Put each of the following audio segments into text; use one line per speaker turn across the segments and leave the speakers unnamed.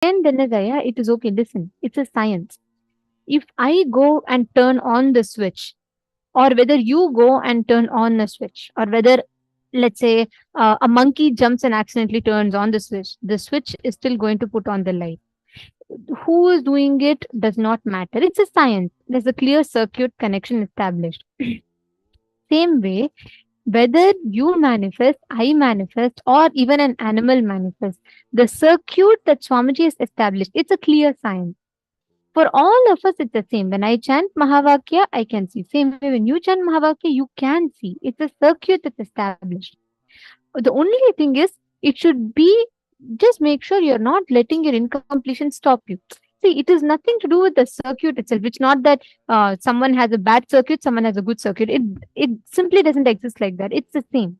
then it is okay. Listen, it's a science. If I go and turn on the switch, or whether you go and turn on the switch, or whether, let's say, a monkey jumps and accidentally turns on the switch is still going to put on the light. Who is doing it does not matter. It's a science. There's a clear circuit connection established. Same way, whether you manifest, I manifest, or even an animal manifests, the circuit that Swamiji has established, it's a clear science. For all of us, it's the same. When I chant Mahavakya, I can see. Same way, when you chant Mahavakya, you can see. It's a circuit that's established. The only thing is, it should be, just make sure you're not letting your incompletion stop you. See, it is nothing to do with the circuit itself. It's not that someone has a bad circuit, someone has a good circuit. It simply doesn't exist like that. It's the same.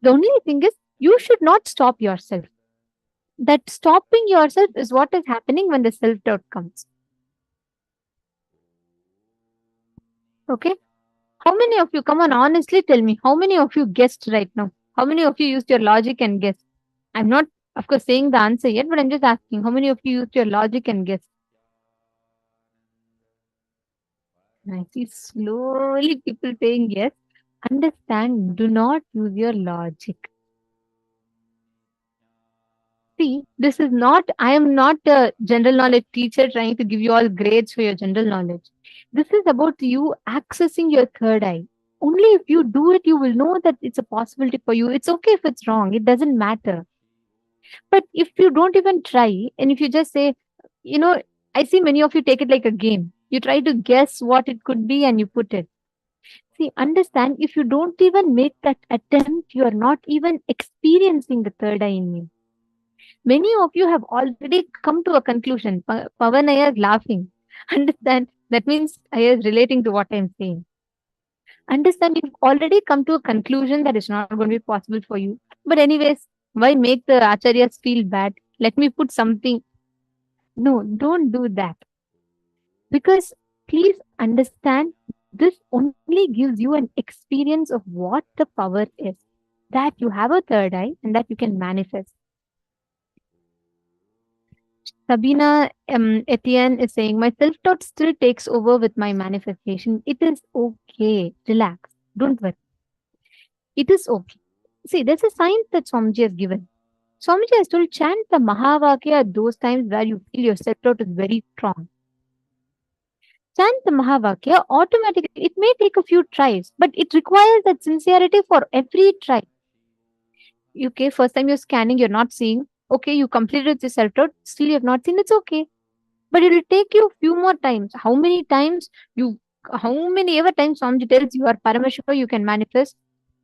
The only thing is, you should not stop yourself. That stopping yourself is what is happening when the self-doubt comes. Okay? How many of you, come on, honestly tell me, how many of you guessed right now? How many of you used your logic and guessed? I'm not, of course, saying the answer yet, but I'm just asking, how many of you used your logic and guessed? I see slowly people saying yes. Understand, do not use your logic. See, this is not, I am not a general knowledge teacher trying to give you all grades for your general knowledge. This is about you accessing your third eye. Only if you do it, you will know that it's a possibility for you. It's okay if it's wrong, it doesn't matter. But if you don't even try, and if you just say, you know, I see many of you take it like a game. You try to guess what it could be and you put it. See, understand, if you don't even make that attempt, you are not even experiencing the third eye in you. Many of you have already come to a conclusion. Pavan Iyer is laughing. Understand, that means Iyer is relating to what I am saying. Understand, you've already come to a conclusion that it's not going to be possible for you. But anyways, why make the acharyas feel bad? Let me put something. No, don't do that. Because please understand, this only gives you an experience of what the power is. That you have a third eye and that you can manifest. Sabina Etienne is saying, my self-doubt still takes over with my manifestation. It is okay. Relax. Don't worry. It is okay. See, there's a science that Swamiji has given. Swamiji has told, chant the Mahavakya at those times where you feel your self-doubt is very strong. Chant the Mahavakya automatically. It may take a few tries, but it requires that sincerity for every try. Okay, first time you're scanning, you're not seeing. Okay, you completed the self-doubt, still you have not seen, it's okay. But it will take you a few more times. How many times ever times Swamiji tells you are Paramashiva, you can manifest.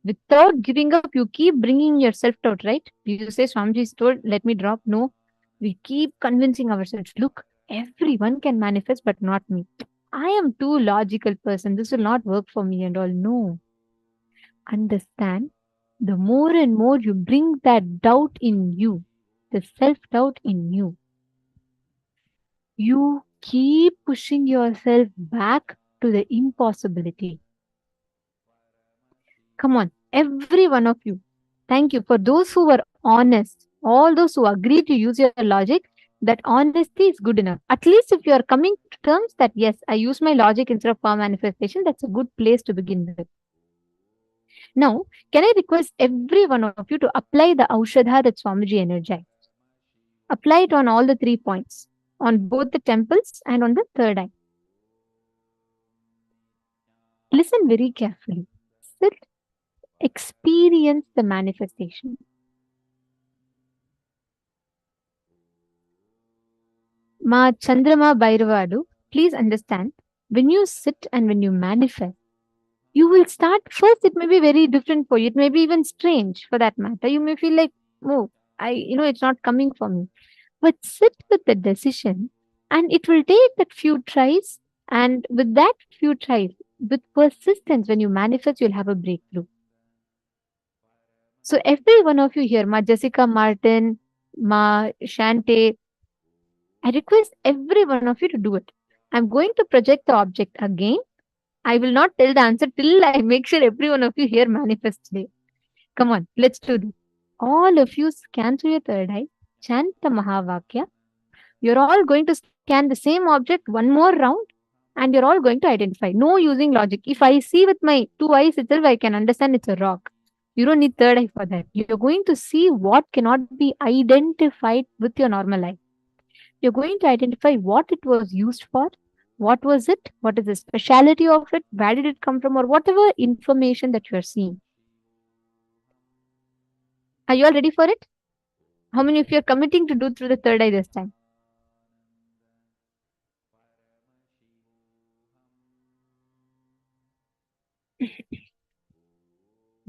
Without giving up, you keep bringing your self-doubt, right? You say Swamiji is told, let me drop. No, we keep convincing ourselves, look, everyone can manifest, but not me. I am too logical person. This will not work for me and all. No. Understand, the more and more you bring that doubt in you, the self-doubt in you, you keep pushing yourself back to the impossibility. Come on, every one of you. Thank you. For those who were honest, all those who agree to use your logic, that honesty is good enough. At least if you are coming to terms that, yes, I use my logic instead of power manifestation, that's a good place to begin with. Now, can I request every one of you to apply the Aushadha that Swamiji energized? Apply it on all the 3 points, on both the temples and on the third eye. Listen very carefully. Sit, experience the manifestation. Ma Chandrama Bhairavadu, please understand, when you sit and when you manifest, you will start, first it may be very different for you. It may be even strange for that matter. You may feel like, oh, it's not coming for me. But sit with the decision and it will take that few tries. And with that few tries, with persistence, when you manifest, you'll have a breakthrough. So every one of you here, Ma Jessica Martin, Ma Shante, I request every one of you to do it. I'm going to project the object again. I will not tell the answer till I make sure every one of you here manifests today. Come on, let's do this. All of you scan through your third eye, chant the Mahavakya, You're all going to scan the same object one more round and you're all going to identify. No using logic. If I see with my two eyes itself, I can understand it's a rock. You don't need third eye for that. You're going to see what cannot be identified with your normal eye. You're going to identify what it was used for, what was it, what is the speciality of it, where did it come from, or whatever information that you're seeing. Are you all ready for it? How many of you are committing to do through the third eye this time?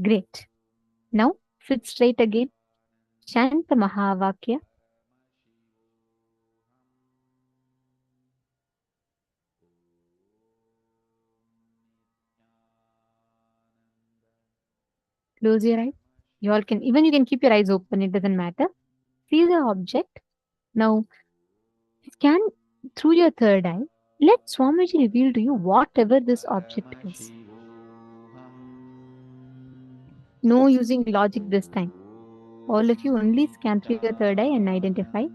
Great. Now, sit straight again. Shanta Mahavakya. Close your eyes. You all can, even you can keep your eyes open, it doesn't matter. See the object. Now, scan through your third eye. Let Swamiji reveal to you whatever this object is. No using logic this time. All of you only scan through your third eye and identify.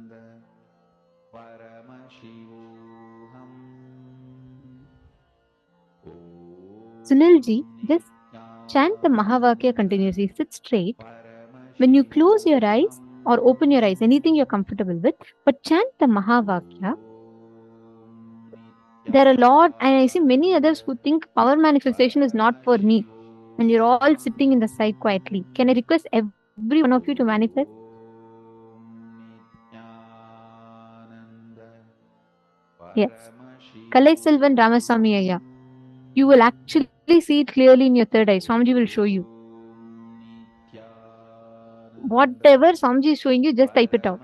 Sunilji, just chant the Mahavakya continuously. Sit straight. When you close your eyes or open your eyes, anything you're comfortable with, but chant the Mahavakya. There are a lot, and I see many others who think power manifestation is not for me. And you're all sitting in the side quietly. Can I request every one of you to manifest? Yes. Kalai Selvan Ramaswamy Ayya. You will actually see it clearly in your third eye. Swamiji will show you. Whatever Swamiji is showing you, just type it out.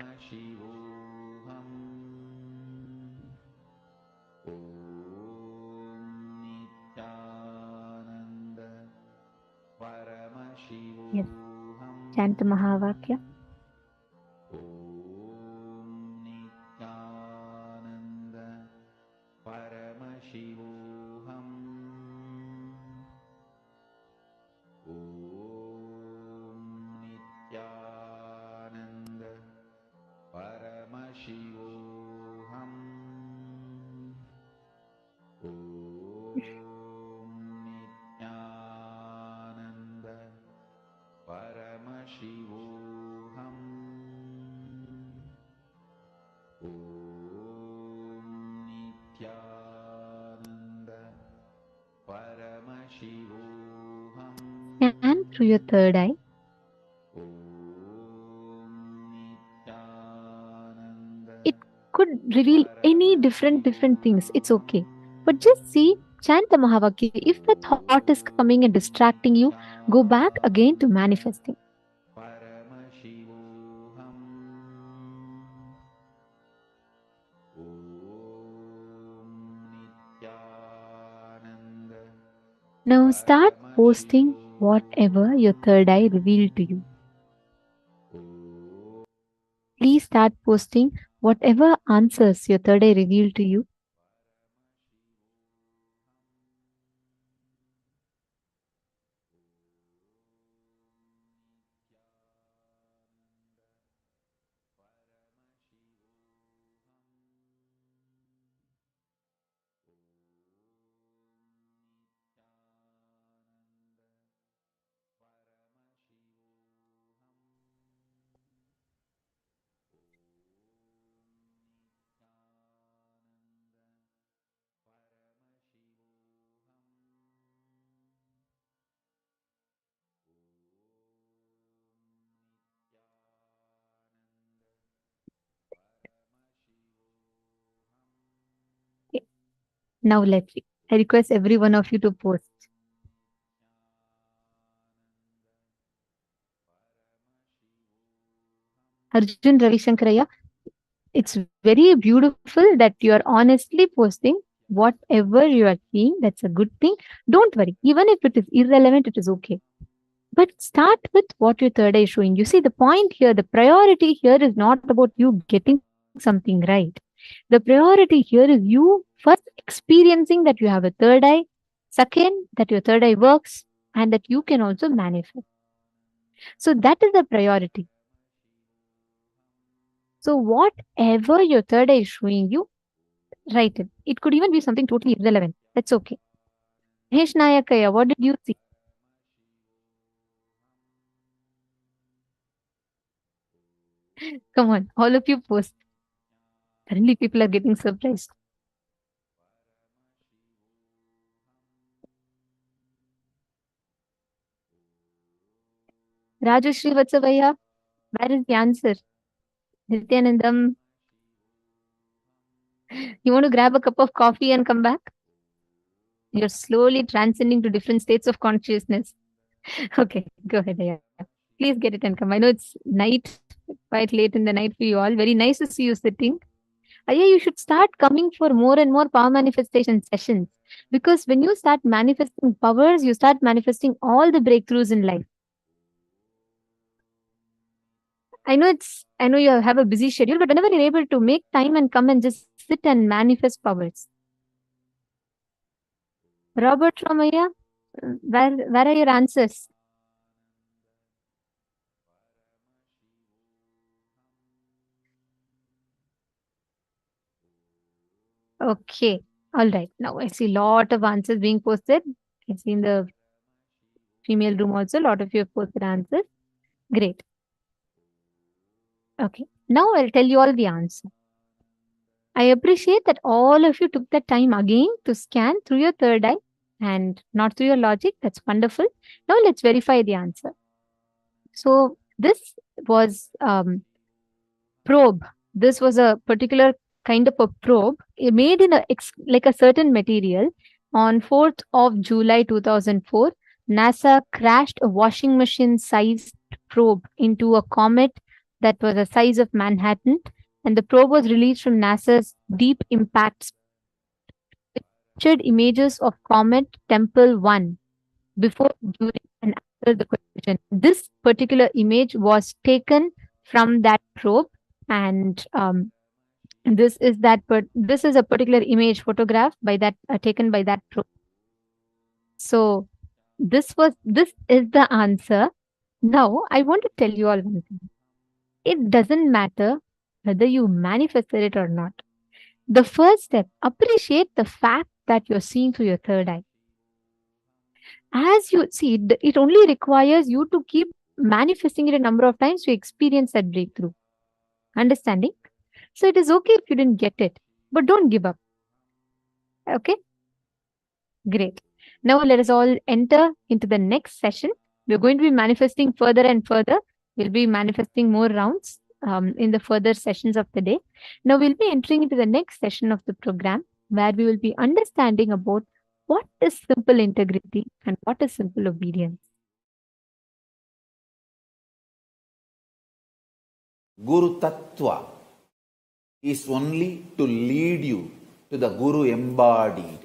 Yes. Chant the Mahavakya. Scan through your third eye. It could reveal any different things. It's okay. But just see, chant the Mahavakya. If the thought is coming and distracting you, go back again to manifesting. Now start posting whatever your third eye revealed to you. Please start posting whatever answers your third eye revealed to you. Okay. Now let's see. I request every one of you to post. Arjun Ravishankaraya, it's very beautiful that you are honestly posting whatever you are seeing. That's a good thing. Don't worry. Even if it is irrelevant, it is okay. But start with what your third eye is showing. You see, the point here, the priority here is not about you getting something right. The priority here is you first experiencing that you have a third eye, second, that your third eye works, and that you can also manifest. So that is the priority. So whatever your third eye is showing you, write it. It could even be something totally irrelevant. That's okay. Hesh Nayakaya, what did you see? Come on, all of you post. Suddenly people are getting surprised. Rajashri Vatsavaya, where is the answer? Nithyanandam, you want to grab a cup of coffee and come back? You're slowly transcending to different states of consciousness. Okay, go ahead. Yeah. Please get it and come. I know it's night, quite late in the night for you all. Very nice to see you sitting. Yeah, you should start coming for more and more power manifestation sessions. Because when you start manifesting powers, you start manifesting all the breakthroughs in life. I know you have a busy schedule, but whenever you're able to make time and come and just sit and manifest powers. Robert Ramaya, where are your answers? Okay. All right. Now I see a lot of answers being posted. I see in the female room also, a lot of you have posted answers. Great. Okay. Now I'll tell you all the answer. I appreciate that all of you took the time again to scan through your third eye and not through your logic. That's wonderful. Now let's verify the answer. So this was probe. This was a particular kind of a probe made in like a certain material. On 4th of July 2004, NASA crashed a washing machine sized probe into a comet that was the size of Manhattan, and the probe was released from NASA's Deep Impact captured images of Comet Temple 1 before, during, and after the collision. This particular image was taken from that probe, and this is this is a particular image photograph by that taken by that probe. So this is the answer. Now I want to tell you all one thing. It doesn't matter whether you manifested it or not. The first step, appreciate the fact that you're seeing through your third eye. As you see, it only requires you to keep manifesting it a number of times to experience that breakthrough. Understanding? So it is okay if you didn't get it, but don't give up. Okay? Great. Now let us all enter into the next session. We're going to be manifesting further and further. We'll be manifesting more rounds in the further sessions of the day. Now we'll be entering into the next session of the program where we will be understanding about what is simple integrity and what is simple obedience.
Guru Tattva is only to lead you to the Guru embodied.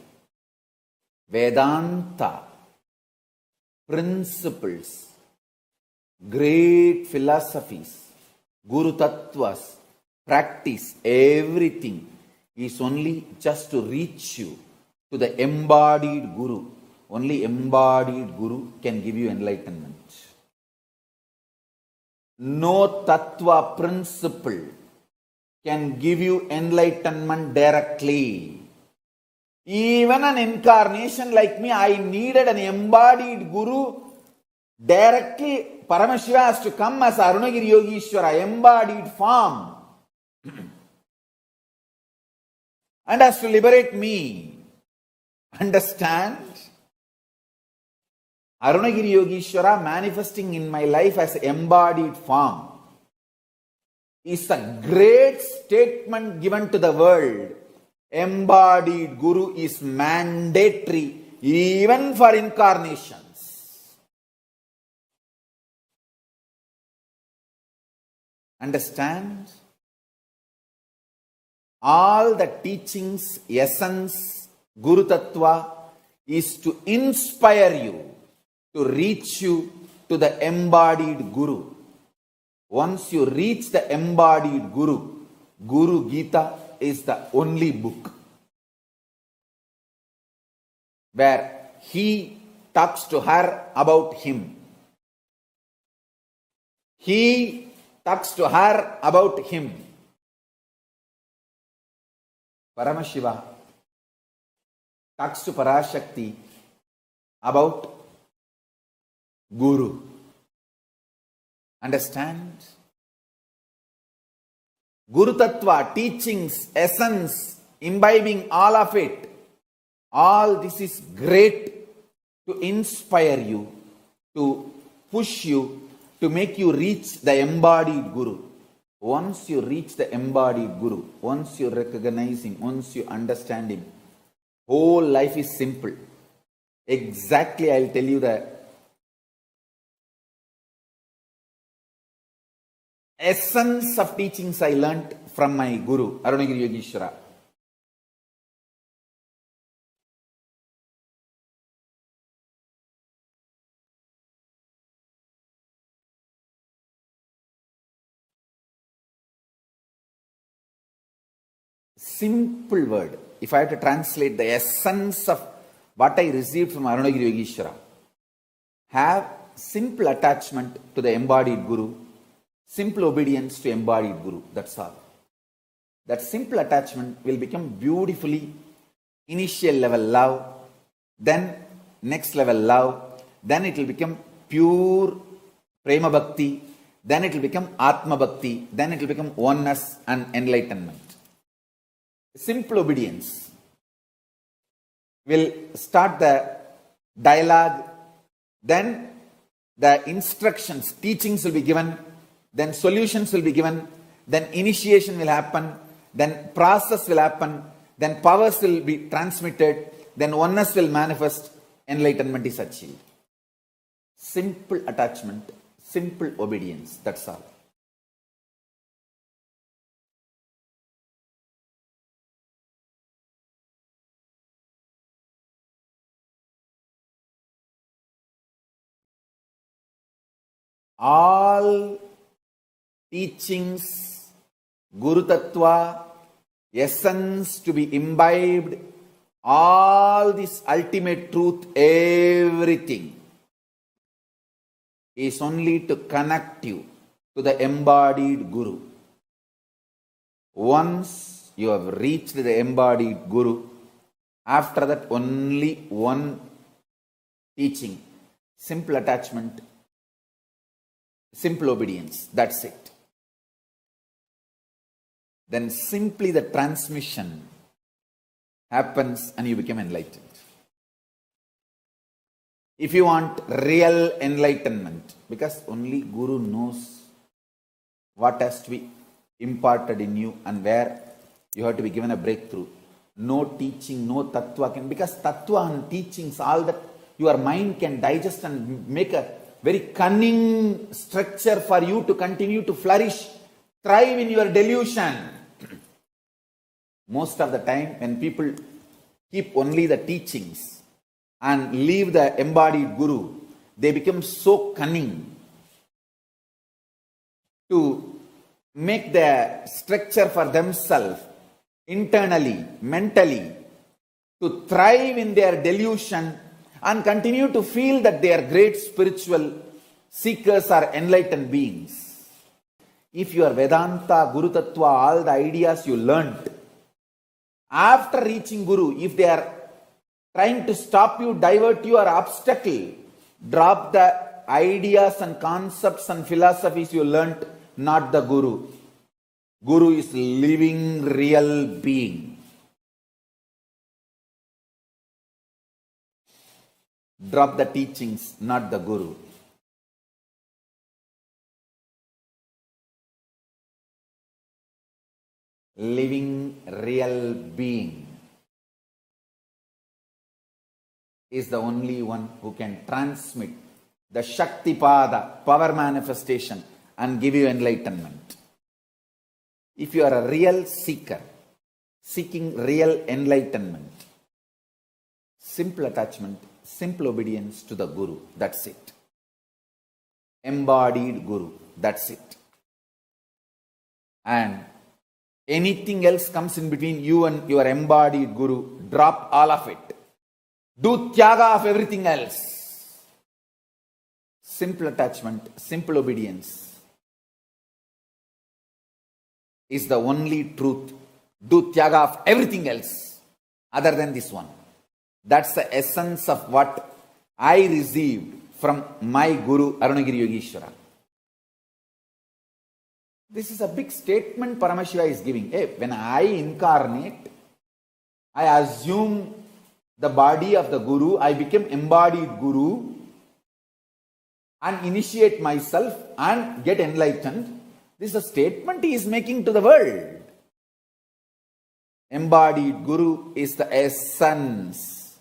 Vedanta, principles, great philosophies, Guru Tattvas, practice, everything is only just to reach you to the embodied Guru. Only embodied Guru can give you enlightenment. No Tattva principle can give you enlightenment directly. Even an incarnation like me, I needed an embodied Guru. Directly, Paramashiva has to come as Arunagiri Yogishwara, embodied form. And has to liberate me. Understand? Arunagiri Yogishwara manifesting in my life as embodied form is a great statement given to the world. Embodied Guru is mandatory even for incarnations. Understand? All the teachings, essence, Guru Tattva is to inspire you, to reach you to the embodied Guru. Once you reach the embodied Guru, Guru Gita is the only book where he talks to her about him. He talks to her about him. Paramashiva talks to Parashakti about Guru. Understand? Guru Tattva, teachings, essence, imbibing all of it. All this is great to inspire you, to push you, to make you reach the embodied Guru. Once you reach the embodied Guru, once you recognize him, once you understand him, whole life is simple. Exactly, I'll tell you the essence of teachings I learnt from my Guru, Arunagiri Yogeshwara. Simple word. If I have to translate the essence of what I received from Arunagiri Yogeshwara, have simple attachment to the embodied Guru, simple obedience to embodied Guru. That's all. That simple attachment will become beautifully initial level love, then next level love, then it will become pure prema bhakti, then it will become atma bhakti, then it will become oneness and enlightenment. Simple obedience will start the dialogue, then the instructions, teachings will be given, then solutions will be given, then initiation will happen, then process will happen, then powers will be transmitted, then oneness will manifest, enlightenment is achieved. Simple attachment, simple obedience, that's all. All teachings, Guru Tattva, essence to be imbibed, all this ultimate truth, everything is only to connect you to the embodied Guru. Once you have reached the embodied Guru, after that only one teaching, simple attachment, simple obedience, that's it. Then simply the transmission happens and you become enlightened. If you want real enlightenment, because only Guru knows what has to be imparted in you and where you have to be given a breakthrough. No teaching, no tattva can, because tattva and teachings, all that your mind can digest and make a very cunning structure for you to continue to flourish, thrive in your delusion. Most of the time, when people keep only the teachings and leave the embodied Guru, they become so cunning to make the structure for themselves internally, mentally, to thrive in their delusion and continue to feel that they are great spiritual seekers or enlightened beings. If your Vedanta, Guru Tattva, all the ideas you learnt, after reaching Guru, if they are trying to stop you, divert you or obstacle, drop the ideas and concepts and philosophies you learnt, not the Guru. Guru is living real being. Drop the teachings, not the Guru. Living real being is the only one who can transmit the Shaktipada, power manifestation, and give you enlightenment. If you are a real seeker, seeking real enlightenment, simple attachment, simple obedience to the Guru, that's it. Embodied Guru, that's it. And anything else comes in between you and your embodied Guru, drop all of it. Do tyaga of everything else. Simple attachment, simple obedience is the only truth do tyaga of everything else other than this one. That's the essence of what I received from my Guru Arunagiri Yogeshwara. This is a big statement Paramashiva is giving. Hey, when I incarnate, I assume the body of the Guru, I become embodied Guru and initiate myself and get enlightened. This is a statement he is making to the world. Embodied Guru is the essence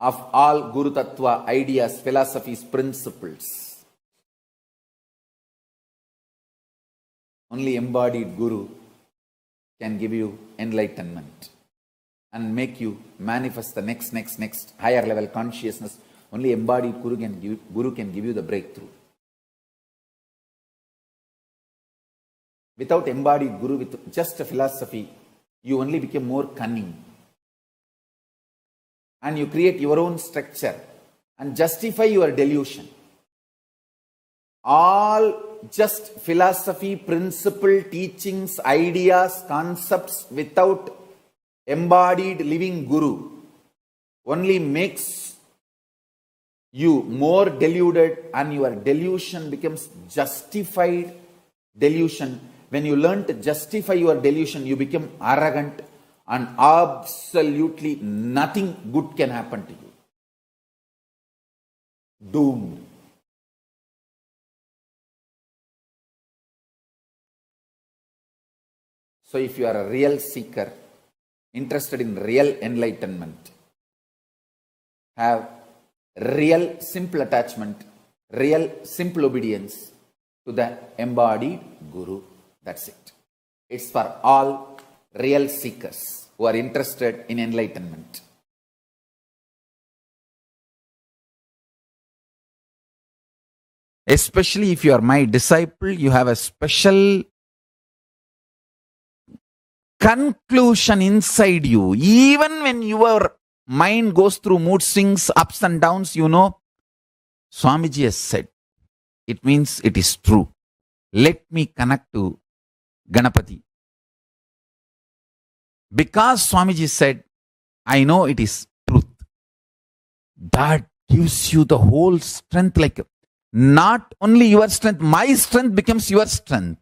of all Guru Tattva ideas, philosophies, principles. Only embodied Guru can give you enlightenment and make you manifest the next higher level consciousness. Only embodied Guru can give you the breakthrough. Without embodied Guru, with just a philosophy, you only become more cunning. And you create your own structure and justify your delusion. All just philosophy, principle, teachings, ideas, concepts without embodied living Guru only makes you more deluded, and your delusion becomes justified delusion. When you learn to justify your delusion, you become arrogant and absolutely nothing good can happen to you. Doomed. So if you are a real seeker, interested in real enlightenment, have real simple attachment, real simple obedience to the embodied Guru. That's it. It's for all real seekers who are interested in enlightenment. Especially if you are my disciple, you have a special conclusion inside you. Even when your mind goes through mood swings, ups and downs, you know, Swamiji has said, it means it is true. Let me connect to Ganapati. Because Swamiji said, I know it is truth. That gives you the whole strength, like not only your strength, my strength becomes your strength.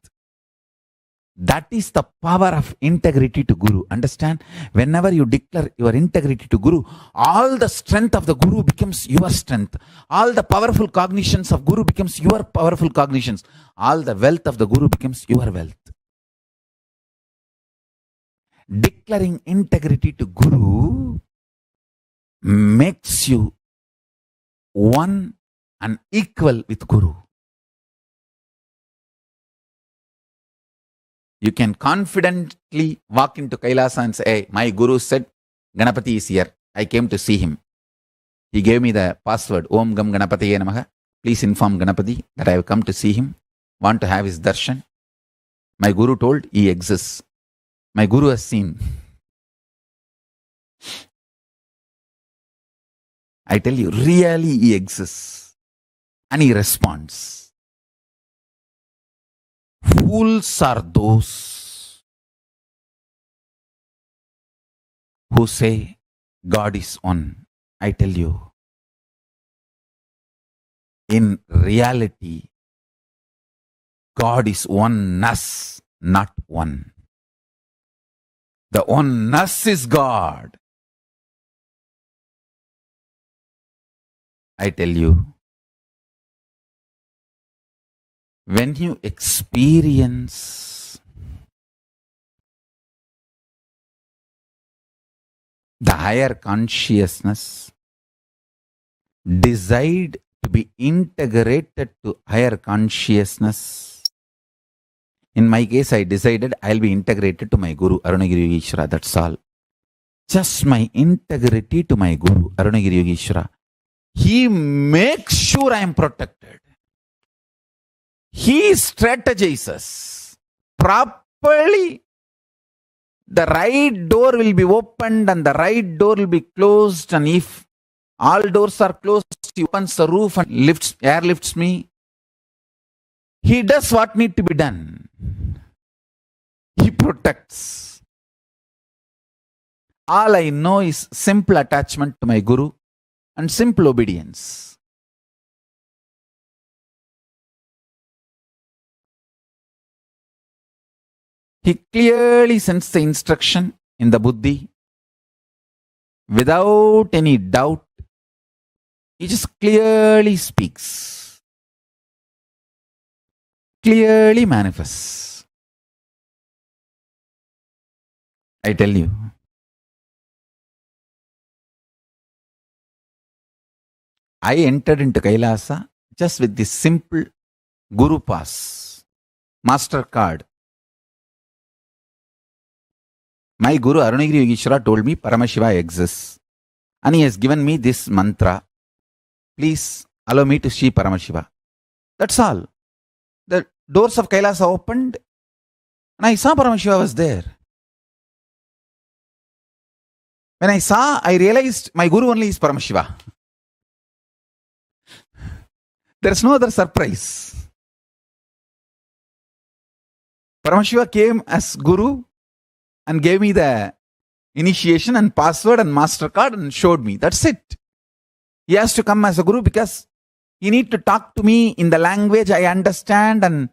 That is the power of integrity to Guru. Understand? Whenever you declare your integrity to Guru, all the strength of the Guru becomes your strength. All the powerful cognitions of Guru becomes your powerful cognitions. All the wealth of the Guru becomes your wealth. Declaring integrity to Guru makes you one and equal with Guru. You can confidently walk into Kailasa and say, hey, my Guru said, Ganapati is here. I came to see him. He gave me the password, Om Gam Ganapatiye Namaha. Please inform Ganapati that I have come to see him. Want to have his darshan. My Guru told he exists. My Guru has seen. I tell you, really he exists. And he responds. Fools are those who say God is one. I tell you, in reality, God is oneness, not one. The oneness is God. I tell you, when you experience the higher consciousness, decide to be integrated to higher consciousness. In my case, I decided I'll be integrated to my Guru, Arunagiri Yogeshwara. That's all. Just my integrity to my Guru, Arunagiri Yogeshwara. He makes sure I am protected. He strategizes properly. The right door will be opened and the right door will be closed. And if all doors are closed, he opens the roof and airlifts me. He does what needs to be done. He protects. All I know is simple attachment to my Guru and simple obedience. He clearly sends the instruction in the buddhi without any doubt. He just clearly speaks, clearly manifests. I tell you, I entered into Kailasa just with this simple Guru Pass, Master Card. My Guru Arunagiri Yogeshwara told me Paramashiva exists and he has given me this mantra. Please allow me to see Paramashiva. That's all. The doors of Kailasa opened and I saw Paramashiva was there. When I saw, I realized my Guru only is Paramashiva. There's no other surprise. Paramashiva came as Guru and gave me the initiation and password and MasterCard and showed me. That's it. He has to come as a Guru because he need to talk to me in the language I understand and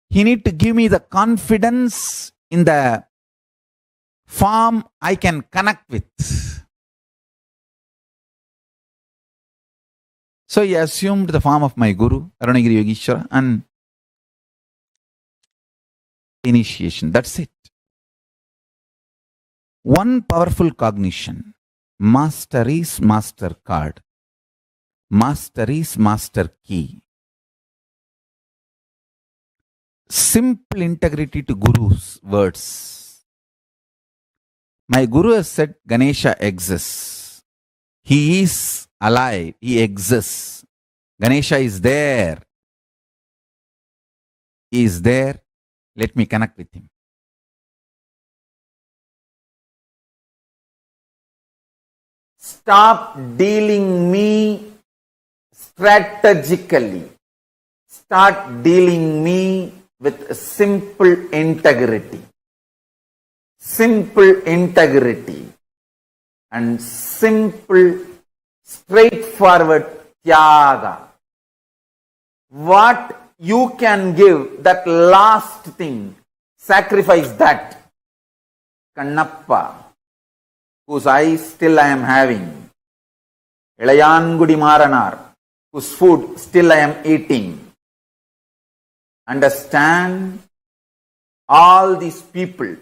he need to give me the confidence in the form I can connect with. So he assumed the form of my Guru, Arunagiri Yogeshwara, and initiation. That's it. One powerful cognition. Master is Master Card. Master is Master Key. Simple integrity to Guru's words. My Guru has said Ganesha exists. He is alive. He exists. Ganesha is there. He is there. Let me connect with him. Stop dealing me strategically. Start dealing me with simple integrity. Simple integrity and simple, straightforward Tyaga. What you can give, that last thing, sacrifice that. Kannappa, whose eyes still I am having. Ilayangudi Maranar, whose food still I am eating. Understand, all these people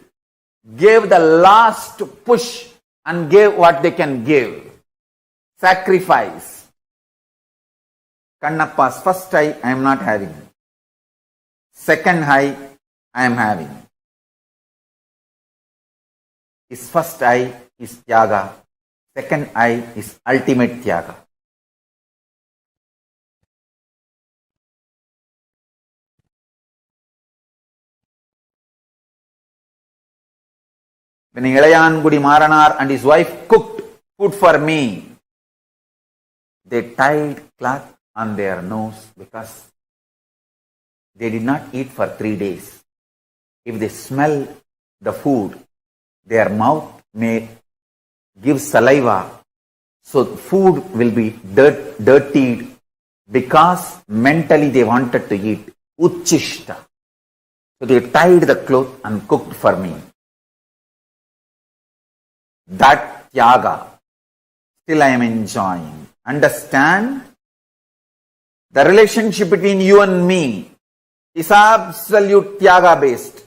gave the last push and gave what they can give. Sacrifice. Kannappa's first eye I am not having. Second eye I am having. His first eye is Tyaga. Second eye is ultimate Tyaga. When Ilayangudi Maranar and his wife cooked food for me, they tied cloth on their nose because they did not eat for 3 days. If they smell the food, their mouth may give saliva, so food will be dirtied because mentally they wanted to eat. Uchishta. So they tied the cloth and cooked for me. That Tyaga still I am enjoying. Understand? The relationship between you and me is absolute Tyaga based.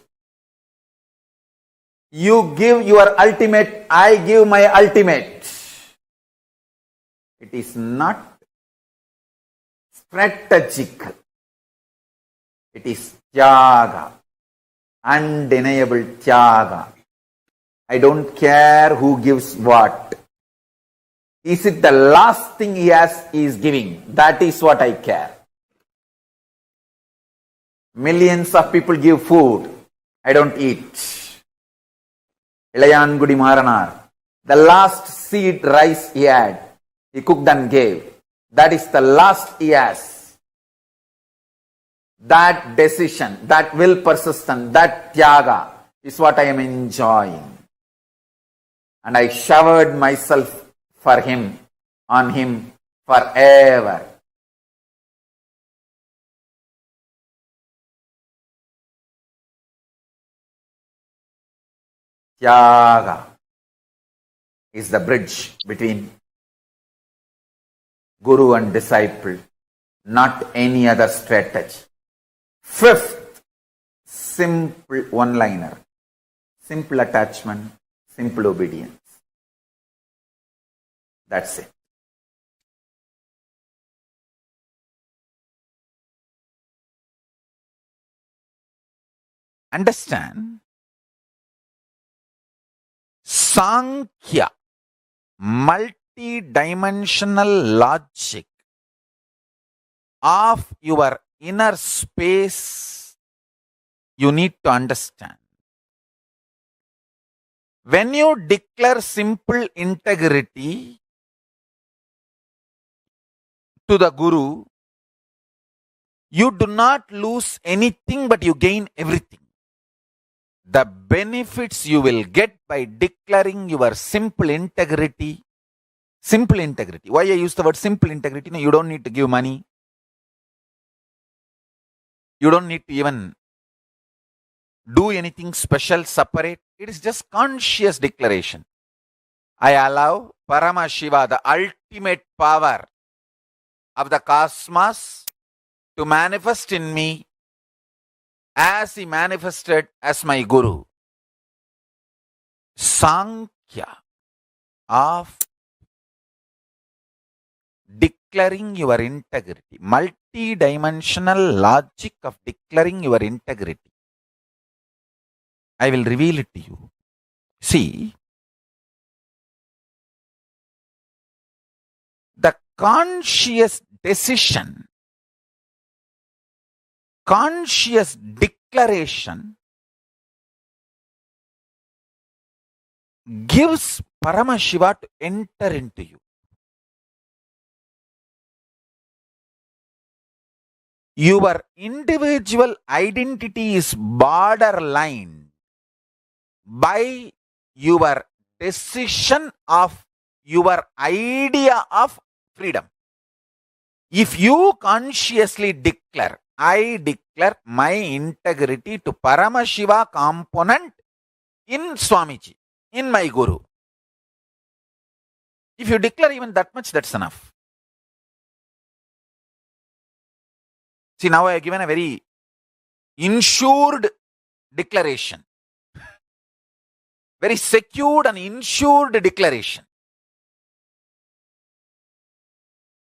You give your ultimate, I give my ultimate. It is not strategic. It is Tyaga. Undeniable Tyaga. I don't care who gives what. Is it the last thing he is giving? That is what I care. Millions of people give food. I don't eat. Ilayangudi Maranar. The last seed rice he had, he cooked and gave. That is the last he has. That decision, that will persistent, that Tyaga is what I am enjoying. and I showered myself for him, on him forever. Tyaga is the bridge between guru and disciple, not any other strategy. Fifth, simple one-liner. Simple attachment, simple obedience. That's it. Understand? Sankhya, multi-dimensional logic of your inner space, you need to understand. When you declare simple integrity to the Guru, you do not lose anything but you gain everything. The benefits you will get by declaring your simple integrity. Simple integrity. Why I use the word simple integrity? No, you don't need to give money. You don't need to even do anything special, separate. It is just conscious declaration. I allow Paramashiva, the ultimate power of the cosmos, to manifest in me as he manifested as my Guru. Sankhya of declaring your integrity. Multi-dimensional logic of declaring your integrity. I will reveal it to you. See, the conscious decision, conscious declaration gives Paramashiva to enter into you. Your individual identity is borderline by your decision of your idea of freedom. If you consciously declare, I declare my integrity to Paramashiva component in Swamiji, in my Guru. If you declare even that much, that's enough. See, now I have given a very insured declaration. Very secured and insured declaration.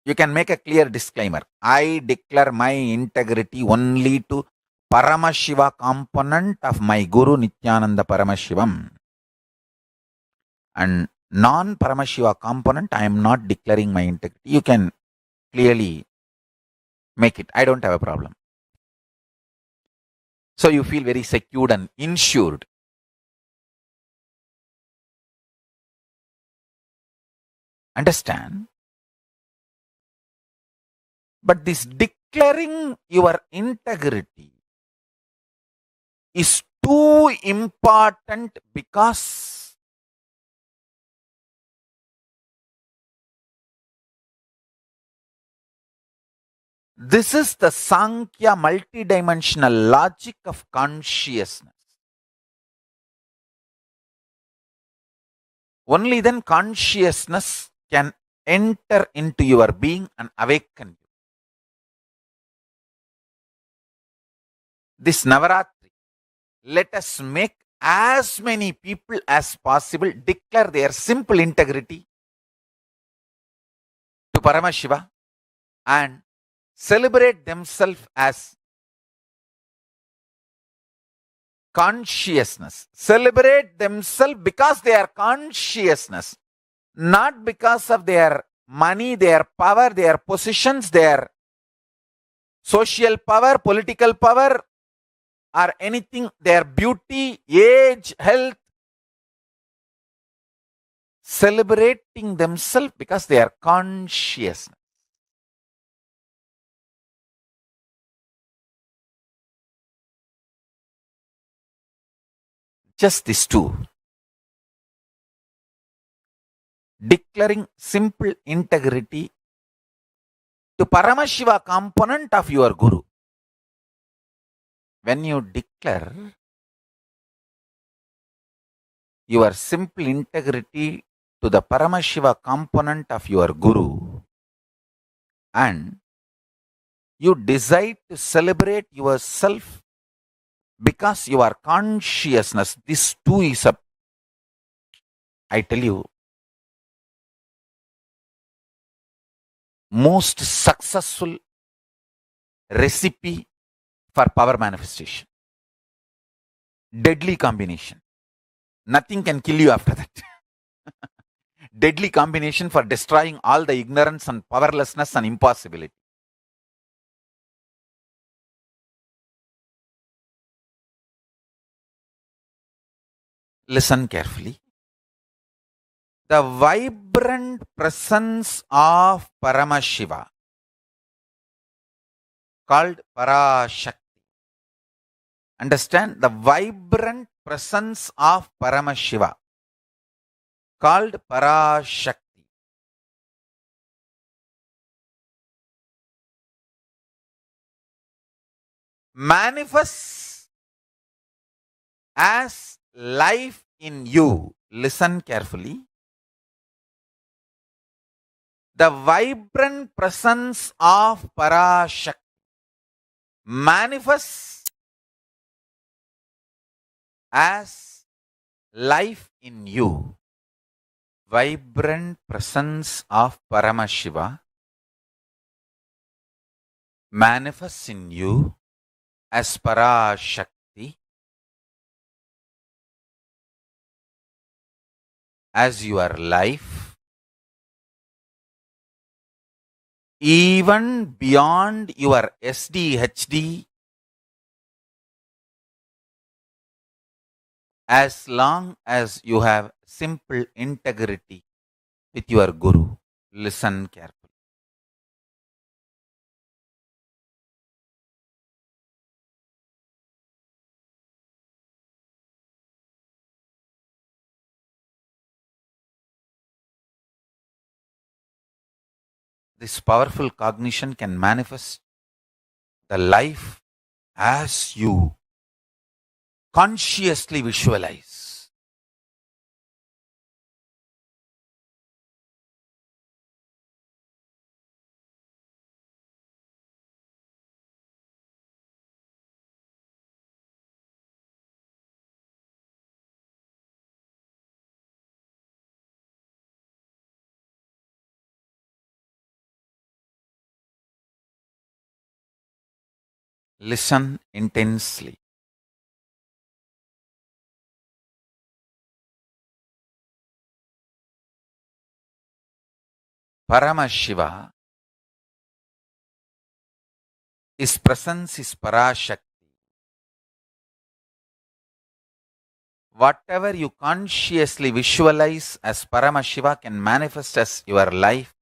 You can make a clear disclaimer. I declare my integrity only to Paramashiva component of my Guru Nithyananda Paramashivam. And non-Paramashiva component, I am not declaring my integrity. You can clearly make it. I don't have a problem. So you feel very secured and insured. Understand? But this declaring your integrity is too important because this is the Sankhya multidimensional logic of consciousness. Only then consciousness can enter into your being and awaken you. This Navaratri, let us make as many people as possible declare their simple integrity to Paramashiva and celebrate themselves as consciousness. Celebrate themselves because they are consciousness, not because of their money, their power, their positions, their social power, political power, or anything, their beauty, age, health. Celebrating themselves because they are consciousness. Just these two. declaring simple integrity to Paramashiva component of your Guru. When you declare your simple integrity to the Paramashiva component of your Guru, and you decide to celebrate yourself because your consciousness, this too is a, I tell you, most successful recipe for power manifestation. Deadly combination. Nothing can kill you after that. Deadly combination for destroying all the ignorance and powerlessness and impossibility. Listen carefully. The vibrant presence of Paramashiva, called Parashakti. Understand? The vibrant presence of Paramashiva, called Parashakti, manifests as life in you. Listen carefully. The vibrant presence of Parashakti manifests as life in you. Vibrant presence of Paramashiva manifests in you as Parashakti, as your life, even beyond your SDHD, as long as you have simple integrity with your Guru. Listen carefully. This powerful cognition can manifest the life as you consciously visualize. Listen intensely. Paramashiva, his presence is Parashakti. Whatever you consciously visualize as Paramashiva can manifest as your life.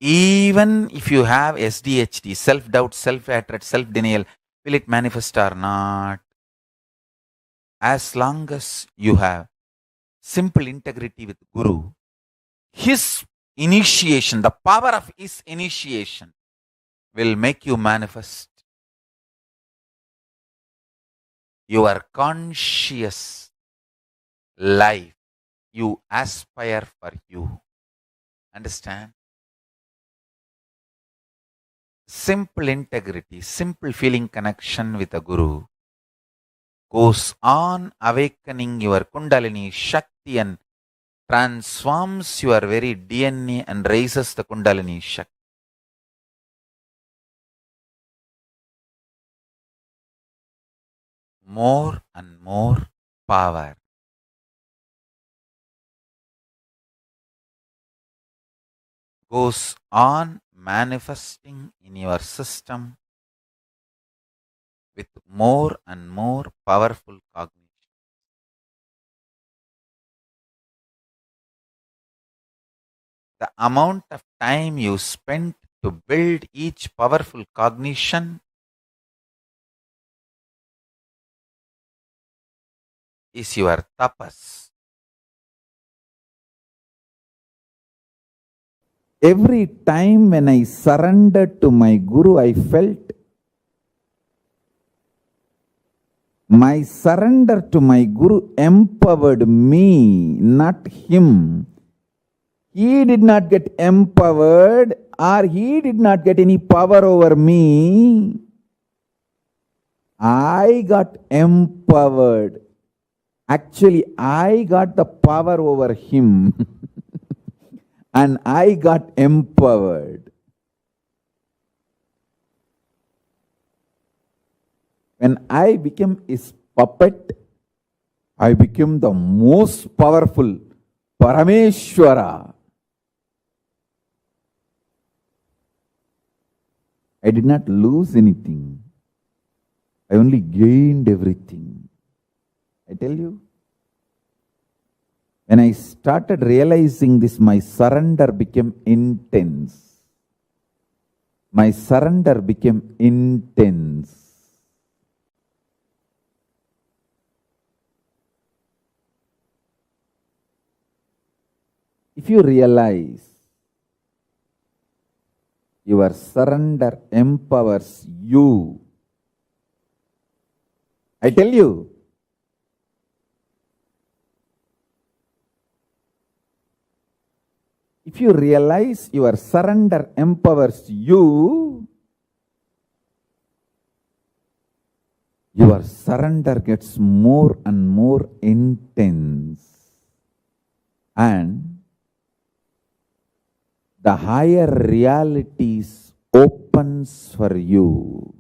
Even if you have SDHD, self-doubt, self-hatred, self-denial, will it manifest or not? As long as you have simple integrity with Guru, his initiation, the power of his initiation will make you manifest your conscious life you aspire for you. Understand? Simple integrity, simple feeling connection with a Guru goes on awakening your Kundalini Shakti and transforms your very DNA and raises the Kundalini Shakti. More and more power goes on manifesting in your system with more and more powerful cognition. The amount of time you spent to build each powerful cognition is your tapas. Every time when I surrendered to my Guru, I felt my surrender to my Guru empowered me, not him. He did not get empowered, or he did not get any power over me. I got empowered. Actually, I got the power over him and I got empowered. When I became his puppet, I became the most powerful Parameshwara. I did not lose anything. I only gained everything. I tell you, when I started realizing this, my surrender became intense. My surrender became intense. If you realize your surrender empowers you, I tell you, if you realize your surrender empowers you, your surrender gets more and more intense, and the higher realities opens for you.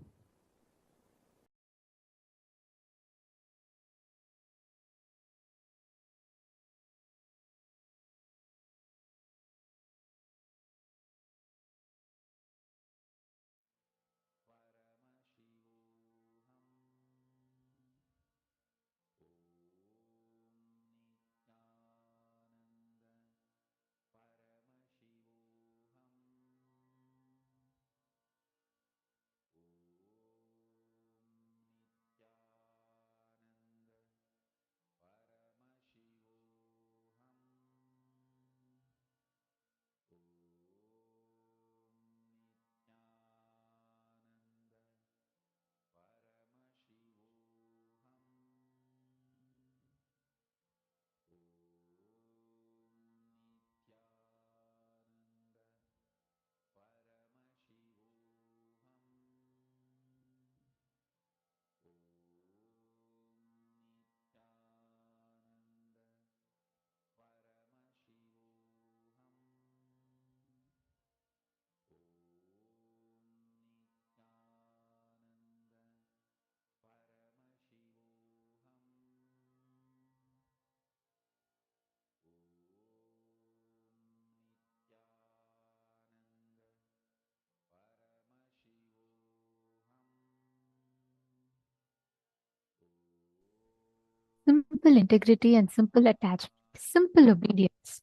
Simple integrity and simple attachment, simple obedience.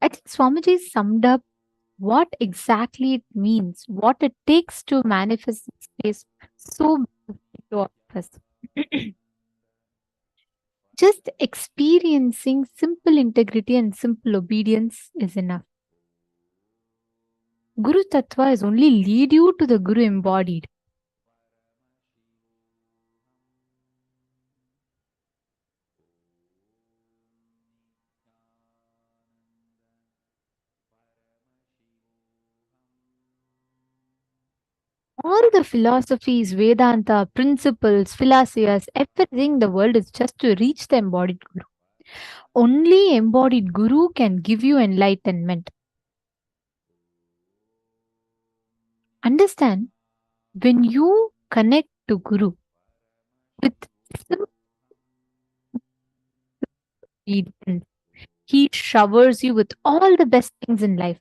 I think Swamiji summed up what exactly it means, what it takes to manifest this space so beautifully to all of us. Just experiencing simple integrity and simple obedience is enough. Guru Tattva is only lead you to the Guru embodied. All the philosophies, Vedanta, principles, philosophers, everything in the world is just to reach the embodied Guru. Only embodied Guru can give you enlightenment. Understand, when you connect to Guru with simple obedience, he showers you with all the best things in life.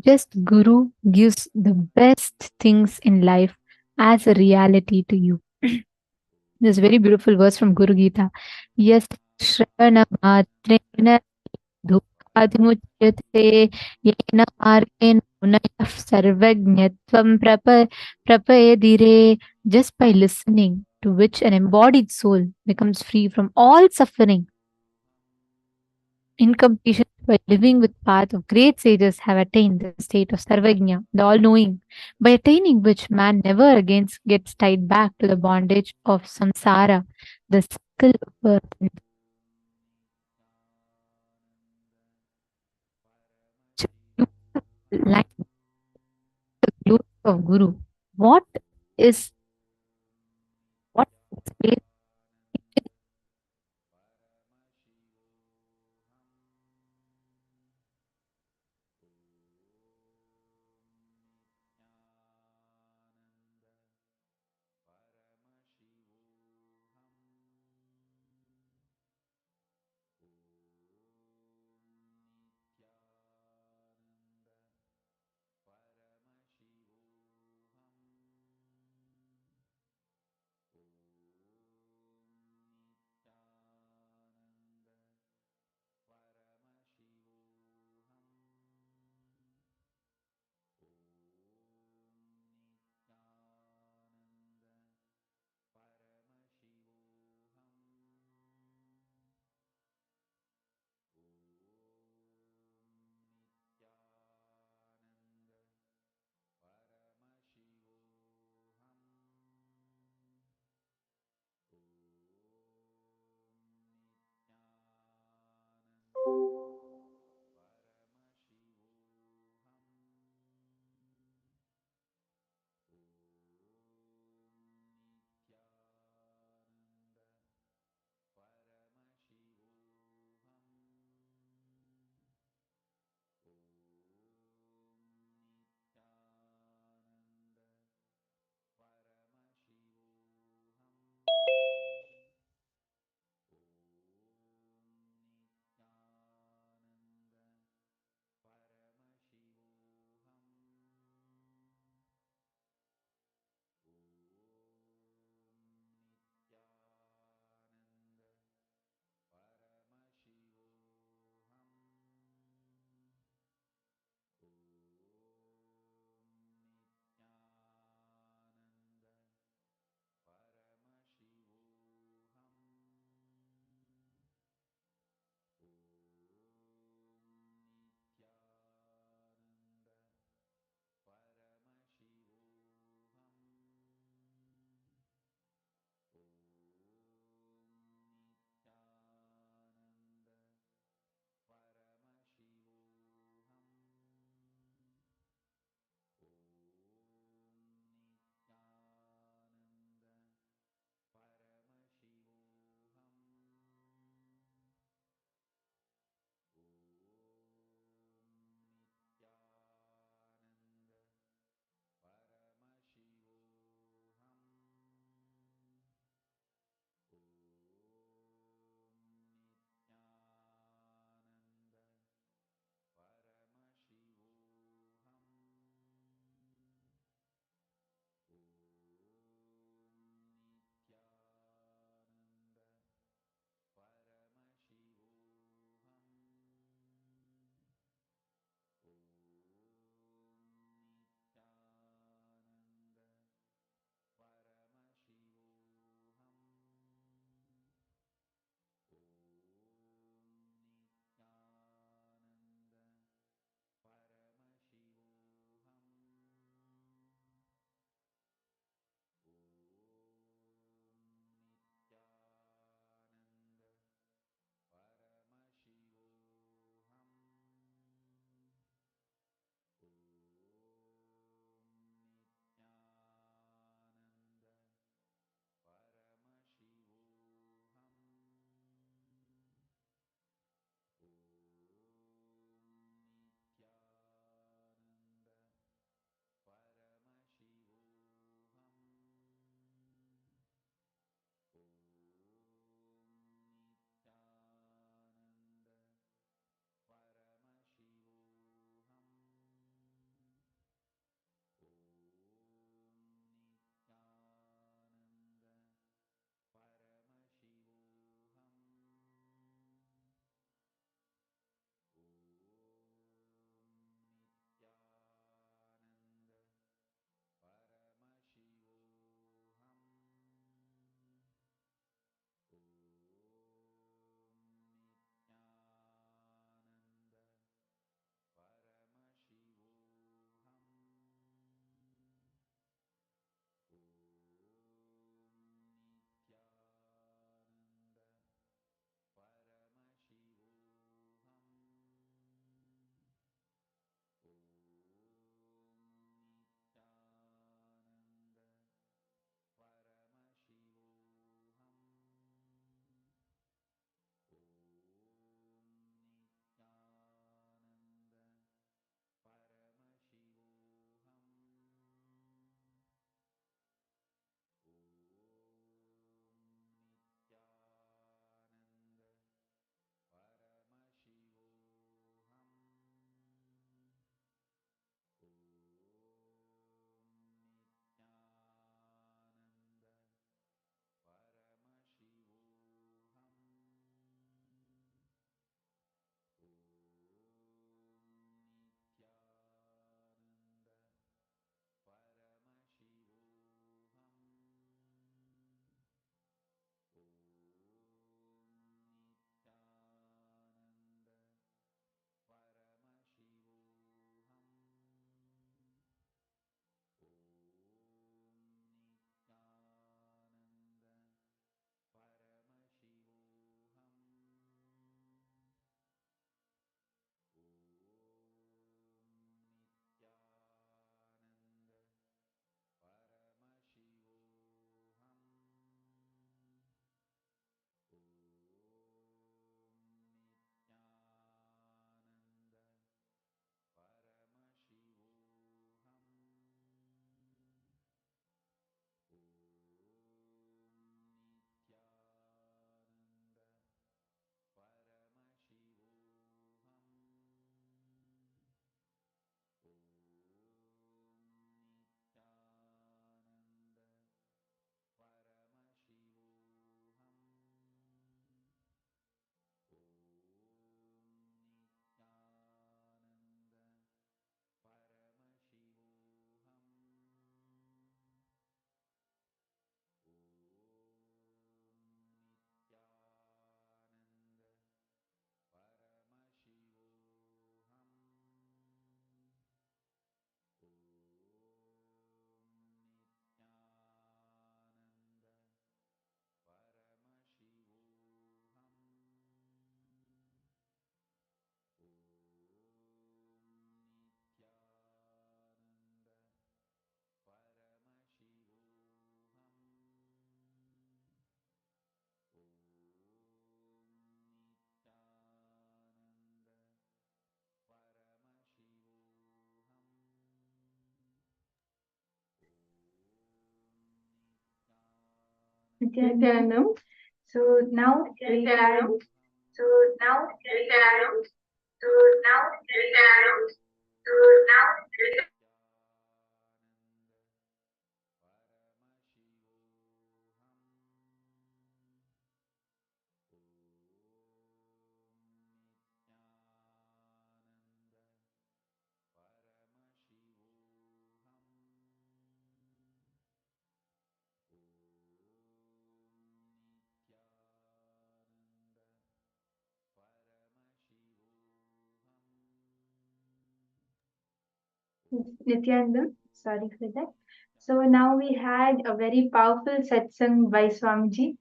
Just Guru gives the best things in life as a reality to you. This very beautiful verse from Guru Gita. Yes, Shravana Matrena Dukadimuchyate Yena Margena Munaya Sarvajñatvam Prapayadire. Just by listening to which an embodied soul becomes free from all suffering. In completion, by living with path of great sages have attained the state of Sarvagnya, the all-knowing, by attaining which man never again gets tied back to the bondage of samsara, the cycle of birth and death. Like the glory of Guru. What is what space
Nithyananda. So now we had. So now we had. So now we had. So now we had. Nithyananda, sorry for that. So now we had a very powerful satsang by Swamiji,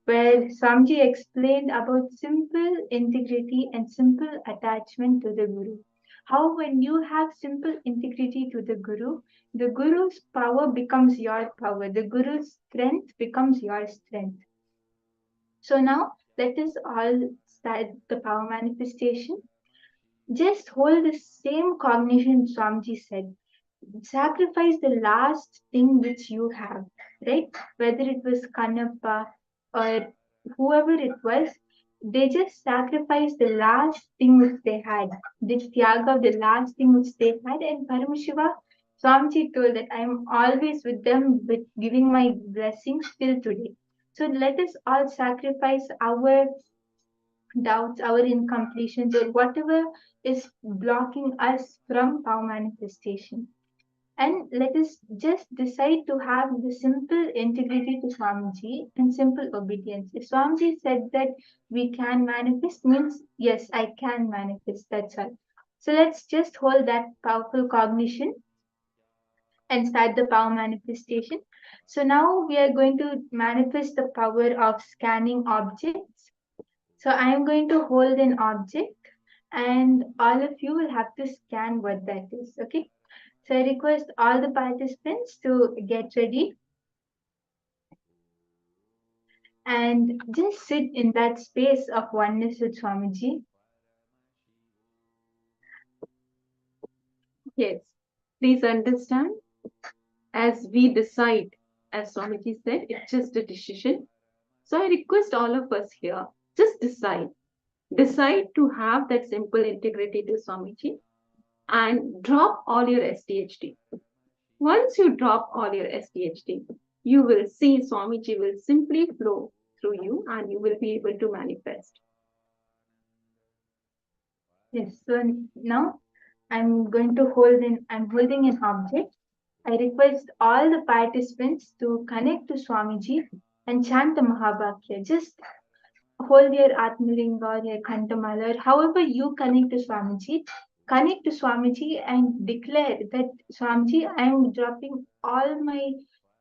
where Swamiji explained about simple integrity and simple attachment to the Guru. How when you have simple integrity to the Guru's power becomes your power, the Guru's strength becomes your strength. So now let us all start the power manifestation. Just hold the same cognition Swamiji said. Sacrifice the last thing which you have, right? Whether it was Kanappa or whoever it was, they just sacrificed the last thing which they had. The Tyaga of the last thing which they had. And Paramashiva, Swamiji told that I am always with them, with giving my blessings till today. So let us all sacrifice our doubts, our incompletions, or whatever is blocking us from power manifestation. And let us just decide to have the simple integrity to Swamiji and simple obedience. If Swamiji said that we can manifest, means yes, I can manifest. That's all. So let's just hold that powerful cognition and start the power manifestation. So now we are going to manifest the power of scanning objects. So I am going to hold an object and all of you will have to scan what that is. Okay. So I request all the participants to get ready and just sit in that space of oneness with Swamiji.
Yes, please understand, as we decide, as Swamiji said, it's just a decision. So I request all of us here, just decide. Decide to have that simple integrity to Swamiji and drop all your SDHD. Once you drop all your SDHD, you will see Swamiji will simply flow through you and you will be able to manifest.
Yes, so now I'm holding an object. I request all the participants to connect to Swamiji and chant the Mahabhakya. Just hold your Atmalinga or your Kantamala, or however you connect to Swamiji and declare that Swamiji, I am dropping all my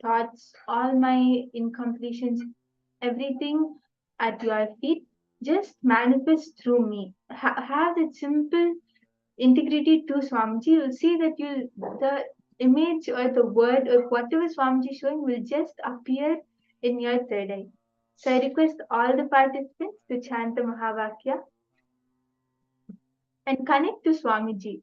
thoughts, all my incompletions, everything at your feet. Just manifest through me. Have that simple integrity to Swamiji. You'll see that the image or the word or whatever Swamiji is showing will just appear in your third eye. So I request all the participants to chant the Mahavakya and connect to Swamiji.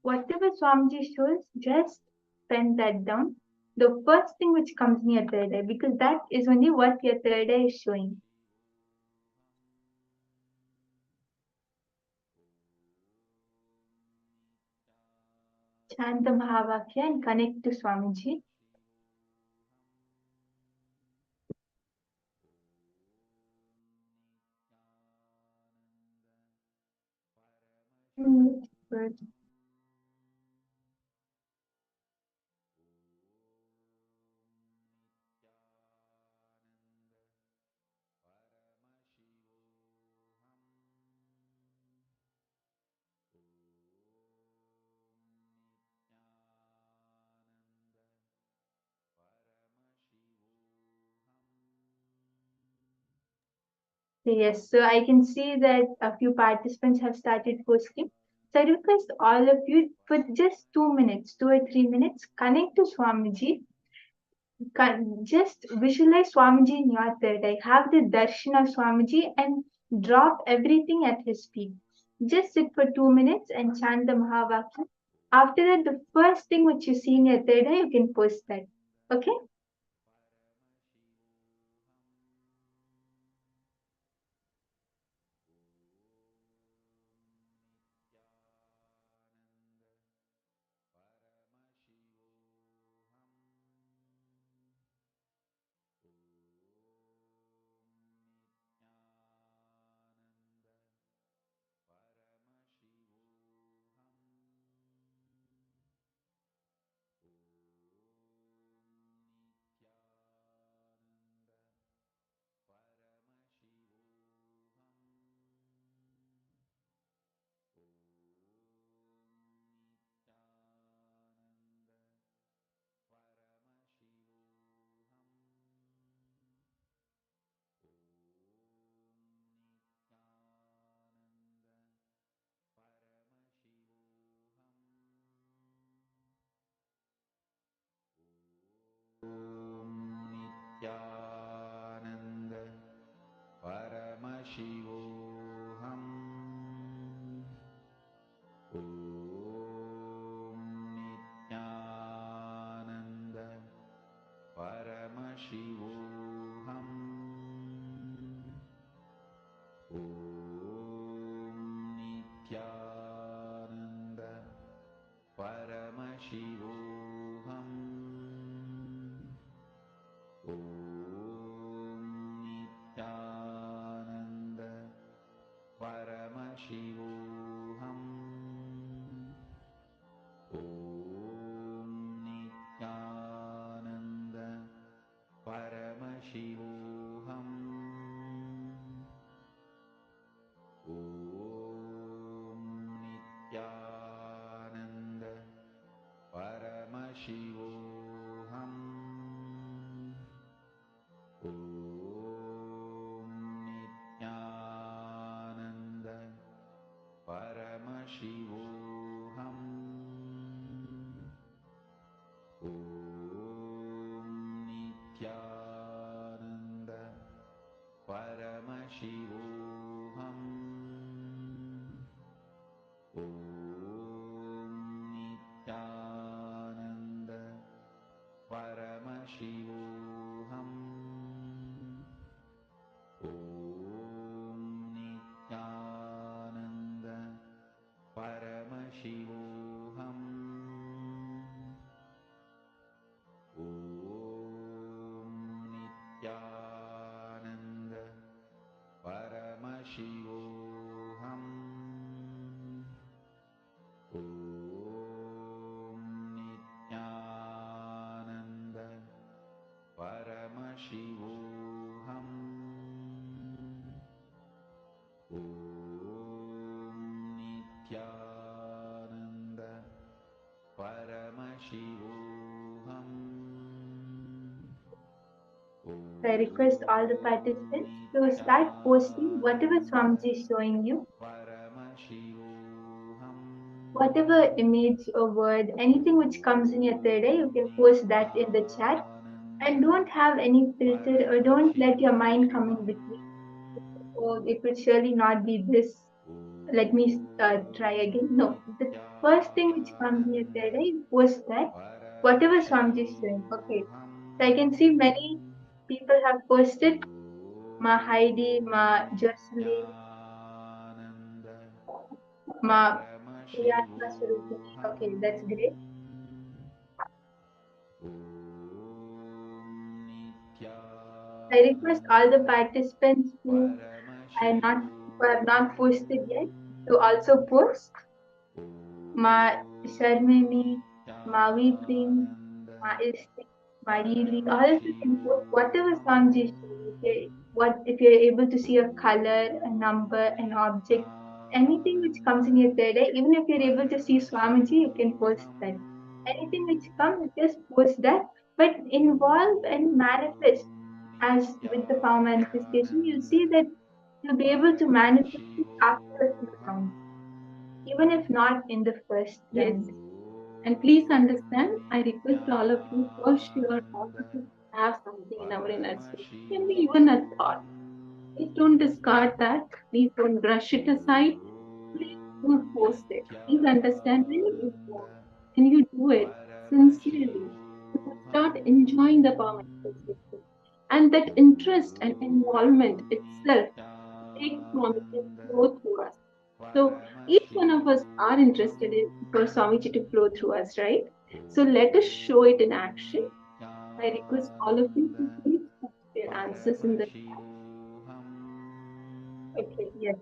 Whatever Swamiji shows, just pen that down. The first thing which comes in your third eye, because that is only what your third eye is showing. Chant the Mahavakya and connect to Swamiji. Good. Yes, so I can see that a few participants have started posting. So I request all of you for just 2 minutes, 2 or 3 minutes, connect to Swamiji. Just visualize Swamiji in your third eye. Have the darshan of Swamiji and drop everything at his feet. Just sit for 2 minutes and chant the Mahavakya. After that, the first thing which you see in your third eye, you can post that. Okay?
Nithyananda Paramashivoham. Om Nithyananda Paramashivoham. Om Nithyananda Paramashivoham. Om Nithyananda Paramashivoham. Om Nithyananda Paramashivoham. Om Nithyananda Paramashivoham. Om Nithyananda Paramashivoham. Om Nithyananda Paramashivoham. Om Nithyananda Paramashivoham. Om Nithyananda Paramashivoham. Om Nithyananda Paramashivoham. Om Nithyananda Paramashivoham. Om Nithyananda Paramashivoham.
So I request all the participants to start posting whatever Swamiji is showing you,
Paramashivoham.
whatever image or word, anything which comes in your third eye, you can post that in the chat. And don't have any filter or don't let your mind come in between. Oh, it will surely not be this. Let me try again. No, the first thing which comes in your third eye, post that. Whatever Swamiji is showing. Okay. So I can see many people have posted Ma Heidi, Ma Jocelyn, Ma Priyatma Surupini. Okay, that's great. I request all the participants who have not posted yet to also post. Ma Sharmini, Ma Weeping, Ma Isti, Ma Yili. All of you can post whatever songs you show. Okay, what if you're able to see a color, a number, an object, anything which comes in your third eye, even if you're able to see Swamiji, you can post that. Anything which comes, just post that, but involve and manifest. As with the power manifestation, you'll see that you'll be able to manifest it after a few rounds. even if not in the first
Yes.
round.
And please understand, I request all of you, for sure, all of us have something in our inner space. It can be even a thought. Please don't discard that. Please don't brush it aside. Please don't post it. Please understand when you do it sincerely, you will start enjoying the power manifestation. And that interest and involvement itself takes Swamiji to flow through us. So each one of us are interested in for Swamiji to flow through us, right? So let us show it in action. I request all of you to please put their answers in the chat.
Okay, yes.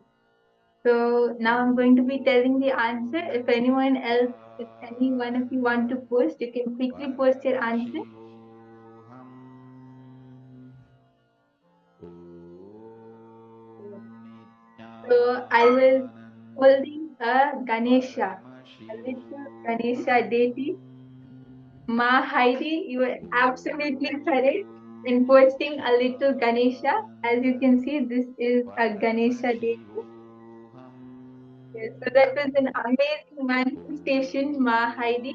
So now I'm going to be telling the answer. If anyone else, if any one of you want to post, you can quickly post your answer. So I was holding a Ganesha, a little Ganesha deity. Ma Heidi, you are absolutely correct in posting a little Ganesha. As you can see, this is a Ganesha deity. Yes, so that was an amazing manifestation, Ma Heidi.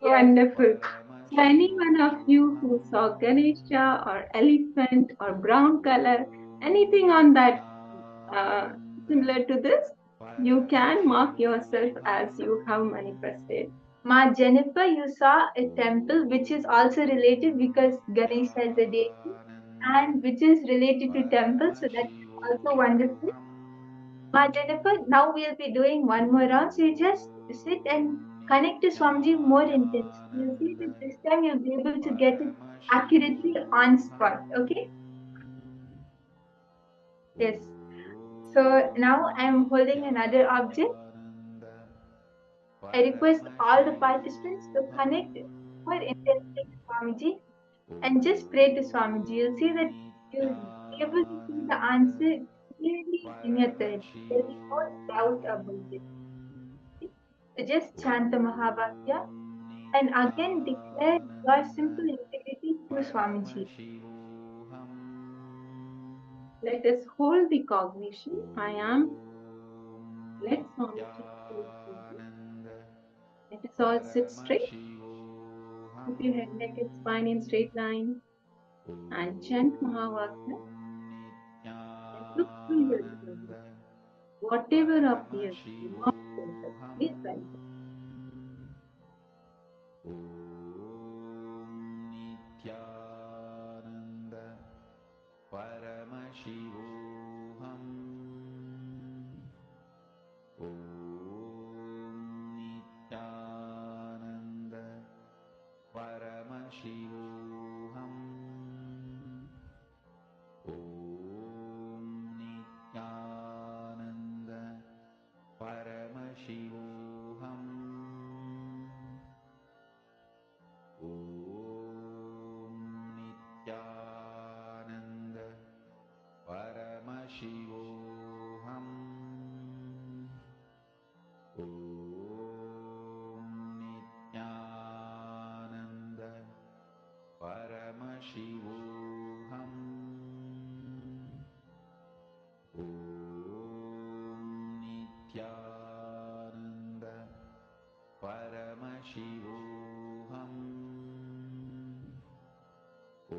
Wonderful. So any one of you who saw Ganesha or elephant or brown color, anything on that similar to this, you can mark yourself as you have manifested.
Ma Jennifer, you saw a temple which is also related because Ganesha is a deity and which is related to temple, so that's also wonderful. Ma Jennifer, now we'll be doing one more round, so you just sit and connect to Swamiji more intensely. You'll see that this time you'll be able to get it accurately on spot, okay? Yes. So now I'm holding another object. I request all the participants to connect more intensely to Swamiji and just pray to Swamiji. You'll see that you'll be able to see the answer clearly in your third. There'll be no doubt about it. So just chant the Mahavakya and again declare your simple integrity to Swamiji.
Let us hold the cognition. I am. Let Swamiji flow through you. Let us all sit straight. Keep your head, neck, and spine in straight line. And chant Mahavakya. And look through your body. Whatever appears, do not focus. Please center.
Nithyananda Paramashivoham Om Nithyananda Paramashivoham Om Nithyananda Paramashivoham Om Nithyananda Paramashivoham Om Nithyananda Paramashivoham Om Nithyananda Paramashivoham Om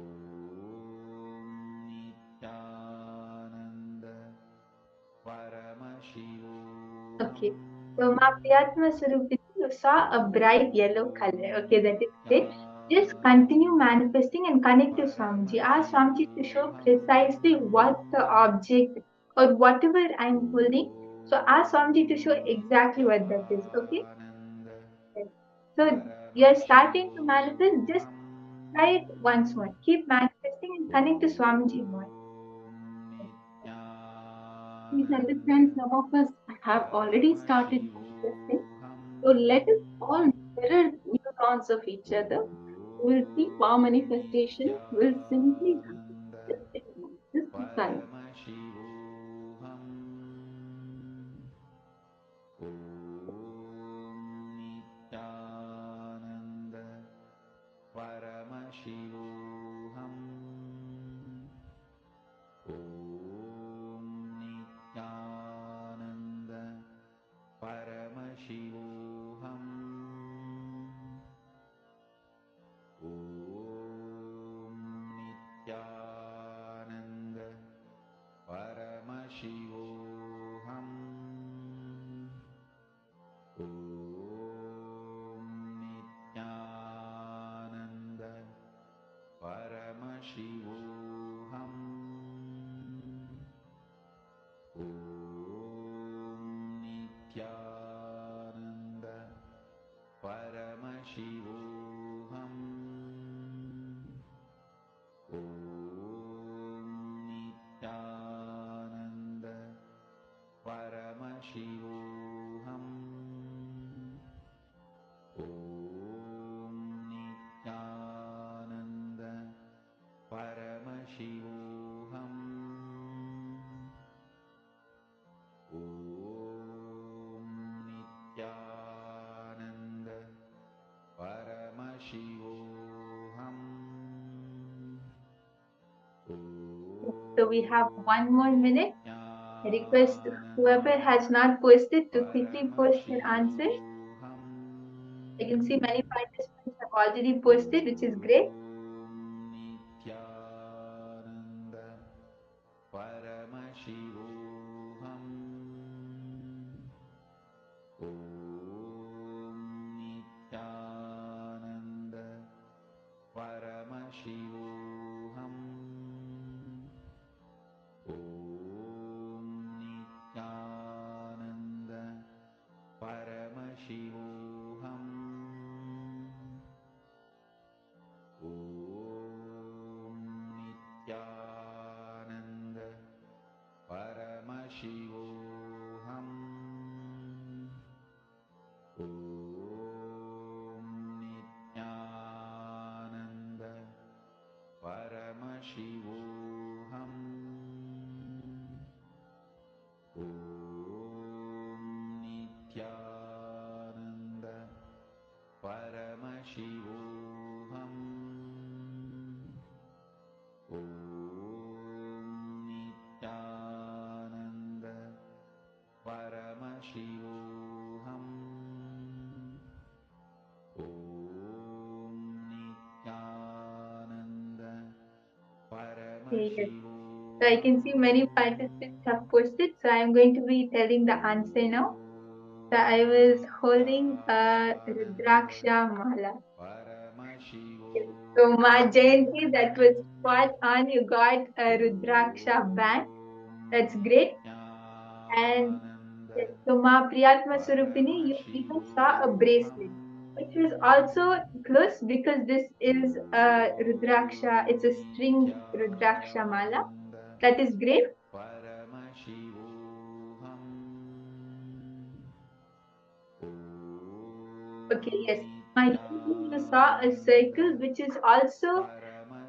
Nithyananda Paramashivoham.
Okay. So Ma Priyatma Sarupiti, you saw a bright yellow color. Okay, that is great. Just continue manifesting and connect to Swamiji. Ask Swamiji to show precisely what the object or whatever I'm holding. So ask Swamiji to show exactly what that is. Okay. So you're starting to manifest. Just try it once more. Keep manifesting and connect to Swamiji more.
Please understand, some of us have already started manifesting. So let us all mirror neurons of each other. We'll see power manifestation will simply happen. Just decide.
Paramashivoham Om Nithyananda Nithyananda Paramashivoham. Om Nithyananda Paramashivoham. Om Nithyananda Paramashivoham. Om Nithyananda Paramashivoham. Om Nithyananda Paramashivoham. Om Nithyananda Paramashivoham.
So we have 1 more minute. I request whoever has not posted to quickly post their answers. I can see many participants have already posted, which is great.
Nithyananda Paramashivoham. Om Nithyananda Paramashivoham. Om Nithyananda Paramashivoham. Om Nithyananda Paramashivoham. Om Nithyananda Paramashivoham. Om Nithyananda Paramashivoham. Om Nithyananda Paramashivoham. Om Nithyananda
Yes.
Paramashivoham.
So I can see many participants have posted. So I am going to be telling the answer now. So I was holding a Rudraksha Mala. So Ma Jayanti, that was spot on. You got a Rudraksha band. That's great. And so Ma Priyatma Surupini, you even saw a bracelet, which was also close because this is a Rudraksha. It's a string Rudraksha Mala. That is great. Okay, yes. My you saw a circle which is also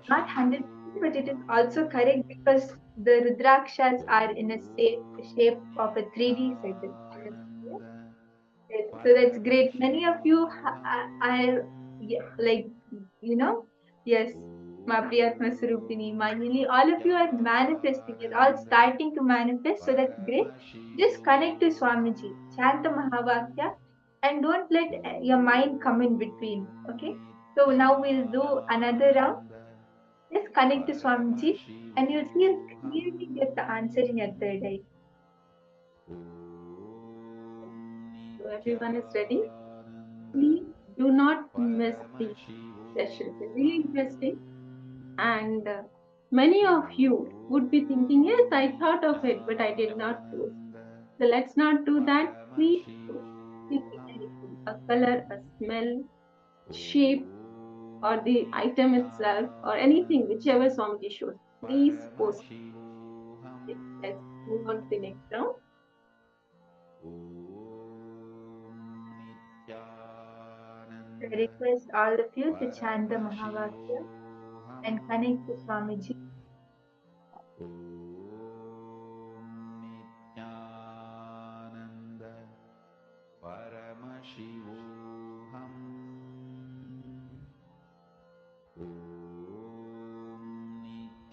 not 100%, but it is also correct because the Rudrakshas are in a shape of a 3D circle. Yes, so that's great. Many of you are yeah, like, you know, yes, Ma Priyatma Surupini, Mahili, all of you are manifesting. You're all starting to manifest, so that's great. Just connect to Swamiji, chant the Mahavakya, and don't let your mind come in between. Okay, so now we'll do another round. Just connect to Swamiji, and you'll see you clearly get the answer in your third eye.
So everyone is ready. Please do not miss the session. It's really interesting. And many of you would be thinking, yes, I thought of it, but I did not post. So let's not do that. Please post. Anything, a color, a smell, shape, or the item itself, or anything, whichever Swamiji shows. Please post. Okay, let's move on to the next round.
I request all of you to chant the Mahavakya and connect to Swamiji.
Nithyananda Paramashivoham. Om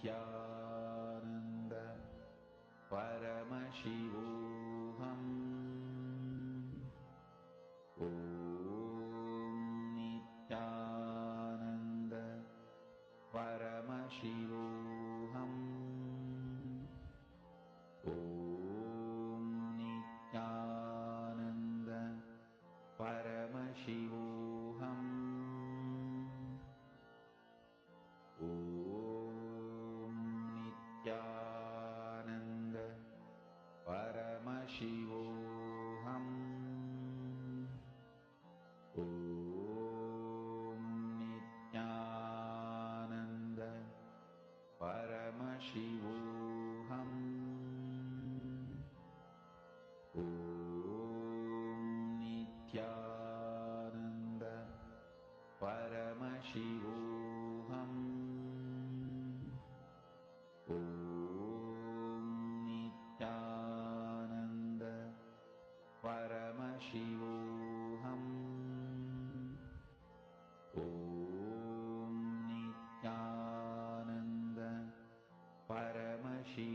Nithyananda Paramashivoham. Om Nithyananda Paramashivoham.
Yes,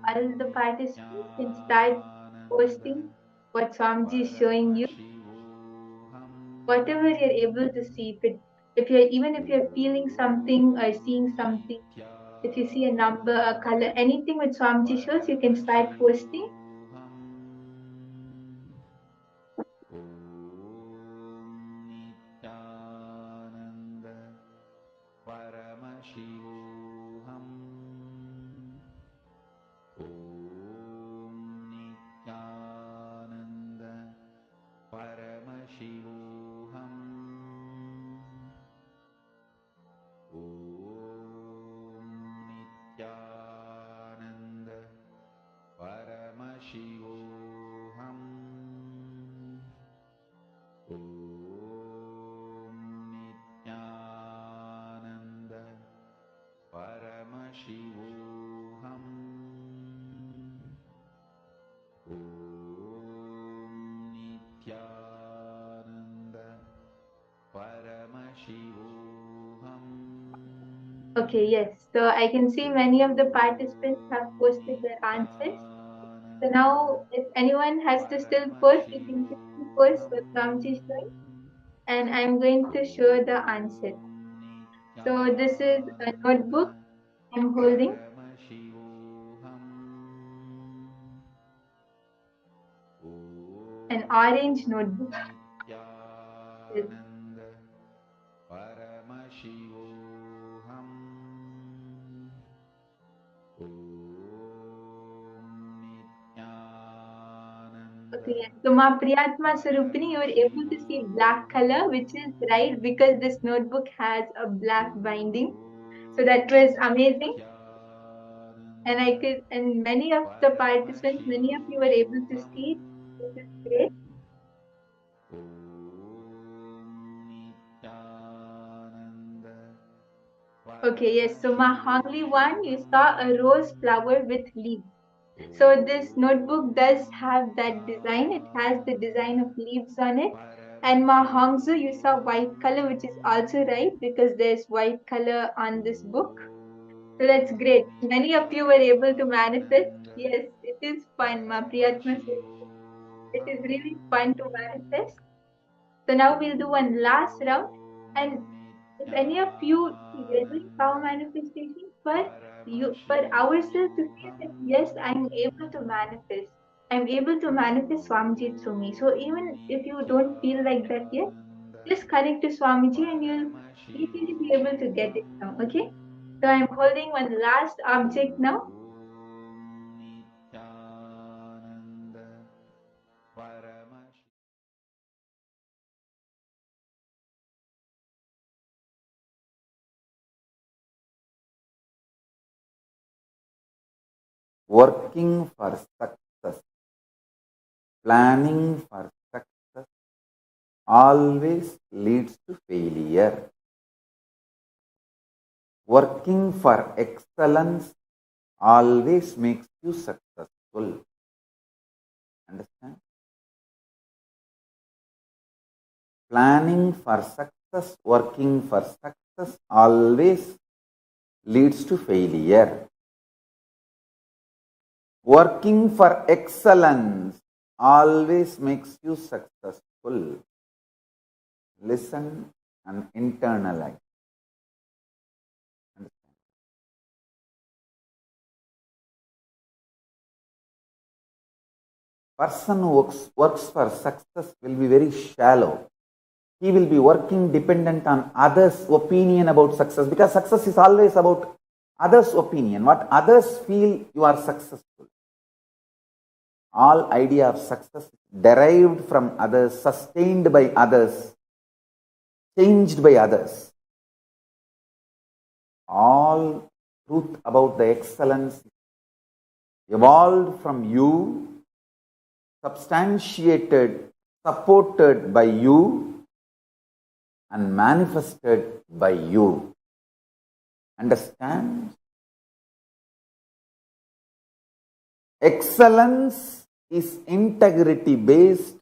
all the participants can start posting what Swamiji is showing you, whatever you're able to see. If you're feeling something or seeing something, if you see a number, a color, anything with Swamiji shows, you can start posting. Okay, yes. So I can see many of the participants have posted their answers. So now, if anyone has to still post, you can quickly post what Swamiji is showing, and I'm going to show the answer. So this is a notebook I'm holding, an orange notebook. Yes. Okay, yes. So Ma Priyatma Sarupini, you were able to see black color, which is right because this notebook has a black binding. So that was amazing. And many of the participants, many of you were able to see. This is great. Okay, yes. So Ma Hongli one, you saw a rose flower with leaves. So this notebook does have that design. It has the design of leaves on it. And Ma Hongzu, you saw white color, which is also right because there's white color on this book. So that's great. Many of you were able to manifest. Yes, it is fun, Ma Priyatma. It is really fun to manifest. So now we'll do one last round. And if any of you we're doing power manifestation for ourselves to feel that yes, I'm able to manifest. I'm able to manifest Swamiji through me. So even if you don't feel like that yet, just connect to Swamiji and you'll easily be able to get it now. Okay? So I'm holding one last object now.
Working for success, planning for success always leads to failure. Working for excellence always makes you successful. Understand? Planning for success, working for success always leads to failure. Working for excellence always makes you successful. Listen and internalize. Understand? Person who works for success will be very shallow. He will be working dependent on others' opinion about success, because success is always about others' opinion. What others feel you are successful. All idea of success derived from others, sustained by others, changed by others. All truth about the excellence evolved from you, substantiated, supported by you, and manifested by you. Understand? Excellence is integrity based,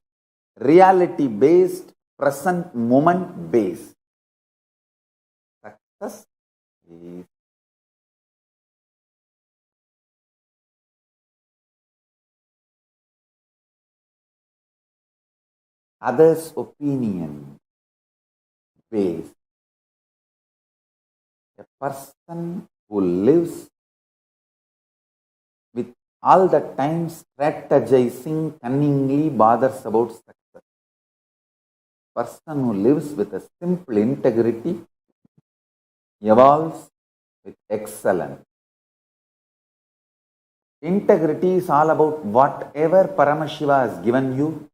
reality based, present moment based. Success is others' opinion based. A person who lives with all the time strategizing cunningly bothers about success. Person who lives with a simple integrity evolves with excellence. Integrity is all about whatever Paramashiva has given you,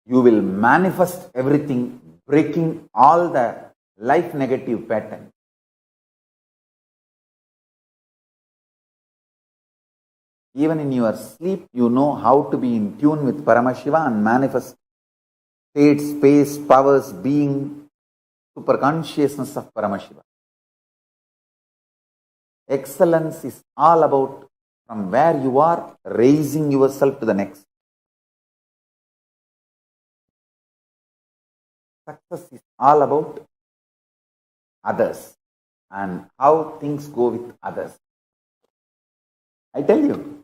you will manifest everything, breaking all the life negative patterns. Even in your sleep, you know how to be in tune with Paramashiva and manifest state, space, powers, being, super consciousness of Paramashiva. Excellence is all about from where you are, raising yourself to the next. Success is all about others and how things go with others. I tell you,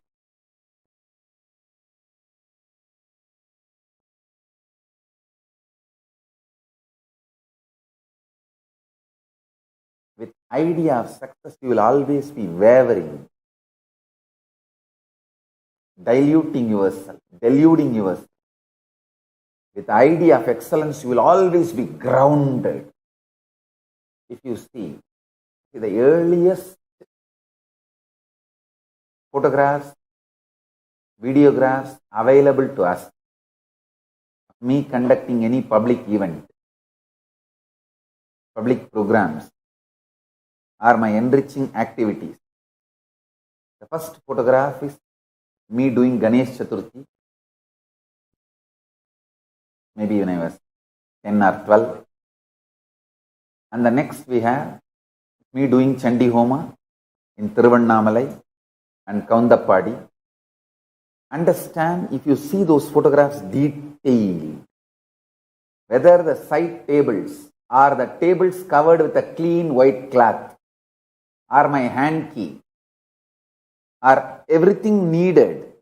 with idea of success, you will always be wavering, diluting yourself, deluding yourself. With idea of excellence, you will always be grounded. If you see the earliest photographs, videographs available to us, me conducting any public event, public programs, or my enriching activities. The first photograph is me doing Ganesh Chaturthi, maybe when I was 10 or 12. And the next we have me doing Chandi Homa in Tiruvannamalai and Kaundappadi. Understand, if you see those photographs detailed, whether the side tables or the tables covered with a clean white cloth, or my hand key, or everything needed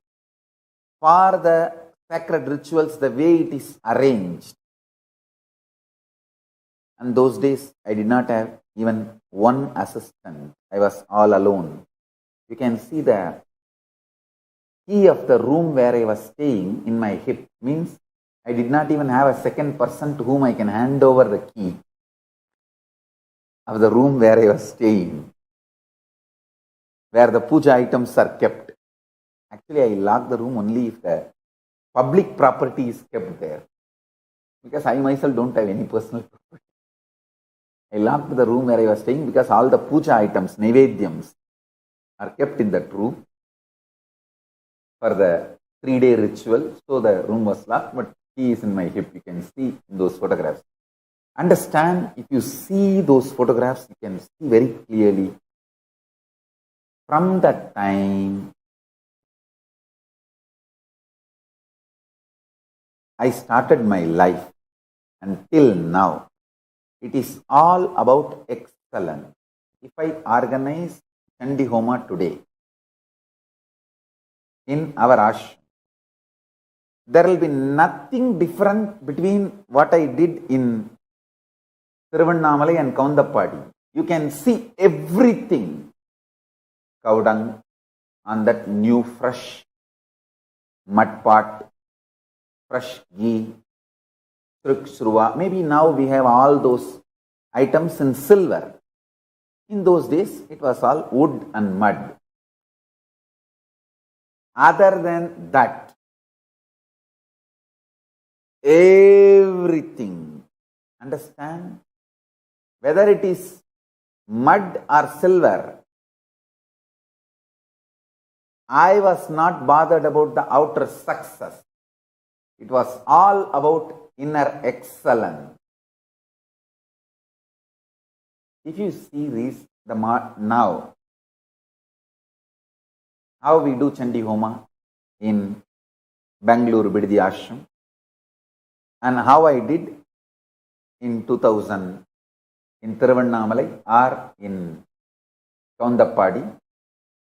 for the sacred rituals, the way it is arranged. And those days, I did not have even one assistant. I was all alone. You can see the key of the room where I was staying in my hip. Means I did not even have a second person to whom I can hand over the key of the room where I was staying, where the puja items are kept. Actually, I lock the room only if the public property is kept there, because I myself don't have any personal property. I locked the room where I was staying because all the puja items, Naivedyams, are kept in that room for the 3-day ritual. So the room was locked, but key is in my hip. You can see in those photographs. Understand, if you see those photographs, you can see very clearly from that time I started my life until now. It is all about excellence. If I organize Chandi Homa today in our ashram, there will be nothing different between what I did in Tiruvannamalai and Kaundappadi. You can see everything. Cow dung on that new fresh mud pot, fresh ghee, trikshruva. Maybe now we have all those items in silver. In those days, it was all wood and mud. Other than that, everything, understand, whether it is mud or silver, I was not bothered about the outer success. It was all about inner excellence. If you see this, now, how we do Chandi Homa in Bangalore Bididi Ashram, and how I did in 2000 in Tiruvannamalai or in Kaundappadi.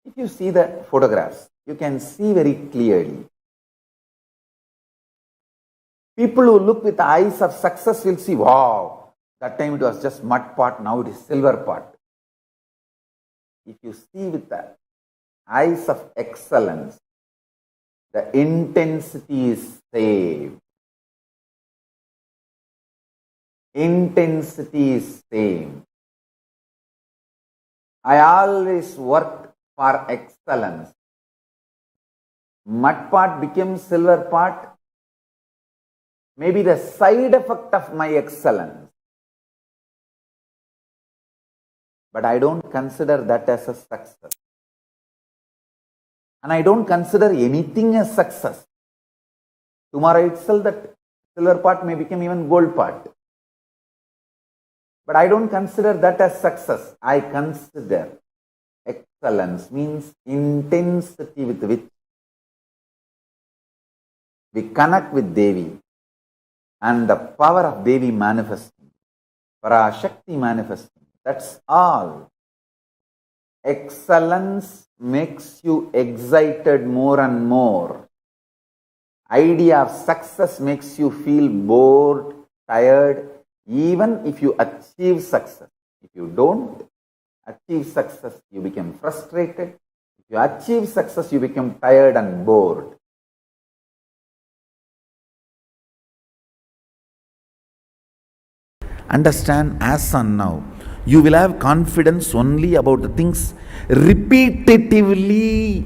If you see the photographs, you can see very clearly. People who look with the eyes of success will see, wow, that time it was just mud pot, now it is silver pot. If you see with the eyes of excellence, the intensity is same. Intensity is same. I always worked for excellence. Mud pot became silver pot. Maybe the side effect of my excellence. But I don't consider that as a success. And I don't consider anything as success. Tomorrow itself that silver pot may become even gold pot. But I don't consider that as success. I consider excellence means intensity with which we connect with Devi and the power of Devi manifesting, Parashakti manifesting. That's all. Excellence makes you excited more and more. Idea of success makes you feel bored, tired, even if you achieve success. If you don't achieve success, you become frustrated. If you achieve success, you become tired and bored. Understand, as on now, you will have confidence only about the things repetitively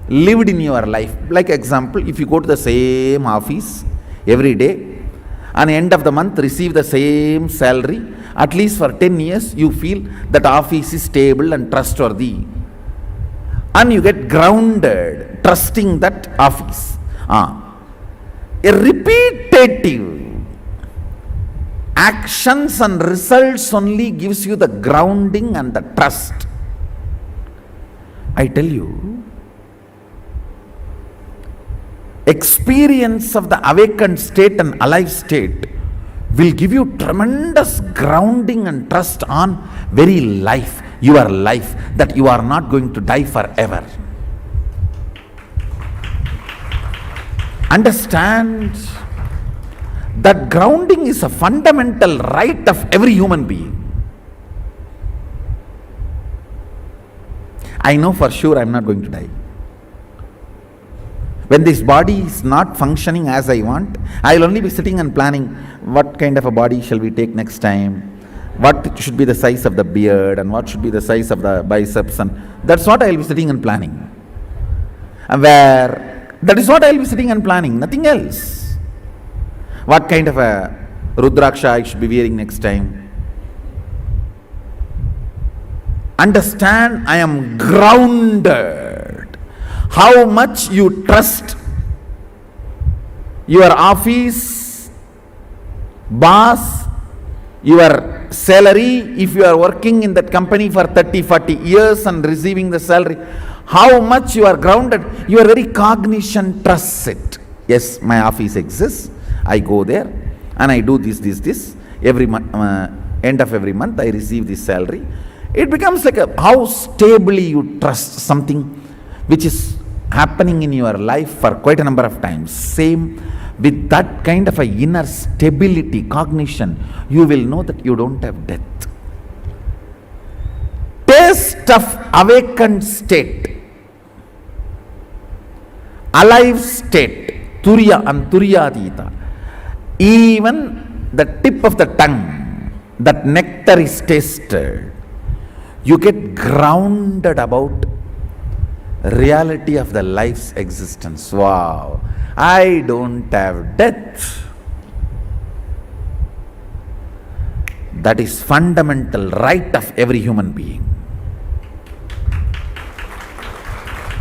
lived in your life. Like example, if you go to the same office every day, and end of the month receive the same salary, at least for 10 years, you feel that office is stable and trustworthy. And you get grounded, trusting that office. A repetitive actions and results only gives you the grounding and the trust. I tell you, experience of the awakened state and alive state will give you tremendous grounding and trust on very life, your life, that you are not going to die forever. Understand that grounding is a fundamental right of every human being. I know for sure I am not going to die. When this body is not functioning as I want, I will only be sitting and planning what kind of a body shall we take next time, what should be the size of the beard and what should be the size of the biceps, and that's what I will be sitting and planning. And that is what I will be sitting and planning, nothing else. What kind of a Rudraksha I should be wearing next time. Understand, I am grounded. How much you trust your office, boss, your salary, if you are working in that company for 30-40 years and receiving the salary, how much you are grounded, your very cognition trusts it. Yes, my office exists, I go there and I do this. Every end of every month I receive this salary. It becomes like how stably you trust something which is happening in your life for quite a number of times. Same with that kind of a inner stability, cognition, you will know that you don't have death. Taste of awakened state, alive state, Turiya and Turyadita. Even the tip of the tongue, that nectar is tasted. You get grounded about reality of the life's existence. Wow, I don't have death. That is fundamental right of every human being.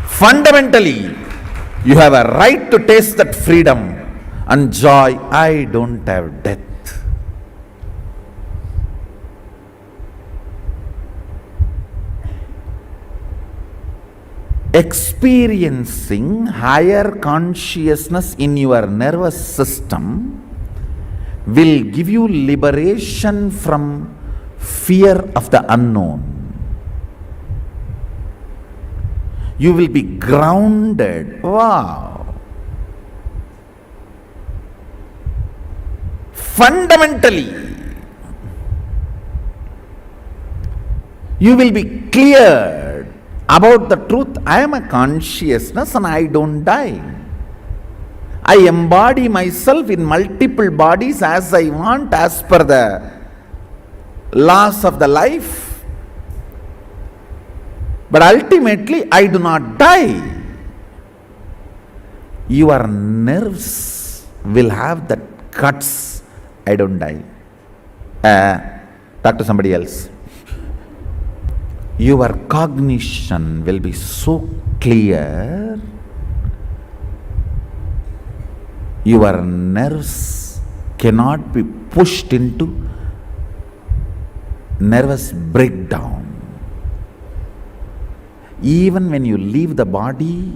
Fundamentally, you have a right to taste that freedom and joy. I don't have death. experiencing higher consciousness in your nervous system will give you liberation from fear of the unknown. You will be grounded. Wow. Fundamentally, you will be cleared about the truth. I am a consciousness and I don't die. I embody myself in multiple bodies as I want, as per the laws of the life. But ultimately, I do not die. Your nerves will have that guts. I don't die. Talk to somebody else. Your cognition will be so clear. Your nerves cannot be pushed into nervous breakdown. Even when you leave the body,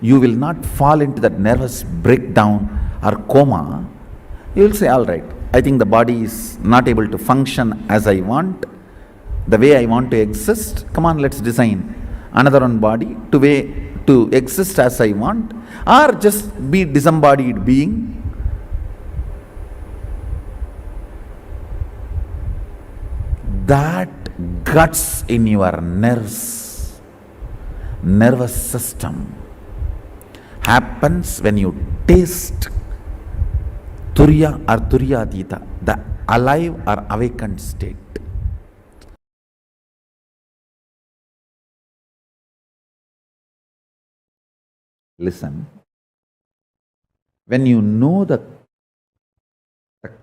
you will not fall into that nervous breakdown or coma. You will say, all right, I think the body is not able to function as I want, the way I want to exist. Come on, let's design another one body to exist as I want, or just be disembodied being. That guts in your nervous system happens when you taste Turiya or Turyadita, the alive or awakened state. Listen, when you know the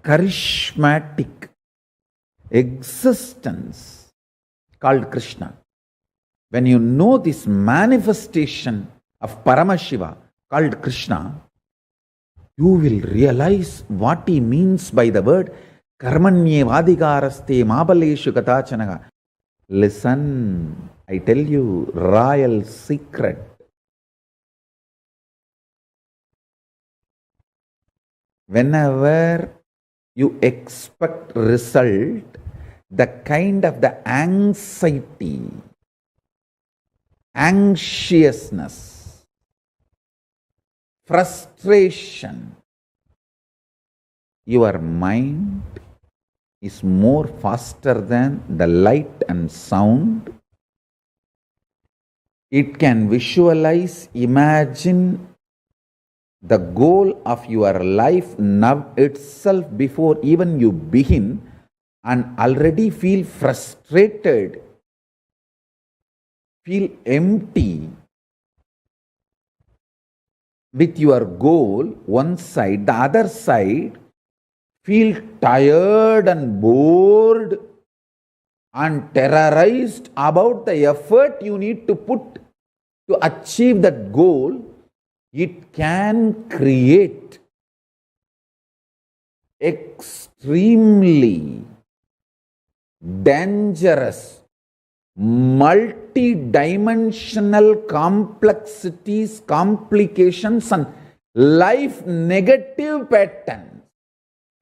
charismatic existence called Krishna, when you know this manifestation of Paramashiva called Krishna, you will realize what he means by the word Karmanye Vadigaraste Mabaleshu Katachanaga. Listen, I tell you, royal secret. Whenever you expect result, the kind of the anxiety, anxiousness, frustration, your mind is more faster than the light and sound. It can visualize, imagine the goal of your life now itself before even you begin, and already feel frustrated, feel empty with your goal, one side. The other side, feel tired and bored and terrorized about the effort you need to put to achieve that goal. It can create extremely dangerous, multi-dimensional complexities, complications, and life negative patterns.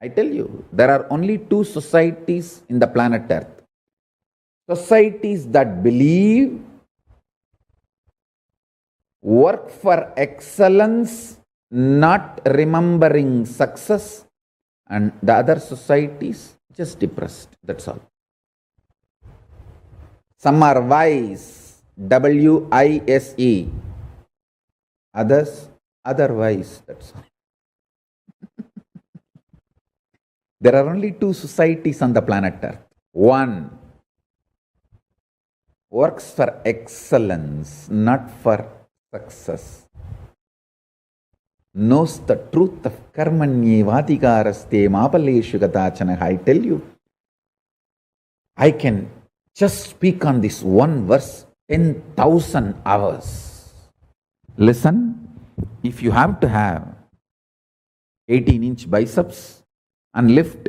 I tell you, there are only two societies in the planet Earth. Societies that believe, work for excellence, not remembering success, and the other societies just depressed. That's all. Some are wise, W-I-S-E. Others, otherwise. That's all. There are only two societies on the planet Earth. One works for excellence, not for success. Knows the truth of karmanye vadigaraste mapaleshu gatachana. I tell you, I can just speak on this one verse 10,000 hours. Listen, if you have to have 18-inch biceps and lift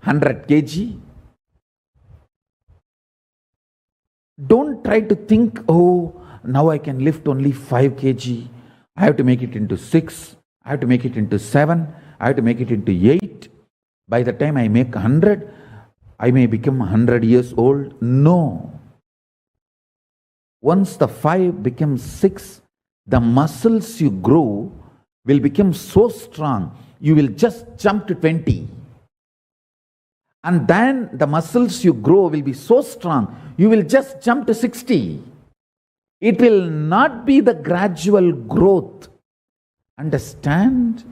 100 kg, don't try to think, oh, now I can lift only 5 kg. I have to make it into 6. I have to make it into 7. I have to make it into 8. By the time I make 100, I may become 100 years old. No. Once the 5 becomes 6, the muscles you grow will become so strong, you will just jump to 20. And then the muscles you grow will be so strong, you will just jump to 60. It will not be the gradual growth. Understand?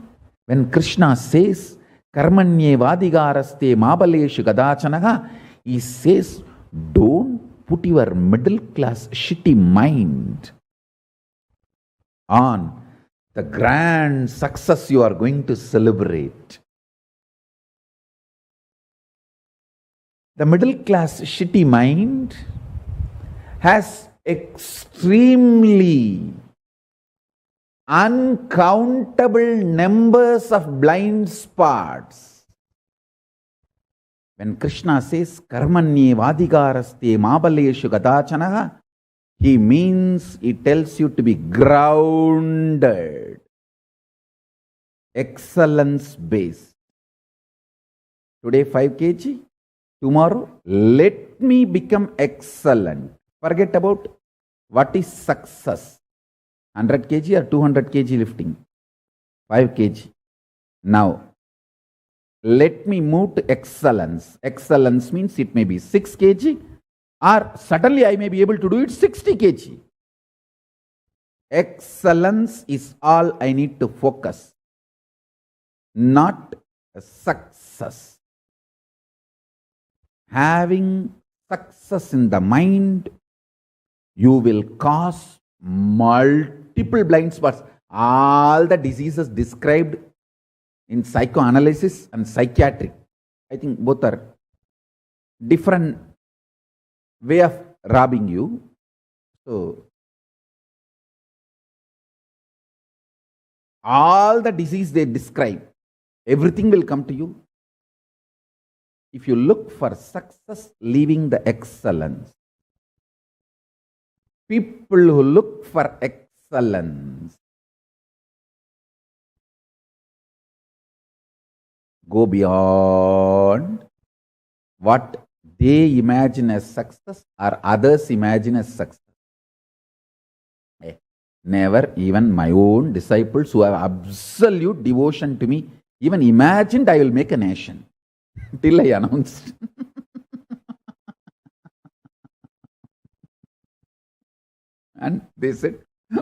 When Krishna says, Karmanye Vadigaraste Mabaleshu Gadachanaha, he says, don't put your middle class shitty mind on the grand success you are going to celebrate. The middle class shitty mind has extremely uncountable numbers of blind spots. When Krishna says, Karmanye Vadigaraste Mabaleshu Gadachanaha, he means, he tells you to be grounded, excellence based. Today 5 kg, tomorrow let me become excellent. Forget about what is success. 100 kg or 200 kg lifting. 5 kg. Now, let me move to excellence. Excellence means it may be 6 kg or suddenly I may be able to do it 60 kg. Excellence is all I need to focus, not success. Having success in the mind, you will cause multiple blind spots. All the diseases described in psychoanalysis and psychiatric, I think both are different way of robbing you. So, all the disease they describe, everything will come to you. If you look for success, leaving the excellence. People who look for excellence go beyond what they imagine as success or others imagine as success. Never even my own disciples who have absolute devotion to me even imagined I will make a nation till I announced. And they said,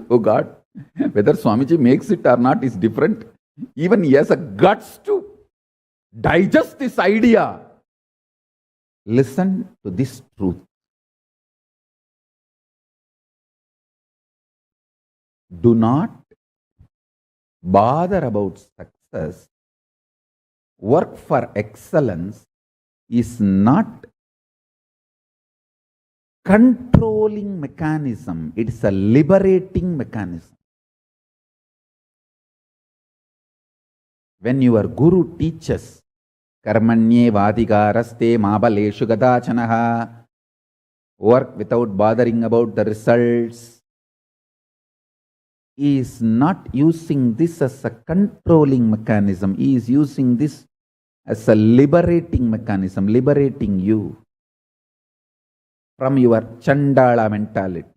oh God, whether Swamiji makes it or not is different. Even he has a guts to digest this idea. Listen to this truth. Do not bother about success. Work for excellence is not controlling mechanism. It is a liberating mechanism. When your guru teaches, Karmanye Vadigaraste Mabaleshu Gadachanaha, work without bothering about the results, he is not using this as a controlling mechanism. He is using this as a liberating mechanism, liberating you from your Chandala mentality.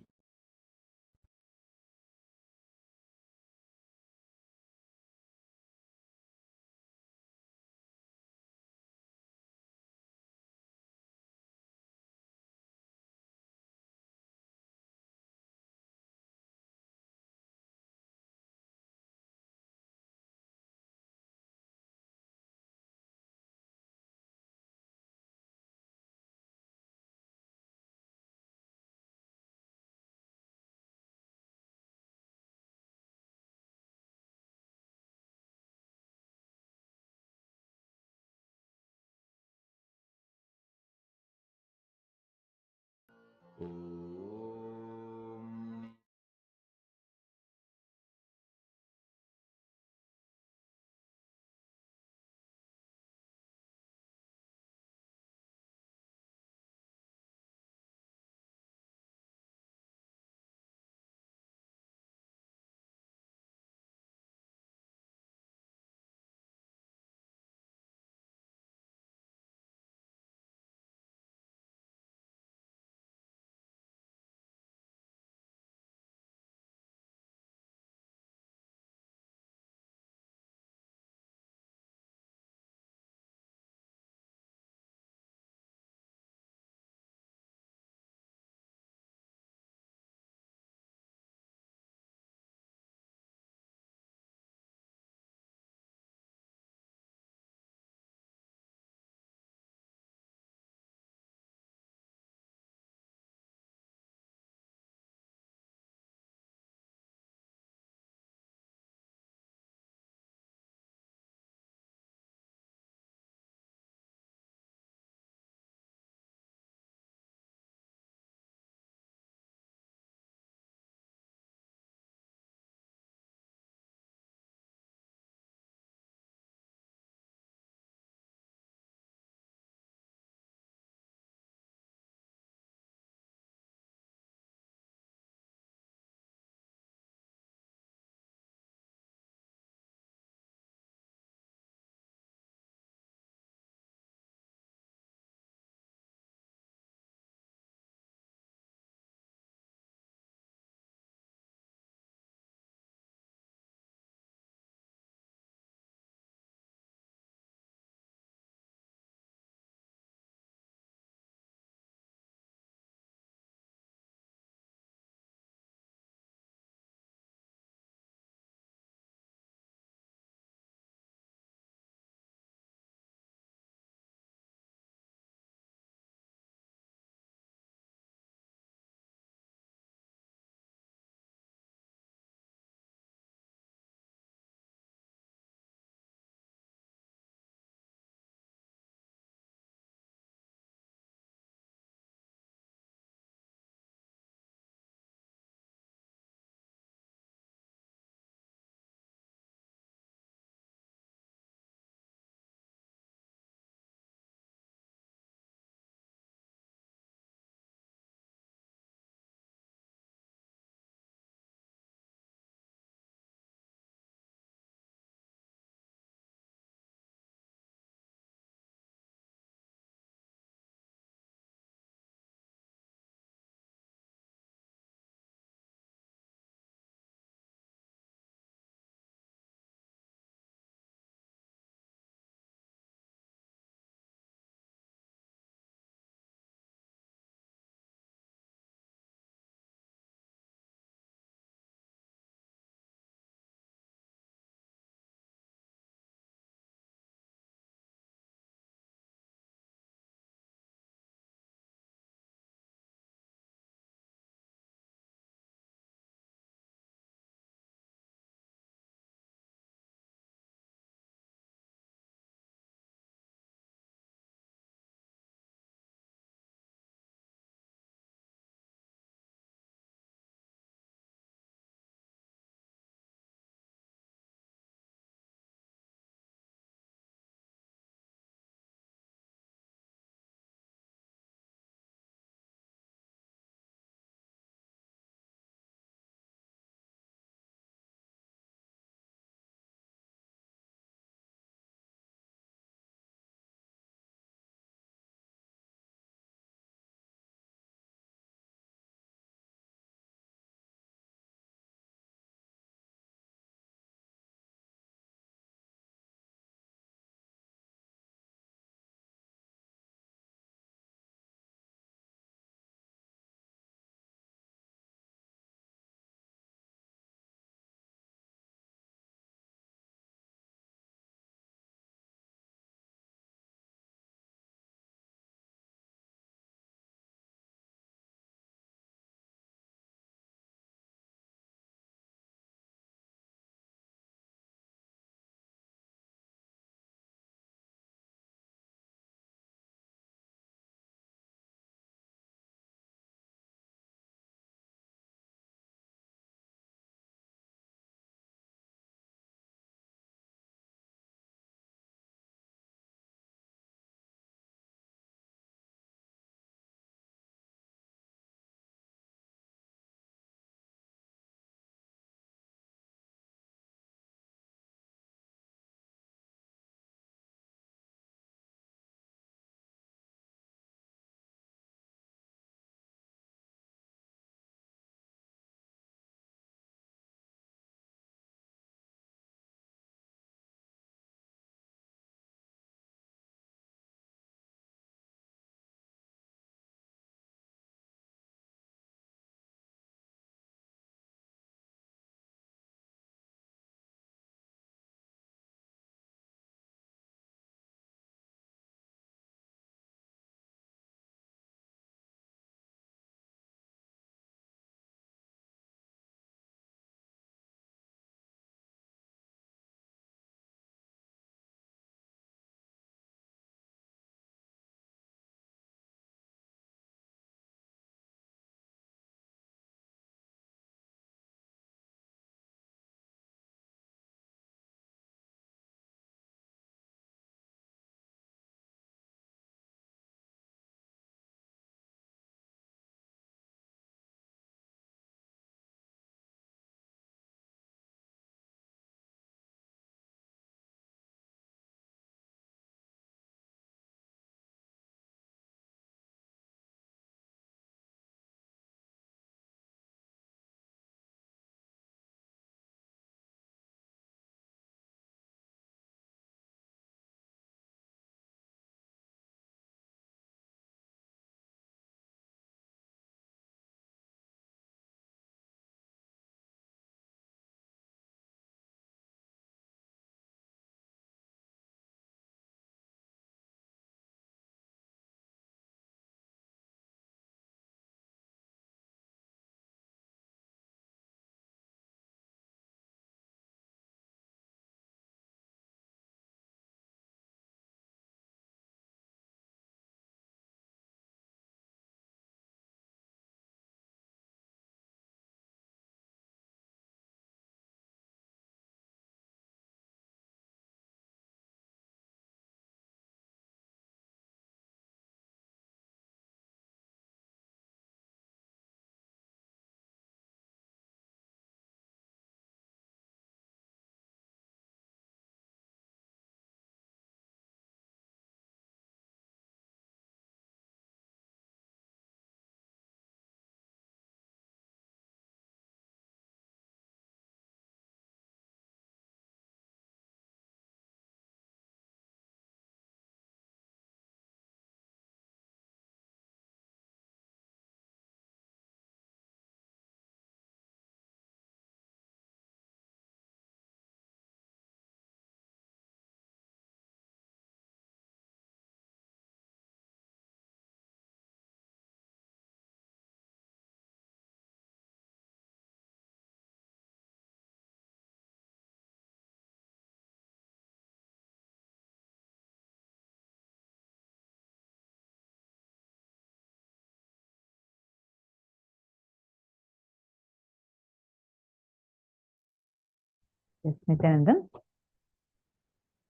Yes, Nithyananda.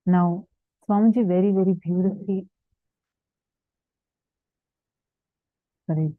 Now, Swamiji very, very beautifully. Sorry.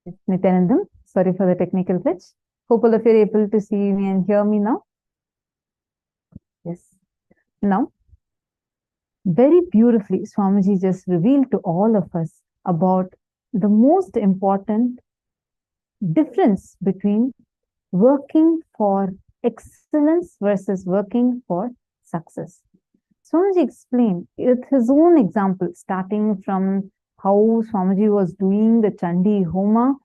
Yes, Nithyananda. Sorry for the technical glitch. Hope all of you are able to see me and hear me now. Yes. Now, very beautifully, Swamiji just revealed to all of us about the most important difference between working for excellence versus working for success. Swamiji explained with his own example, starting from how Swamiji was doing the Chandi Homa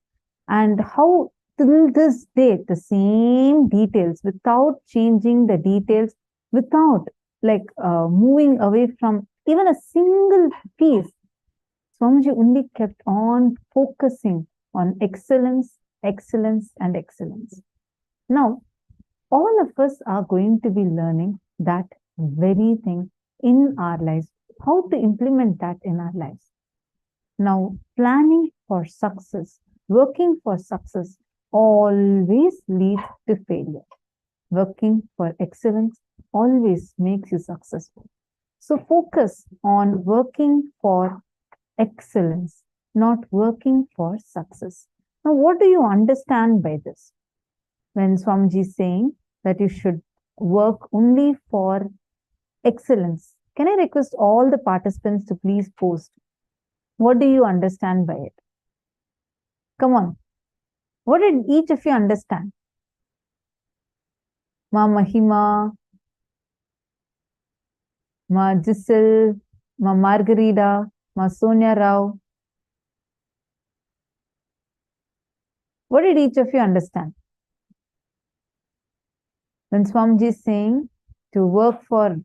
and how till this day, the same details, without changing the details, without moving away from even a single piece, Swamiji only kept on focusing on excellence, excellence, and excellence. Now, all of us are going to be learning that very thing in our lives, how to implement that in our lives. Now, planning for success, working for success always leads to failure. Working for excellence always makes you successful. So focus on working for excellence, not working for success. Now, what do you understand by this? When Swamiji is saying that you should work only for excellence, can I request all the participants to please post? What do you understand by it? Come on. What did each of you understand? Ma Mahima, Ma Giselle, Ma Margarita, Ma Sonia Rao. What did each of you understand? When Swamiji is saying to work for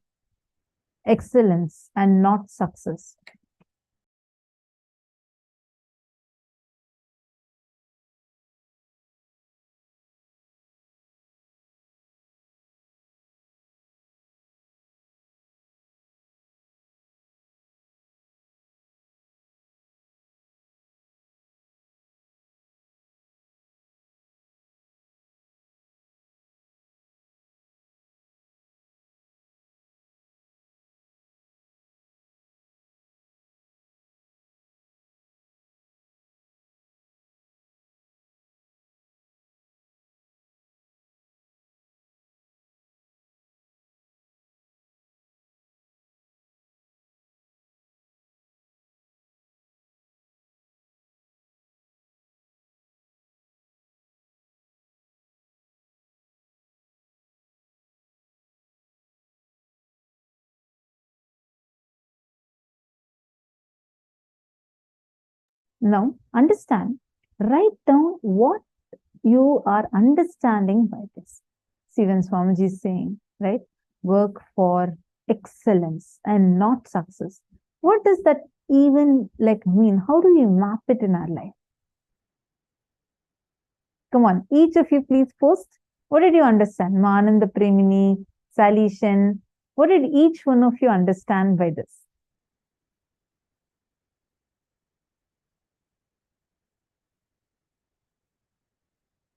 excellence and not success. Now, understand, write down what you are understanding by this. See, when Swamiji is saying, right, work for excellence and not success, what does that even mean? How do you map it in our life? Come on, each of you please post. What did you understand? Mananda Premini, Salishan, what did each one of you understand by this?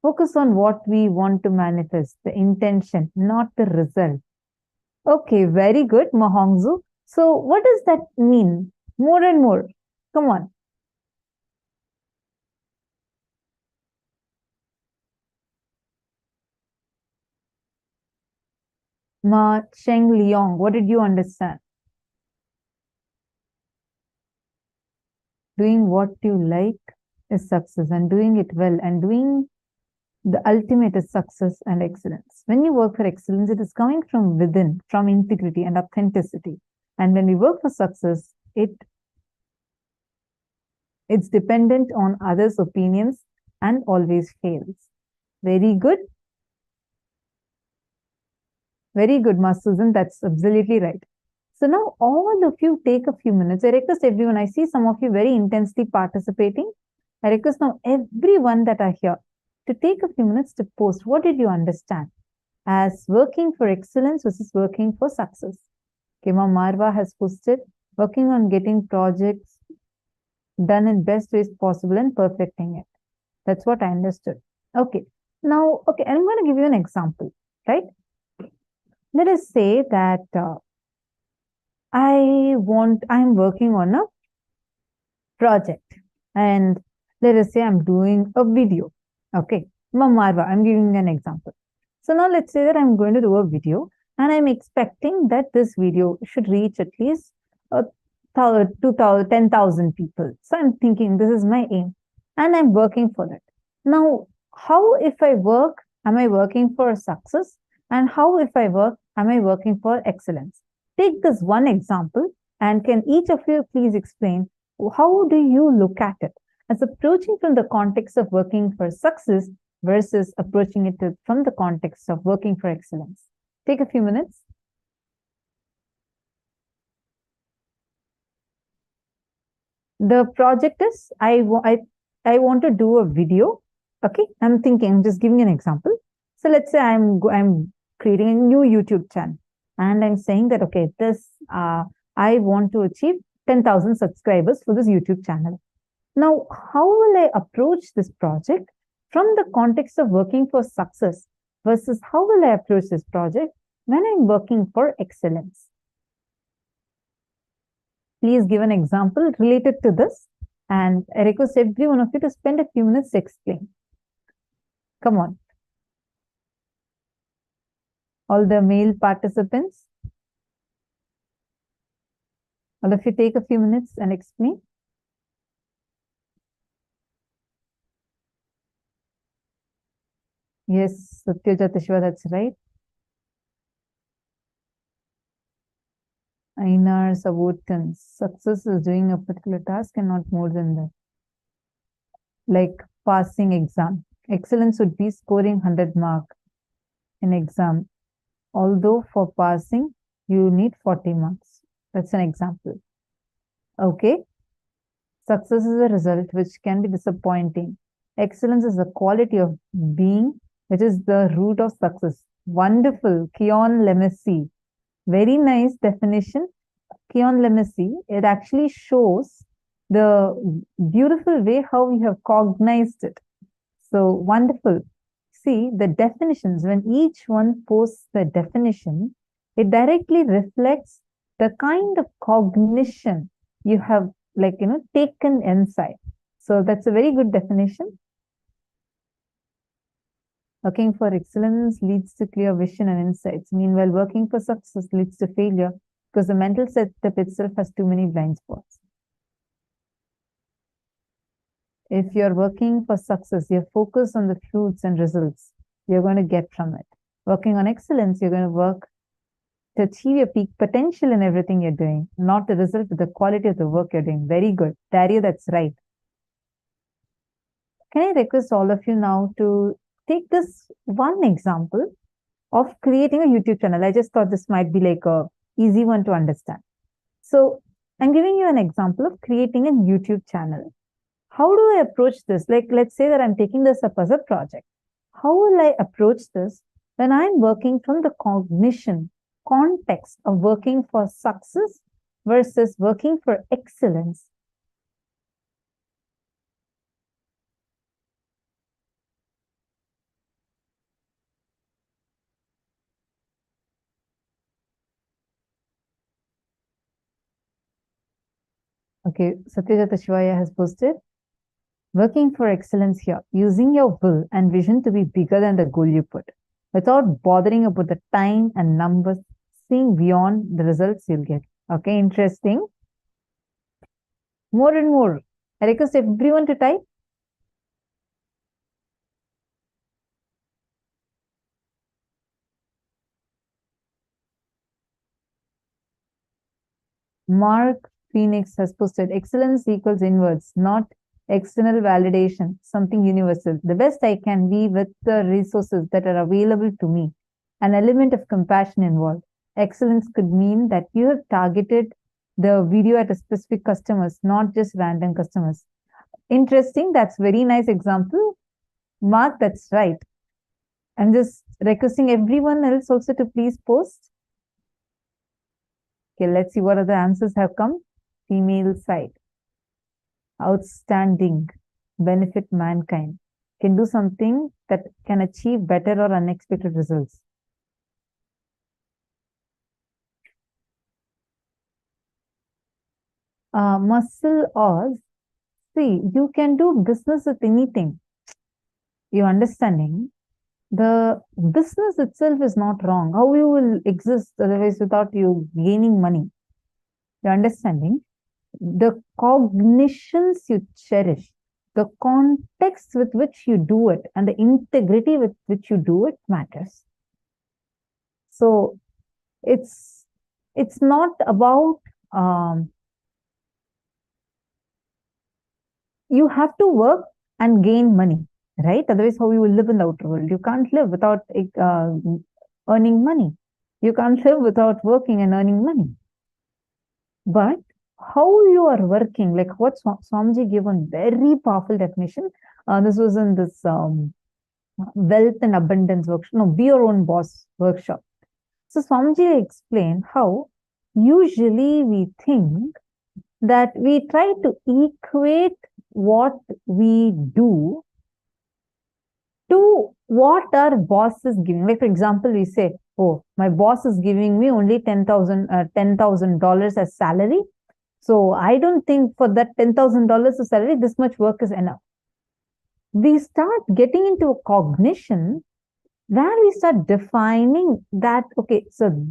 Focus on what we want to manifest, the intention, not the result. Okay, very good, Mahongzu. So what does that mean? More and more. Come on. Ma Cheng Liang, what did you understand? Doing what you like is success, and doing it well and doing the ultimate is success and excellence. When you work for excellence, it is coming from within, from integrity and authenticity. And when we work for success, it's dependent on others' opinions and always fails. Very good. Very good, Ma Susan. That's absolutely right. So now all of you take a few minutes. I request everyone, I see some of you very intensely participating. I request now everyone that are here to take a few minutes to post. What did you understand as working for excellence versus working for success? Kema Marva has posted, working on getting projects done in best ways possible and perfecting it. That's what I understood. Okay. Now, okay, I'm going to give you an example, right? Let us say that I'm working on a project, and let us say I'm doing a video. Okay. Marva, I'm giving an example. So now let's say that I'm going to do a video, and I'm expecting that this video should reach at least 2,000, 10,000 people. So I'm thinking this is my aim, and I'm working for that. Now, how if I work, am I working for success? And how if I work, am I working for excellence? Take this one example, and can each of you please explain how do you look at it as approaching from the context of working for success versus approaching it from the context of working for excellence? Take a few minutes. The project is, I want to do a video. Okay, I'm thinking, I'm just giving an example. So let's say I'm creating a new YouTube channel, and I'm saying that, okay, this, I want to achieve 10,000 subscribers for this YouTube channel. Now, how will I approach this project from the context of working for success versus how will I approach this project when I'm working for excellence? Please give an example related to this, and I request every one of you to spend a few minutes to explain. Come on. All the male participants, all of you take a few minutes and explain. Yes, Satyajatishwa, that's right. Einar Savotans, success is doing a particular task and not more than that. Like passing exam. Excellence would be scoring 100 mark in exam. Although for passing, you need 40 marks. That's an example. Okay. Success is a result which can be disappointing. Excellence is the quality of being, which is the root of success. Wonderful. Keon Lemessy. Very nice definition. Keon Lemessy. It actually shows the beautiful way how we have cognized it. So wonderful. See the definitions, when each one posts the definition, it directly reflects the kind of cognition you have, taken inside. So that's a very good definition. Working for excellence leads to clear vision and insights. Meanwhile, working for success leads to failure because the mental setup itself has too many blind spots. If you're working for success, you're focused on the fruits and results you're going to get from it. Working on excellence, you're going to work to achieve your peak potential in everything you're doing, not the result of the quality of the work you're doing. Very good. Daria, that's right. Can I request all of you now to take this one example of creating a YouTube channel? I just thought this might be like a easy one to understand. So I'm giving you an example of creating a YouTube channel. How do I approach this? Like, let's say that I'm taking this up as a project. How will I approach this when I'm working from the cognition context of working for success versus working for excellence? Okay, Satyajata Shivaya has posted, working for excellence here, using your will and vision to be bigger than the goal you put, without bothering about the time and numbers, seeing beyond the results you'll get. Okay, interesting. More and more. I request everyone to type. Mark Phoenix has posted, excellence equals inwards, not external validation, something universal. The best I can be with the resources that are available to me. an element of compassion involved. Excellence could mean that you have targeted the video at a specific customers, not just random customers. Interesting. That's very nice example. Mark, that's right. I'm just requesting everyone else also to please post. Okay, let's see what other answers have come. Female side. Outstanding. Benefit mankind. Can do something that can achieve better or unexpected results. Muscle Oz. See, you can do business with anything. You're understanding? The business itself is not wrong. How you will exist otherwise without you gaining money? You're understanding? The cognitions you cherish, the context with which you do it, and the integrity with which you do it matters. So it's not about you have to work and gain money, right? Otherwise, how you will live in the outer world? You can't live without earning money. You can't live without working and earning money. But how you are working, like what Swamiji gave a very powerful definition. This was in this wealth and abundance workshop. No, be your own boss workshop. So Swamiji explained how usually we think that we try to equate what we do to what our boss is giving. Like, for example, we say, oh, my boss is giving me only $10,000 as salary. So I don't think for that $10,000 of salary, this much work is enough. We start getting into a cognition where we start defining that, okay, so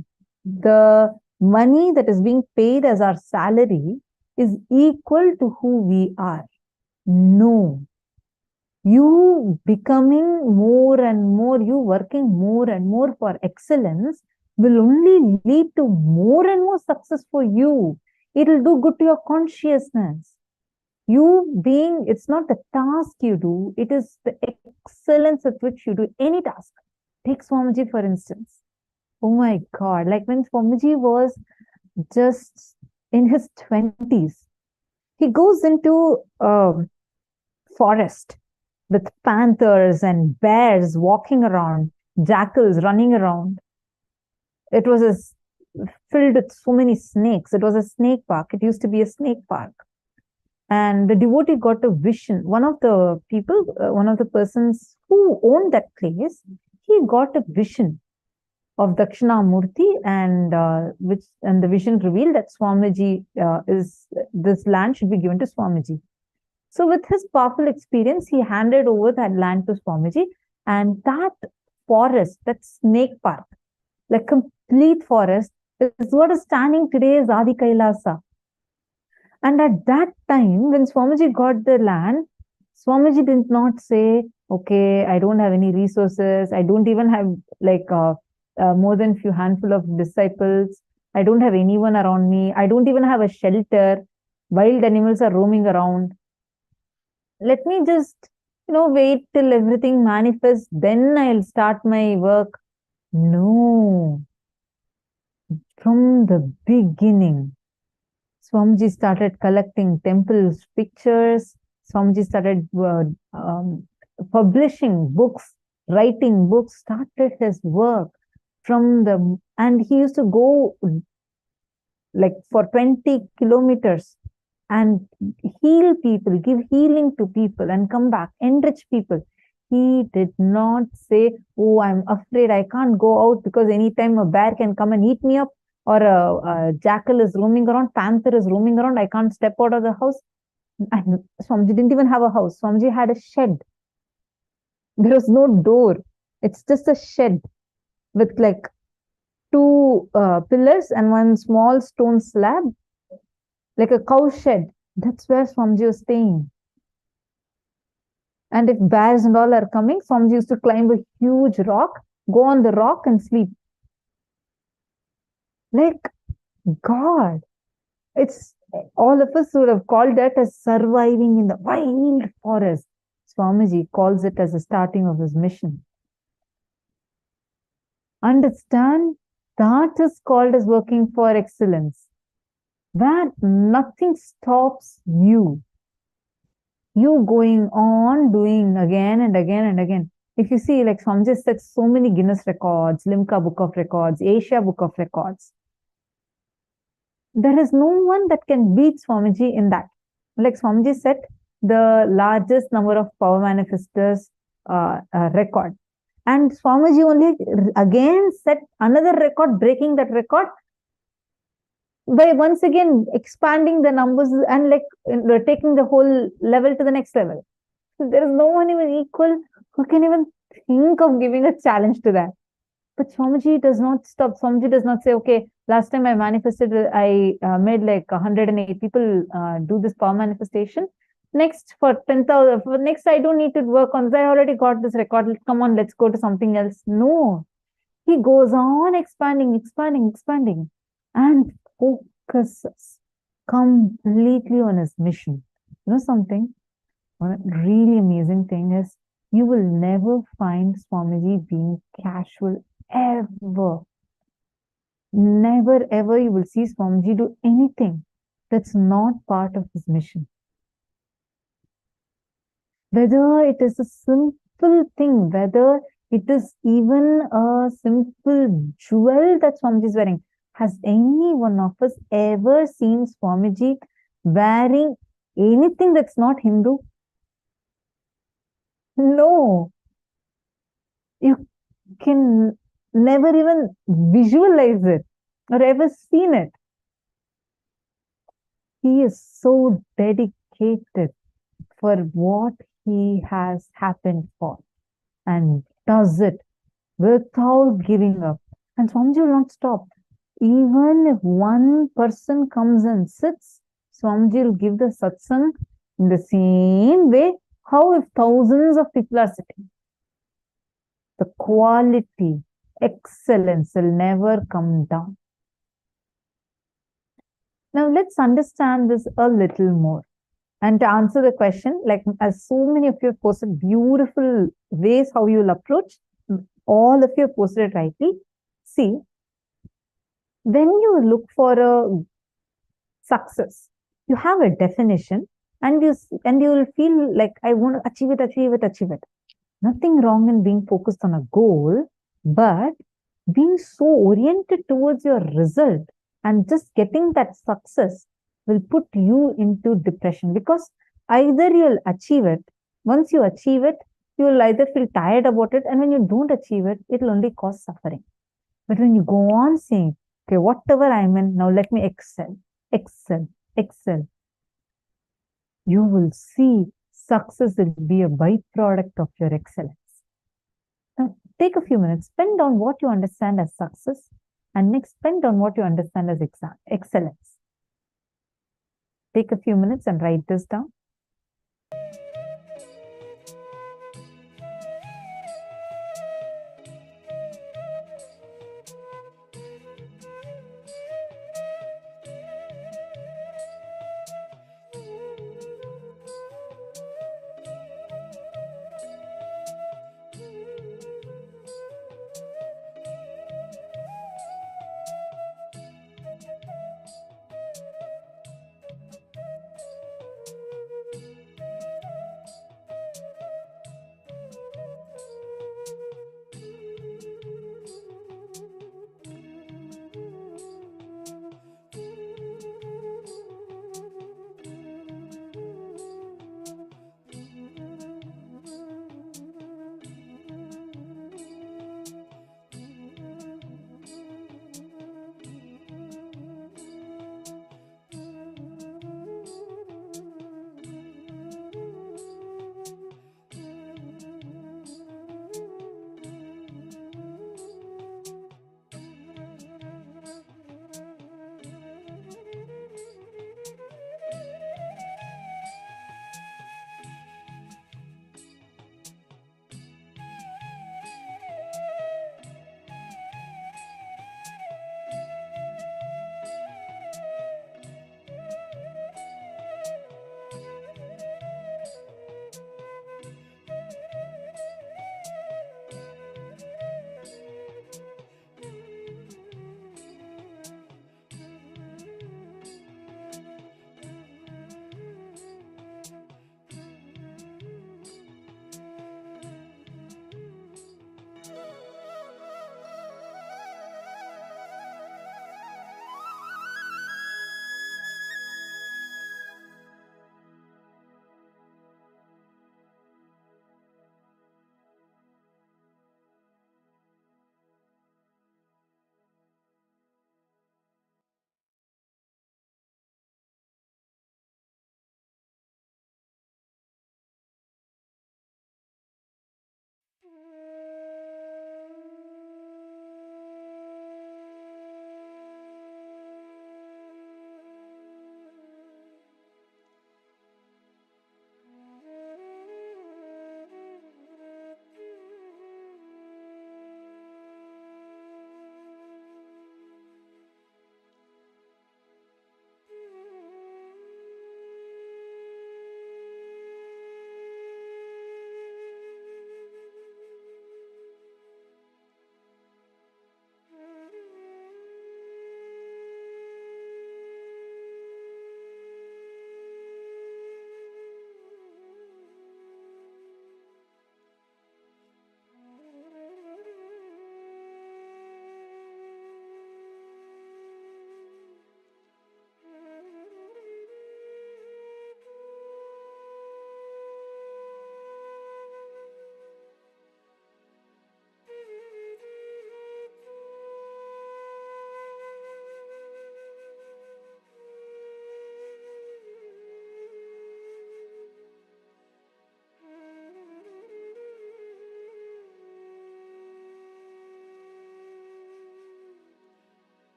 the money that is being paid as our salary is equal to who we are. No. You becoming more and more, you working more and more for excellence will only lead to more and more success for you. It will do good to your consciousness. You being, it's not the task you do, it is the excellence with which you do any task. Take Swamiji, for instance. Oh my God, like when Swamiji was just in his 20s, he goes into forest with panthers and bears walking around, jackals running around. It was filled with so many snakes. It was a snake park. It used to be a snake park. And the devotee got a vision. One of the people, one of the persons who owned that place, he got a vision of Dakshinamurti, and the vision revealed that Swamiji this land should be given to Swamiji. So with his powerful experience, he handed over that land to Swamiji, and that forest, that snake park, like complete forest, is what is standing today as Adi KAILASA. And at that time, when Swamiji got the land, Swamiji did not say, okay, I don't have any resources. I don't even have like more than few handful of disciples. I don't have anyone around me. I don't even have a shelter. Wild animals are roaming around. Let me just, wait till everything manifests. Then I'll start my work. No. From the beginning, Swamiji started collecting temples, pictures. Swamiji started publishing books, writing books, started his work and he used to go like for 20 kilometers and heal people, give healing to people and come back, enrich people. He did not say, oh, I'm afraid I can't go out because anytime a bear can come and eat me up, or a jackal is roaming around, panther is roaming around, I can't step out of the house. And Swamiji didn't even have a house. Swamiji had a shed. There was no door. It's just a shed with like 2 pillars and 1 small stone slab, like a cow shed. That's where Swamiji was staying. And if bears and all are coming, Swamiji used to climb a huge rock, go on the rock and sleep. Like, God, it's all of us would have called that as surviving in the wild forest. Swamiji calls it as the starting of his mission. Understand that is called as working for excellence, where nothing stops you. You going on doing again and again and again. If you see, like Swamiji set so many Guinness records, Limca Book of Records, Asia Book of Records. There is no one that can beat Swamiji in that. Like Swamiji set the largest number of power manifestors record. And Swamiji only again set another record, breaking that record by once again expanding the numbers and like taking the whole level to the next level. There is no one even equal who can even think of giving a challenge to that. But Swamiji does not stop. Swamiji does not say, okay, last time I manifested, I made like 108 people do this power manifestation. Next, for 10,000, for next, I don't need to work on this. I already got this record. Come on, let's go to something else. No. He goes on expanding, expanding, expanding, and focuses completely on his mission. You know something? One really amazing thing is you will never find Swamiji being casual ever. Never ever you will see Swamiji do anything that's not part of his mission. Whether it is a simple thing, whether it is even a simple jewel that Swamiji is wearing. Has any one of us ever seen Swamiji wearing anything that's not Hindu? No. You can never even visualize it or ever seen it. He is so dedicated for what he has happened for and does it without giving up. And Swamiji will not stop. Even if one person comes and sits, Swamiji will give the satsang in the same way how if thousands of people are sitting. The quality, excellence will never come down. Now let's understand this a little more. And to answer the question, like as so many of you have posted beautiful ways how you will approach, all of you have posted it rightly. See, when you look for a success, you have a definition and you will feel like I want to achieve it, achieve it, achieve it. Nothing wrong in being focused on a goal, but being so oriented towards your result and just getting that success will put you into depression, because either you'll achieve it. Once you achieve it, you will either feel tired about it, and when you don't achieve it, it will only cause suffering. But when you go on saying, okay, whatever I'm in, now let me excel, excel, excel, you will see success will be a byproduct of your excellence. Now, take a few minutes, spend on what you understand as success, and next spend on what you understand as excellence. Take a few minutes and write this down.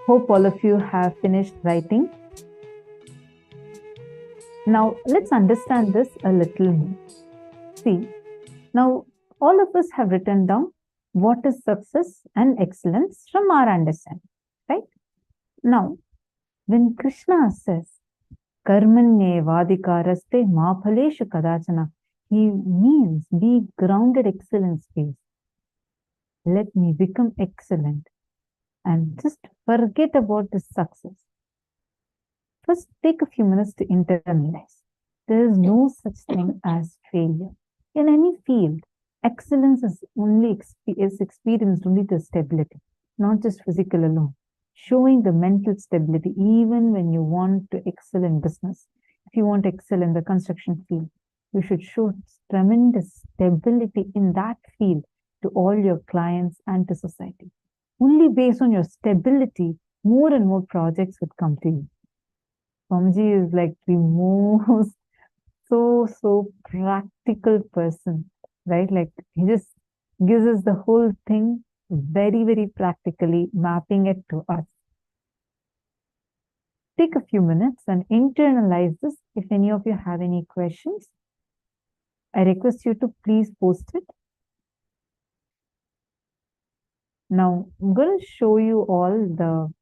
Hope all of you have finished writing. Now, let's understand this a little more. See, now all of us have written down what is success and excellence from our understanding, right? Now, when Krishna says, Karmanye vadikaraste ma phaleshu kadachana, he means be grounded excellence space. Let me become excellent and just forget about the success. First, take a few minutes to internalize. There is no such thing as failure. In any field, excellence is experienced only to stability, not just physical alone. Showing the mental stability, even when you want to excel in business. If you want to excel in the construction field, you should show tremendous stability in that field to all your clients and to society. Only based on your stability, more and more projects would come to you. Swamiji is like the most so practical person, right? Like he just gives us the whole thing very practically, mapping it to us. Take a few minutes and internalize this. If any of you have any questions, I request you to please post it. Now, I'm going to show you all the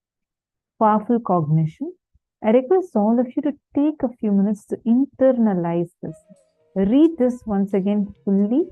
powerful cognition. I request all of you to take a few minutes to internalize this. Read this once again fully.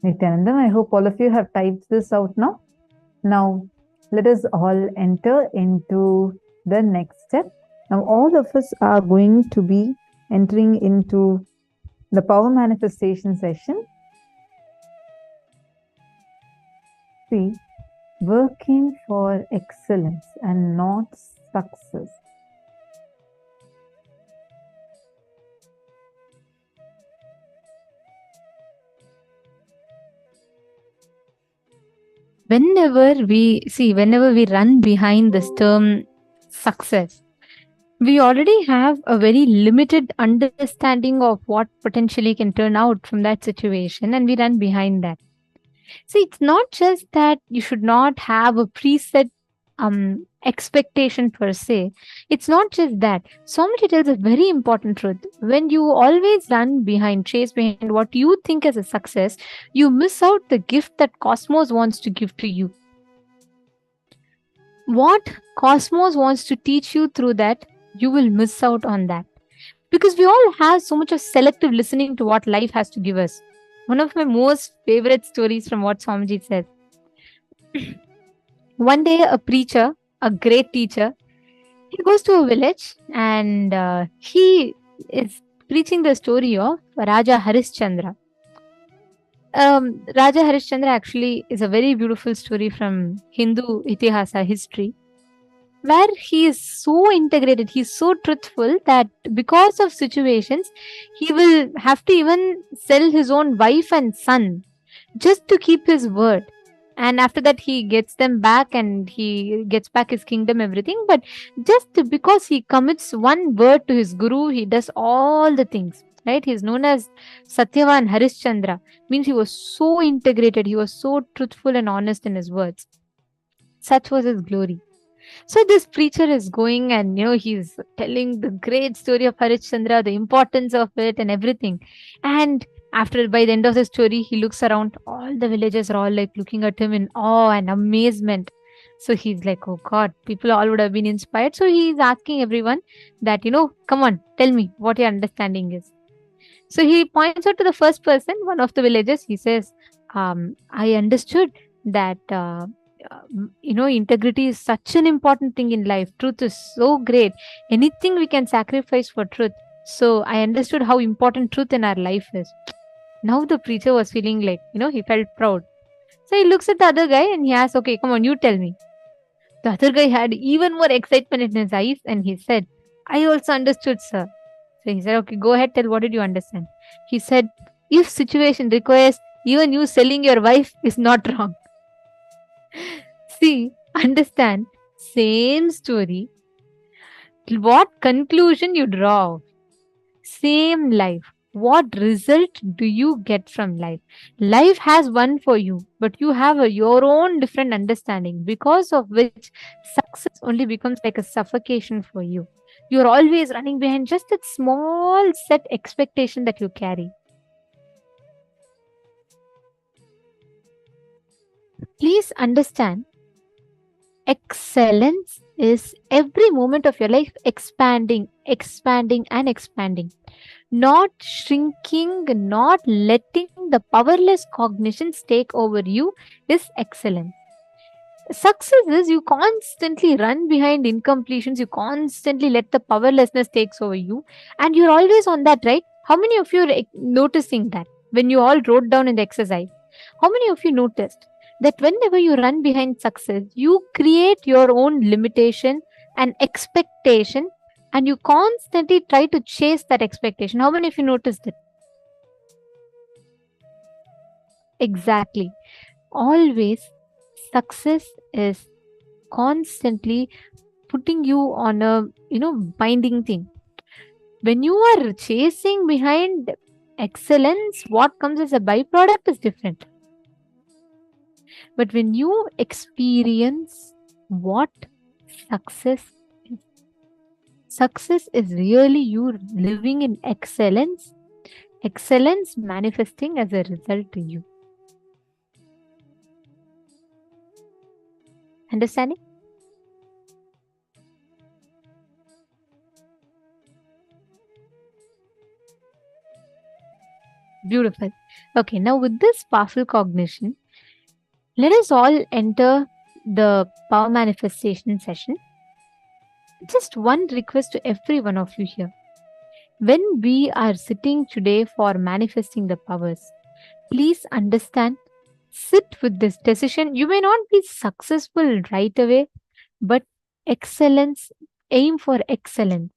Nithyananda, I hope all of you have typed this out now. Now, let us all enter into the next step. Now, all of us are going to be entering into the power manifestation session. See, working for excellence and not success.
Whenever we run behind this term success, we already have a very limited understanding of what potentially can turn out from that situation, and we run behind that. See, it's not just that you should not have a preset expectation per se. It's not just that. Swamiji tells a very important truth. When you always chase behind what you think is a success, you miss out the gift that Cosmos wants to give to you. What Cosmos wants to teach you through that, you will miss out on that. Because we all have so much of selective listening to what life has to give us. One of my most favorite stories from what Swamiji said. One day, a preacher, a great teacher, he goes to a village and he is preaching the story of Raja Harishchandra. Raja Harishchandra actually is a very beautiful story from Hindu Itihasa history, where he is so integrated, he's so truthful that because of situations, he will have to even sell his own wife and son just to keep his word. And after that, he gets them back and he gets back his kingdom, everything. But just because he commits one word to his guru, he does all the things. Right? He's known as Satyavan Harishchandra. Means he was so integrated, he was so truthful and honest in his words. Such was his glory. So this preacher is going and he's telling the great story of Harishchandra, the importance of it and everything. And by the end of the story, he looks around. All the villagers are all like looking at him in awe and amazement. So he's like, oh God, people all would have been inspired. So he's asking everyone that, come on, tell me what your understanding is. So he points out to the first person, one of the villagers. He says, I understood that integrity is such an important thing in life. Truth is so great. Anything we can sacrifice for truth. So I understood how important truth in our life is. Now the preacher was feeling like, he felt proud. So he looks at the other guy and he asks, okay, come on, you tell me. The other guy had even more excitement in his eyes and he said, I also understood, sir. So he said, okay, go ahead, tell what did you understand. He said, if situation requires, even you selling your wife is not wrong. See, understand, same story. What conclusion you draw? Same life. What result do you get from life? Life has one for you, but you have your own different understanding, because of which success only becomes like a suffocation for you. You're always running behind just that small set expectation that you carry. Please understand, excellence is every moment of your life expanding, expanding, and expanding. Not shrinking, not letting the powerless cognitions take over you is excellence. Success is you constantly run behind incompletions, you constantly let the powerlessness takes over you, and you're always on that, right? How many of you are noticing that when you all wrote down in the exercise? How many of you noticed that whenever you run behind success, you create your own limitation and expectation, and you constantly try to chase that expectation? How many of you noticed it? Exactly. Always, success is constantly putting you on a binding thing. When you are chasing behind excellence, what comes as a byproduct is different. But when you experience what success is really you living in excellence, excellence manifesting as a result to you. Understanding? Beautiful. Okay, now with this powerful cognition, let us all enter the power manifestation session. Just one request to every one of you here. When we are sitting today for manifesting the powers, please understand, sit with this decision. You may not be successful right away, but excellence, aim for excellence.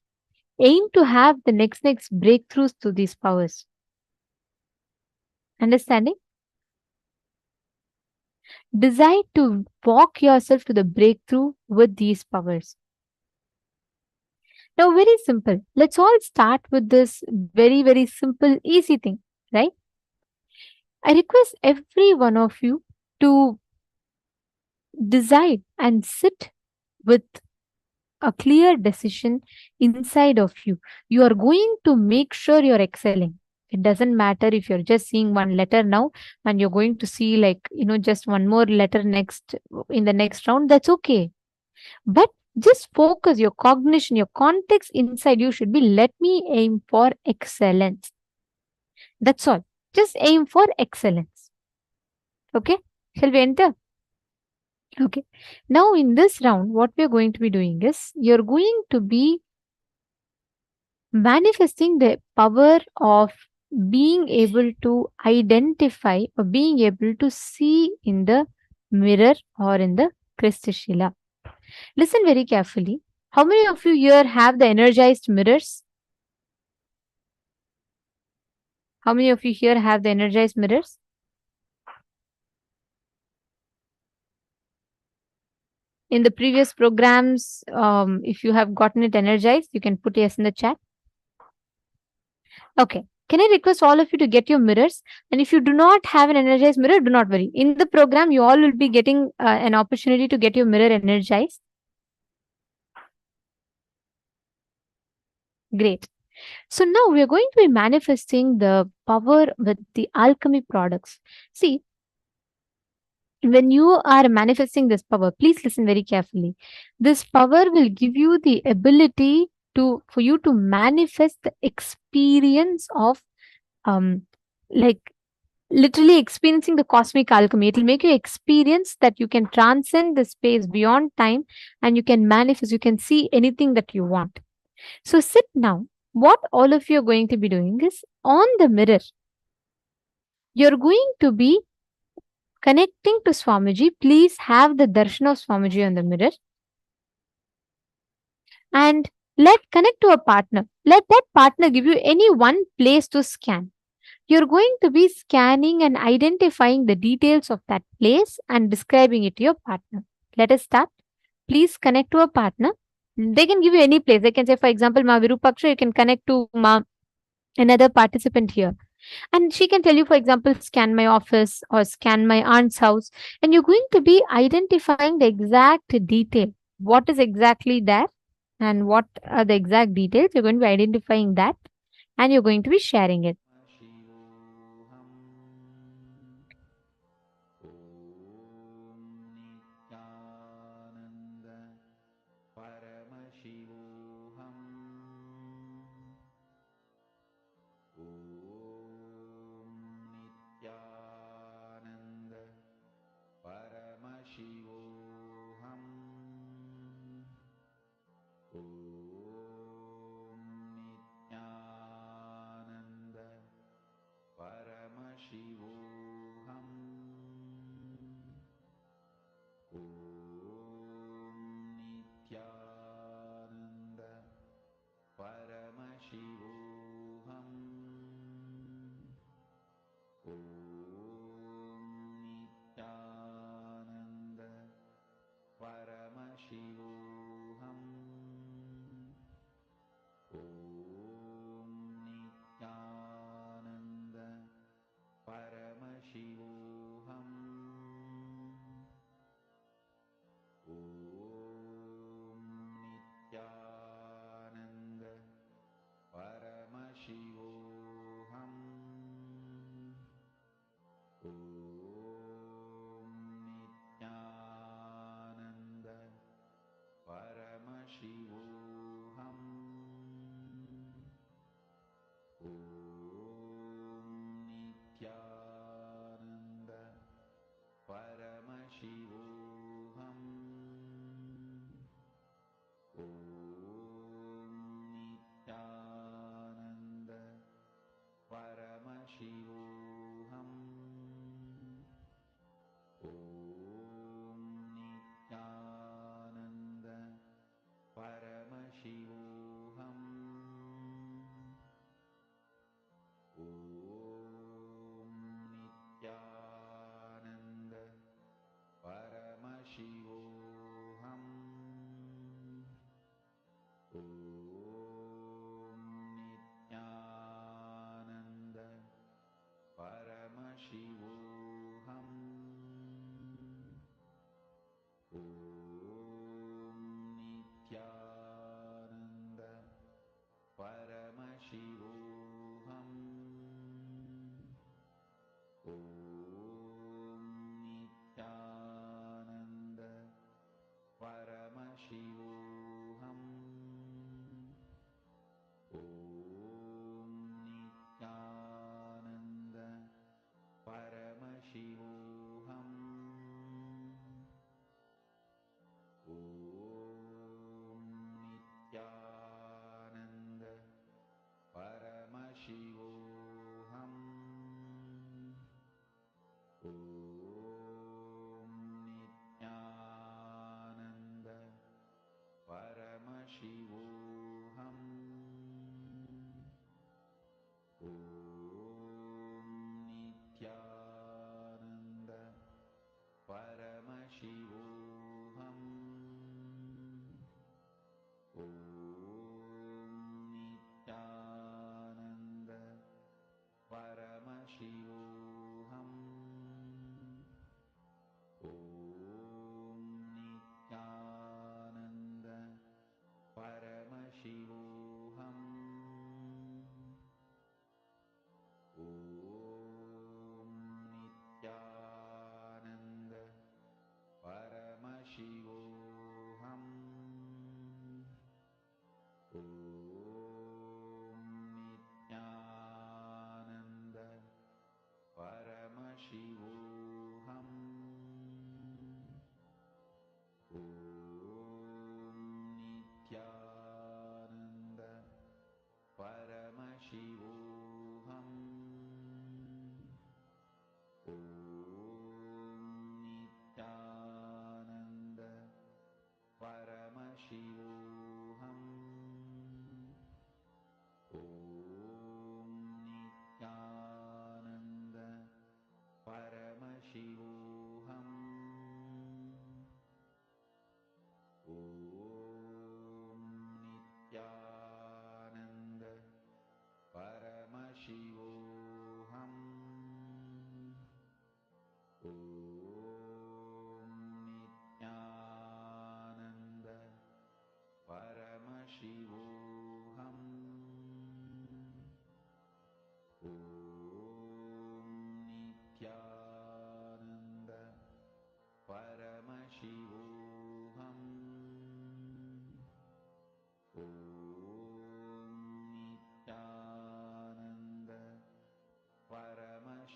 Aim to have the next breakthroughs to these powers. Understanding? Decide to walk yourself to the breakthrough with these powers. Now, very simple. Let's all start with this very, very simple, easy thing, right? I request every one of you to decide and sit with a clear decision inside of you. You are going to make sure you're excelling. It doesn't matter if you're just seeing one letter now and you're going to see, like, just one more letter next in the next round. That's okay. But just focus your cognition, your context inside you should be, let me aim for excellence. That's all. Just aim for excellence. Okay? Shall we enter? Okay. Now, in this round, what we're going to be doing is you're going to be manifesting the power of being able to identify or being able to see in the mirror or in the Kristashila. Listen very carefully. How many of you here have the energized mirrors? How many of you here have the energized mirrors? In the previous programs, if you have gotten it energized, you can put yes in the chat. Okay. Can I request all of you to get your mirrors? And if you do not have an energized mirror, do not worry. In the program, you all will be getting an opportunity to get your mirror energized. Great. So now we are going to be manifesting the power with the alchemy products. See, when you are manifesting this power, please listen very carefully. This power will give you the ability for you to manifest the experience of like literally experiencing the cosmic alchemy. It will make you experience that you can transcend the space beyond time and you can manifest, you can see anything that you want. So sit now. What all of you are going to be doing is on the mirror, you're going to be connecting to Swamiji. Please have the darshan of Swamiji on the mirror and connect to a partner. Let that partner give you any one place to scan. You're going to be scanning and identifying the details of that place and describing it to your partner. Let us start. Please connect to a partner. They can give you any place. They can say, for example, Ma Virupaksha, you can connect to another participant here. And she can tell you, for example, scan my office or scan my aunt's house. And you're going to be identifying the exact detail. What is exactly there and what are the exact details. You're going to be identifying that and you're going to be sharing it.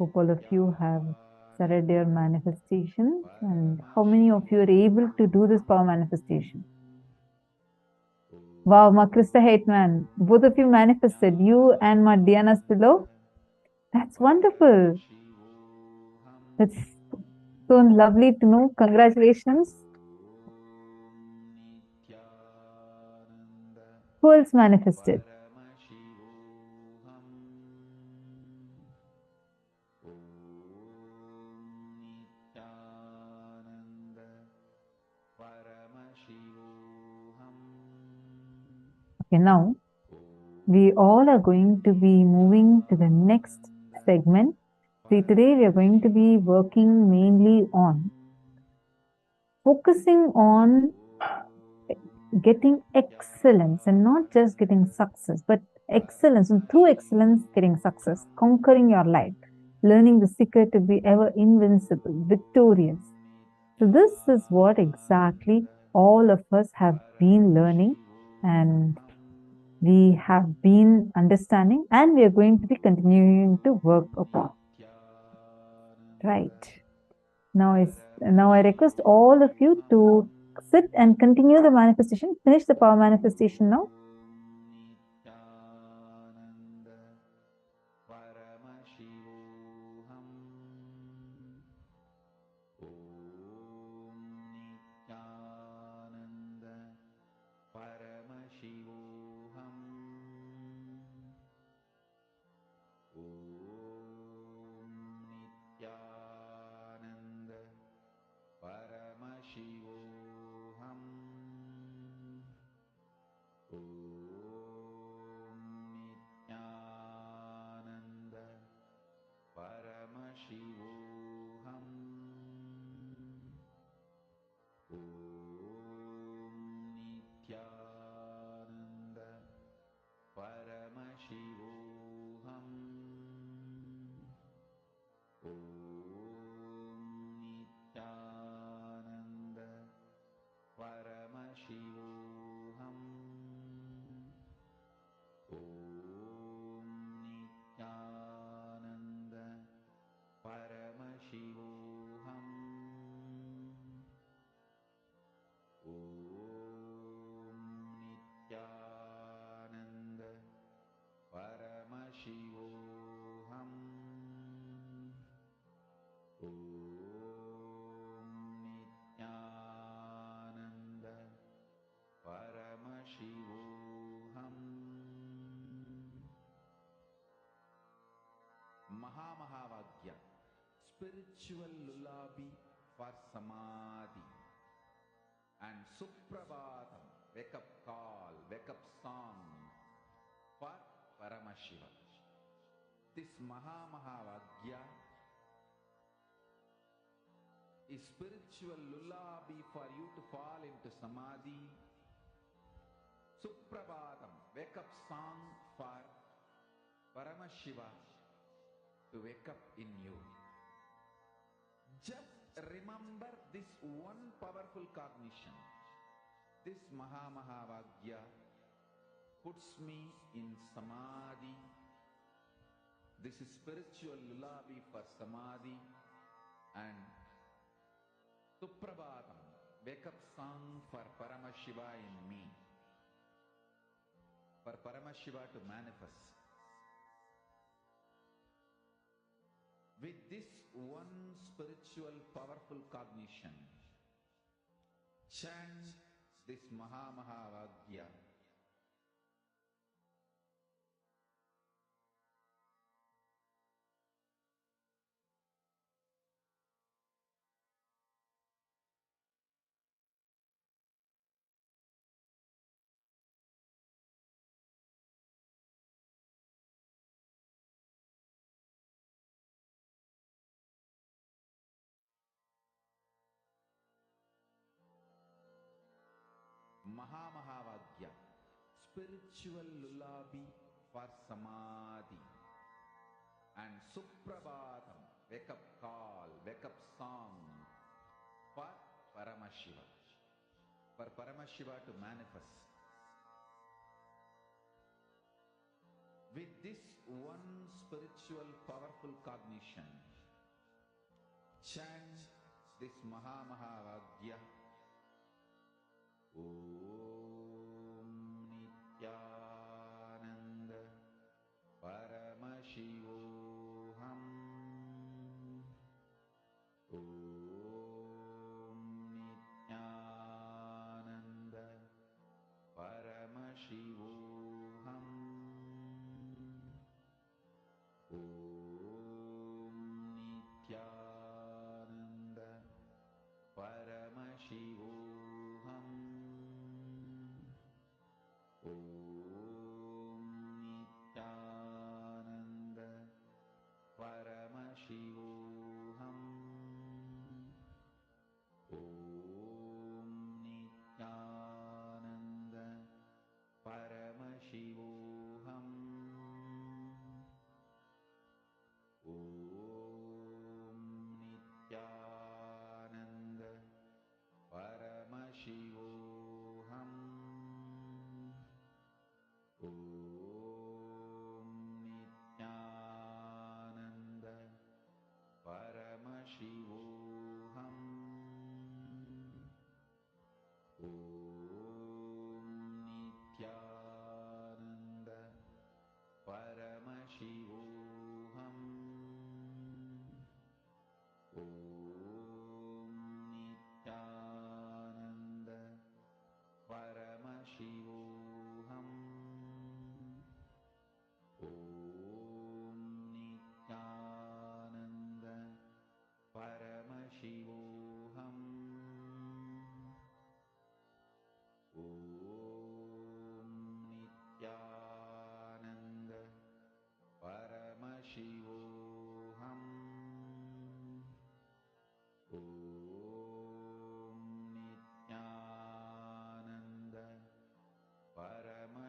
Hope all of you have started your manifestation, and how many of you are able to do this power manifestation? Wow, Ma Krista Hateman, both of you manifested, you and Ma Diana's pillow. That's wonderful. That's so lovely to know. Congratulations. Who else manifested? Okay, now we all are going to be moving to the next segment. See, today we are going to be working mainly on focusing on getting excellence, and not just getting success, but excellence, and through excellence getting success, conquering your life, learning the secret to be ever invincible, victorious. So this is what exactly all of us have been learning, and we have been understanding, and we are going to be continuing to work upon. Right. Now I request all of you to sit and continue the manifestation. Finish the power manifestation now.
Mahamagya, spiritual lullaby for Samadhi, and Suprabhatam, wake up call, wake up song for Paramashivam. This Mahamagya is spiritual lullaby for you to fall into Samadhi. Suprabhatam, wake up song for Paramashiva to wake up in you. Just remember this one powerful cognition. This Mahamagya puts me in Samadhi. This is spiritual lullaby for Samadhi, and Suprabhatam, wake up song for Paramashiva in me. For Paramashiva to manifest. With this one spiritual powerful cognition, chant this Mahamagya. Mahamagya, spiritual lullaby for Samadhi, and Suprabhatam, wake up call, wake up song for Paramashiva. For Paramashiva to manifest. With this one spiritual powerful cognition. Chant this Mahavagya. Om Nithyananda Paramashivoham. Om Nithyananda Paramashivoham. Om Nithyananda Paramashivoham. Om Nithyananda Paramashivoham. Om Nithyananda Paramashivoham. Om Nithyananda Paramashivoham. Om Nithyananda Paramashivoham. Om Nithyananda Paramashivoham. Om Nithyananda Paramashivoham. Om Nithyananda Paramashivoham. Om Nithyananda Paramashivoham. Om Nithyananda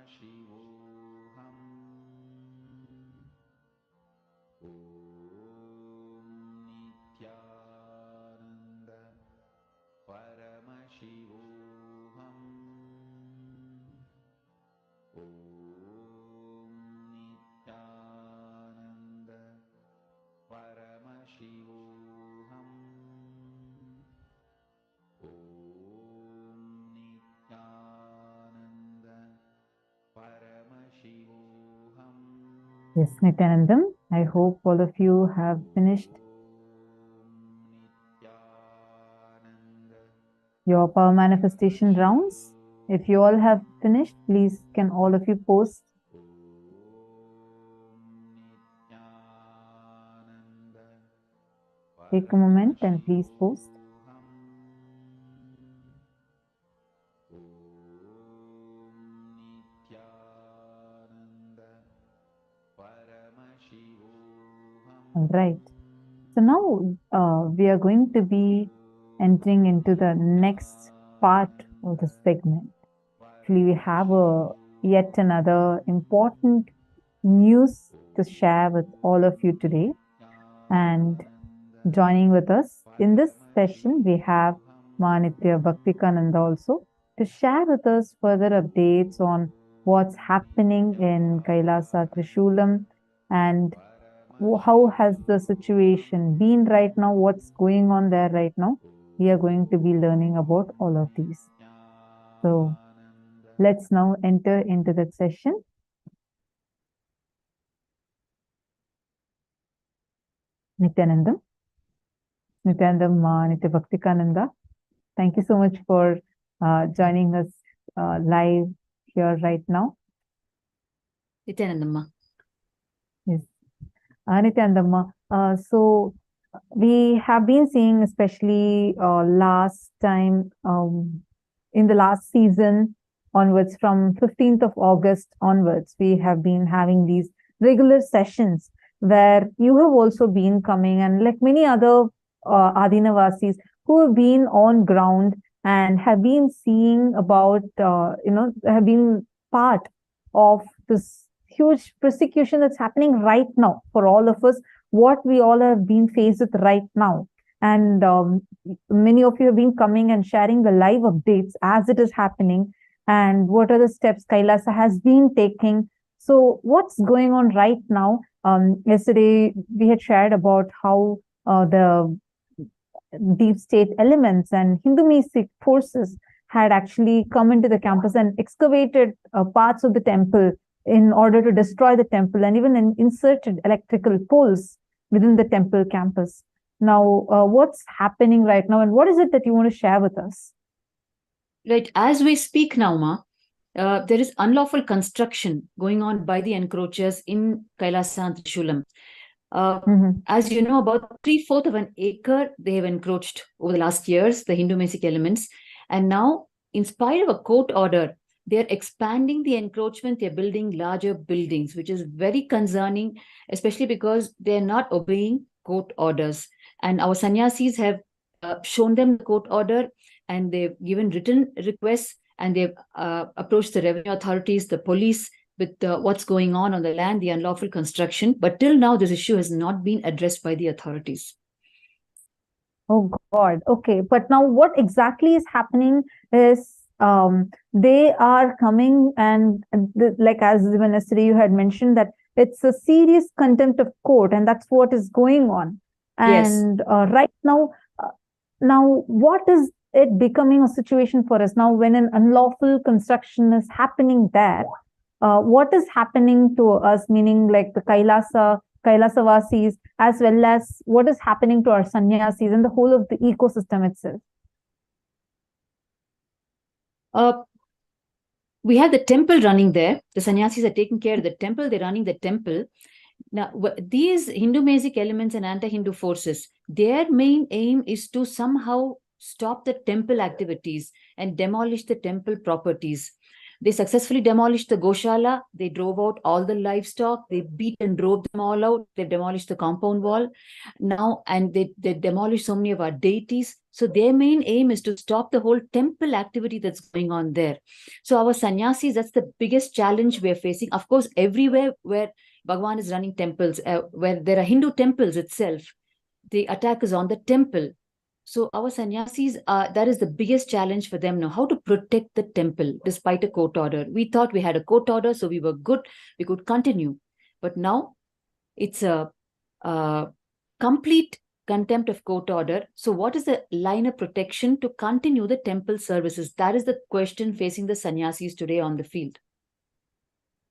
Paramashivoham. Om Nithyananda Paramashivoham. Om Nithyananda Paramashivoham. Om Nithyananda Paramashivoham.
Yes, Nithyanandam, I hope all of you have finished your power manifestation rounds. If you all have finished, please can all of you post. Take a moment and please post. All right. So now we are going to be entering into the next part of the segment. Actually, we have yet another important news to share with all of you today. And joining with us in this session, we have Manitya Bhaktikananda also to share with us further updates on what's happening in Kailasa Trishulam and how has the situation been right now, what's going on there right now. We are going to be learning about all of these. So let's now enter into that session. Nithyanandam, Nithya Bhaktikananda, thank you so much for joining us live here right now.
Nithyanandamma.
Yes. Nithyanandamma, so we have been seeing, especially last time in the last season onwards, from 15th of August onwards, we have been having these regular sessions where you have also been coming, and like many other Adinavasis who have been on ground and have been seeing about, have been part of this huge persecution that's happening right now for all of us, what we all have been faced with right now. And many of you have been coming and sharing the live updates as it is happening and what are the steps Kailasa has been taking. So what's going on right now? Yesterday we had shared about how the deep state elements and Hindu mystic forces had actually come into the campus and excavated parts of the temple in order to destroy the temple, and even inserted electrical poles within the temple campus. Now, what's happening right now, and what is it that you want to share with us?
Right, as we speak now, Ma, there is unlawful construction going on by the encroachers in Kailasa and Trishulam. As you know, about 3/4 of an acre they have encroached over the last years, the Hindu mystic elements. And now, in spite of a court order, they're expanding the encroachment, they're building larger buildings, which is very concerning, especially because they're not obeying court orders. And our sannyasis have shown them the court order, and they've given written requests, and they've approached the revenue authorities, the police, with what's going on the land, the unlawful construction. But till now, this issue has not been addressed by the authorities.
Oh God. Okay. But now what exactly is happening is they are coming and like as even yesterday you had mentioned that it's a serious contempt of court, and that's what is going on. And yes. Right now, what is it becoming a situation for us now when an unlawful construction is happening there? What is happening to us, meaning like the Kailasavasis, as well as what is happening to our sannyasis and the whole of the ecosystem itself?
We have the temple running there. The sannyasis are taking care of the temple. They're running the temple. Now, these Hindu mystic elements and anti-Hindu forces, their main aim is to somehow stop the temple activities and demolish the temple properties. They successfully demolished the Goshala. They drove out all the livestock. They beat and drove them all out. They demolished the compound wall now, and they demolished so many of our deities. So their main aim is to stop the whole temple activity that's going on there. So our sannyasis, that's the biggest challenge we're facing. Of course, everywhere where Bhagavan is running temples, where there are Hindu temples itself, the attack is on the temple. So our sannyasis, that is the biggest challenge for them now, how to protect the temple despite a court order. We thought we had a court order, so we were good, we could continue. But now it's a complete contempt of court order. So what is the line of protection to continue the temple services? That is the question facing the sannyasis today on the field.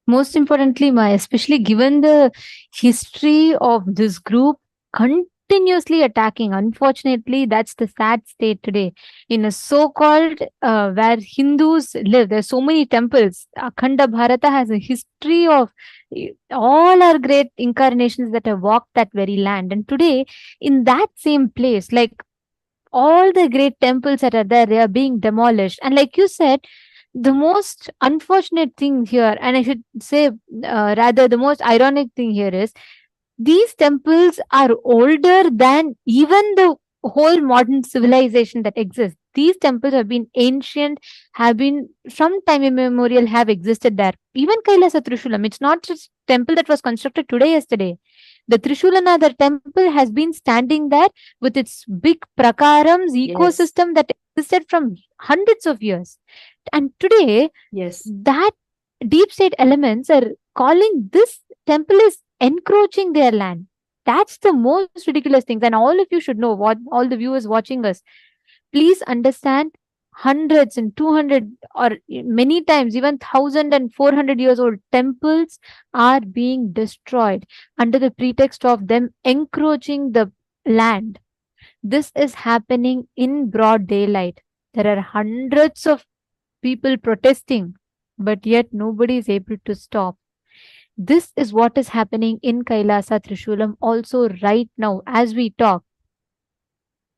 Most importantly, Maya, especially given the history of this group continuously attacking, unfortunately, that's the sad state today. In a so-called where Hindus live, there's so many temples. Akhanda Bharata has a history of all our great incarnations that have walked that very land. And today, in that same place, like all the great temples that are there, they are being demolished. And like you said, the most unfortunate thing here, and I should say rather the most ironic thing here is, these temples are older than even the whole modern civilization that exists. These temples have been ancient, have been from time immemorial, have existed there. Even Kailasa Trishulam, it's not just temple that was constructed today, yesterday. The Trishulanatha temple has been standing there with its big prakarams, ecosystem that existed from hundreds of years. And today, that deep state elements are calling this temple is encroaching their land. That's the most ridiculous thing. And all of you should know, what all the viewers watching us, please understand, hundreds and 200 or many times even 1,000 and 400 years old temples are being destroyed under the pretext of them encroaching the land. This is happening in broad daylight. There are hundreds of people protesting, but yet nobody is able to stop. This is what is happening in Kailasa Trishulam also right now as we talk.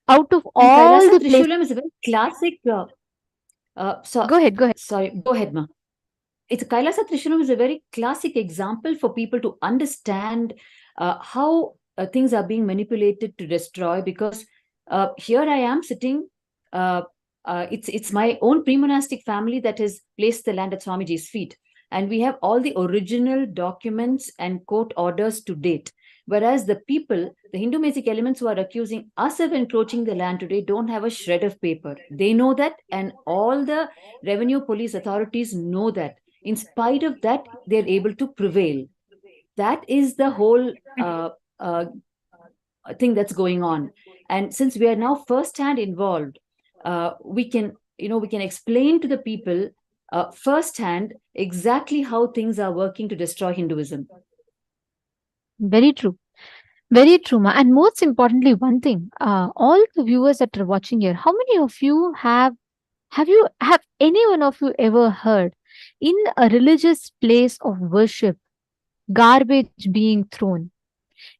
Out of all
Kailasa
the
Trishulam is a very classic.
Go ahead.
Sorry, go ahead, Ma. It's Kailasa Trishulam is a very classic example for people to understand how things are being manipulated to destroy. Because here I am sitting. It's my own pre-monastic family that has placed the land at Swamiji's feet. And we have all the original documents and court orders to date. Whereas the people, the Hindu mystic elements who are accusing us of encroaching the land today don't have a shred of paper. They know that, and all the revenue police authorities know that. In spite of that, they're able to prevail. That is the whole thing that's going on. And since we are now firsthand involved, we can explain to the people firsthand exactly how things are working to destroy Hinduism.
Very true. Very true, Ma. And most importantly, one thing, all the viewers that are watching here, how many of you have any one of you ever heard in a religious place of worship, garbage being thrown?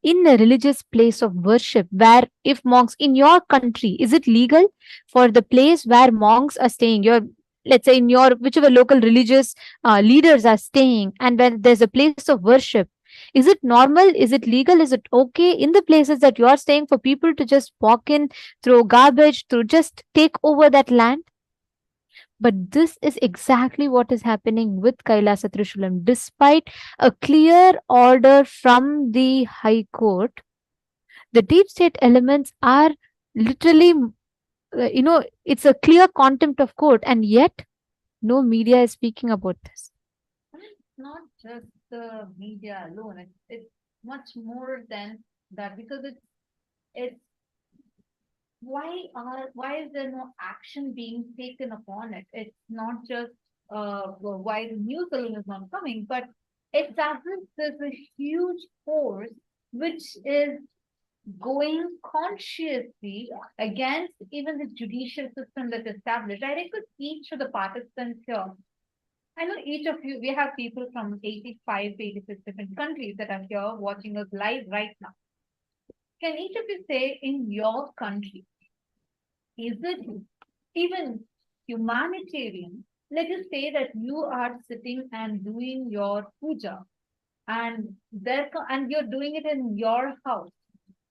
In a religious place of worship, where if monks in your country, is it legal for the place where monks are staying, your, let's say in your whichever local religious leaders are staying, and when there's a place of worship, is it normal, is it legal, is it okay in the places that you are staying for people to just walk in, throw garbage, to just take over that land? But this is exactly what is happening with Kailasa Trishulam. Despite a clear order from the High Court, the deep state elements are literally, it's a clear contempt of court, and yet no media is speaking about this.
It's not just the media alone. It's much more than that, because it's why is there no action being taken upon it? It's not just why the news alone is not coming, but it's as if there's a huge force which is going consciously against even the judicial system that's established. I request each of the participants here. I know each of you, we have people from 85, 86 different countries that are here watching us live right now. Can each of you say, in your country, is it even humanitarian? Let us say that you are sitting and doing your puja, and you're doing it in your house.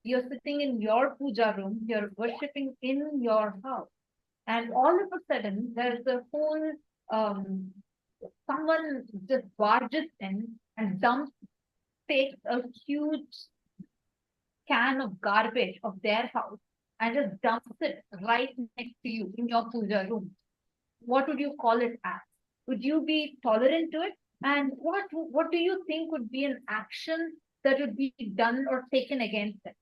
You're sitting in your puja room, you're worshipping in your house, and all of a sudden there's a whole someone just barges in and takes a huge can of garbage of their house and just dumps it right next to you in your puja room. What would you call it as? Would you be tolerant to it? And what do you think would be an action that would be done or taken against it?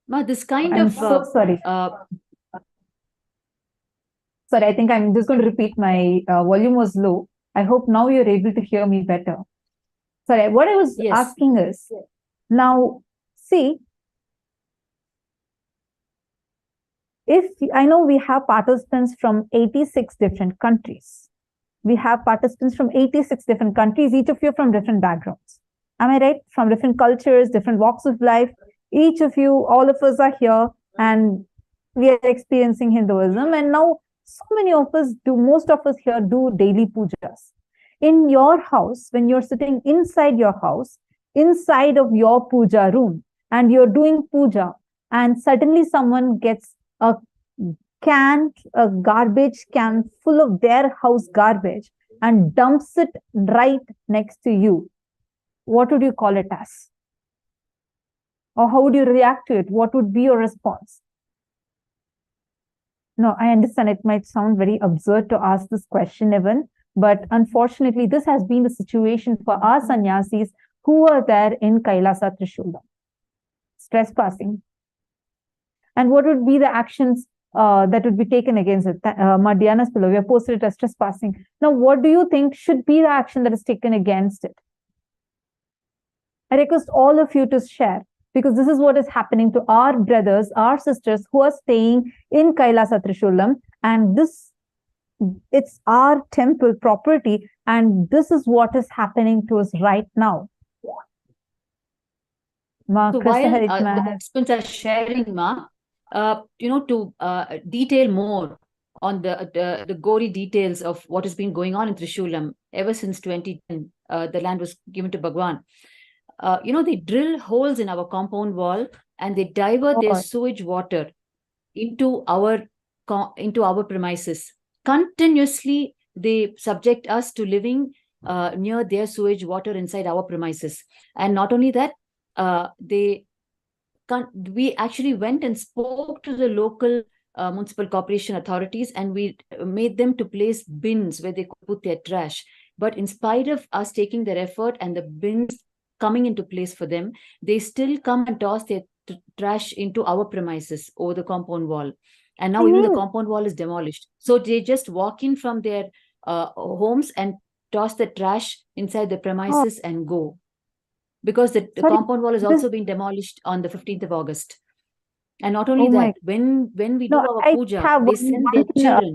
Ma, this kind
I'm
of
so sorry. Sorry, I think I'm just going to repeat. My volume was low. I hope now you're able to hear me better. Sorry, what I was asking is, now, see, if I know we have participants from 86 different countries. We have participants from 86 different countries, each of you from different backgrounds. Am I right? From different cultures, different walks of life. Each of you, all of us are here, and we are experiencing Hinduism. And now so many of us most of us here do daily pujas. In your house, when you're sitting inside your house, inside of your puja room, and you're doing puja, and suddenly someone gets a garbage can full of their house garbage and dumps it right next to you, what would you call it as? Or how would you react to it? What would be your response? No, I understand it might sound very absurd to ask this question, even, but unfortunately, this has been the situation for our sannyasis who are there in Kailasa Trishulam. Trespassing. And what would be the actions that would be taken against it? Madhyana's pillow, we have posted it as trespassing. Now, what do you think should be the action that is taken against it? I request all of you to share, because this is what is happening to our brothers, our sisters who are staying in Kailasa Trishulam, and it's our temple property, and this is what is happening to us right now. Ma,
so while the participants are sharing, Ma, to detail more on the gory details of what has been going on in Trishulam ever since 2010, the land was given to Bhagavan. They drill holes in our compound wall and they divert their sewage water into our premises. Continuously, they subject us to living near their sewage water inside our premises. And not only that, we actually went and spoke to the local municipal corporation authorities, and we made them to place bins where they could put their trash. But in spite of us taking their effort and the bins coming into place for them, they still come and toss their trash into our premises over the compound wall. And now even the compound wall is demolished. So they just walk in from their homes and toss the trash inside the premises and go. Because the compound wall has also been demolished on the 15th of August. And not only that, when we do our puja, they send their children.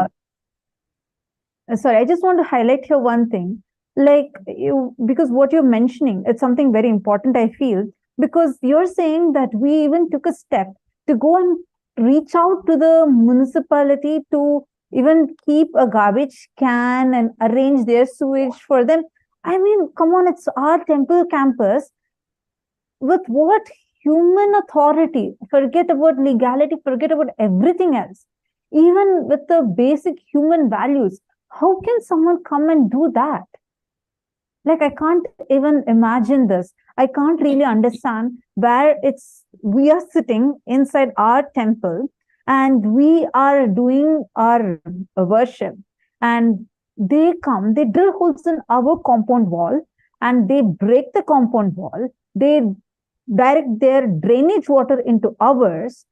Sorry, I just want to highlight here one thing. Like because what you're mentioning, it's something very important, I feel, because you're saying that we even took a step to go and reach out to the municipality to even keep a garbage can and arrange their sewage for them. I mean, come on, it's our temple campus. With what human authority? Forget about legality, forget about everything else. Even with the basic human values, how can someone come and do that? Like, I can't even imagine this. I can't really understand where we are sitting inside our temple and we are doing our worship, and they come, they drill holes in our compound wall and they break the compound wall. They direct their drainage water into ours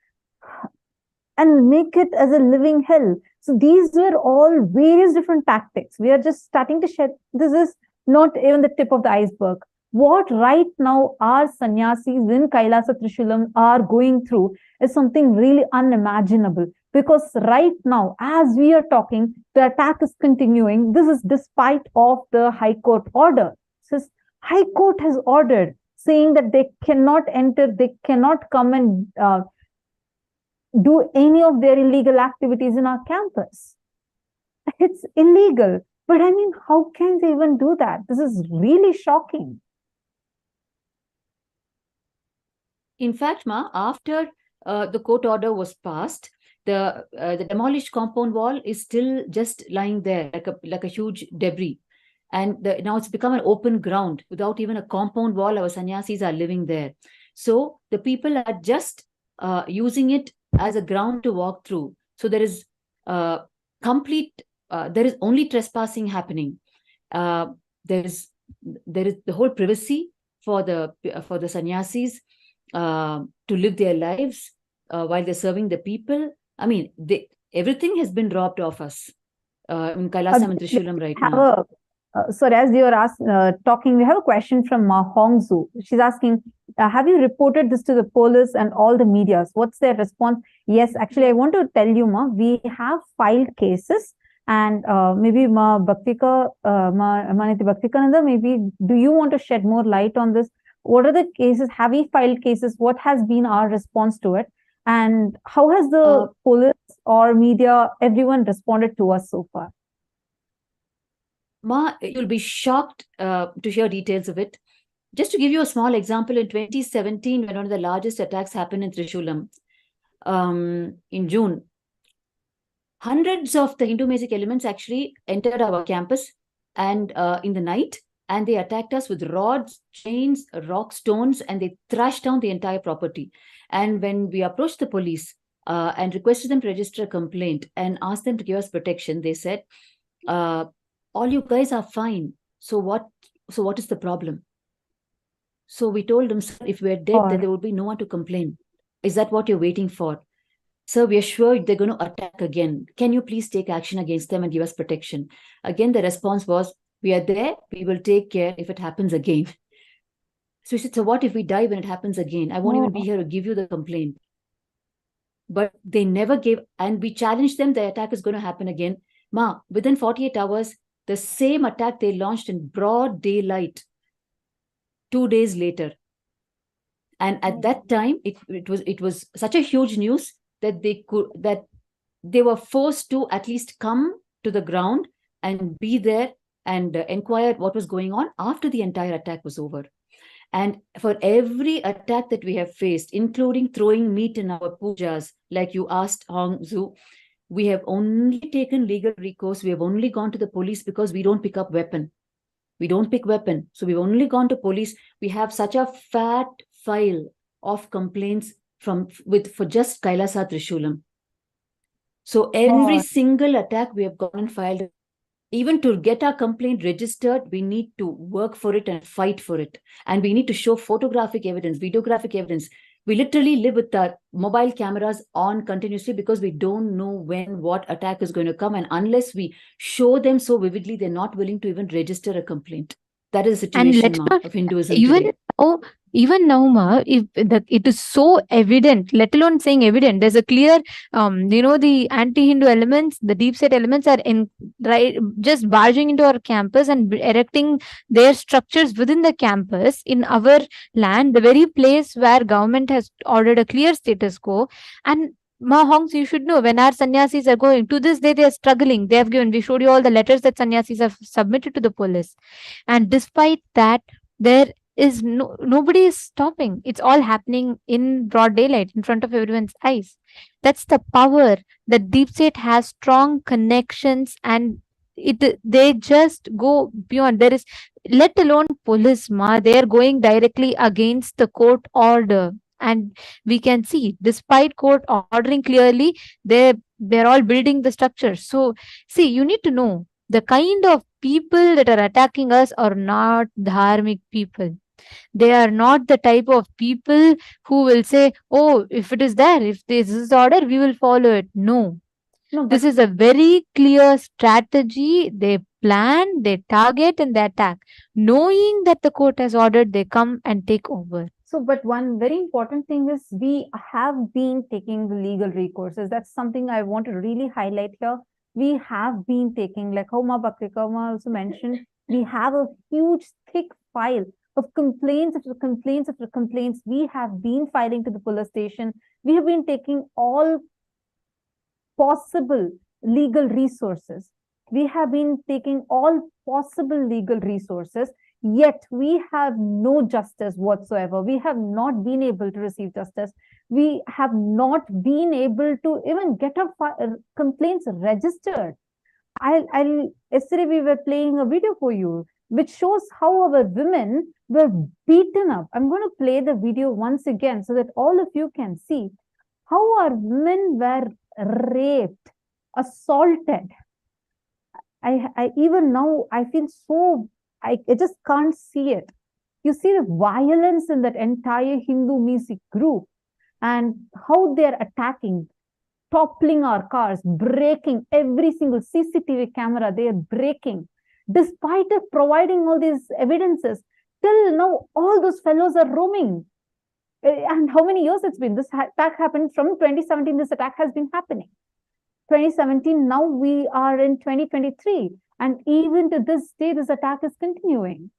and make it as a living hell. So these were all various different tactics. We are just starting to shed. This is not even the tip of the iceberg. What right now our sannyasis in Kailasa Trishulam are going through is something really unimaginable. Because right now, as we are talking, the attack is continuing. This is despite of the High Court order. Says High Court has ordered, saying that they cannot enter, they cannot come and do any of their illegal activities in our campus. It's illegal. But I mean, how can they even do that? This is really shocking.
In fact, Ma, after the court order was passed, the demolished compound wall is still just lying there like a huge debris. And now it's become an open ground without even a compound wall. Our sannyasis are living there. So the people are just using it as a ground to walk through. So there is there is only trespassing happening. There is the whole privacy for the sannyasis to live their lives while they're serving the people. I mean, everything has been robbed of us in Kailasa and Trishulam right now.
Sorry, as you are talking, we have a question from Hongzu. She's asking, have you reported this to the police and all the medias? What's their response? Yes, actually, I want to tell you, Ma, we have filed cases, and maybe Ma Niti Bhaktikananda, maybe do you want to shed more light on this? What are the cases? Have we filed cases? What has been our response to it? And how has the police or media, everyone responded to us so far?
Ma, you'll be shocked to hear details of it. Just to give you a small example, in 2017, when one of the largest attacks happened in Trishulam, in June, hundreds of the Hindu Mesic elements actually entered our campus and in the night, and they attacked us with rods, chains, rock stones, and they thrashed down the entire property. And when we approached the police and requested them to register a complaint and asked them to give us protection, they said, all you guys are fine. So what is the problem? So we told them, sir, if we're dead, then there would be no one to complain. Is that what you're waiting for? Sir, we are sure they're going to attack again. Can you please take action against them and give us protection? Again, the response was, we are there. We will take care if it happens again. So we said, so what if we die when it happens again? I won't even be here to give you the complaint. But they never gave, and we challenged them, the attack is going to happen again. Ma, within 48 hours, the same attack they launched in broad daylight 2 days later. And at that time, it was such a huge news that they were forced to at least come to the ground and be there and inquire what was going on after the entire attack was over. And for every attack that we have faced, including throwing meat in our pujas, like you asked, Hong Zu, we have only taken legal recourse. We have only gone to the police because we don't pick up weapon. We don't pick weapon. So we've only gone to police. We have such a fat file of complaints for just Kailasa Trishulam. So every
Oh.
single attack we have gone and filed, even to get our complaint registered, we need to work for it and fight for it. And we need to show photographic evidence, videographic evidence. We literally live with our mobile cameras on continuously because we don't know when what attack is going to come. And unless we show them so vividly, they're not willing to even register a complaint. That is the
And
situation,
let
Ma, of Hinduism
even
today.
now, even now, Ma, if that it is so evident, let alone saying evident, there's a clear, the anti-Hindu elements, the deep state elements are in right, just barging into our campus and erecting their structures within the campus in our land, the very place where government has ordered a clear status quo. And Ma Hongs, you should know, when our sannyasis are going to this day, they are struggling. They have given. We showed you all the letters that sannyasis have submitted to the police, and despite that, there is nobody is stopping. It's all happening in broad daylight in front of everyone's eyes. That's the power that deep state has. Strong connections, and they just go beyond. There is, let alone police, Ma, they are going directly against the court order. And we can see, despite court ordering clearly, they're all building the structure. So see, you need to know, the kind of people that are attacking us are not dharmic people. They are not the type of people who will say, oh, if it is there, if this is order, we will follow it. No,
No,
this
but
is a very clear strategy. They plan, they target, and they attack. Knowing that the court has ordered, they come and take over.
so, but one very important thing is we have been taking the legal recourses. That's something I want to really highlight here. We have been taking, like how Ma Bhaktikama also mentioned, we have a huge, thick file of complaints after complaints after complaints. We have been filing to the police station. We have been taking all possible legal resources. We have been taking all possible legal resources, yet we have no justice whatsoever. We have not been able to receive justice. We have not been able to even get our complaints registered. Yesterday we were playing a video for you, which shows how our women were beaten up. I'm going to play the video once again so that all of you can see how our women were raped, assaulted. I even now I feel so, I just can't see it. You see the violence in that entire Hindu music group and how they're attacking, toppling our cars, breaking every single CCTV camera. They are breaking, despite us providing all these evidences. Till now, all those fellows are roaming. And how many years it's been? This attack happened from 2017. This attack has been happening. 2017, now we are in 2023. And even to this day, this attack is continuing.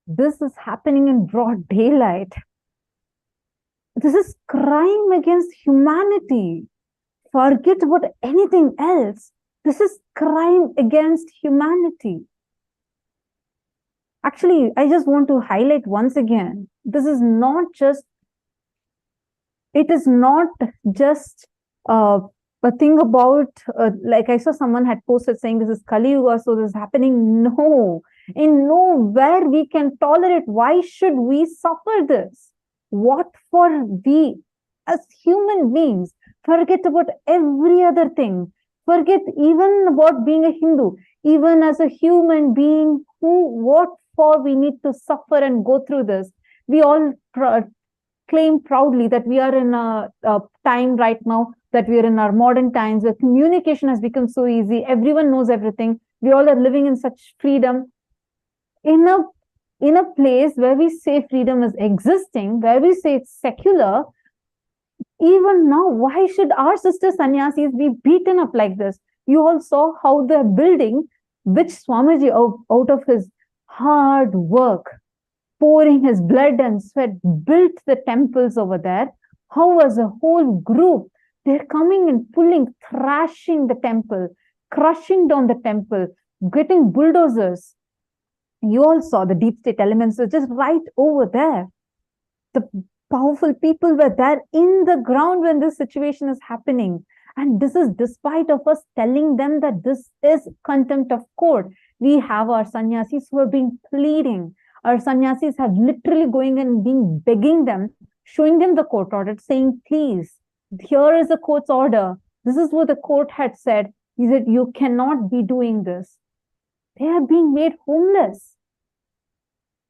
This is happening in broad daylight. This is crime against humanity. Forget about anything else. This is crime against humanity. Actually, I just want to highlight once again, this is not just, it is not just a thing about, like I saw someone had posted saying this is Kali Yuga, so this is happening. No, in nowhere we can tolerate. Why should we suffer this? What for we as human beings forget about every other thing, forget even about being a Hindu, even as a human being, what for we need to suffer and go through this? We all claim proudly that we are in a time right now, that we are in our modern times where communication has become so easy. Everyone knows everything. We all are living in such freedom. In a place where we say freedom is existing, where we say it's secular, even now, why should our sister sannyasis be beaten up like this? You all saw how they're building, which Swamiji out of his hard work, pouring his blood and sweat, built the temples over there. How as a whole group, they're coming and pulling, thrashing the temple, crushing down the temple, getting bulldozers. You all saw the deep state elements were just right over there. The powerful people were there in the ground when this situation is happening. And this is despite of us telling them that this is contempt of court. We have our sannyasis who have been pleading. Our sannyasis have literally going and being begging them, showing them the court order, saying, please, here is the court's order. This is what the court had said. He said, you cannot be doing this. They are being made homeless.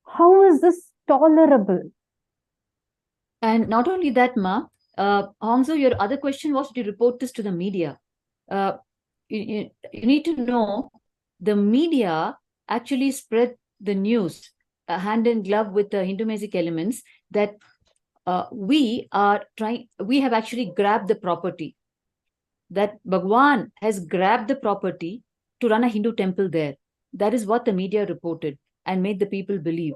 How is this tolerable?
And not only that, Ma, Hongzo, your other question was to report this to the media. You need to know the media actually spread the news hand in glove with the Hindu-Mesic elements that we have actually grabbed the property, that Bhagavan has grabbed the property to run a Hindu temple there. That is what the media reported and made the people believe.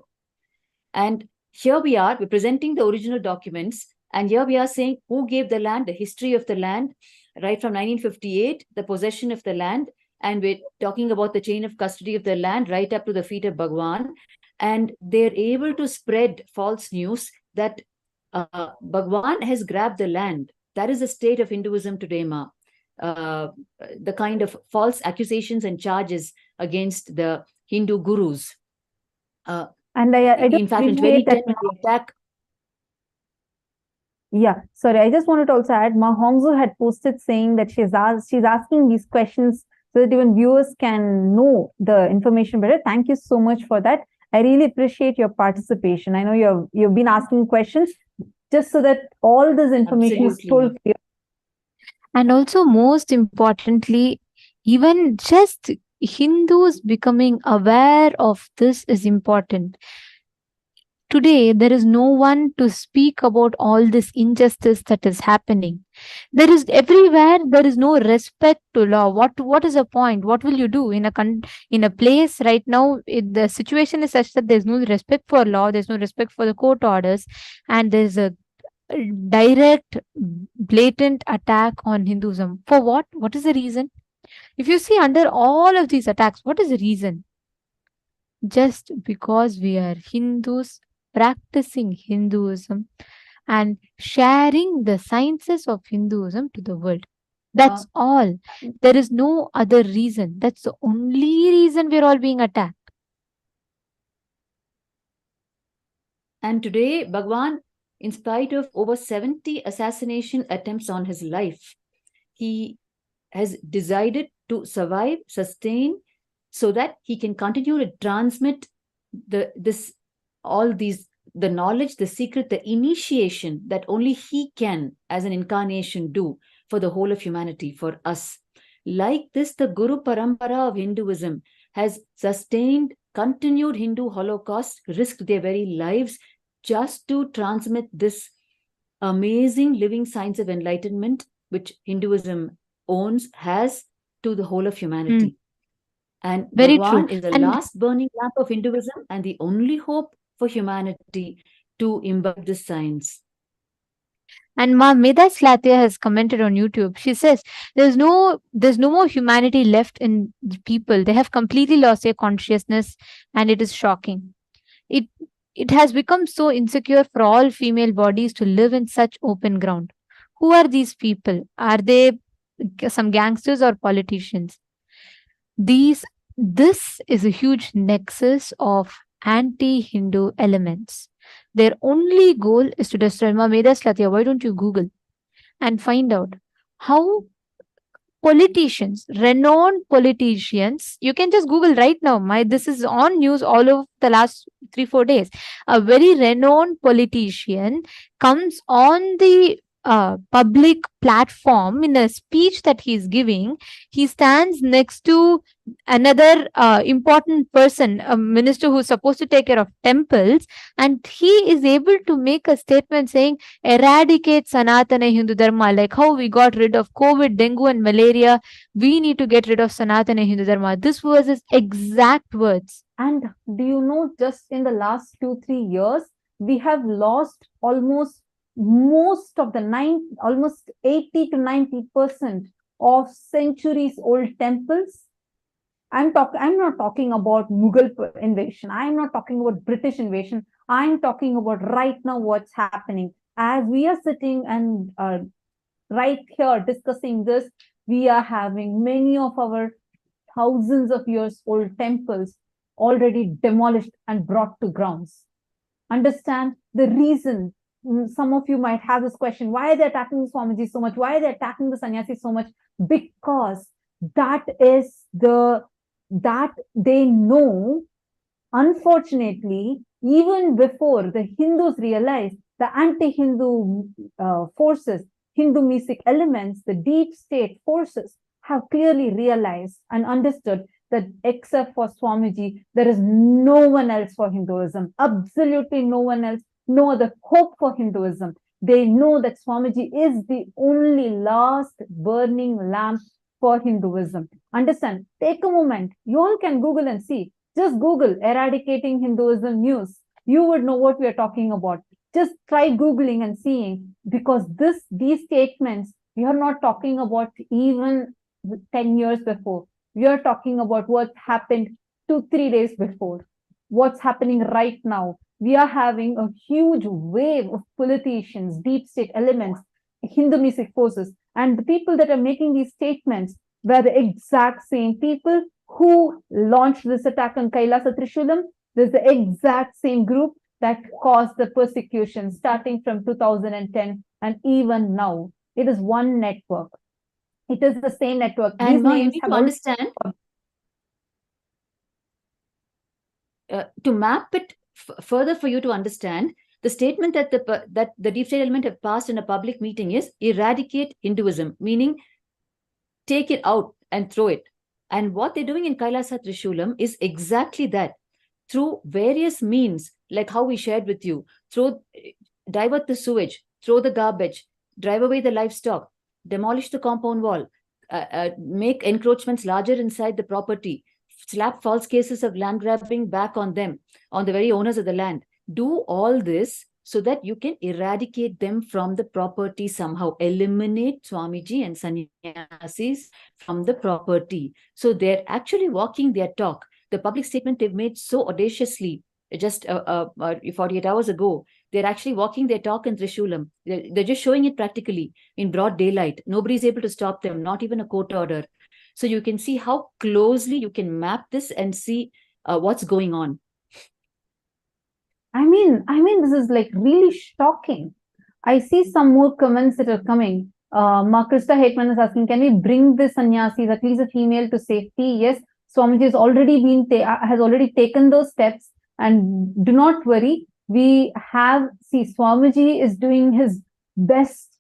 And here we're presenting the original documents, and here we are saying who gave the land, the history of the land, right from 1958, the possession of the land, and we're talking about the chain of custody of the land right up to the feet of Bhagavan. And they're able to spread false news that Bhagavan has grabbed the land. That is the state of Hinduism today, Ma. The kind of false accusations and charges against the Hindu gurus.
And I
in fact, in 2010, the attack.
Yeah, sorry, I just wanted to also add, Ma Hongzo had posted saying that she's asking these questions so that even viewers can know the information better. Thank you so much for that. I really appreciate your participation. I know you've been asking questions just so that all this information is told clear.
And also, most importantly, even just Hindus becoming aware of this is important. Today, there is no one to speak about all this injustice that is happening. There is everywhere, there is no respect to law. What is the point? What will you do in a place right now? The situation is such that there's no respect for law, there's no respect for the court orders, and there's a direct, blatant attack on Hinduism. For what? What is the reason? If you see under all of these attacks, what is the reason? Just because we are Hindus practicing Hinduism and sharing the sciences of Hinduism to the world. That's all. There is no other reason. That's the only reason we're all being attacked.
And today, Bhagavan, in spite of over 70 assassination attempts on his life, he has decided to survive, sustain, so that he can continue to transmit the knowledge, the secret, the initiation that only he can, as an incarnation, do for the whole of humanity, for us. Like this, the Guru Parampara of Hinduism has sustained continued Hindu Holocaust, risked their very lives just to transmit this amazing living science of enlightenment, which Hinduism has to the whole of humanity. And
very
Bhagavan
true.
is the last burning lamp of Hinduism and the only hope for humanity to imbibe this science.
And Ma Meda Slatia has commented on YouTube. She says there's no more humanity left in the people. They have completely lost their consciousness, and it is shocking. It it has become so insecure for all female bodies to live in such open ground. Who are these people? Are they some gangsters or politicians? These This is a huge nexus of anti-Hindu elements. Their only goal is to destroy. Ma Meda Slatia, why don't you Google and find out how politicians, renowned politicians, you can just Google right now. This is on news all over the last 3-4 days. A very renowned politician comes on the public platform in a speech that he's giving. He stands next to another important person, a minister who's supposed to take care of temples, and he is able to make a statement saying, eradicate Sanatana Hindu Dharma, like how we got rid of COVID, dengue, and malaria. We need to get rid of Sanatana Hindu Dharma. This was his exact words.
And do you know, just in the last 2-3 years, we have lost almost most of the almost 80 to 90% of centuries old temples. I'm not talking about Mughal invasion. I'm not talking about British invasion. I'm talking about right now what's happening. As we are sitting and right here discussing this, we are having many of our thousands of years old temples already demolished and brought to grounds. Understand the reason. Some of you might have this question: why are they attacking the Swamiji so much? Why are they attacking the sannyasis so much? Because that they know, unfortunately, even before the Hindus realized, the anti-Hindu forces, Hindu mystic elements, the deep state forces have clearly realized and understood that except for Swamiji, there is no one else for Hinduism, absolutely no one else, no other hope for Hinduism. They know that Swamiji is the only last burning lamp for Hinduism. Understand? Take a moment. You all can Google and see. Just Google eradicating Hinduism news. You would know what we are talking about. Just try Googling and seeing, because these statements, we are not talking about even 10 years before. We are talking about what happened 2-3 days before. What's happening right now. We are having a huge wave of politicians, deep state elements, Hindu mystic forces, and the people that are making these statements were the exact same people who launched this attack on Kailasa Trishulam. There's the exact same group that caused the persecution starting from 2010 and even now. It is one network. It is the same network.
And now you need to understand, to map it further for you to understand, the statement that the deep state element have passed in a public meeting is eradicate Hinduism, meaning take it out and throw it. And what they're doing in Kailasa Trishulam is exactly that. Through various means, like how we shared with you, divert the sewage, throw the garbage, drive away the livestock, demolish the compound wall, make encroachments larger inside the property, slap false cases of land grabbing back on them, on the very owners of the land. Do all this so that you can eradicate them from the property somehow, eliminate Swamiji and sannyasis from the property. So they're actually walking their talk. The public statement they've made so audaciously just 48 hours ago, they're actually walking their talk in Trishulam. They're just showing it practically in broad daylight. Nobody's able to stop them, not even a court order. So you can see how closely you can map this and see what's going on.
I mean, this is like really shocking. I see some more comments that are coming. Krista Hetman is asking, can we bring the sannyasis, at least a female, to safety? Yes, Swamiji has already taken those steps, and do not worry. Swamiji is doing his best,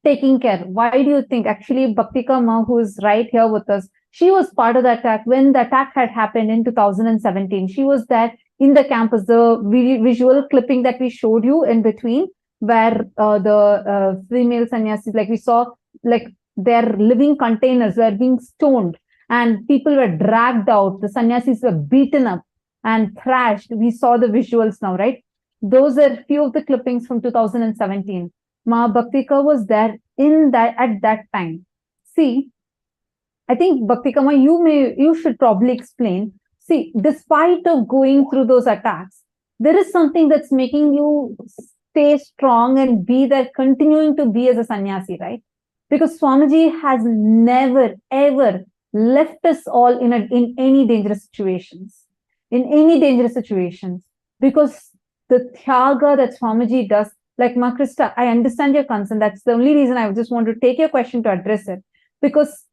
taking care. Why do you think? Actually, Bhaktika Ma, who is right here with us, she was part of the attack when the attack had happened in 2017. She was there in the campus. The visual clipping that we showed you in between, where the female sannyasis, like we saw, like their living containers were being stoned and people were dragged out. The sannyasis were beaten up and thrashed. We saw the visuals now, right? Those are few of the clippings from 2017. Ma Bhaktika was there in that at that time. See, I think Bhaktikama, you should probably explain. See, despite of going through those attacks, there is something that's making you stay strong and be there, continuing to be as a sannyasi, right? Because Swamiji has never ever left us all in any dangerous situations, because the Tyaga that Swamiji does, like Ma Krista, I understand your concern. That's the only reason I just want to take your question to address it, because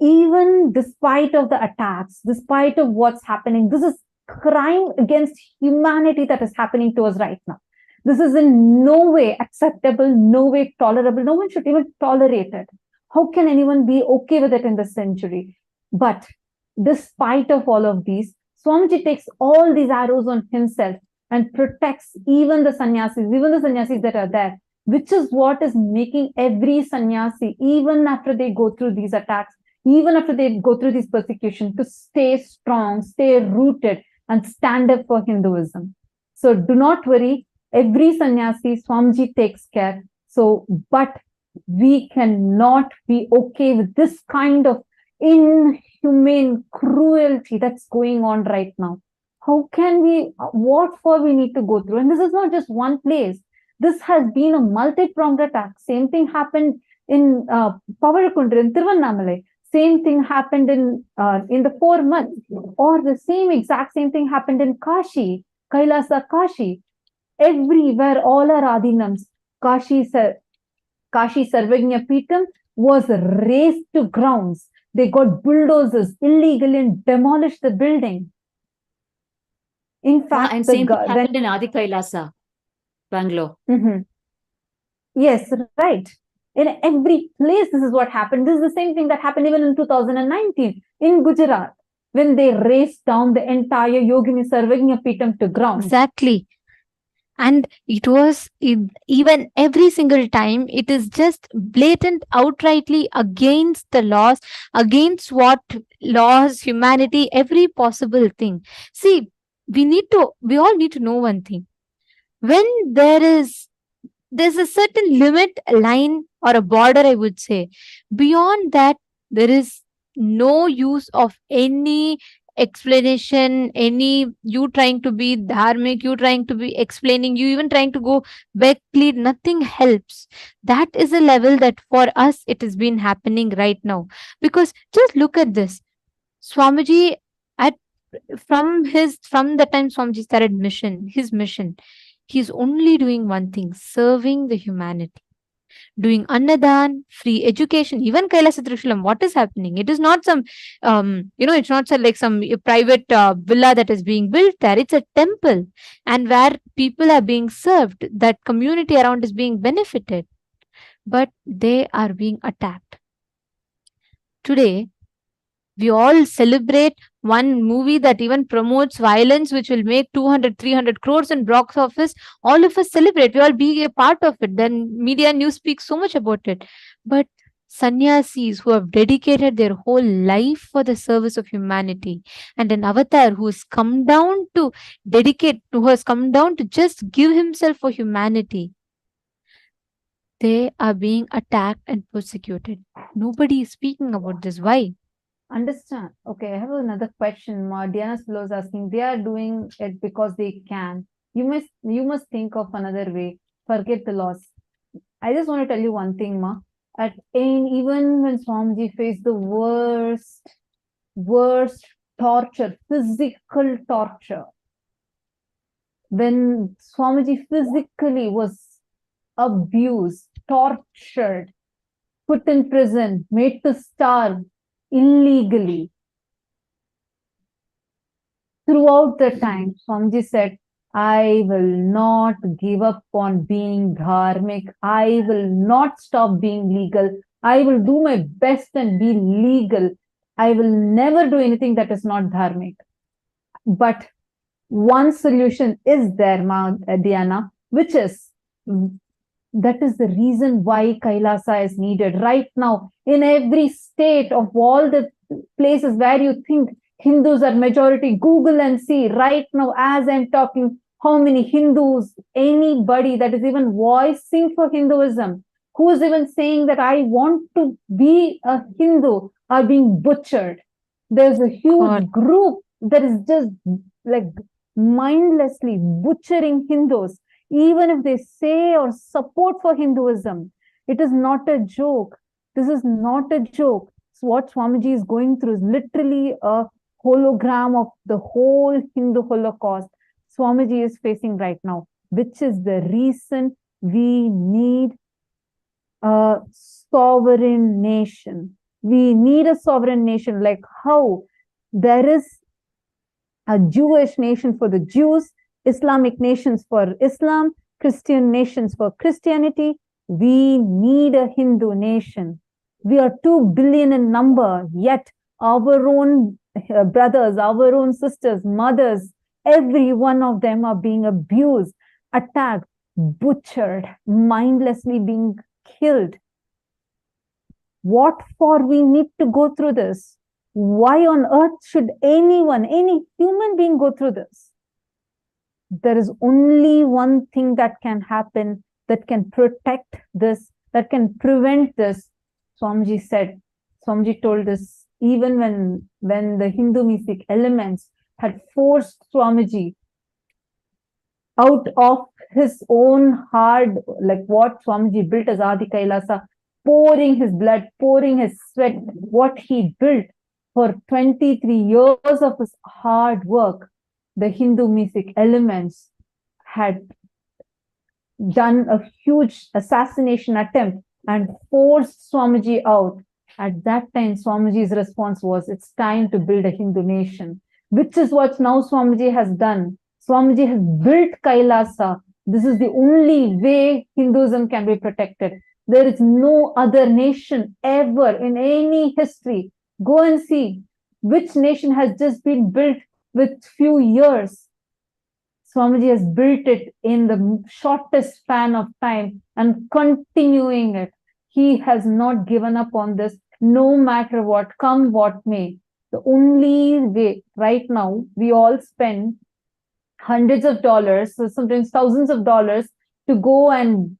even despite of the attacks, despite of what's happening, this is crime against humanity that is happening to us right now. This is in no way acceptable, no way tolerable. No one should even tolerate it. How can anyone be okay with it in this century? But despite of all of these, Swamiji takes all these arrows on himself and protects even the sannyasis that are there, which is what is making every sannyasi, even after they go through these attacks, even after they go through this persecution, to stay strong, stay rooted, and stand up for Hinduism. So do not worry, every sannyasi, Swamiji takes care. So, but we cannot be okay with this kind of inhumane cruelty that's going on right now. How can we, what for we need to go through? And this is not just one place. This has been a multi-pronged attack. Same thing happened in Pavarkundra, in Tiruvannamalai. Same thing happened in the 4 months. Or the exact same thing happened in Kashi, Kailasa Kashi. Everywhere, all our Adinams, Kashi Sarvagnya Peetham was razed to grounds. They got bulldozers illegally and demolished the building. In fact,
and same thing happened in Adi Kailasa, Bangalore.
Yes, right. In every place, this is what happened. This is the same thing that happened even in 2019 in Gujarat, when they razed down the entire Yogini Sarvagnya Peetham to ground.
Exactly. And it was even every single time, it is just blatant, outrightly against the laws, against what laws, humanity, every possible thing. See, we all need to know one thing. When there's a certain limit, a line, or a border, I would say, beyond that, there is no use of any explanation, you trying to be dharmic, you trying to be explaining, you even trying to go back plead, nothing helps. That is a level that for us it has been happening right now. Because just look at this. Swamiji, from the time Swamiji started his mission, he's only doing one thing: serving the humanity. Doing Annadan, free education, even Kailasa Trishulam. What is happening? It is not some, it's not like some private villa that is being built there. It's a temple, and where people are being served, that community around is being benefited. But they are being attacked. Today, we all celebrate one movie that even promotes violence, which will make 200, 300 crores in box office. All of us celebrate. We all be a part of it. Then media and news speak so much about it. But sannyasis who have dedicated their whole life for the service of humanity, and an avatar who has come down to just give himself for humanity, they are being attacked and persecuted. Nobody is speaking about this. Why?
Understand. Okay, I have another question. Diana Spilo is asking, they are doing it because they can. You must think of another way. Forget the laws. I just want to tell you one thing, Ma. Even when Swamiji faced the worst torture, physical torture, when Swamiji physically was abused, tortured, put in prison, made to starve illegally, throughout the time, Swamiji said, I will not give up on being dharmic. I will not stop being legal. I will do my best and be legal. I will never do anything that is not dharmic. But one solution is there, Diana, which is, that is the reason why Kailasa is needed right now. In every state of all the places where you think Hindus are majority, Google and see right now as I'm talking, How many Hindus, anybody that is even voicing for Hinduism, who is even saying that I want to be a Hindu, are being butchered. There's a huge group that is just like mindlessly butchering Hindus, even if they say or support for Hinduism. It is not a joke. This is not a joke. So what Swamiji is going through is literally a hologram of the whole Hindu Holocaust Swamiji is facing right now, which is the reason we need a sovereign nation. We need a sovereign nation, like how there is a Jewish nation for the Jews, Islamic nations for Islam, Christian nations for Christianity. We need a Hindu nation. We are 2 billion in number, yet our own brothers, our own sisters, mothers, every one of them are being abused, attacked, butchered, mindlessly being killed. What for we need to go through this? Why on earth should anyone, any human being go through this? There is only one thing that can happen, that can protect this, that can prevent this. Swamiji said, Swamiji told us, even when the Hindu mystic elements had forced Swamiji out of his own hard, like what Swamiji built as Adi Kailasa, pouring his blood, pouring his sweat, what he built for 23 years of his hard work, the Hindu mystic elements had done a huge assassination attempt and forced Swamiji out. At that time, Swamiji's response was, it's time to build a Hindu nation, which is what now Swamiji has done. Swamiji has built Kailasa. This is the only way Hinduism can be protected. There is no other nation ever in any history. Go and see which nation has just been built with few years. Swamiji has built it in the shortest span of time and continuing it. He has not given up on this, no matter what, come what may. The only way right now, we all spend hundreds of dollars, so sometimes thousands of dollars to go and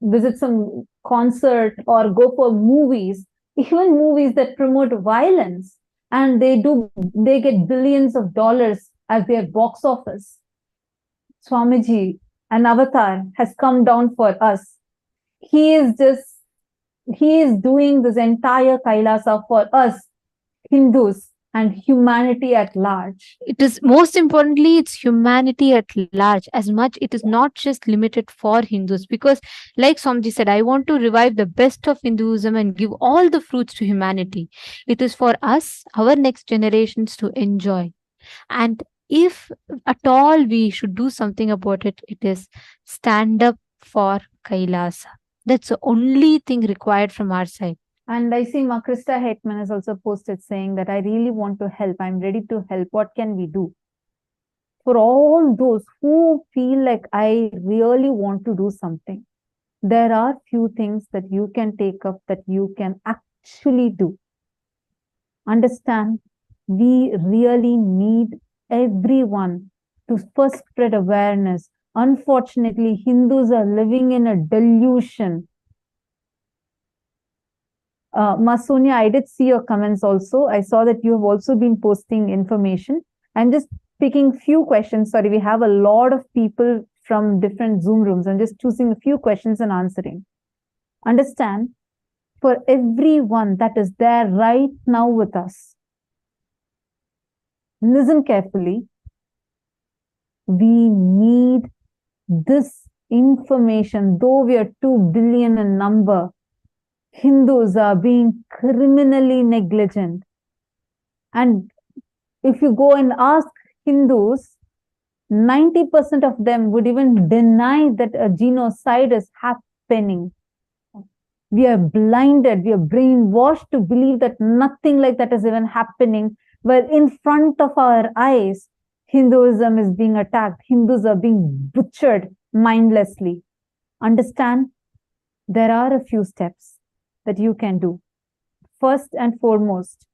visit some concert or go for movies, even movies that promote violence, and they get billions of dollars as their box office. Swamiji, an avatar, has come down for us. He is doing this entire Kailasa for us, Hindus, and humanity at large.
It is most importantly, it's humanity at large. As much, it is not just limited for Hindus, because like Swamiji said, I want to revive the best of Hinduism and give all the fruits to humanity. It is for us, our next generations, to enjoy. And if at all we should do something about it, it is stand up for Kailasa. That's the only thing required from our side.
And I see Krista Hetman has also posted saying that I really want to help. I'm ready to help. What can we do? For all those who feel like I really want to do something, there are few things that you can take up, that you can actually do. Understand, we really need everyone to first spread awareness. Unfortunately, Hindus are living in a delusion. Sonia, I did see your comments also. I saw that you have also been posting information. I'm just picking few questions. Sorry, we have a lot of people from different Zoom rooms. I'm just choosing a few questions and answering. Understand, for everyone that is there right now with us, listen carefully. We need this information. Though we are 2 billion in number, Hindus are being criminally negligent. And if you go and ask Hindus, 90% of them would even deny that a genocide is happening. We are blinded, we are brainwashed to believe that nothing like that is even happening, where in front of our eyes, Hinduism is being attacked. Hindus are being butchered mindlessly. Understand, there are a few steps that you can do. First and foremost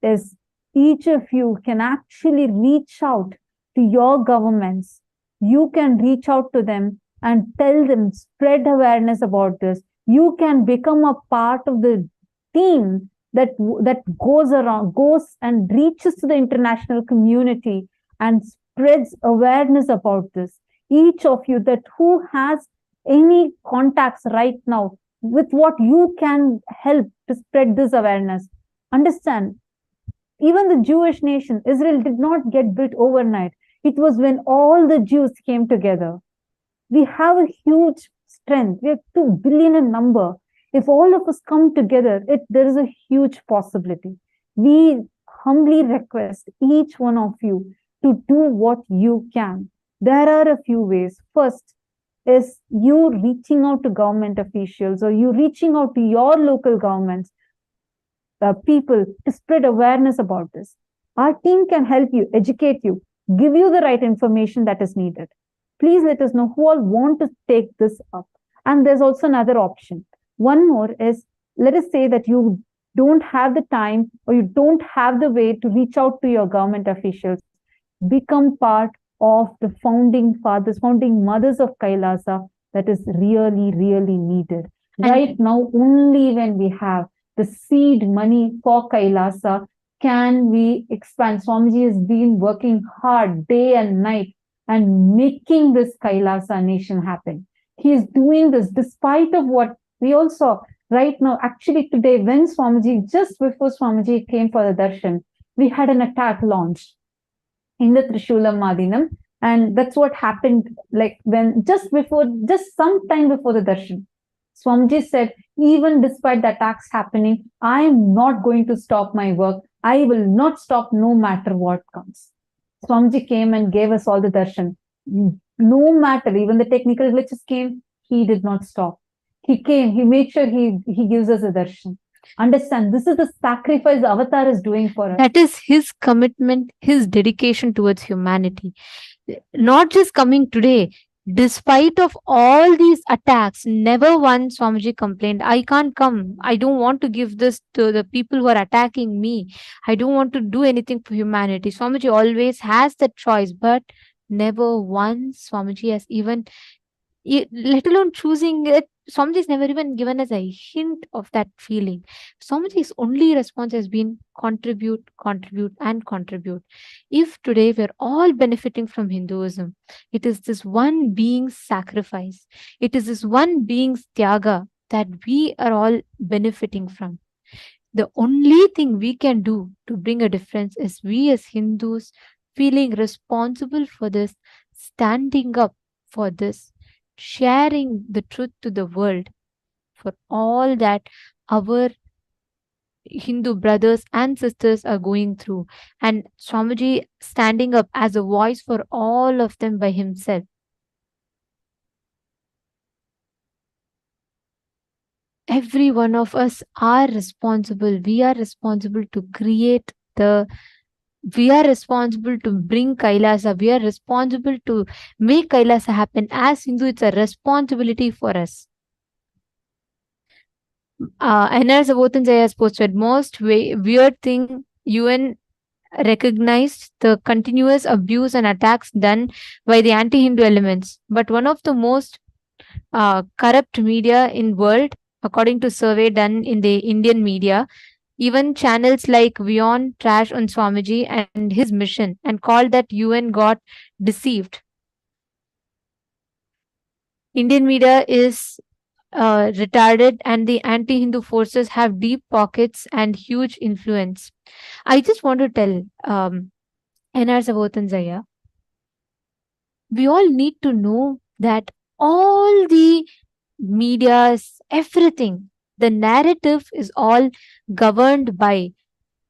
is each of you can actually reach out to your governments. You can reach out to them and tell them, spread awareness about this. You can become a part of the team that goes and reaches to the international community and spreads awareness about this. Each of you that who has any contacts right now with what you can help to spread this awareness. Understand, even the Jewish nation, Israel, did not get built overnight. It was when all the Jews came together. We have a huge strength. We have 2 billion in number. If all of us come together, there is a huge possibility. We humbly request each one of you to do what you can. There are a few ways. First is you reaching out to government officials, or you reaching out to your local governments, people, to spread awareness about this. Our team can help you, educate you, give you the right information that is needed. Please let us know who all want to take this up. And there's also another option. One more is, let us say that you don't have the time or you don't have the way to reach out to your government officials. Become part of the founding fathers, founding mothers of Kailasa. That is really, really needed. Right now, only when we have the seed money for Kailasa can we expand. Swamiji has been working hard day and night and making this Kailasa nation happen. He is doing this despite of what we also right now. Actually, today, when Swamiji, just before Swamiji came for the darshan, we had an attack launched in the Trishulam Madinam. And that's what happened, like when just some time before the darshan. Swamiji said, even despite the attacks happening, I am not going to stop my work. I will not stop no matter what comes. Swamiji came and gave us all the darshan. No matter, even the technical glitches came, he did not stop. He came, he made sure he gives us a darshan. Understand, this is the sacrifice the Avatar is doing for us.
That is his commitment, his dedication towards humanity. Not just coming today, despite of all these attacks, never once Swamiji complained, I can't come. I don't want to give this to the people who are attacking me. I don't want to do anything for humanity. Swamiji always has that choice, but never once Swamiji has even, let alone choosing it, Swamiji's never even given us a hint of that feeling. Swamiji's only response has been contribute, contribute, and contribute. If today we're all benefiting from Hinduism, it is this one being's sacrifice. It is this one being's tyaga that we are all benefiting from. The only thing we can do to bring a difference is we as Hindus feeling responsible for this, standing up for this, sharing the truth to the world, for all that our Hindu brothers and sisters are going through, and Swamiji standing up as a voice for all of them by himself. Every one of us are responsible. We are responsible to create we are responsible to bring Kailasa. We are responsible to make Kailasa happen. As Hindu, it's a responsibility for us. NR Sabothan Jaya has posted, most weird thing, UN recognized the continuous abuse and attacks done by the anti-Hindu elements. But one of the most corrupt media in world, according to survey done in the Indian media, even channels like Bhagavān trash on Swamiji and his mission and called that UN got deceived. Indian media is retarded and the anti-Hindu forces have deep pockets and huge influence. I just want to tell NR Sabothan Jaya, we all need to know that all the medias, everything, the narrative is all governed by,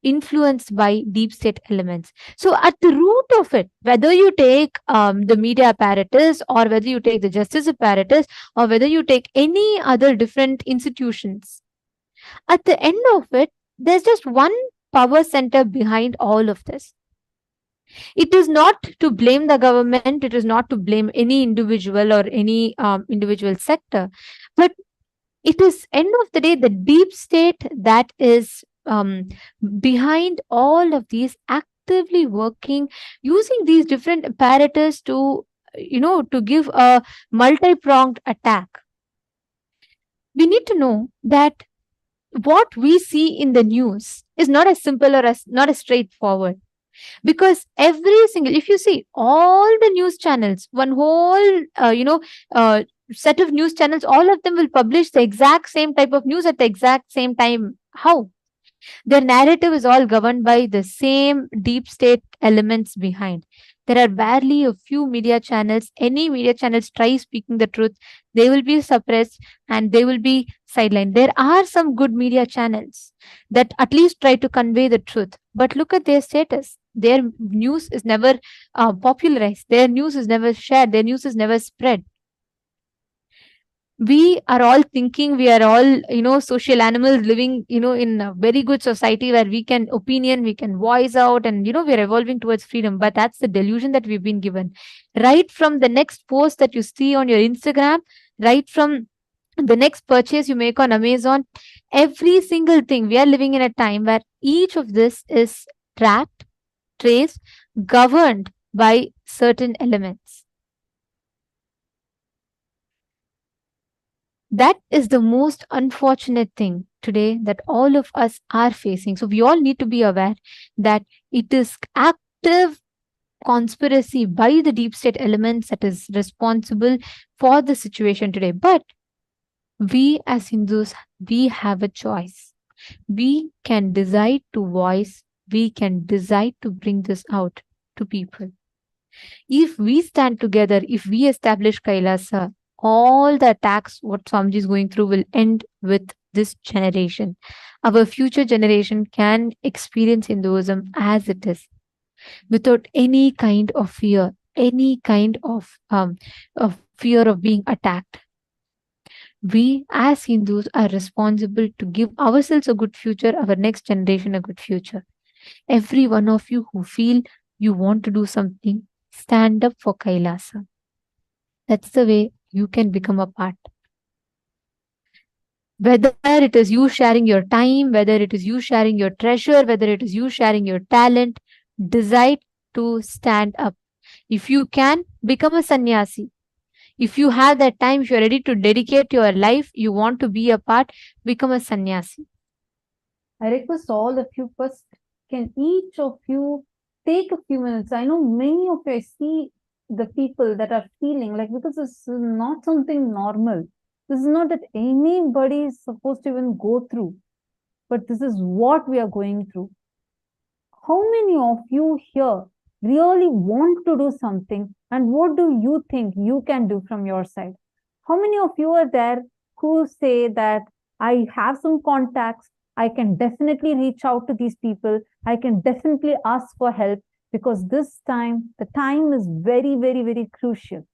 influenced by deep state elements. So at the root of it, whether you take the media apparatus or whether you take the justice apparatus or whether you take any other different institutions, at the end of it, there's just one power center behind all of this. It is not to blame the government, it is not to blame any individual or any individual sector, but it is, end of the day, the deep state that is behind all of these actively working using these different apparatus to, to give a multi-pronged attack. We need to know that what we see in the news is not as simple or as not as straightforward, because every single, if you see all the news channels, one whole uh, set of news channels, all of them will publish the exact same type of news at the exact same time. How? Their narrative is all governed by the same deep state elements behind. There are barely a few media channels. Any media channels try speaking the truth, they will be suppressed and they will be sidelined. There are some good media channels that at least try to convey the truth, but look at their status. Their news is never popularized. Their news is never shared. Their news is never spread. We are all thinking we are all, social animals living, in a very good society where we can opinion, we can voice out, and we're evolving towards freedom. But that's the delusion that we've been given. Right from the next post that you see on your Instagram, right from the next purchase you make on Amazon, every single thing, we are living in a time where each of this is tracked, traced, governed by certain elements. That is the most unfortunate thing today that all of us are facing. So we all need to be aware that it is active conspiracy by the deep state elements that is responsible for the situation today. But we as Hindus, we have a choice. We can decide to voice, we can decide to bring this out to people. If we stand together, if we establish Kailasa, all the attacks what Swamiji is going through will end with this generation. Our future generation can experience Hinduism as it is, without any kind of fear, any kind of fear of being attacked. We as Hindus are responsible to give ourselves a good future, our next generation a good future. Every one of you who feel you want to do something, stand up for Kailasa. That's the way you can become a part. Whether it is you sharing your time, whether it is you sharing your treasure, whether it is you sharing your talent, decide to stand up. If you can, become a sannyasi. If you have that time, if you're ready to dedicate your life, you want to be a part, become a sannyasi.
I request all of you first, can each of you take a few minutes? I know many of you, I see the people that are feeling like, because this is not something normal. This is not that anybody is supposed to even go through, but this is what we are going through. How many of you here really want to do something, and what do you think you can do from your side? How many of you are there who say that I have some contacts, I can definitely reach out to these people, I can definitely ask for help, because this time, the time is very, very, very crucial.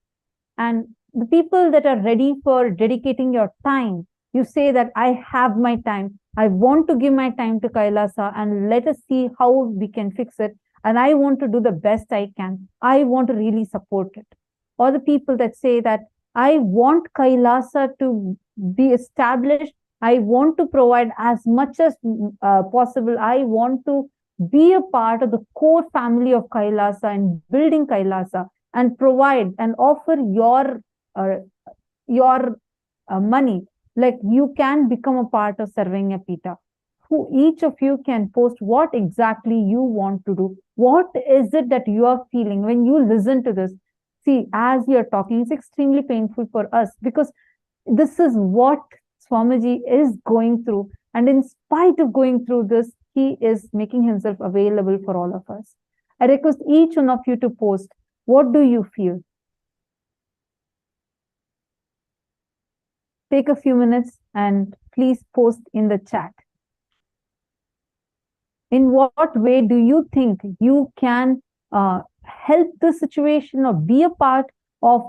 And the people that are ready for dedicating your time, you say that I have my time, I want to give my time to Kailasa, and let us see how we can fix it. And I want to do the best I can. I want to really support it. Or the people that say that I want Kailasa to be established. I want to provide as much as possible. I want to be a part of the core family of Kailasa and building Kailasa, and provide and offer your money. Like, you can become a part of serving a Pita. Who each of you can post what exactly you want to do. What is it that you are feeling when you listen to this? See, as you're talking, it's extremely painful for us, because this is what Swamiji is going through. And in spite of going through this, he is making himself available for all of us. I request each one of you to post, what do you feel? Take a few minutes and please post in the chat. In what way do you think you can help the situation or be a part of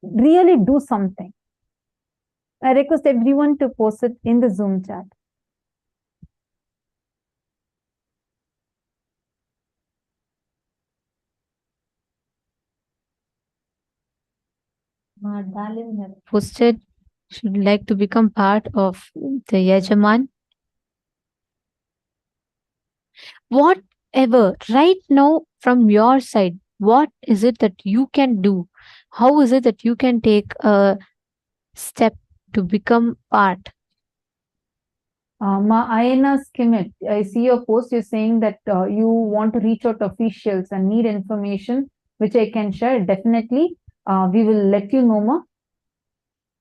really do something? I request everyone to post it in the Zoom chat.
Darling have posted, should like to become part of the Yajaman. What ever, right now, from your side, what is it that you can do? How is it that you can take a step to become part?
Ma Ayana Skimit, I see your post. You're saying that you want to reach out to officials and need information, which I can share. Definitely, we will let you know, Ma.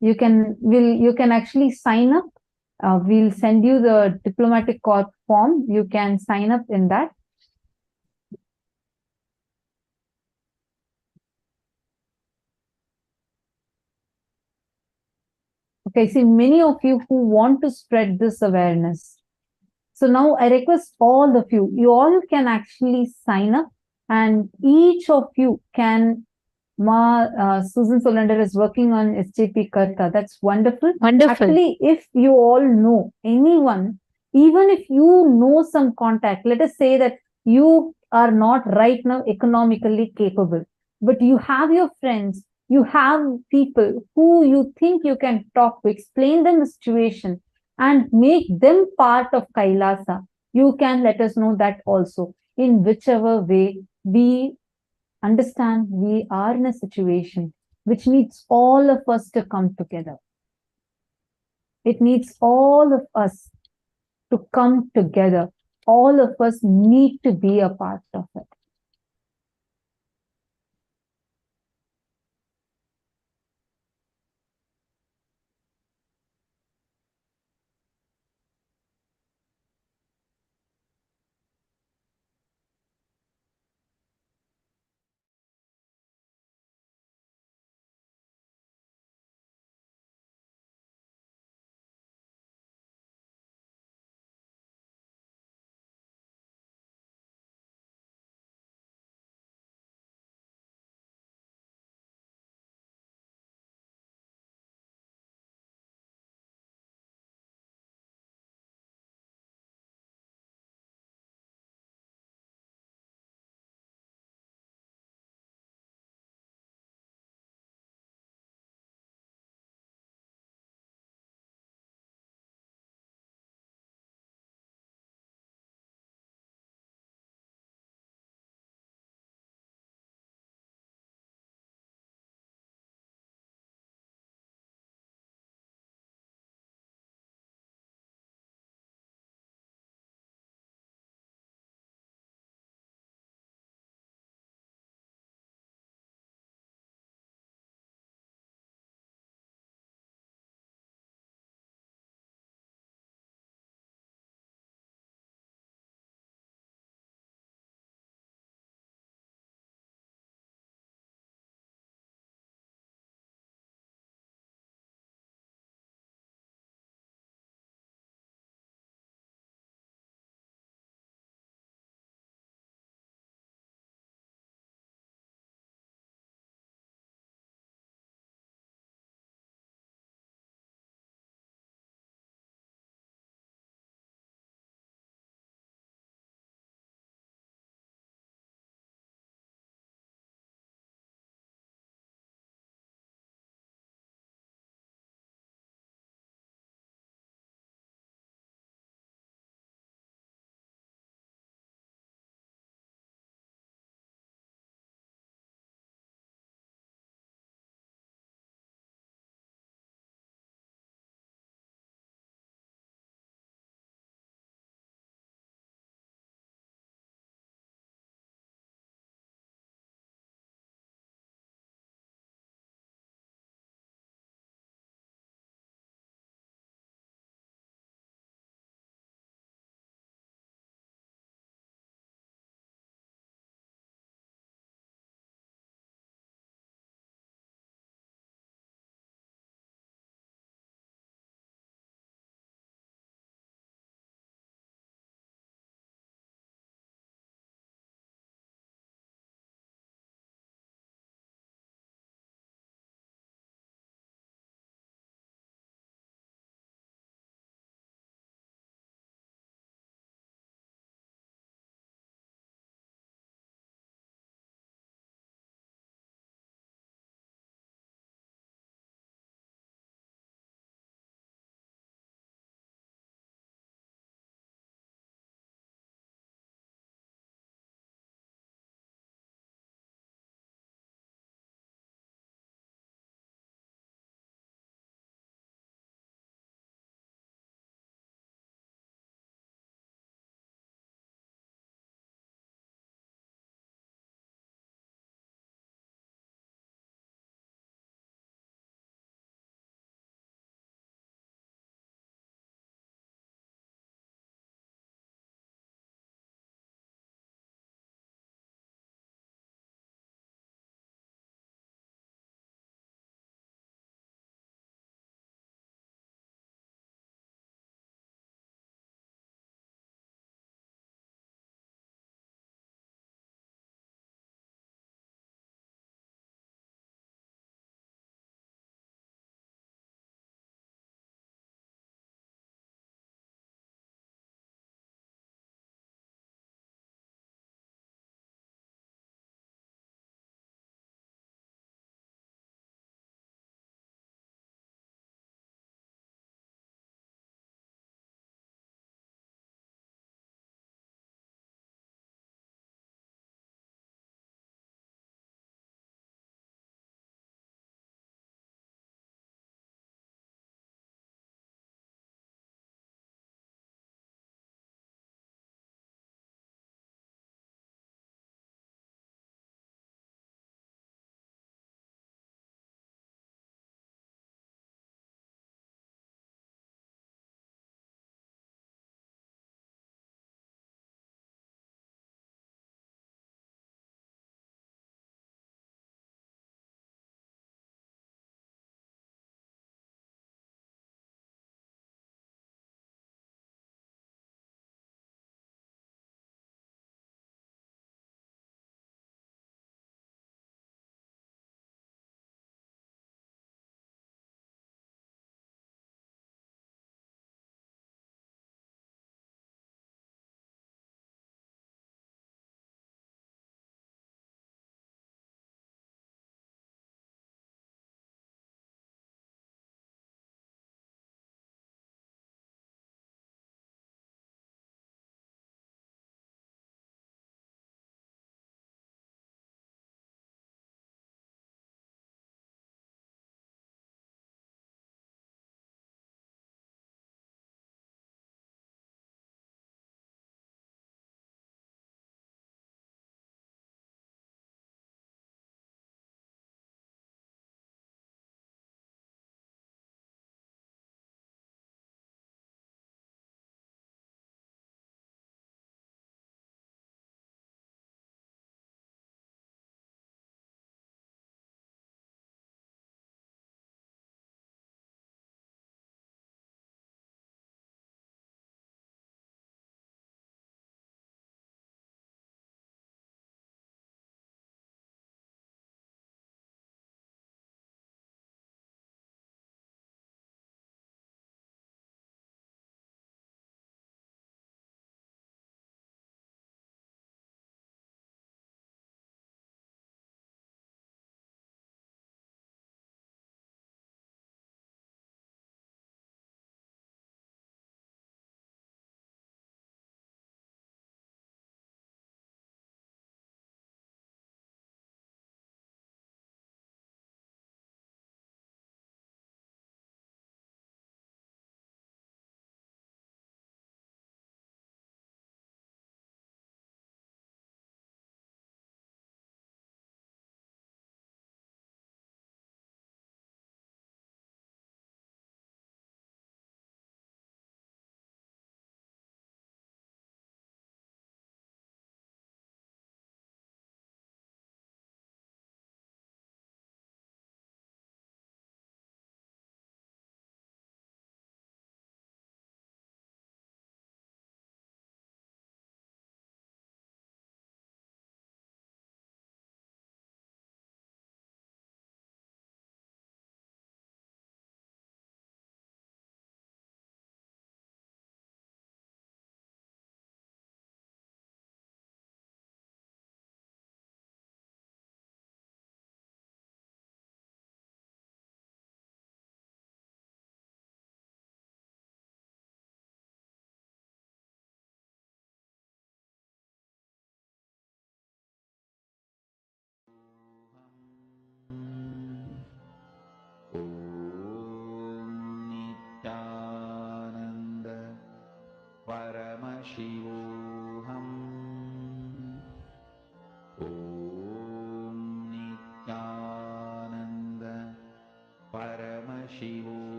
You can actually sign up. We'll send you the diplomatic corps form. You can sign up in that. Okay, see many of you who want to spread this awareness. So now I request all of you, you all can actually sign up, and each of you can. Susan Solander is working on SJP Karta. That's wonderful.
Wonderful.
Actually, if you all know anyone, even if you know some contact, let us say that you are not right now economically capable, but you have your friends, you have people who you think you can talk to, explain them the situation, and make them part of Kailasa. You can let us know that also. In whichever way, we understand we are in a situation which needs all of us to come together. It needs all of us to come together. All of us need to be a part of it.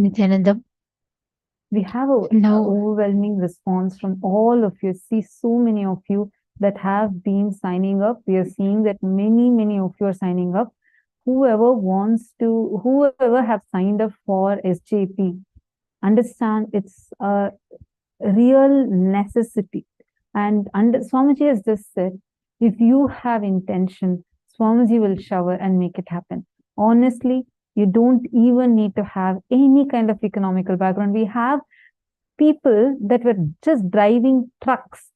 Nithyananda,
We have a
now
overwhelming response from all of you. See so many of you that have been signing up. We are seeing that many of you are signing up. Whoever have signed up for SJP, understand it's a real necessity. And Swamiji has just said, if you have intention, Swamiji will shower and make it happen. Honestly, you don't even need to have any kind of economical background. We have people that were just driving trucks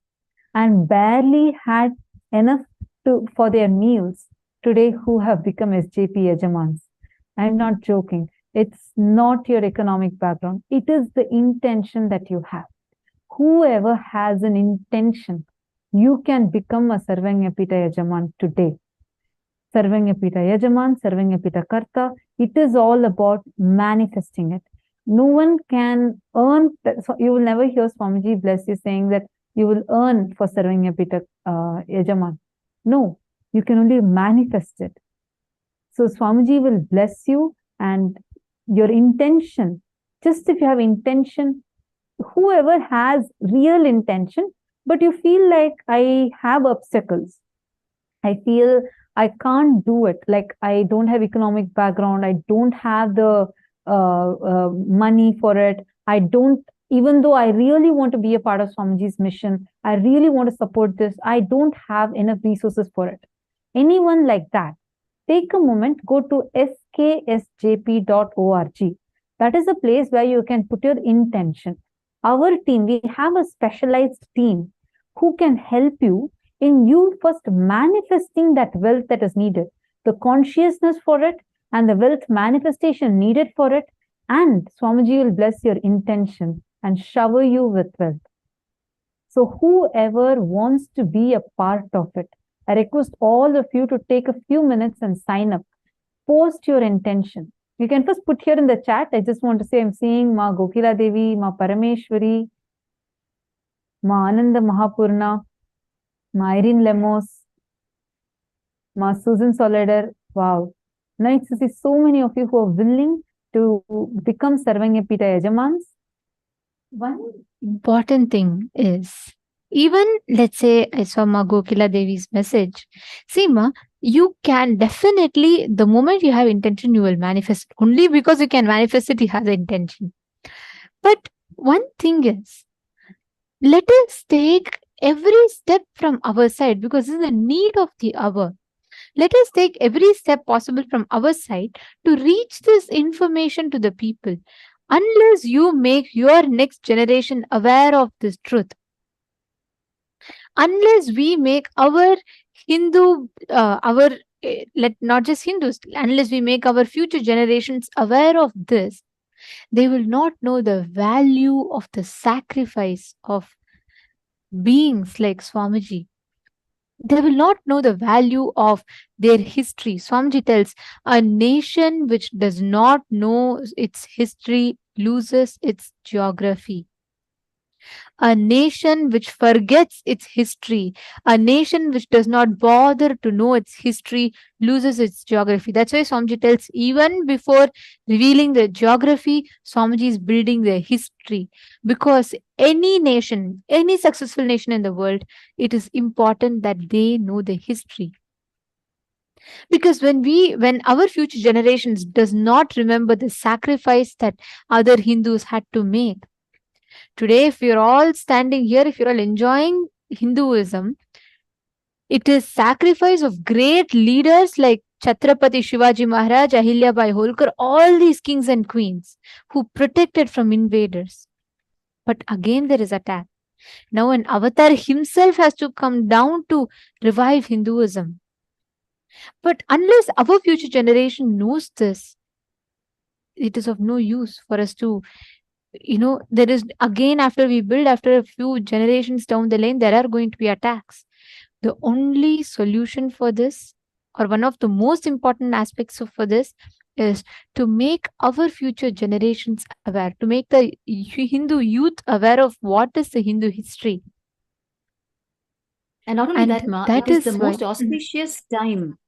and barely had enough for their meals today who have become SJP Yajamans. I'm not joking. It's not your economic background. It is the intention that you have. Whoever has an intention, you can become a Sarvanyapita Yajaman today. Sarvanyapita Yajaman, Sarvanyapita Karta. It is all about manifesting it. No one can earn, so you will never hear Swamiji bless you saying that you will earn for Sarvanyapita Yajaman. No, you can only manifest it. So Swamiji will bless you, and your intention, just if you have intention, whoever has real intention, but you feel like I have obstacles. I feel I can't do it. Like I don't have economic background. I don't have the money for it. I don't, even though I really want to be a part of Swamiji's mission, I really want to support this, I don't have enough resources for it. Anyone like that, take a moment, go to sksjp.org. That is a place where you can put your intention. Our team, we have a specialized team who can help you in you first manifesting that wealth that is needed, the consciousness for it, and the wealth manifestation needed for it, and Swamiji will bless your intention and shower you with wealth. So whoever wants to be a part of it, I request all of you to take a few minutes and sign up. Post your intention. You can first put here in the chat. I just want to say I'm seeing Ma Gokila Devi, Ma Parameshwari, Ma Ananda Mahapurna, Ma Irene Lemos, Ma Susan Soledar. Wow. Nice to see so many of you who are willing to become Sarvanyapita Yajamans.
one important thing is, even let's say I saw Ma Gokila Devi's message. See, Ma, you can definitely, the moment you have intention, you will manifest. Only because you can manifest it, you have the intention. But one thing is, let us take every step from our side, because this is the need of the hour. Let us take every step possible from our side to reach this information to the people. Unless you make your next generation aware of this truth, unless we make our not just Hindus, unless we make our future generations aware of this, they will not know the value of the sacrifice of beings like Swamiji, they will not know the value of their history. Swamiji tells, a nation which does not know its history loses its geography. A nation which forgets its history, a nation which does not bother to know its history, loses its geography. That's why Swamiji tells, even before revealing the geography, Swamiji is building the history. Because any nation, any successful nation in the world, it is important that they know the history. Because when our future generations does not remember the sacrifice that other Hindus had to make, today, if you're all standing here, if you're all enjoying Hinduism, it is sacrifice of great leaders like Chhatrapati Shivaji Maharaj, Ahilyabai Holkar, all these kings and queens who protected from invaders. But again, there is attack. Now, an avatar himself has to come down to revive Hinduism. But unless our future generation knows this, it is of no use for us to, there is again, after we build, after a few generations down the lane, there are going to be attacks. The only solution for this, or one of the most important aspects for this, is to make our future generations aware, to make the Hindu youth aware of what is the Hindu history.
And not only
And
that, Ma,
that
it is the
is
most
why-
auspicious time.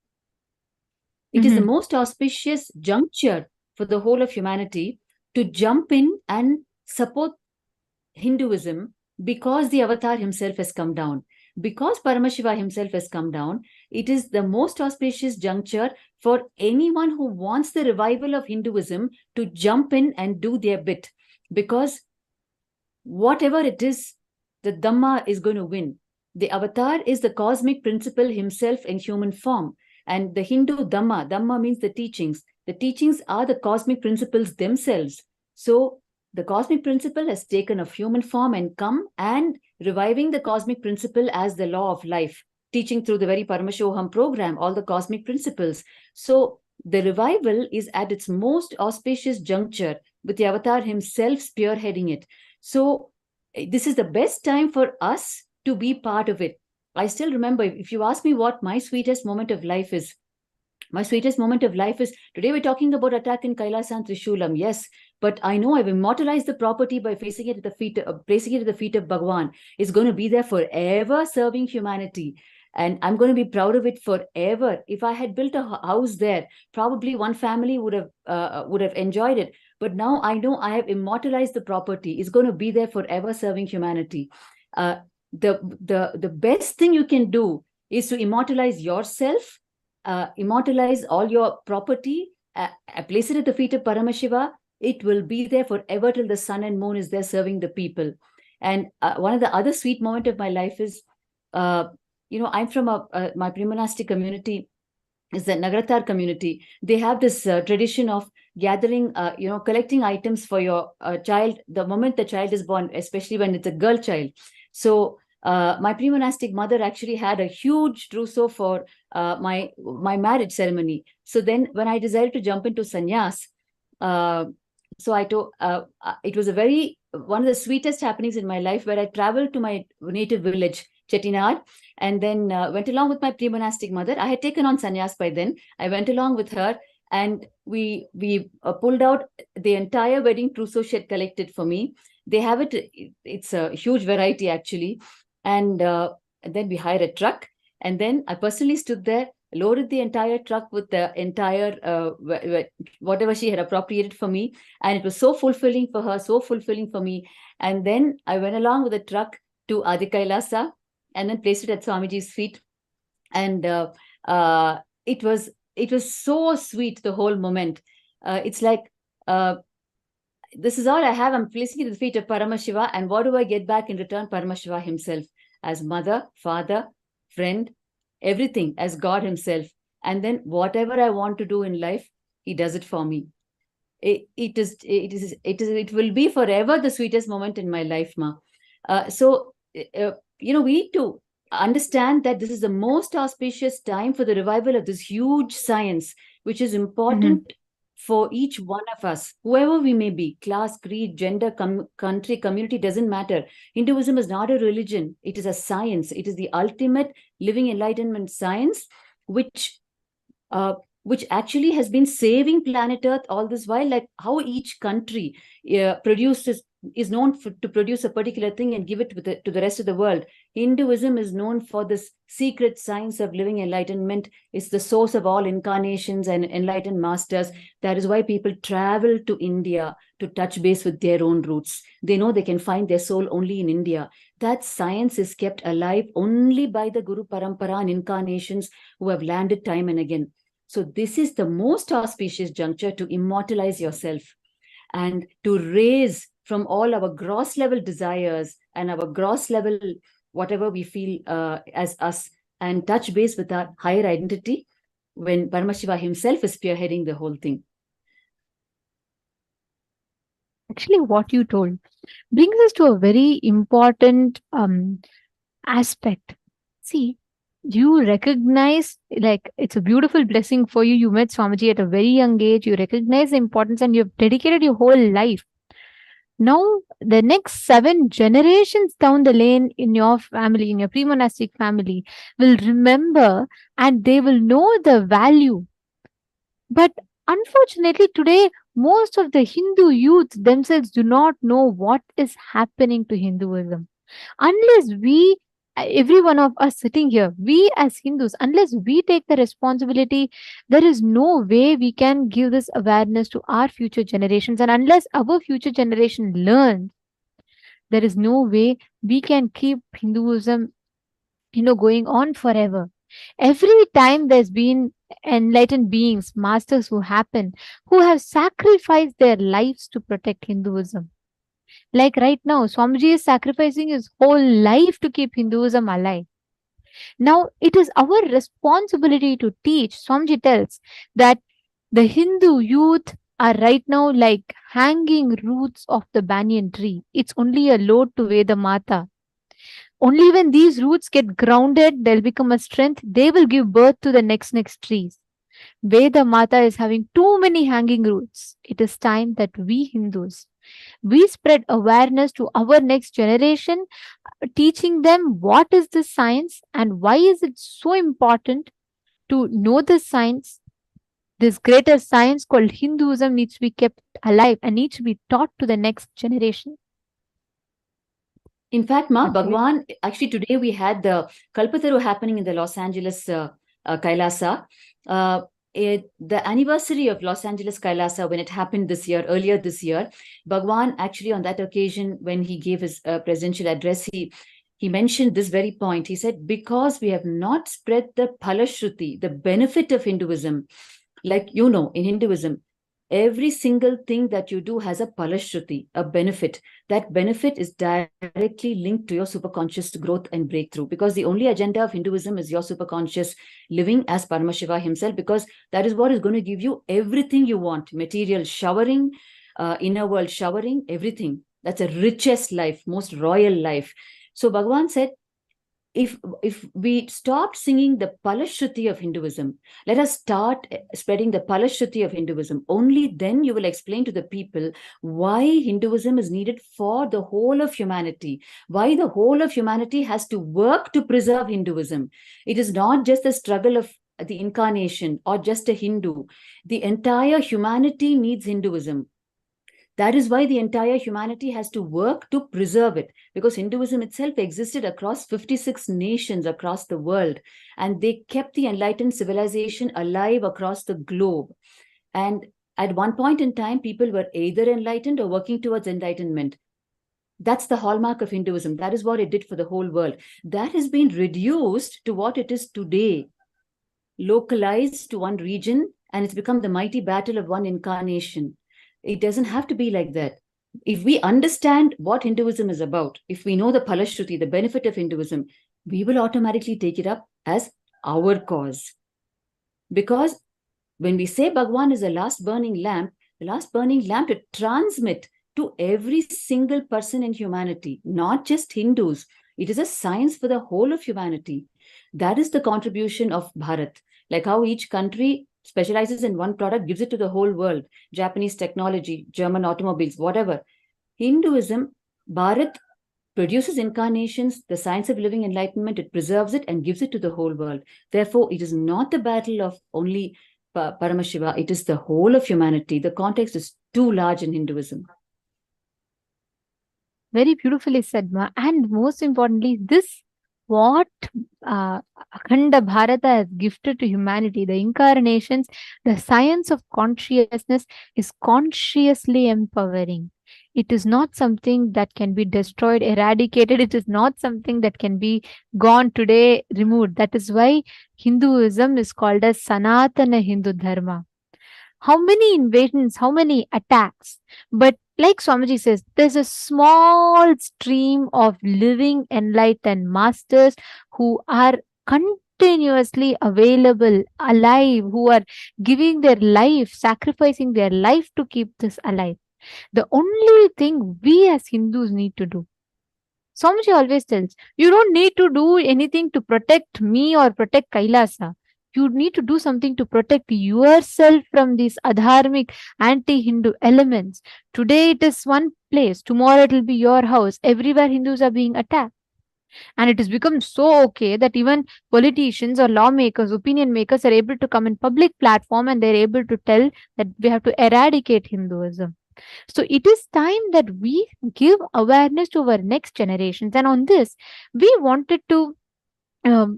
It is the most auspicious juncture for the whole of humanity to jump in and support Hinduism, because the avatar himself has come down. Because Paramashiva himself has come down, it is the most auspicious juncture for anyone who wants the revival of Hinduism to jump in and do their bit. Because whatever it is, the Dhamma is going to win. The avatar is the cosmic principle himself in human form. And the Hindu Dhamma means the teachings. The teachings are the cosmic principles themselves. So the cosmic principle has taken a human form and come and reviving the cosmic principle as the law of life, teaching through the very Paramashivoham program, all the cosmic principles. So the revival is at its most auspicious juncture with the avatar himself spearheading it. So this is the best time for us to be part of it. I still remember, if you ask me what my sweetest moment of life is, my sweetest moment of life is, today we're talking about attack in KAILASA and Trishulam, yes, but I know I've immortalized the property by placing it at the feet of Bhagavan. It's going to be there forever serving humanity. And I'm going to be proud of it forever. If I had built a house there, probably one family would have enjoyed it. But now I know I have immortalized the property. It's going to be there forever serving humanity. The best thing you can do is to immortalize yourself, immortalize all your property, place it at the feet of Paramashiva. It will be there forever till the sun and moon is there serving the people. And one of the other sweet moments of my life is, I'm from my pre-monastic community is the Nagaratar community. They have this tradition of gathering, collecting items for your child the moment the child is born, especially when it's a girl child. So my pre-monastic mother actually had a huge trousseau for my marriage ceremony. So then when I decided to jump into sannyas, so I told, it was one of the sweetest happenings in my life, where I traveled to my native village, Chettinad, and then went along with my pre-monastic mother. I had taken on sannyas by then. I went along with her, and we pulled out the entire wedding trousseau she had collected for me. They have it, it's a huge variety actually. And then we hired a truck, and then I personally stood there, loaded the entire truck with the entire whatever she had appropriated for me, and it was so fulfilling for her, so fulfilling for me. And then I went along with the truck to Adi KAILASA and then placed it at Swamiji's feet, and it was so sweet, the whole moment. It's like, this is all I have. I'm placing it at the feet of Paramashiva, and what do I get back in return? Paramashiva himself, as mother, father, friend, everything, as God himself. And then whatever I want to do in life, he does it for me. It will be forever the sweetest moment in my life, Ma. So we need to understand that this is the most auspicious time for the revival of this huge science, which is important for each one of us, whoever we may be, class, creed, gender, country, community, doesn't matter. Hinduism is not a religion. It is a science. It is the ultimate living enlightenment science, which actually has been saving planet Earth all this while. Like how each country is known to produce a particular thing and give it to the rest of the world. Hinduism is known for this secret science of living enlightenment. It's the source of all incarnations and enlightened masters. That is why people travel to India to touch base with their own roots. They know they can find their soul only in India. That science is kept alive only by the Guru Parampara and incarnations who have landed time and again. So this is the most auspicious juncture to immortalize yourself and to raise from all our gross level desires and our gross level, whatever we feel as us, and touch base with our higher identity when Paramashiva himself is spearheading the whole thing.
Actually, what you told brings us to a very important aspect. See, you recognize, like, it's a beautiful blessing for you. You met Swamiji at a very young age. You recognize the importance and you've dedicated your whole life. Now, the next 7 generations down the lane in your family, in your pre-monastic family, will remember and they will know the value. But unfortunately, today, most of the Hindu youth themselves do not know what is happening to Hinduism. Unless we, every one of us sitting here, we as Hindus, unless we take the responsibility, there is no way we can give this awareness to our future generations. And unless our future generation learns, there is no way we can keep Hinduism, going on forever. Every time there's been enlightened beings, masters who have sacrificed their lives to protect Hinduism. Like right now, Swamiji is sacrificing his whole life to keep Hinduism alive. Now, it is our responsibility to teach. Swamiji tells that the Hindu youth are right now like hanging roots of the banyan tree. It's only a load to Veda Mata. Only when these roots get grounded, they'll become a strength. They will give birth to the next trees. Veda Mata is having too many hanging roots. It is time that we Hindus, we spread awareness to our next generation, teaching them what is this science and why is it so important to know this science. This greater science called Hinduism needs to be kept alive and needs to be taught to the next generation.
In fact, Bhagavan, actually today we had the Kalpataru happening in the Los Angeles KAILASA. The anniversary of Los Angeles KAILASA, when it happened earlier this year, Bhagavan actually on that occasion, when he gave his presidential address, he mentioned this very point. He said, because we have not spread the Phalashruti, the benefit of Hinduism, like in Hinduism, every single thing that you do has a Phalashruti, a benefit. That benefit is directly linked to your superconscious growth and breakthrough, because the only agenda of Hinduism is your superconscious living as Paramashiva himself, because that is what is going to give you everything you want, material showering, inner world showering, everything. That's a richest life, most royal life. So Bhagavan said, if we stop singing the Phalashruti of Hinduism, let us start spreading the Phalashruti of Hinduism. Only then you will explain to the people why Hinduism is needed for the whole of humanity, why the whole of humanity has to work to preserve Hinduism. It is not just the struggle of the incarnation or just a Hindu. The entire humanity needs Hinduism. That is why the entire humanity has to work to preserve it, because Hinduism itself existed across 56 nations across the world, and they kept the enlightened civilization alive across the globe. And at one point in time, people were either enlightened or working towards enlightenment. That's the hallmark of Hinduism. That is what it did for the whole world. That has been reduced to what it is today, localized to one region, and it's become the mighty battle of one incarnation. It doesn't have to be like that. If we understand what Hinduism is about, if we know the Phalashruti, the benefit of Hinduism, we will automatically take it up as our cause. Because when we say Bhagavan is the last burning lamp to transmit to every single person in humanity, not just Hindus. It is a science for the whole of humanity. That is the contribution of Bharat. Like how each country specializes in one product, gives it to the whole world. Japanese technology, German automobiles, whatever. Hinduism, Bharat produces incarnations, the science of living enlightenment, it preserves it and gives it to the whole world. Therefore, it is not the battle of only Paramashiva, it is the whole of humanity. The context is too large in Hinduism.
Very beautifully said, Ma. And most importantly, this what Akhanda Bharata has gifted to humanity, the incarnations, the science of consciousness is consciously empowering. It is not something that can be destroyed, eradicated. It is not something that can be gone today, removed. That is why Hinduism is called as Sanatana Hindu Dharma. How many invasions, how many attacks, but like Swamiji says, there's a small stream of living enlightened masters who are continuously available, alive, who are giving their life, sacrificing their life to keep this alive. The only thing we as Hindus need to do, Swamiji always tells, you don't need to do anything to protect me or protect Kailasa. You need to do something to protect yourself from these adharmic, anti-Hindu elements. Today it is one place, tomorrow it will be your house. Everywhere Hindus are being attacked. And it has become so okay that even politicians or lawmakers, opinion makers are able to come in public platform and they're able to tell that we have to eradicate Hinduism. So it is time that we give awareness to our next generations. And on this, we wanted to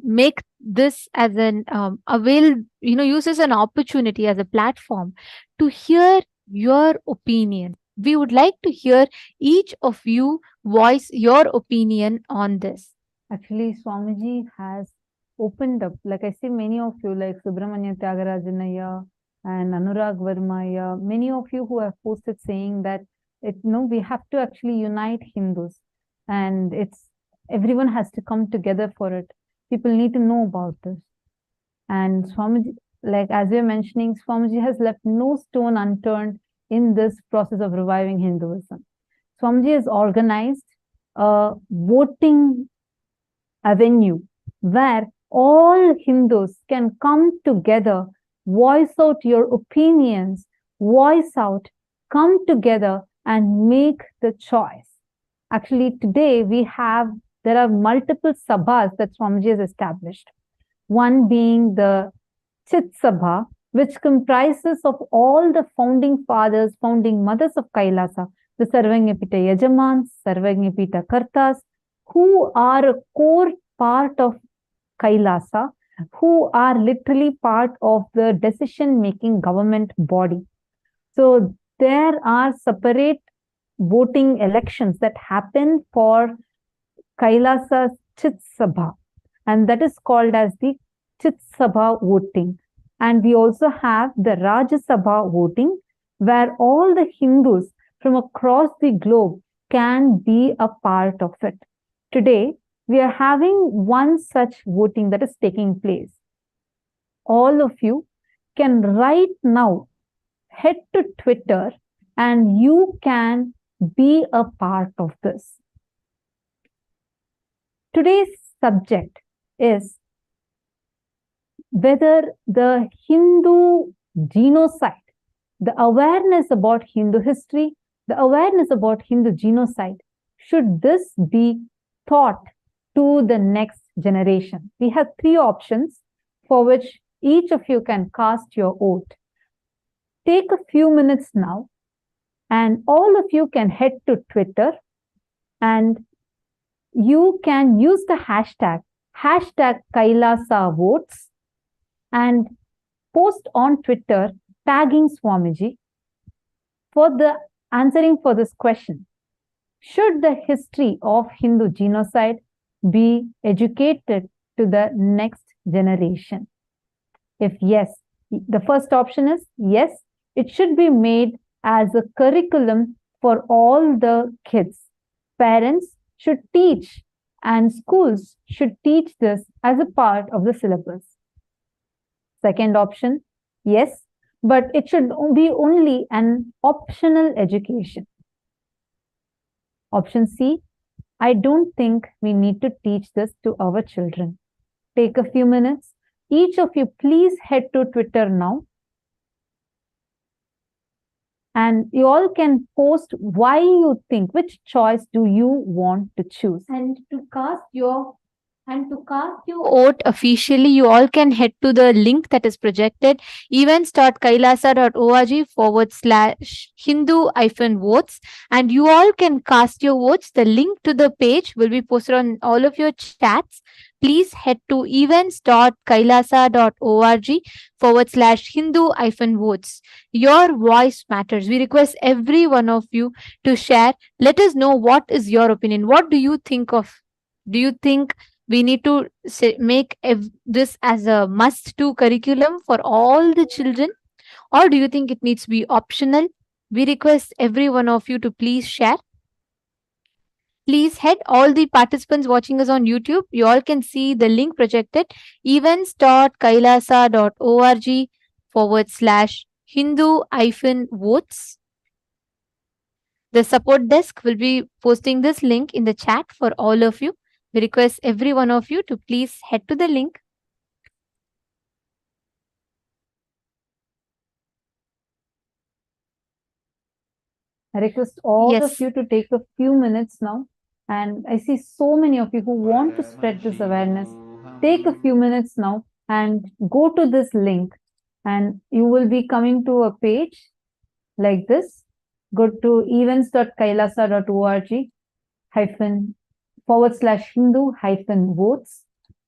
make this as an use as an opportunity, as a platform to hear your opinion. We would like to hear each of you voice your opinion on this.
Actually, Swamiji has opened up, like I see many of you, like Subramanya Tyagaraja and Anurag Verma, many of you who have posted saying that we have to actually unite Hindus, and everyone has to come together for it. People need to know about this. And Swamiji, like as we're mentioning, Swamiji has left no stone unturned in this process of reviving Hinduism. Swamiji has organized a voting avenue where all Hindus can come together, voice out your opinions, voice out, come together and make the choice. Actually, today there are multiple sabhas that Swamiji has established. One being the Chit Sabha, which comprises of all the founding fathers, founding mothers of Kailasa, the Sarvajñapita Yajamans, Sarvajñapita Kartas, who are a core part of Kailasa, who are literally part of the decision-making government body. So there are separate voting elections that happen for Kailasa's Chit Sabha, and that is called as the Chit Sabha voting. And we also have the Rajya Sabha voting, where all the Hindus from across the globe can be a part of it. Today, we are having one such voting that is taking place. All of you can right now head to Twitter and you can be a part of this. Today's subject is whether the Hindu genocide, the awareness about Hindu history, the awareness about Hindu genocide, should this be taught to the next generation? We have three options for which each of you can cast your vote. Take a few minutes now, and all of you can head to Twitter and you can use the hashtag Kailasa votes and post on Twitter tagging Swamiji for the answering for this question. Should the history of Hindu genocide be educated to the next generation? If yes, the first option is yes, it should be made as a curriculum for all the kids. Parents should teach and schools should teach this as a part of the syllabus. Second option, yes, but it should be only an optional education. Option C, I don't think we need to teach this to our children. Take a few minutes. Each of you, please head to Twitter now and you all can post why you think, which choice do you want to choose.
And to cast your vote officially, you all can head to the link that is projected, events.kailasa.org/Hindu-votes, and you all can cast your votes. The link to the page will be posted on all of your chats. Please head to events.kailasa.org/Hindu-votes. Your voice matters. We request every one of you to share. Let us know what is your opinion. What do you think of? Do you think we need to make this as a must do curriculum for all the children, or do you think it needs to be optional? We request every one of you to please share. Please head, all the participants watching us on YouTube, you all can see the link projected, events.kailasa.org/Hindu-votes. The support desk will be posting this link in the chat for all of you. We request every one of you to please head to the link.
I request all of
Yes.
you to take a few minutes now. And I see so many of you who want to spread this awareness. Take a few minutes now and go to this link, and you will be coming to a page like this. Go to events.kailasa.org/Hindu-votes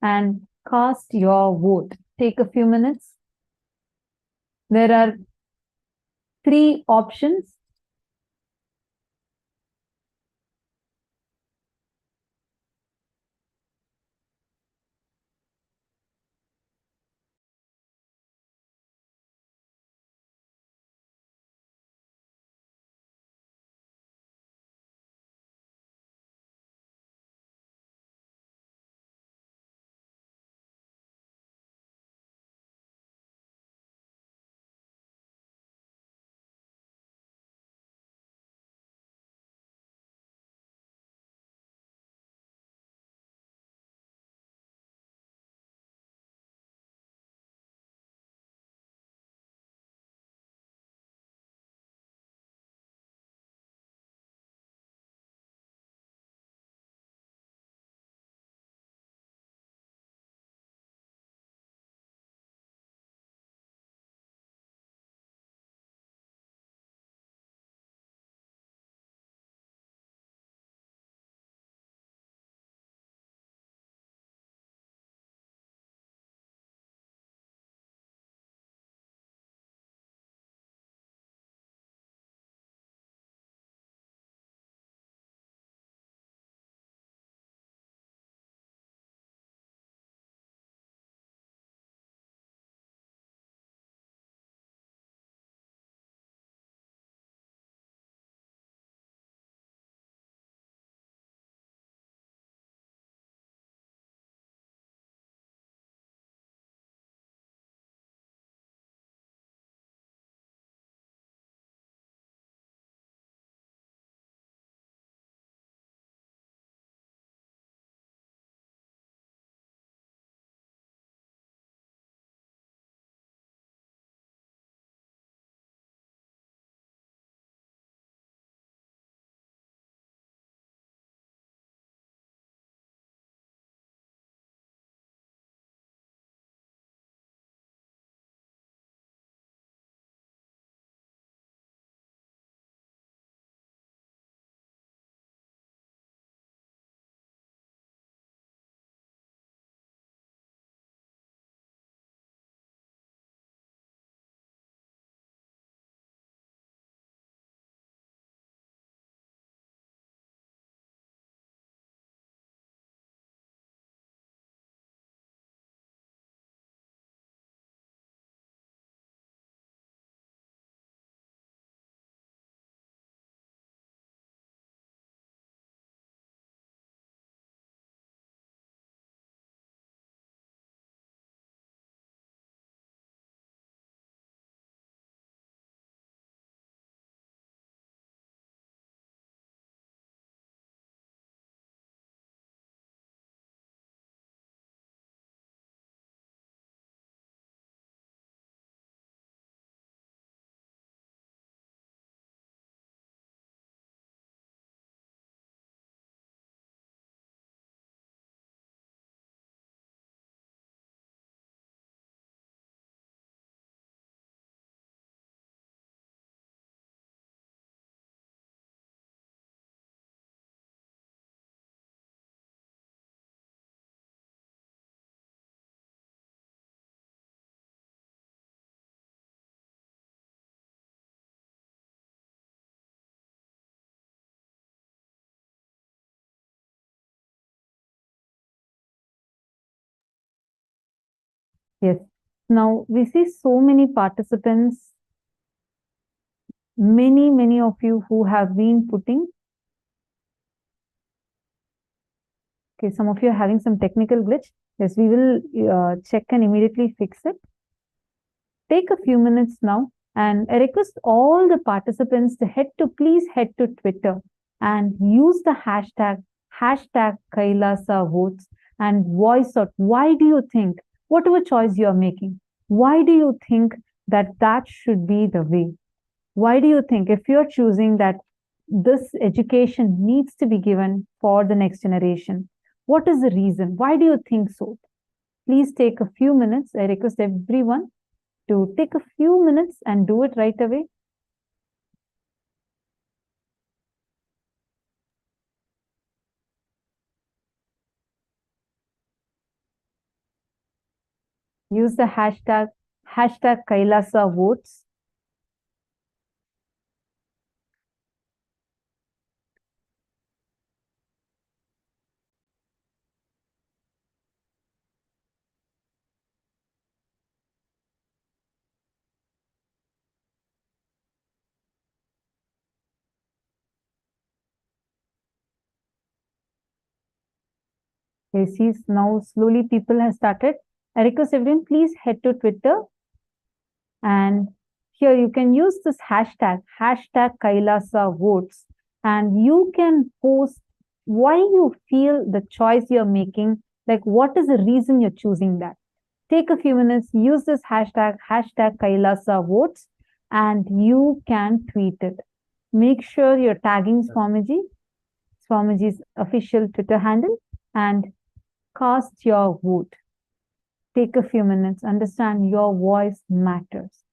and cast your vote. Take a few minutes. There are 3 options. Yes. Now we see so many participants, many of you who have been putting. Okay, some of you are having some technical glitch. Yes, we will check and immediately fix it. Take a few minutes now, and I request all the participants to please head to Twitter and use the hashtag Kailasa votes and voice out why do you think, whatever choice you are making, why do you think that should be the way? Why do you think if you're choosing that this education needs to be given for the next generation, what is the reason? Why do you think so? Please take a few minutes. I request everyone to take a few minutes and do it right away. Use the hashtag Kailasa votes. You see now slowly people have started. I request everyone please head to Twitter, and here you can use this hashtag Kailasa votes, and you can post why you feel the choice you're making, like what is the reason you're choosing that. Take a few minutes, use this hashtag Kailasa votes, and you can tweet it. Make sure you're tagging Swamiji's official Twitter handle, and cast your vote. Take a few minutes, understand your voice matters.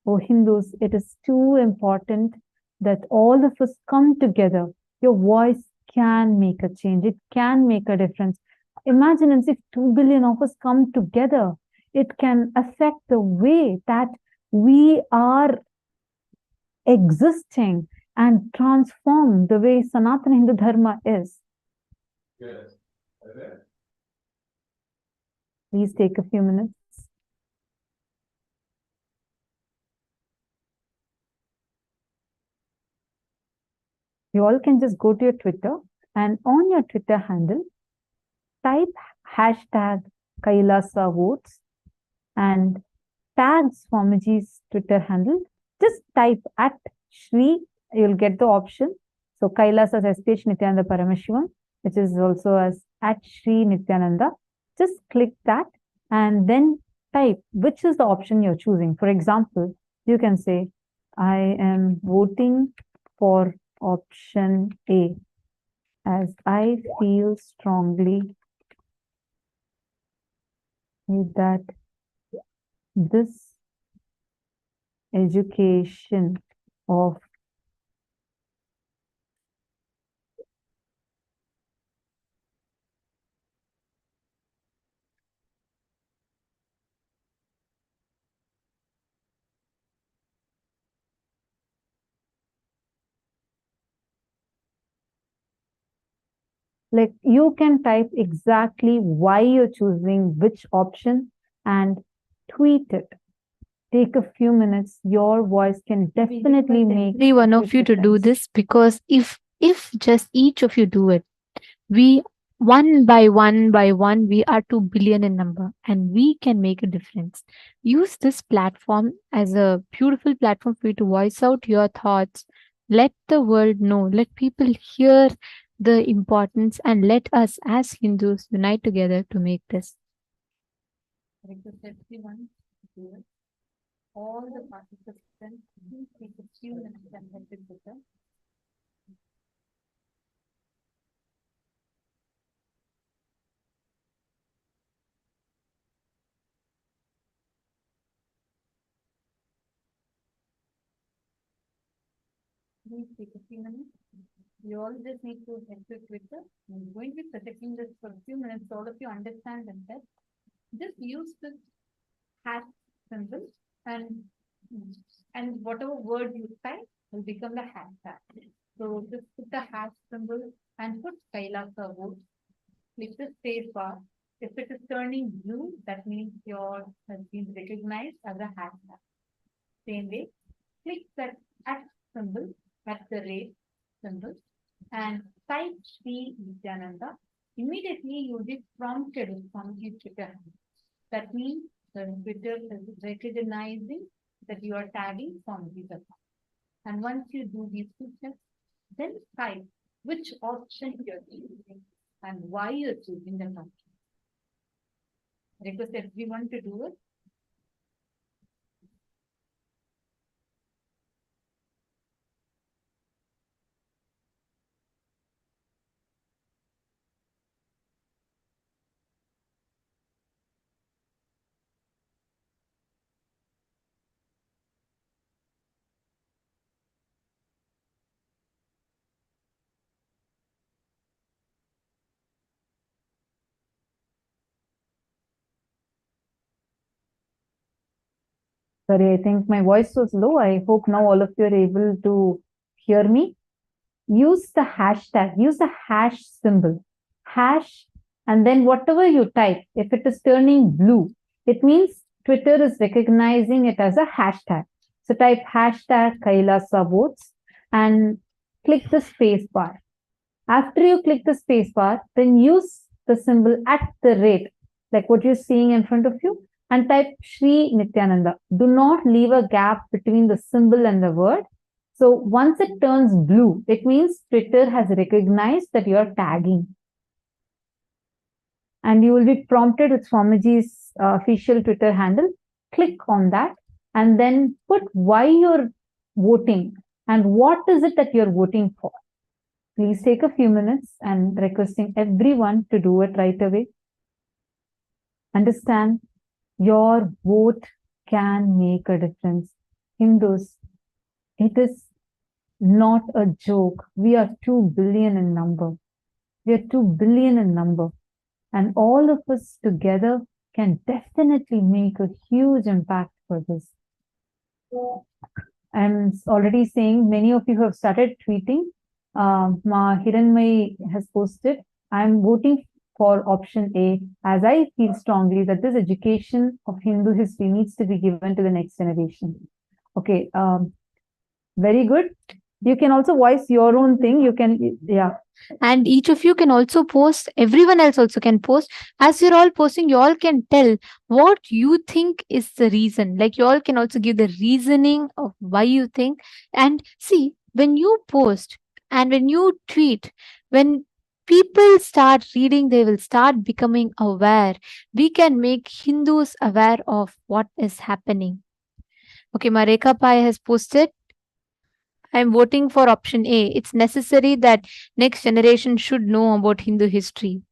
Oh, Hindus, it is too important that all of us come together. Your voice can make a change. It can make a difference. Imagine if 2 billion of us come together, it can affect the way that we are existing and transform the way Sanatana Hindu Dharma is.
Yes. Okay.
Please take a few minutes. You all can just go to your Twitter, and on your Twitter handle, type hashtag Kailasa votes and tag Swamiji's Twitter handle. Just type at Shri, you'll get the option. So Kailasa as SPH Nithyananda Paramashivam, which is also as at Shri Nithyananda. Just click that and then type which is the option you're choosing. For example, you can say, I am voting for option A as I feel strongly that this education of like you can type exactly why you're choosing which option and tweet it. Take a few minutes. Your voice can definitely make
Every one of you to do this, because if just each of you do it, we one by one we are 2 billion in number, and we can make a difference. Use this platform as a beautiful platform for you to voice out your thoughts. Let the world know, let people hear the importance, and let us as Hindus unite together to make this. Request everyone to do it. All the participants, please take a few minutes and help it with them. Please take a few minutes. You all just need to head to Twitter. I'm going to be projecting this for a few minutes so all of you understand and that. Just use this hash symbol, and whatever word you type will become the hashtag. So just put the hash symbol and put Kailasa vote. Click the space bar
If it is turning blue, that means yours has been recognized as a hashtag. Same way, click that at symbol, at the rate symbol, and type Sri Nithyananda. Immediately you will be prompted from the Twitter. That means the Twitter is recognizing that you are tagging Swamiji Dharma. And once you do these two steps, then type which option you're choosing and why you're choosing that option. Request everyone to do it. Sorry, I think my voice was low. I hope now all of you are able to hear me. Use the hashtag, use the hash symbol, hash, and then whatever you type, if it is turning blue, it means Twitter is recognizing it as a hashtag. So type hashtag KAILASA votes and click the space bar. After you click the space bar, then use the symbol at the rate, like what you're seeing in front of you, and type Sri Nithyananda. Do not leave a gap between the symbol and the word. So once it turns blue, it means Twitter has recognized that you are tagging. And you will be prompted with Swamiji's official Twitter handle. Click on that and then put why you're voting and what is it that you're voting for. Please take a few minutes and requesting everyone to do it right away. Understand, your vote can make a difference. Hindus, it is not a joke. We are 2 billion in number. We are 2 billion in number. And all of us together can definitely make a huge impact for this. I'm already saying many of you have started tweeting. Hiranmai has posted, I'm voting for option A, as I feel strongly that this education of Hindu history needs to be given to the next generation. Okay, very good. You can also voice your own thing. You can, yeah.
And each of you can also post, everyone else also can post. As you're all posting, you all can tell what you think is the reason. Like you all can also give the reasoning of why you think. And see, when you post and when you tweet, when people start reading, they will start becoming aware. We can make Hindus aware of what is happening. Okay, Mareka Pai has posted, I'm voting for option A. It's necessary that next generation should know about Hindu history.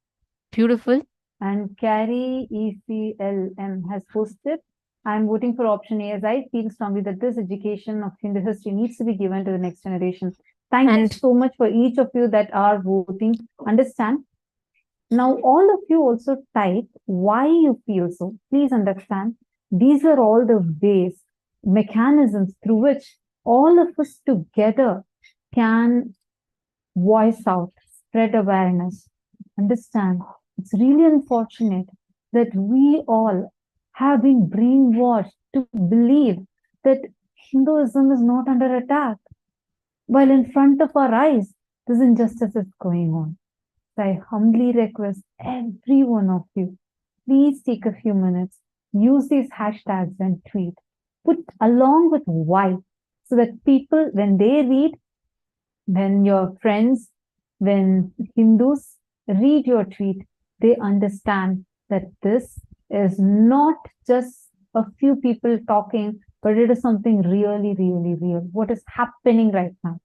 Beautiful.
And Carrie ECLM has posted, I'm voting for option A as I feel strongly that this education of Hindu history needs to be given to the next generation. Thank you so much for each of you that are voting. Understand? Now, all of you also type why you feel so. Please understand, these are all the ways, mechanisms through which all of us together can voice out, spread awareness. Understand, it's really unfortunate that we all have been brainwashed to believe that Hinduism is not under attack, while in front of our eyes, this injustice is going on. So I humbly request every one of you, please take a few minutes, use these hashtags and tweet, put along with why, so that people, when they read, when your friends, when Hindus read your tweet, they understand that this is not just a few people talking, but it is something really, really real. What is happening right now?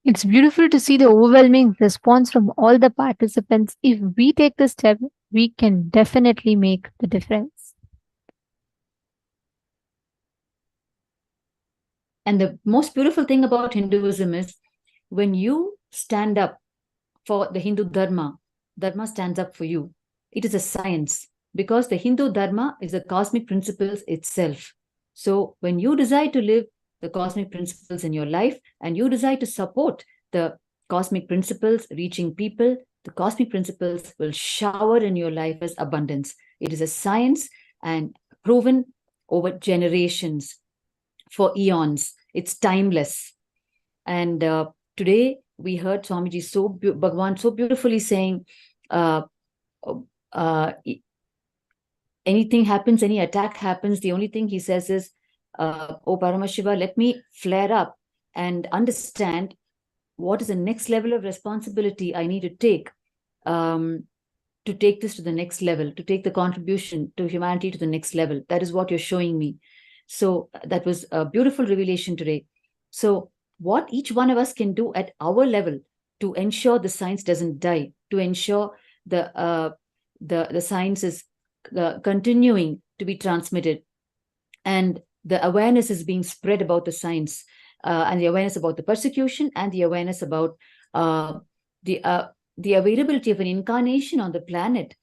It's beautiful to see the overwhelming response from all the participants. If we take this step, we can definitely make the difference.
And the most beautiful thing about Hinduism is when you stand up for the Hindu Dharma, Dharma stands up for you. It is a science because the Hindu Dharma is the cosmic principles itself. So when you decide to live the cosmic principles in your life and you decide to support the cosmic principles reaching people, the cosmic principles will shower in your life as abundance. It is a science and proven over generations, for eons. It's timeless. And today we heard Swamiji Bhagavan so beautifully saying, anything happens, any attack happens, the only thing he says is, oh Paramashiva, let me flare up and understand what is the next level of responsibility I need to take this to the next level, to take the contribution to humanity to the next level. That is what you're showing me. So that was a beautiful revelation today. So what each one of us can do at our level to ensure the science doesn't die, to ensure the science is continuing to be transmitted, and the awareness is being spread about the science, and the awareness about the persecution, and the awareness about the availability of an incarnation on the planet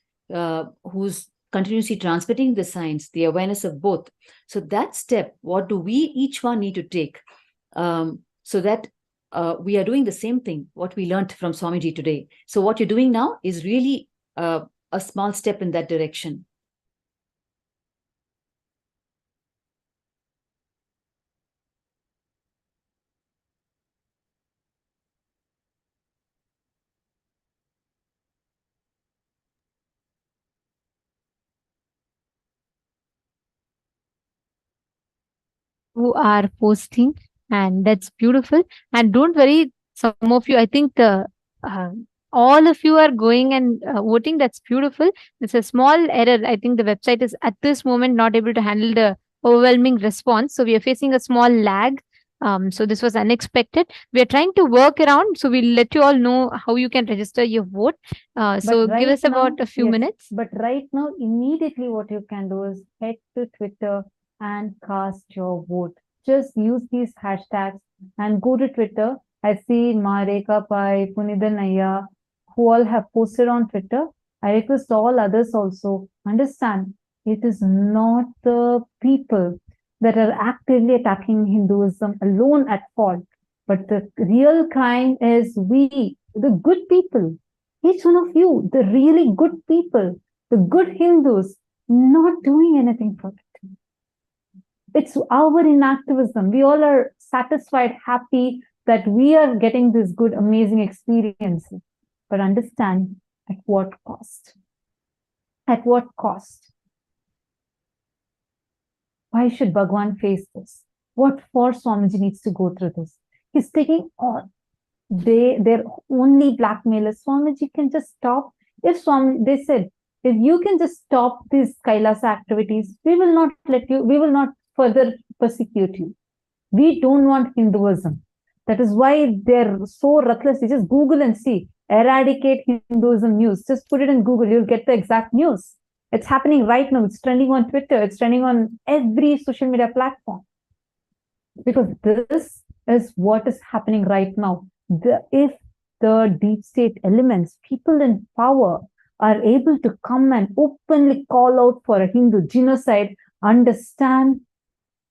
who's continuously transmitting the science, the awareness of both. So that step, what do we each one need to take so that we are doing the same thing, what we learned from Swamiji today. So what you're doing now is really a small step in that direction.
Who are posting, and that's beautiful. And don't worry, some of you, I think all of you are going and voting. That's beautiful. It's a small error. I think the website is at this moment not able to handle the overwhelming response, so we are facing a small lag. So this was unexpected. We are trying to work around, so we'll let you all know how you can register your vote. So give us about a few minutes.
But right now, immediately what you can do is head to Twitter and cast your vote. Just use these hashtags and go to Twitter. I see Mareka Pai, Punidan Naya, who all have posted on Twitter. I request all others also understand it is not the people that are actively attacking Hinduism alone at fault, but the real crime is we, the good people, each one of you, the really good people, the good Hindus, not doing anything for it. It's our inactivism. We all are satisfied, happy that we are getting this good, amazing experiences. But understand at what cost? At what cost? Why should Bhagavan face this? What for Swamiji needs to go through this? He's taking all. They're only blackmailers. Swamiji can just stop. If they said, if you can just stop these KAILASA activities, we will not let you, we will not further persecute you. We don't want Hinduism. That is why they're so ruthless. You just Google and see, eradicate Hinduism news. Just put it in Google, you'll get the exact news. It's happening right now. It's trending on Twitter. It's trending on every social media platform. Because this is what is happening right now. If the deep state elements, people in power, are able to come and openly call out for a Hindu genocide, understand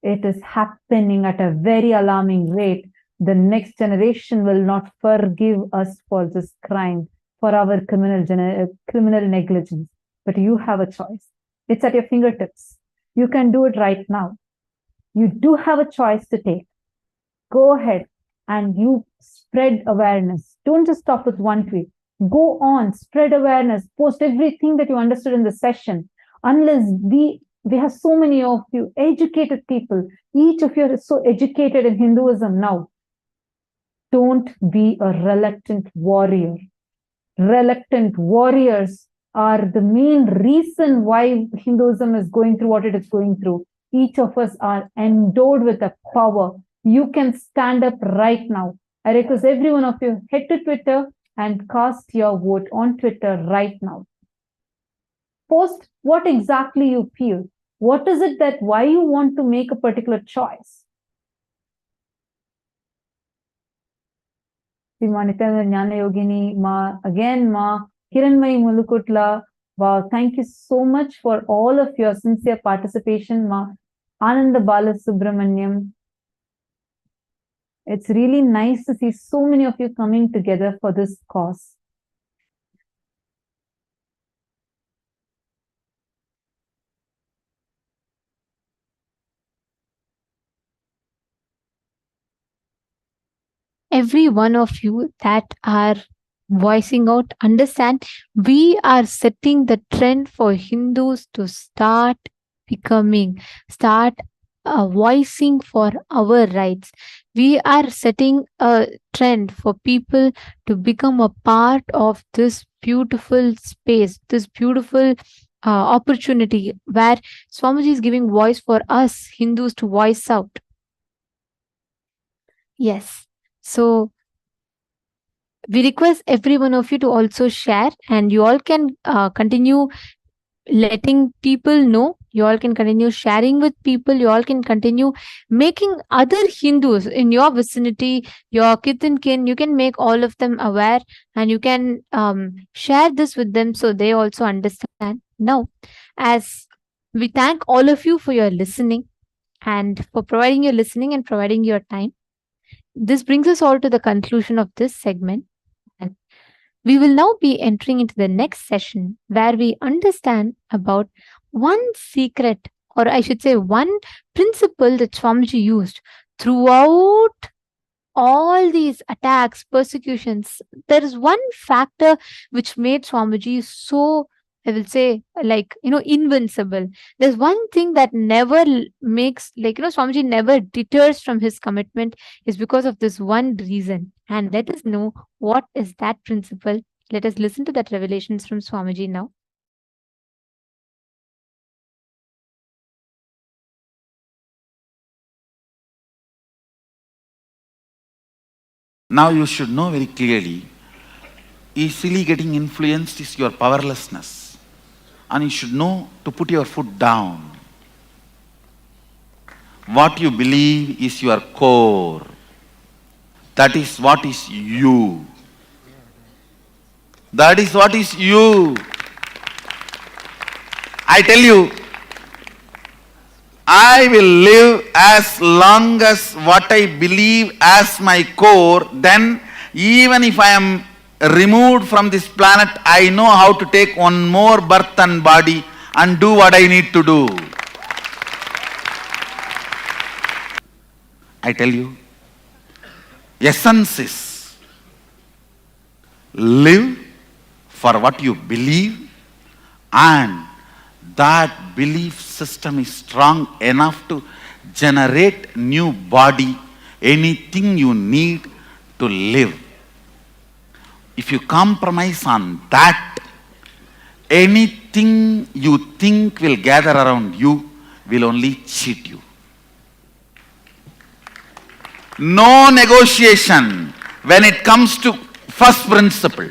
it is happening at a very alarming rate. The next generation will not forgive us for this crime, for our criminal negligence. But you have a choice. It's at your fingertips. You can do it right now. You do have a choice to take. Go ahead and you spread awareness. Don't just stop with one tweet. Go on, spread awareness, post everything that you understood in the session. Unless we have so many of you, educated people. Each of you is so educated in Hinduism now. Don't be a reluctant warrior. Reluctant warriors are the main reason why Hinduism is going through what it is going through. Each of us are endowed with a power. You can stand up right now. I request every one of you, head to Twitter and cast your vote on Twitter right now. Post what exactly you feel. What is it that why you want to make a particular choice? Nithyananda Jnana Yogini, Ma, again, Ma, Hiranmayi Mulukutla, wow, thank you so much for all of your sincere participation, Ma. Ananda Bala Subramanyam. It's really nice to see so many of you coming together for this cause.
every one of you that are voicing out, understand we are setting the trend for Hindus to start start voicing for our rights. We are setting a trend for people to become a part of this beautiful space, this beautiful opportunity where Swamiji is giving voice for us Hindus to voice out. Yes. So we request every one of you to also share, and you all can continue letting people know. You all can continue sharing with people. You all can continue making other Hindus in your vicinity, your kith and kin. You can make all of them aware, and you can share this with them so they also understand. Now, as we thank all of you for your listening and for providing your listening and providing your time, this brings us all to the conclusion of this segment. And we will now be entering into the next session where we understand about one secret, or I should say, one principle that Swamiji used throughout all these attacks, persecutions. There is one factor which made Swamiji so, I will say, like, invincible. There's one thing that never makes, like, Swamiji never deters from his commitment is because of this one reason. And let us know what is that principle. Let us listen to that revelations from Swamiji now.
Now you should know very clearly, easily getting influenced is your powerlessness. And you should know to put your foot down. What you believe is your core. That is what is you. That is what is you. I tell you, I will live as long as what I believe as my core. Then even if I am removed from this planet, I know how to take one more birth and body and do what I need to do. I tell you, essence is live for what you believe, and that belief system is strong enough to generate new body, anything you need to live. If you compromise on that, anything you think will gather around you will only cheat you. No negotiation when it comes to first principle.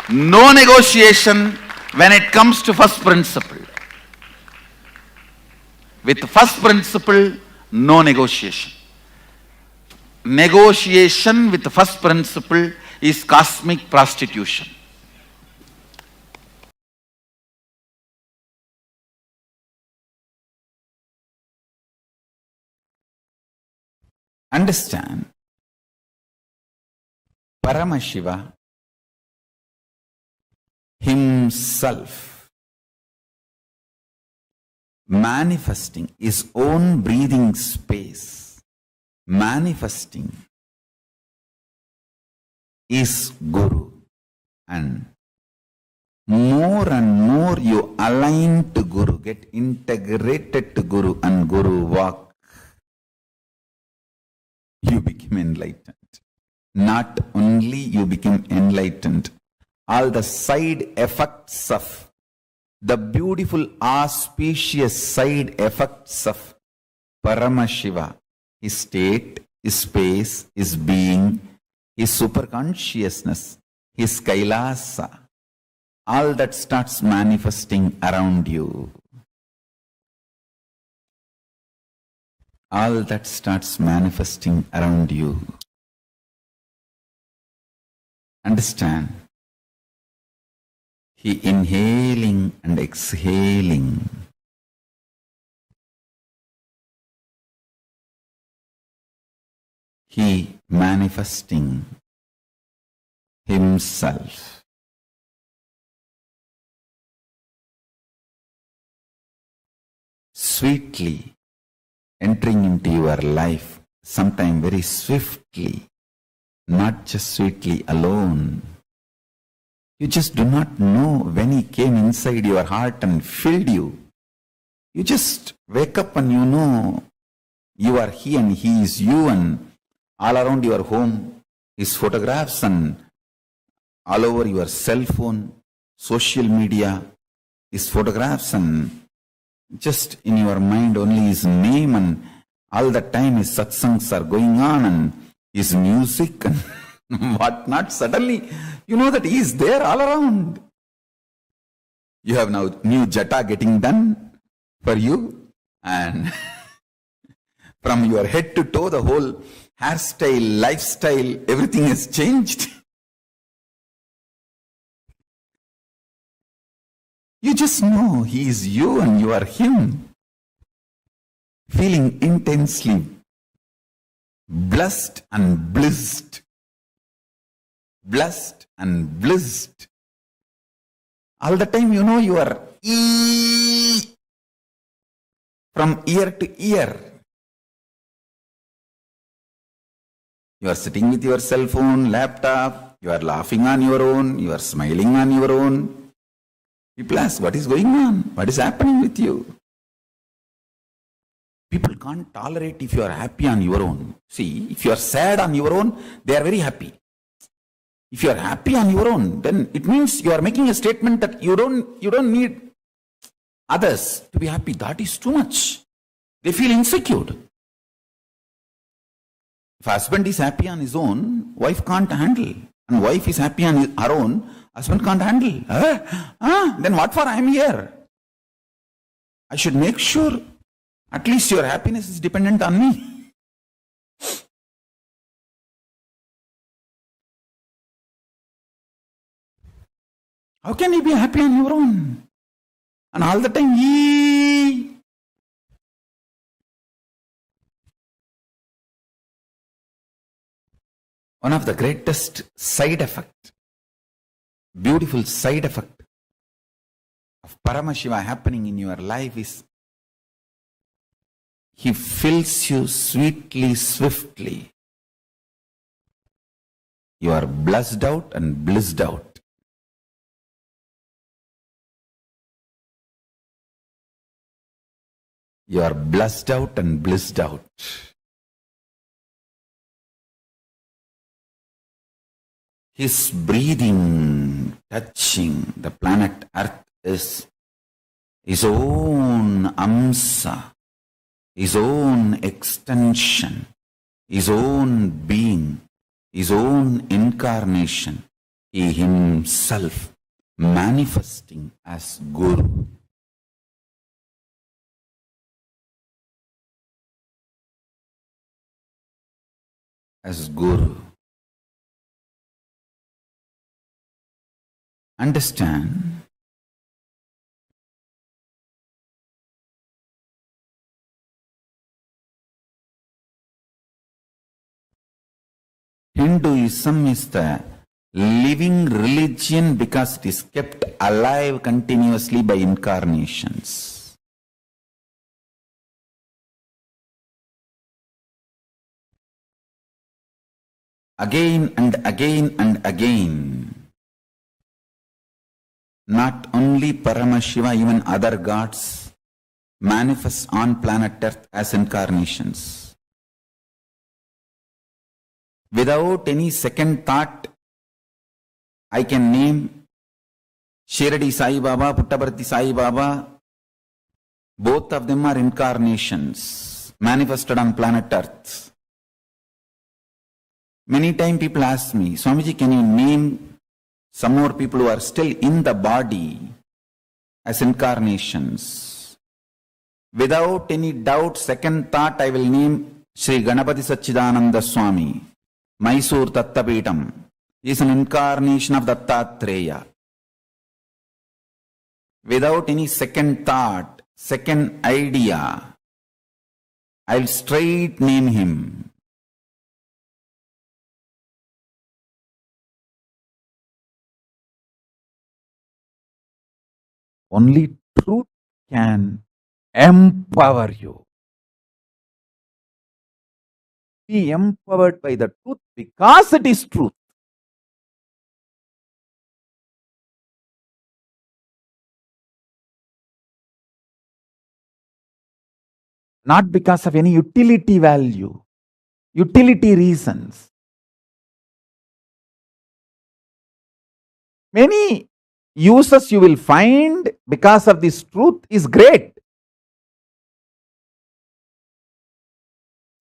No negotiation when it comes to first principle. With first principle, no negotiation. Negotiation with the first principle is cosmic prostitution. Understand, Paramashiva himself manifesting his own breathing space, manifesting is Guru, and more you align to Guru, get integrated to Guru and Guru walk, you become enlightened. Not only you become enlightened, all the side effects of the beautiful auspicious side effects of Paramashiva, his state, his space, his being, his superconsciousness, his KAILASA, all that starts manifesting around you. All that starts manifesting around you. Understand? He inhaling and exhaling. He manifesting himself. Sweetly entering into your life, sometime very swiftly, not just sweetly alone. You just do not know when he came inside your heart and filled you. You just wake up and you know you are he and he is you, and all around your home his photographs, and all over your cell phone, social media, his photographs, and just in your mind only his name, and all the time his satsangs are going on and his music and what not. Suddenly you know that he is there all around. You have now new jata getting done for you, and from your head to toe, the whole hairstyle, lifestyle, everything has changed. You just know he is you and you are him, feeling intensely blessed and blissed. Blessed and blissed. All the time you know you are from ear to ear. You are sitting with your cell phone, laptop, you are laughing on your own, you are smiling on your own. People ask, what is going on? What is happening with you? People can't tolerate if you are happy on your own. See, if you are sad on your own, they are very happy. If you are happy on your own, then it means you are making a statement that you don't need others to be happy. That is too much. They feel insecure. If husband is happy on his own, wife can't handle. And wife is happy on her own, husband can't handle. Then what for I am here? I should make sure at least your happiness is dependent on me. How can you be happy on your own? And all the time, one of the greatest side effect, beautiful side effect of Paramashiva happening in your life is he fills you sweetly, swiftly. You are blessed out and blissed out. You are blessed out and blissed out. His breathing, touching the planet Earth is his own amsa, his own extension, his own being, his own incarnation. He himself manifesting as Guru. As Guru. Understand, Hinduism is the living religion because it is kept alive continuously by incarnations. Again and again and again. Not only Paramashiva, even other gods manifest on planet Earth as incarnations. Without any second thought, I can name Shirdi Sai Baba, Puttaparthi Sai Baba. Both of them are incarnations manifested on planet Earth. Many times people ask me, Swamiji, can you name some more people who are still in the body as incarnations? Without any doubt, second thought, I will name Sri Ganapati Sachidananda Swami, Mysore Tattapeetam. He is an incarnation of Dattatreya. Without any second thought, second idea, I will straight name him. Only truth can empower you. Be empowered by the truth because it is truth. Not because of any utility value, utility reasons. Many uses you will find because of this truth is great.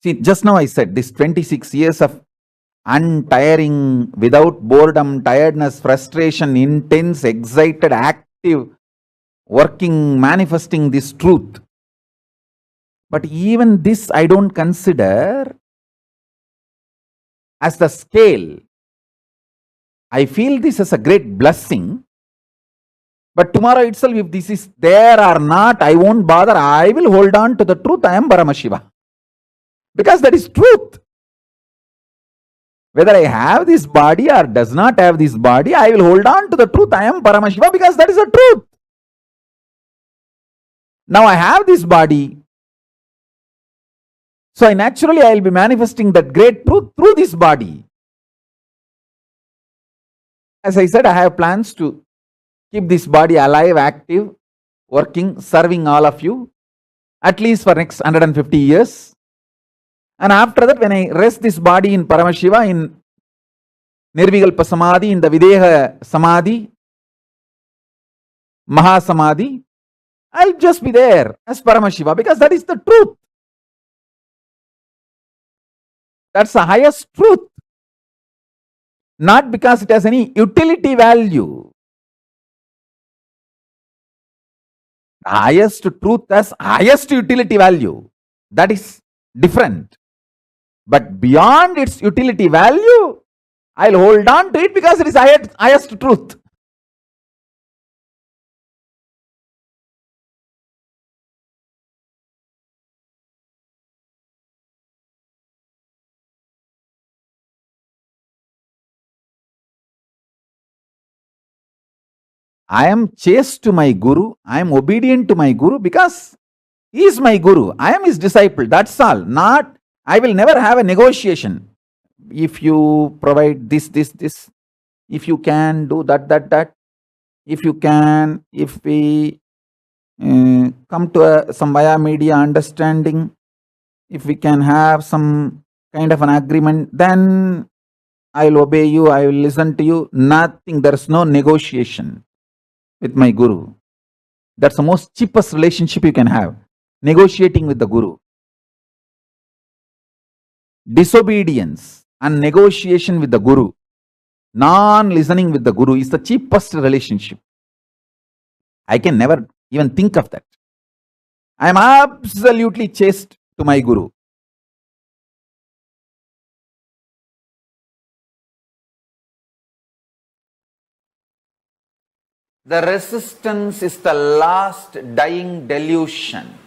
See, just now I said this 26 years of untiring, without boredom, tiredness, frustration, intense, excited, active, working, manifesting this truth. But even this I don't consider as the scale. I feel this as a great blessing. But tomorrow itself, if this is there or not, I won't bother. I will hold on to the truth. I am Paramashiva. Because that is truth. Whether I have this body or does not have this body, I will hold on to the truth. I am Paramashiva because that is the truth. Now I have this body. So I will be manifesting that great truth through this body. As I said, I have plans to keep this body alive, active, working, serving all of you, at least for next 150 years. And after that, when I rest this body in Paramashiva, in Nirvikalpa Samadhi, in the Videha Samadhi, Mahasamadhi, I'll just be there as Paramashiva because that is the truth. That's the highest truth. Not because it has any utility value. The highest truth has highest utility value. That is different. But beyond its utility value, I'll hold on to it because it is highest truth. I am chaste to my Guru. I am obedient to my Guru because he is my Guru. I am his disciple. That's all. I will never have a negotiation. If you provide this, if you can do that, if you can, if we come to some via media understanding, if we can have some kind of an agreement, then I will obey you, I will listen to you. Nothing, there is no negotiation with my Guru. That's the most cheapest relationship you can have, negotiating with the Guru. Disobedience and negotiation with the Guru, non-listening with the Guru is the cheapest relationship. I can never even think of that. I am absolutely chaste to my Guru. The resistance is the last dying delusion.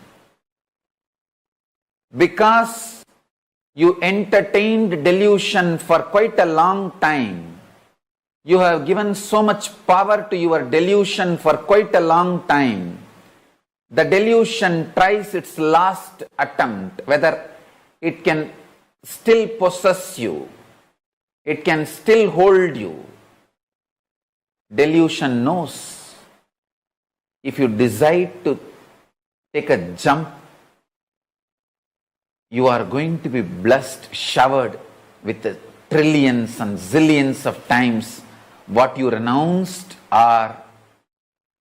Because you entertained delusion for quite a long time, you have given so much power to your delusion for quite a long time. The delusion tries its last attempt, whether it can still possess you, it can still hold you. Delusion knows if you decide to take a jump, you are going to be blessed, showered with the trillions and zillions of times what you renounced or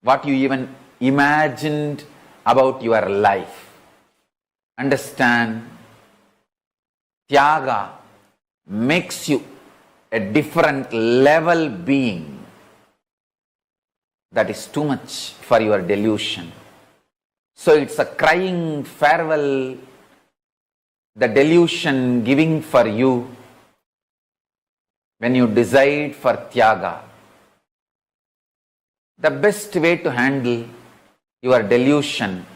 what you even imagined about your life. Understand, Tyaga makes you a different level being. That is too much for your delusion. So it's a crying farewell, the delusion giving for you when you decide for Tyaga. The best way to handle your delusion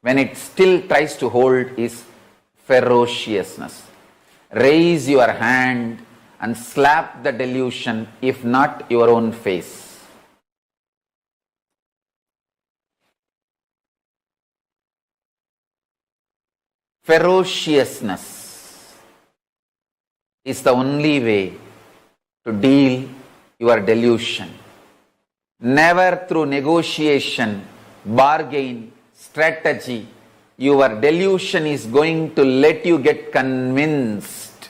when it still tries to hold is ferociousness. Raise your hand and slap the delusion, if not your own face. Ferociousness. is the only way to deal your delusion. Never through negotiation, bargain, strategy, your delusion is going to let you get convinced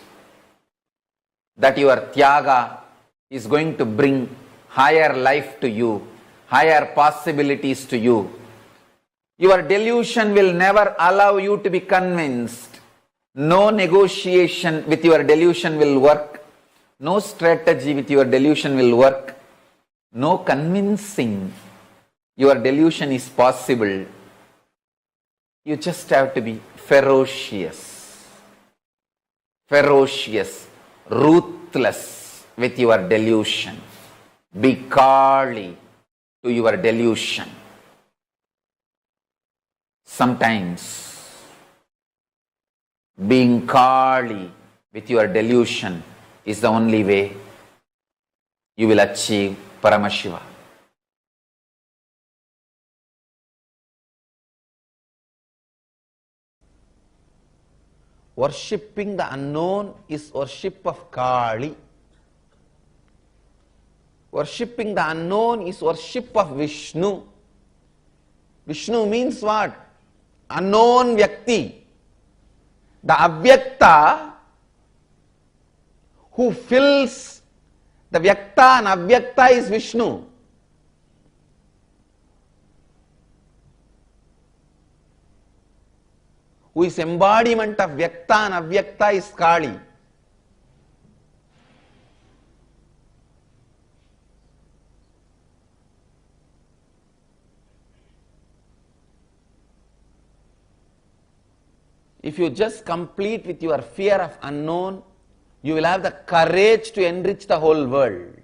that your Tyaga is going to bring higher life to you, higher possibilities to you. Your delusion will never allow you to be convinced. No negotiation with your delusion will work. No strategy with your delusion will work. No convincing your delusion is possible. You just have to be ferocious, ruthless with your delusion. Be Kali to your delusion. Sometimes being Kali with your delusion is the only way you will achieve Paramashiva. Worshipping the unknown is worship of Kali. Worshipping the unknown is worship of Vishnu. Vishnu means what? Unknown Vyakti. The Avyakta who fills the Vyakta and Avyakta is Vishnu. Who is embodiment of Vyakta and Avyakta is Kali. If you just complete with your fear of unknown, you will have the courage to enrich the whole world.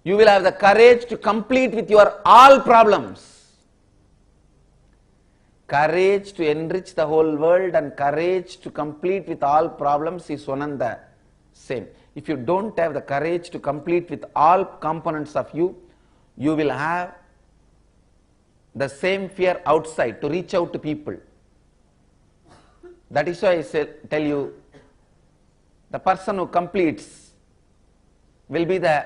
You will have the courage to complete with your all problems. Courage to enrich the whole world and courage to complete with all problems is one and the same. If you don't have the courage to complete with all components of you, you will have the same fear outside to reach out to people. That is why I tell you, the person who completes will be the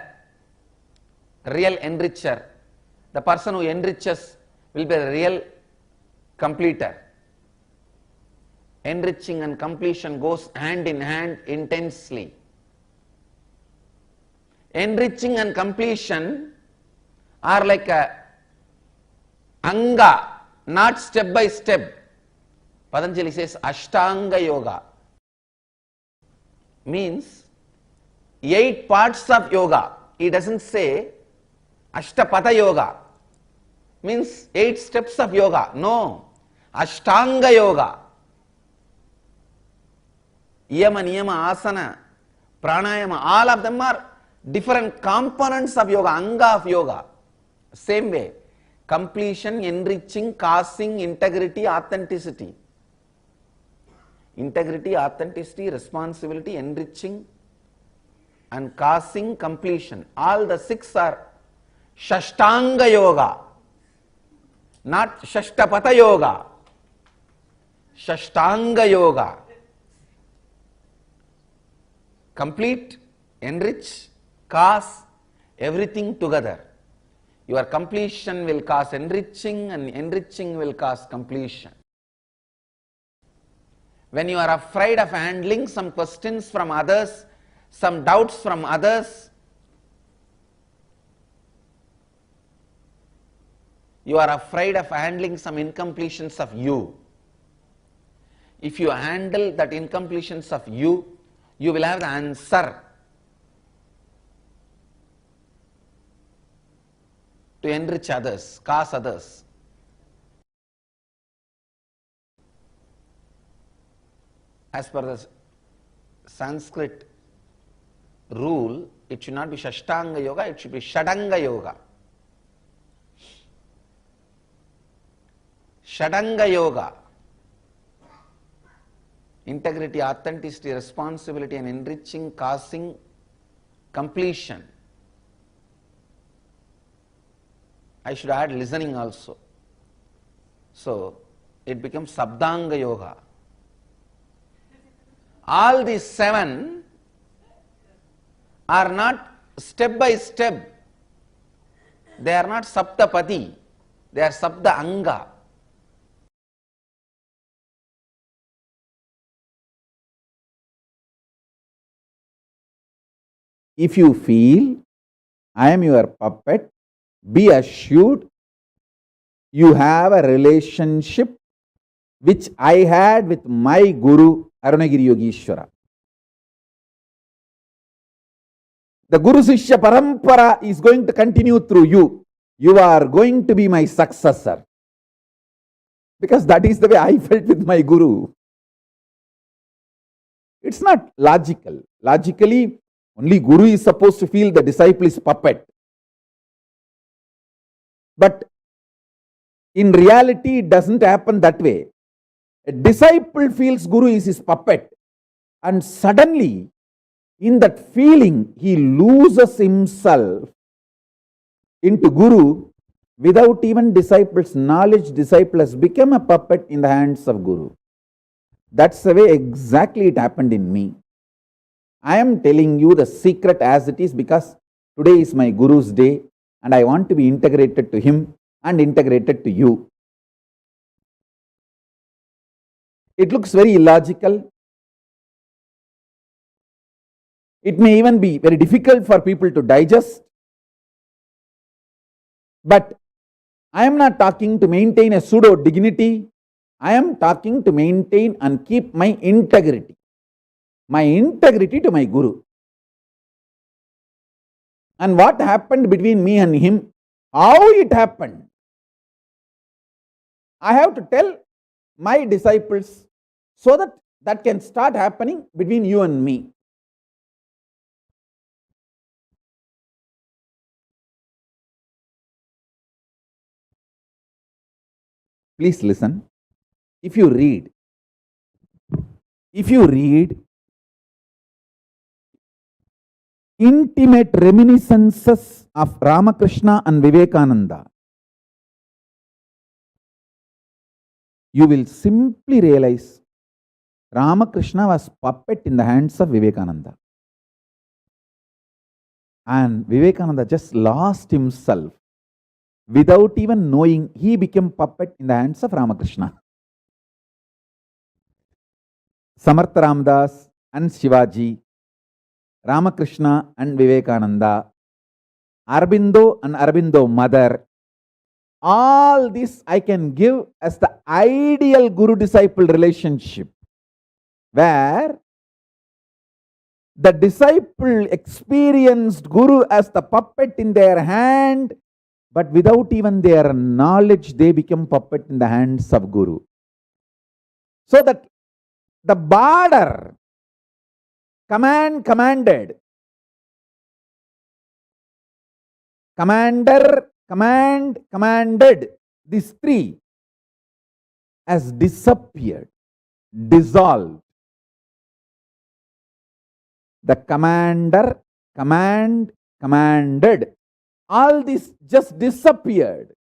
real enricher. The person who enriches will be the real completer. Enriching and completion goes hand in hand intensely. Enriching and completion are like a anga, not step by step. Patanjali says Ashtanga Yoga means 8 parts of yoga. He doesn't say Ashtapatha Yoga means 8 steps of yoga. No, Ashtanga Yoga. Yama, Niyama, Asana, Pranayama, all of them are different components of yoga, anga of yoga. Same way, completion, enriching, causing, integrity, authenticity. Integrity, authenticity, responsibility, enriching and causing, completion. All the 6 are Shashtanga Yoga, not Shashtapatha Yoga. Shashtanga Yoga. Complete, enrich, cause, everything together. Your completion will cause enriching and enriching will cause completion. When you are afraid of handling some questions from others, some doubts from others, you are afraid of handling some incompletions of you. If you handle that incompletions of you, you will have the answer to enrich others, cause others. As per the Sanskrit rule, it should not be Shashtanga Yoga, it should be Shadanga Yoga. Shadanga Yoga. Integrity, authenticity, responsibility and enriching, causing, completion. I should add listening also. So, it becomes Sabdanga Yoga. All these 7 are not step by step. They are not saptapati. They are sapta anga. If you feel I am your puppet, be assured you have a relationship which I had with my Guru Arunagiri Yogeshwara. The Guru Sishya Parampara is going to continue through you. You are going to be my successor. Because that is the way I felt with my Guru. It's not logical. Logically, only Guru is supposed to feel the disciple is puppet. But in reality, it doesn't happen that way. A disciple feels Guru is his puppet. And suddenly, in that feeling, he loses himself into Guru without even disciple's knowledge. Disciple has become a puppet in the hands of Guru. That's the way exactly it happened in me. I am telling you the secret as it is because today is my Guru's day and I want to be integrated to him and integrated to you. It looks very illogical. It may even be very difficult for people to digest. But I am not talking to maintain a pseudo dignity. I am talking to maintain and keep my integrity. My integrity to my Guru. And what happened between me and him? How it happened? I have to tell my disciples so that that can start happening between you and me. Please listen. If you read intimate reminiscences of Ramakrishna and Vivekananda, you will simply realize Ramakrishna was puppet in the hands of Vivekananda. And Vivekananda just lost himself. Without even knowing, he became puppet in the hands of Ramakrishna. Samartha Ramdas and Shivaji, Ramakrishna and Vivekananda, Aurobindo and Aurobindo mother, all this I can give as the ideal Guru-disciple relationship, where the disciple experienced Guru as the puppet in their hand, but without even their knowledge, they become puppet in the hands of Guru. So that the border, commanded, commander, commanded, these three has disappeared, dissolved. The commander, commanded, all this just disappeared.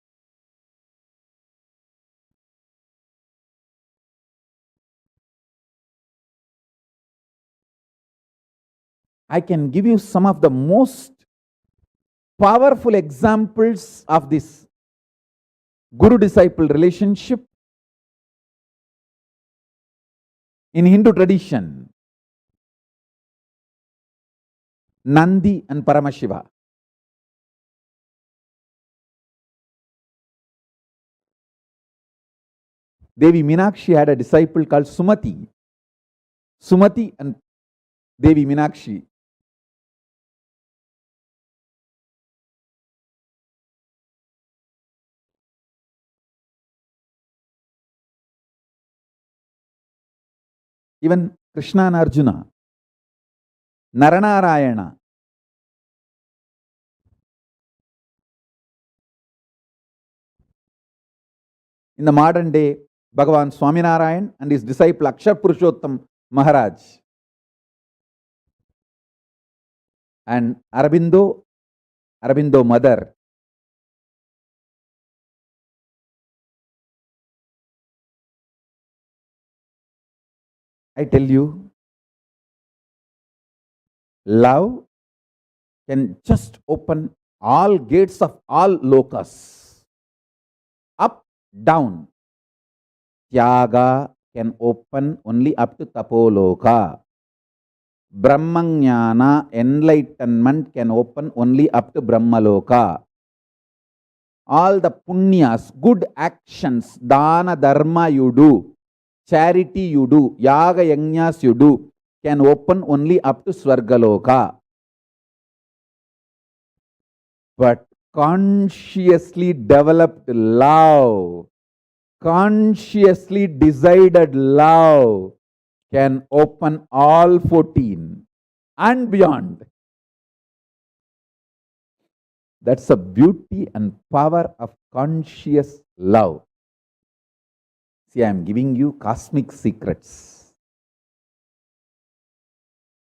I can give you some of the most powerful examples of this Guru-disciple relationship in Hindu tradition. Nandi and Paramashiva. Devi Meenakshi had a disciple called Sumati. Sumati and Devi Meenakshi. Even Krishna and Arjuna, Naranarayana. In the modern day, Bhagavan Swaminarayan and his disciple Akshar Purushottam Maharaj. And Aurobindo mother. I tell you, Love can just open all gates of all lokas. Up, down. Tyaga can open only up to Tapoloka. Brahmanyana, enlightenment, can open only up to Brahmaloka. All the punyas, good actions, dana dharma you do, charity you do, yaga yajnas you do, can open only up to Swargaloka. But consciously developed love, consciously decided love, can open all 14 and beyond. That's the beauty and power of conscious love. See, I am giving you cosmic secrets.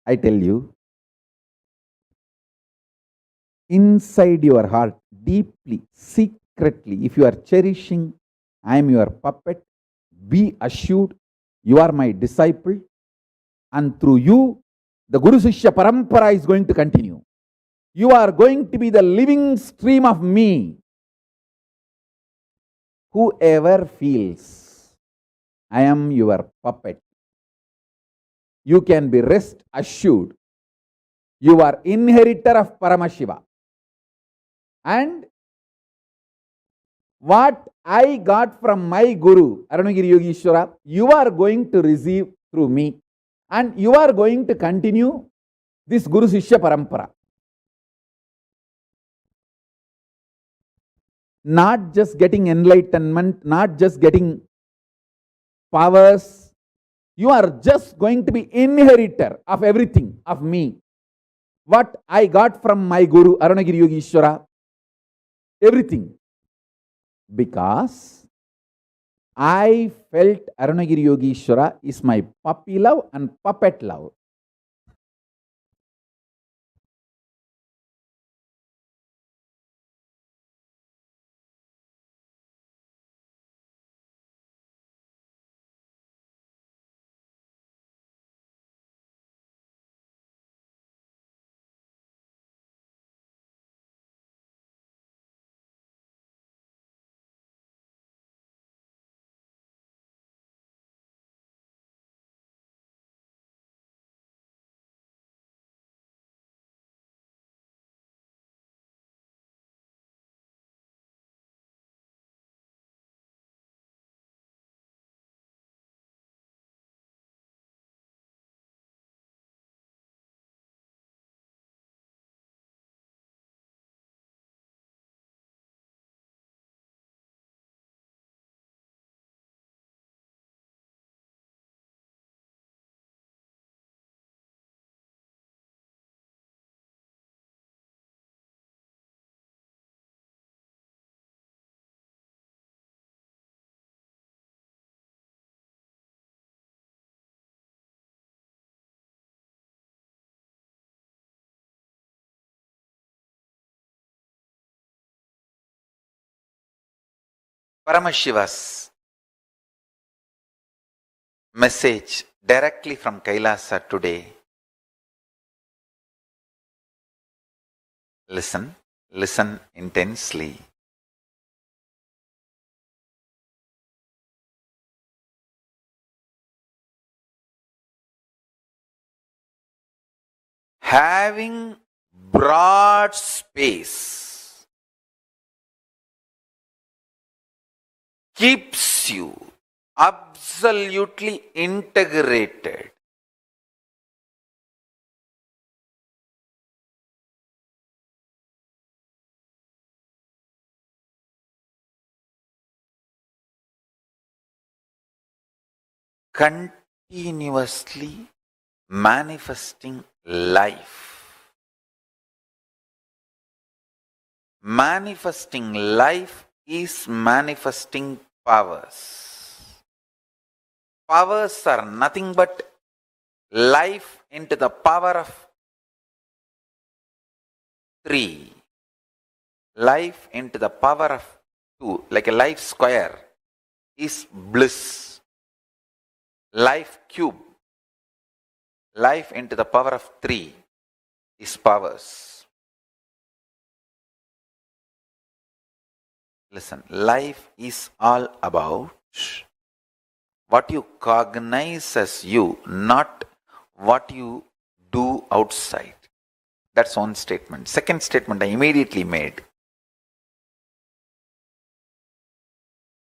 I tell you, inside your heart, deeply, secretly, if you are cherishing, I am your puppet, be assured you are my disciple, and through you, the Guru Sishya Parampara is going to continue. You are going to be the living stream of me. Whoever feels I am your puppet, you can be rest assured you are inheritor of Paramashiva. And what I got from my Guru, Arunagiri Yogishwara, you are going to receive through me. And you are going to continue this Guru Sishya Parampara. Not just getting enlightenment, not just getting powers. You are just going to be inheritor of everything, of me. What I got from my Guru, Arunagiri Yogishwara, everything. Because I felt Arunagiri Yogishwara is my puppy love and puppet love. Paramashiva's message directly from Kailasa today. Listen, listen intensely. Having broad space keeps you absolutely integrated. Continuously manifesting life. Manifesting life is manifesting powers. Powers are nothing but life into the power of 3. Life into the power of 2, like a life square, is bliss. Life cube, life into the power of 3 is powers. Listen, life is all about what you cognize as you, not what you do outside. That's one statement. Second statement I immediately made.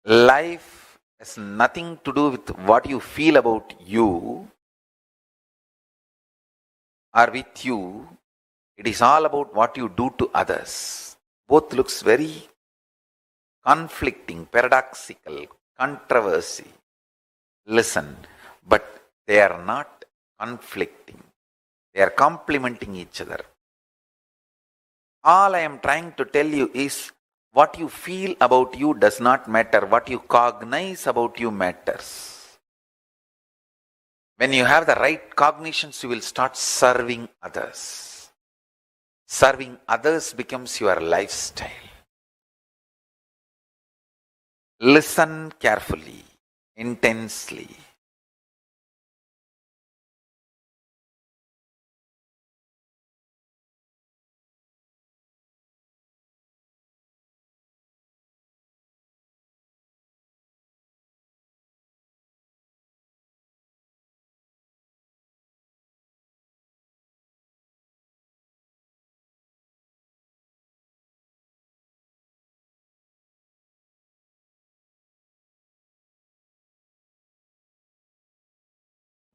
Life has nothing to do with what you feel about you or with you. It is all about what you do to others. Both looks very conflicting, paradoxical, controversy. Listen, but they are not conflicting. They are complementing each other. All I am trying to tell you is what you feel about you does not matter. What you cognize about you matters. When you have the right cognitions, you will start serving others. Serving others becomes your lifestyle. Listen carefully, intensely.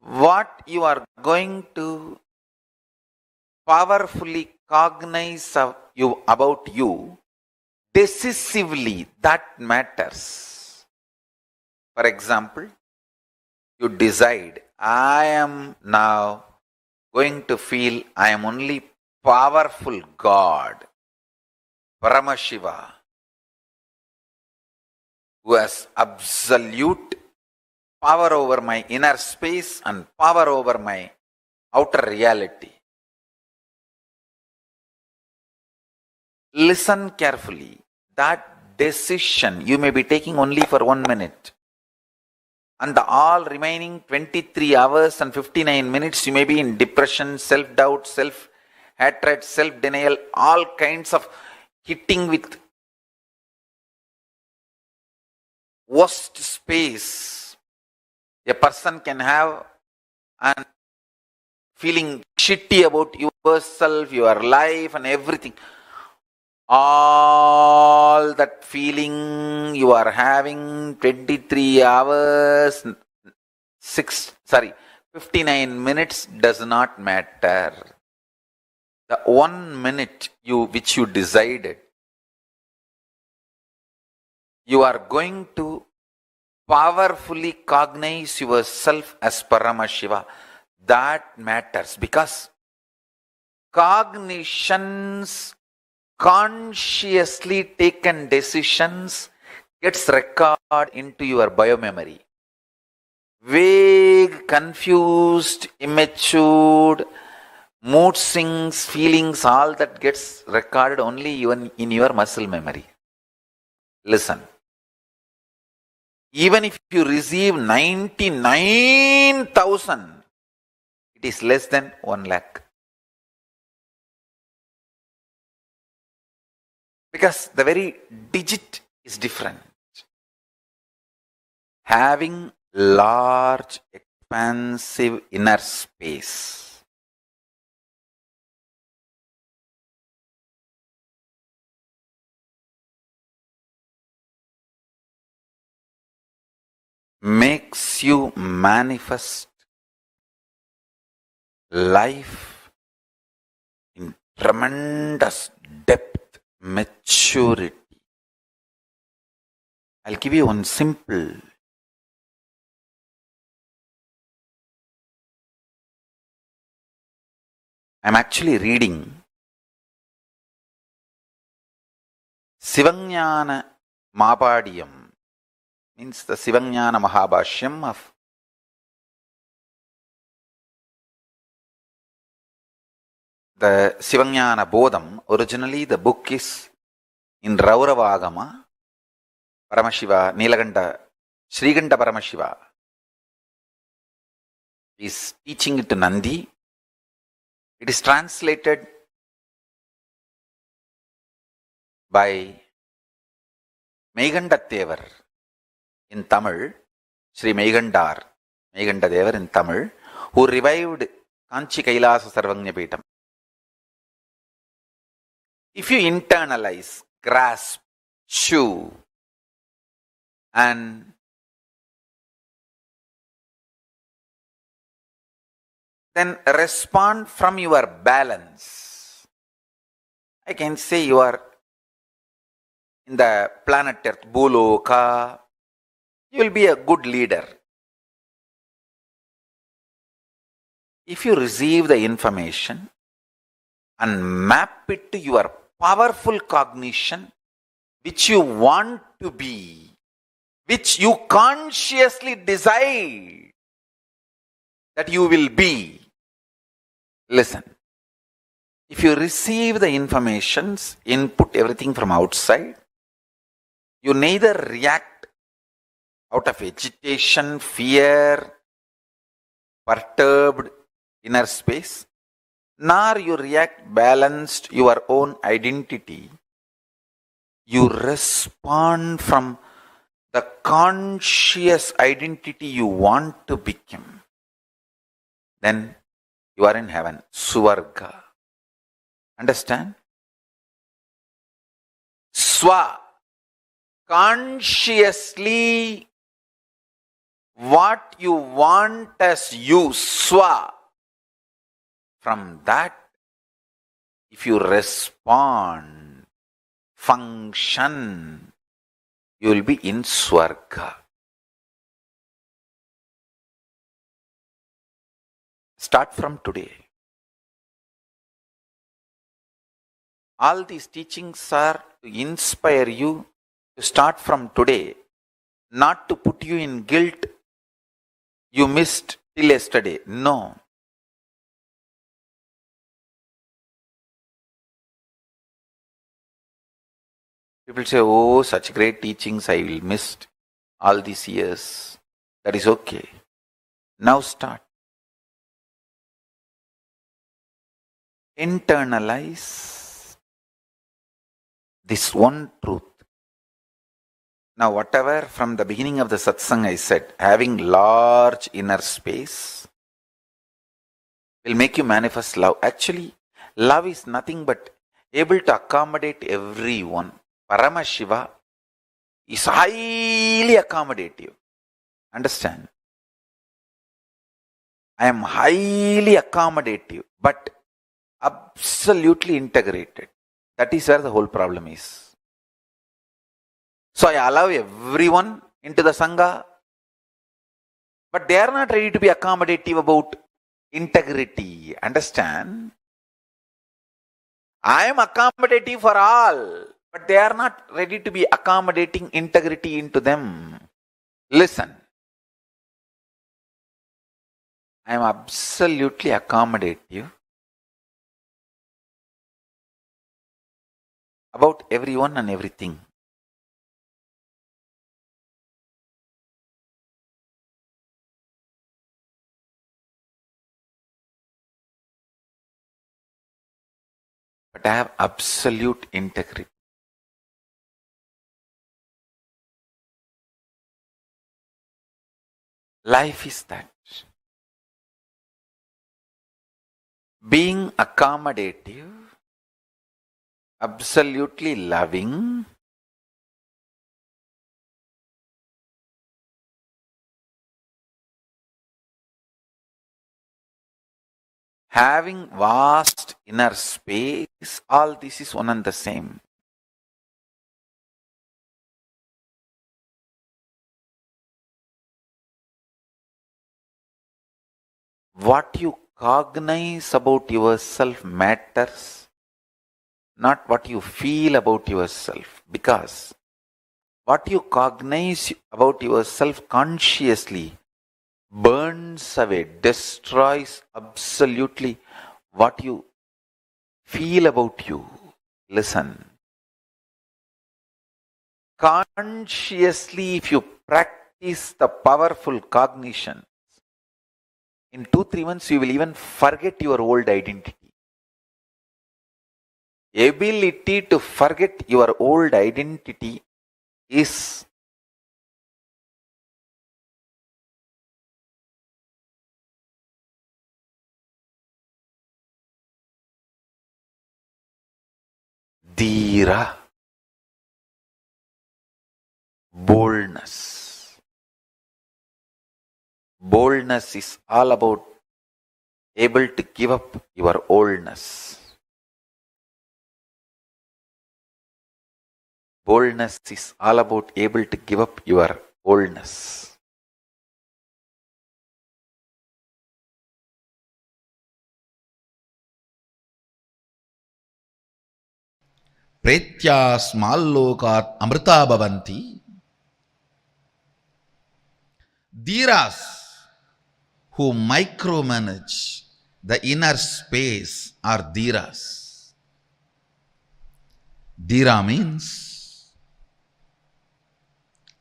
What you are going to powerfully cognize about you decisively, that matters. For example, you decide, I am now going to feel I am only powerful God, Paramashiva, who has absolute power over my inner space and power over my outer reality. Listen carefully. That decision you may be taking only for 1 minute. And the all remaining 23 hours and 59 minutes you may be in depression, self-doubt, self-hatred, self-denial, all kinds of hitting with worst space a person can have and feeling shitty about yourself, your life and everything. All that feeling you are having 23 hours, 59 minutes does not matter. The 1 minute which you decided, you are going to powerfully cognize yourself as Paramashiva. That matters because cognitions, consciously taken decisions gets recorded into your biomemory. Vague, confused, immature, mood swings, feelings, all that gets recorded only even in your muscle memory. Listen. Even if you receive 99,000, it is less than 1 lakh. Because the very digit is different. Having large, expansive inner space makes you manifest life in tremendous depth, maturity. I'll give you one simple. I'm actually reading Sivajnana Mapadiyam, means the Sivajnana Mahabhashyam of the Sivajnana Bodham. Originally the book is in Rauravagama. Paramashiva, Nilaganda, Sriganda Paramashiva is teaching it to Nandi. It is translated by Meigandathevar in Tamil, Sri Meigandar, Meigandathevar in Tamil, who revived Kanchi Kailasa Sarvagnya Peetam. If you internalize, grasp, chew, and then respond from your balance, I can say you are in the planet Earth, Bhuloka, you will be a good leader. If you receive the information and map it to your powerful cognition, which you want to be, which you consciously decide that you will be. Listen, if you receive the informations, input, everything from outside, you neither react out of agitation, fear, perturbed inner space, nor you react balanced your own identity. You respond from the conscious identity you want to become. Then you are in heaven, Suvarga. Understand? Swa. Consciously what you want as you, Swa. From that, if you respond, function, you will be in Swarga. Start from today. All these teachings are to inspire you to start from today, not to put you in guilt. You missed till yesterday. No. People say, oh, such great teachings I will missed all these years. That is okay. Now start. Internalize this one truth. Now, whatever from the beginning of the satsang I said, having large inner space will make you manifest love. Actually, love is nothing but able to accommodate everyone. Paramashiva is highly accommodative. Understand? I am highly accommodative, but absolutely integrated. That is where the whole problem is. So I allow everyone into the Sangha, but they are not ready to be accommodative about integrity. Understand? I am accommodative for all, but they are not ready to be accommodating integrity into them. Listen. I am absolutely accommodative about everyone and everything. But I have absolute integrity. Life is that. Being accommodative, absolutely loving, having vast inner space, all this is one and the same. What you cognize about yourself matters, not what you feel about yourself. Because what you cognize about yourself consciously burns away, destroys absolutely what you feel about you. Listen. Consciously, if you practice the powerful cognition, in 2-3 months you will even forget your old identity. ability to forget your old identity is dhira, boldness. Boldness is all about able to give up your oldness. Boldness is all about able to give up your oldness. Pretya smallokat amrita bhavanti. Dhiras who micromanage the inner space are dhiras. Dhira means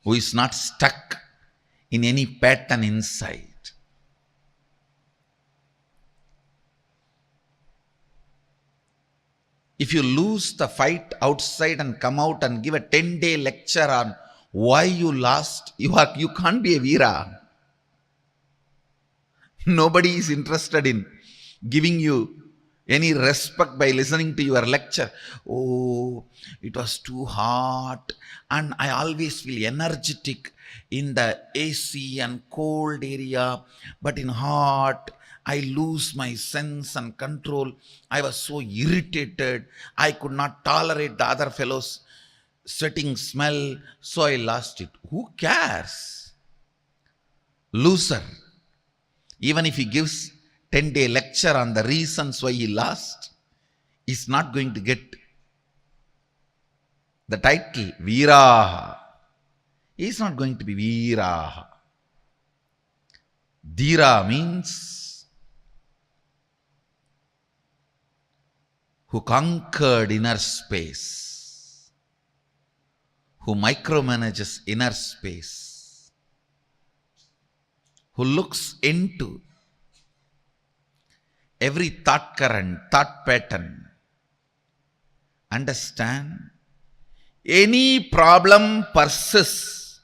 who is not stuck in any pattern inside. If you lose the fight outside and come out and give a 10-day lecture on why you lost, you can't be a Veera. Nobody is interested in giving you any respect by listening to your lecture. Oh, it was too hot and I always feel energetic in the AC and cold area, but in hot, I lose my sense and control. I was so irritated. I could not tolerate the other fellows' sweating smell, so I lost it. Who cares? Loser. Even if he gives 10-day lecture on the reasons why he lost, he's not going to get the title Veeraha. He's not going to be Veeraha. Dhira means who conquered inner space, who micromanages inner space, who looks into every thought current, thought pattern. Understand? Any problem persists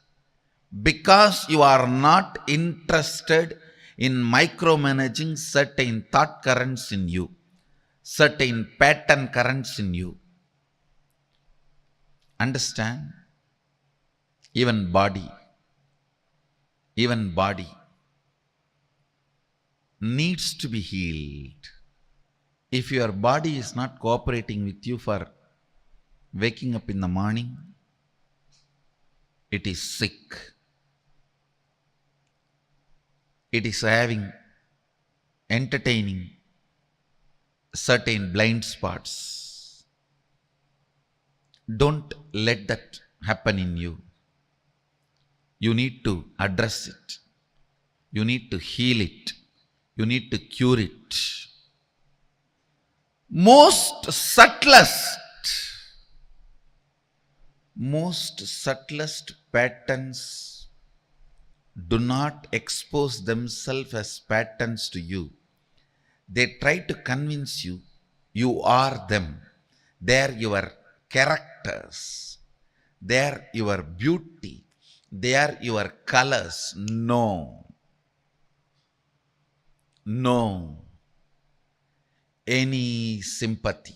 because you are not interested in micromanaging certain thought currents in you, certain pattern currents in you. Understand? Even body needs to be healed. If your body is not cooperating with you for waking up in the morning, it is sick. It is entertaining certain blind spots. Don't let that happen in you. You need to address it. You need to heal it. You need to cure it. Most subtlest patterns do not expose themselves as patterns to you. They try to convince you, you are them. They are your characters. They are your beauty. They are your colors. No. Any sympathy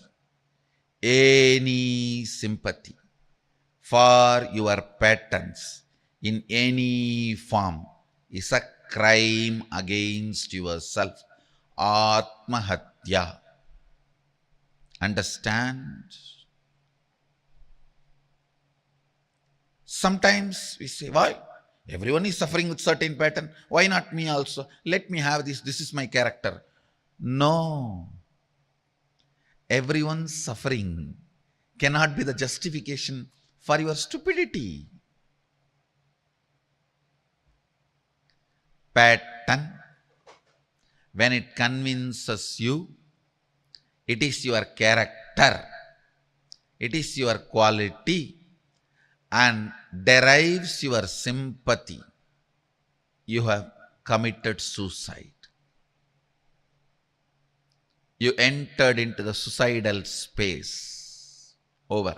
for your patterns in any form is a crime against yourself. Atmahatya. Understand? Sometimes we say, why? Everyone is suffering with certain pattern. Why not me also? Let me have this. This is my character. No. Everyone's suffering cannot be the justification for your stupidity. Pattern, when it convinces you, it is your character, it is your quality, and derives your sympathy, you have committed suicide. You entered into the suicidal space. Over.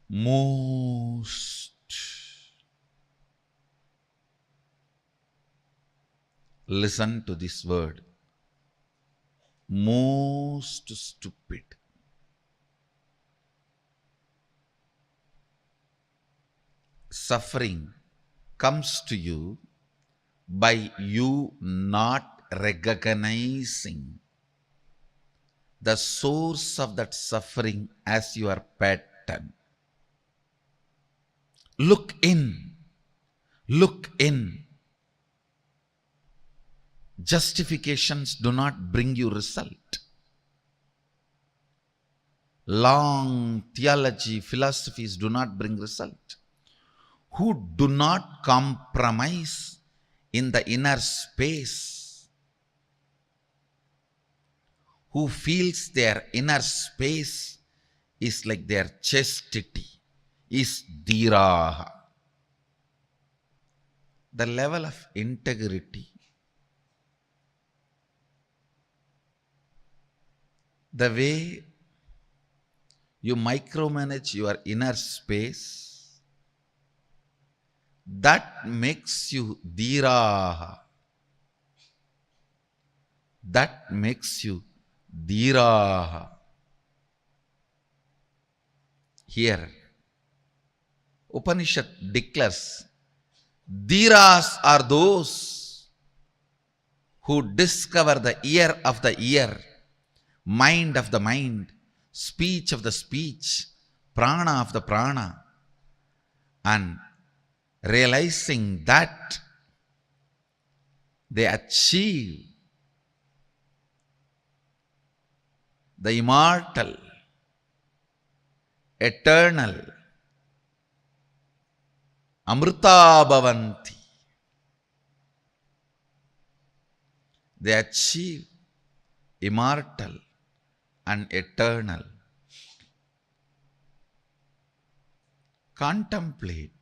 Most. Listen to this word. Most stupid. Suffering comes to you by you not recognizing the source of that suffering as your pattern. Look in. Look in. Justifications do not bring you result. Long theology, philosophies do not bring result. Who do not compromise in the inner space, who feels their inner space is like their chastity, is dhiraha. The level of integrity, the way you micromanage your inner space, that makes you dhiraha. That makes you dhiraha. Here, Upanishad declares, dhiras are those who discover the ear of the ear, mind of the mind, speech of the speech, prana of the prana, and realizing that they achieve the immortal, eternal, amrita bhavanti. They achieve immortal and eternal. Contemplate.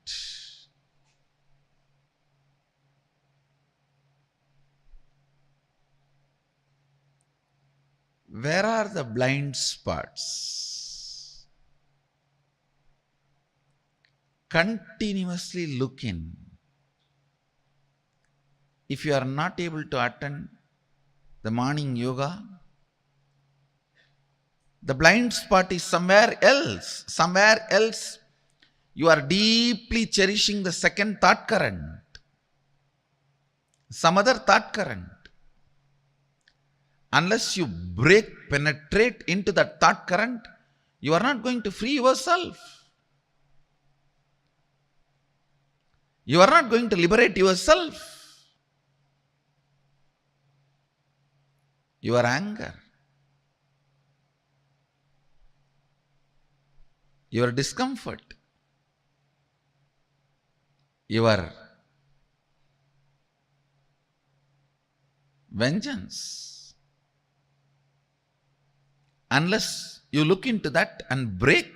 Where are the blind spots? Continuously look in. If you are not able to attend the morning yoga, the blind spot is somewhere else. Somewhere else you are deeply cherishing the second thought current, some other thought current. Unless you penetrate into that thought current, you are not going to free yourself. You are not going to liberate yourself. Your anger, your discomfort, your vengeance. Unless you look into that and break,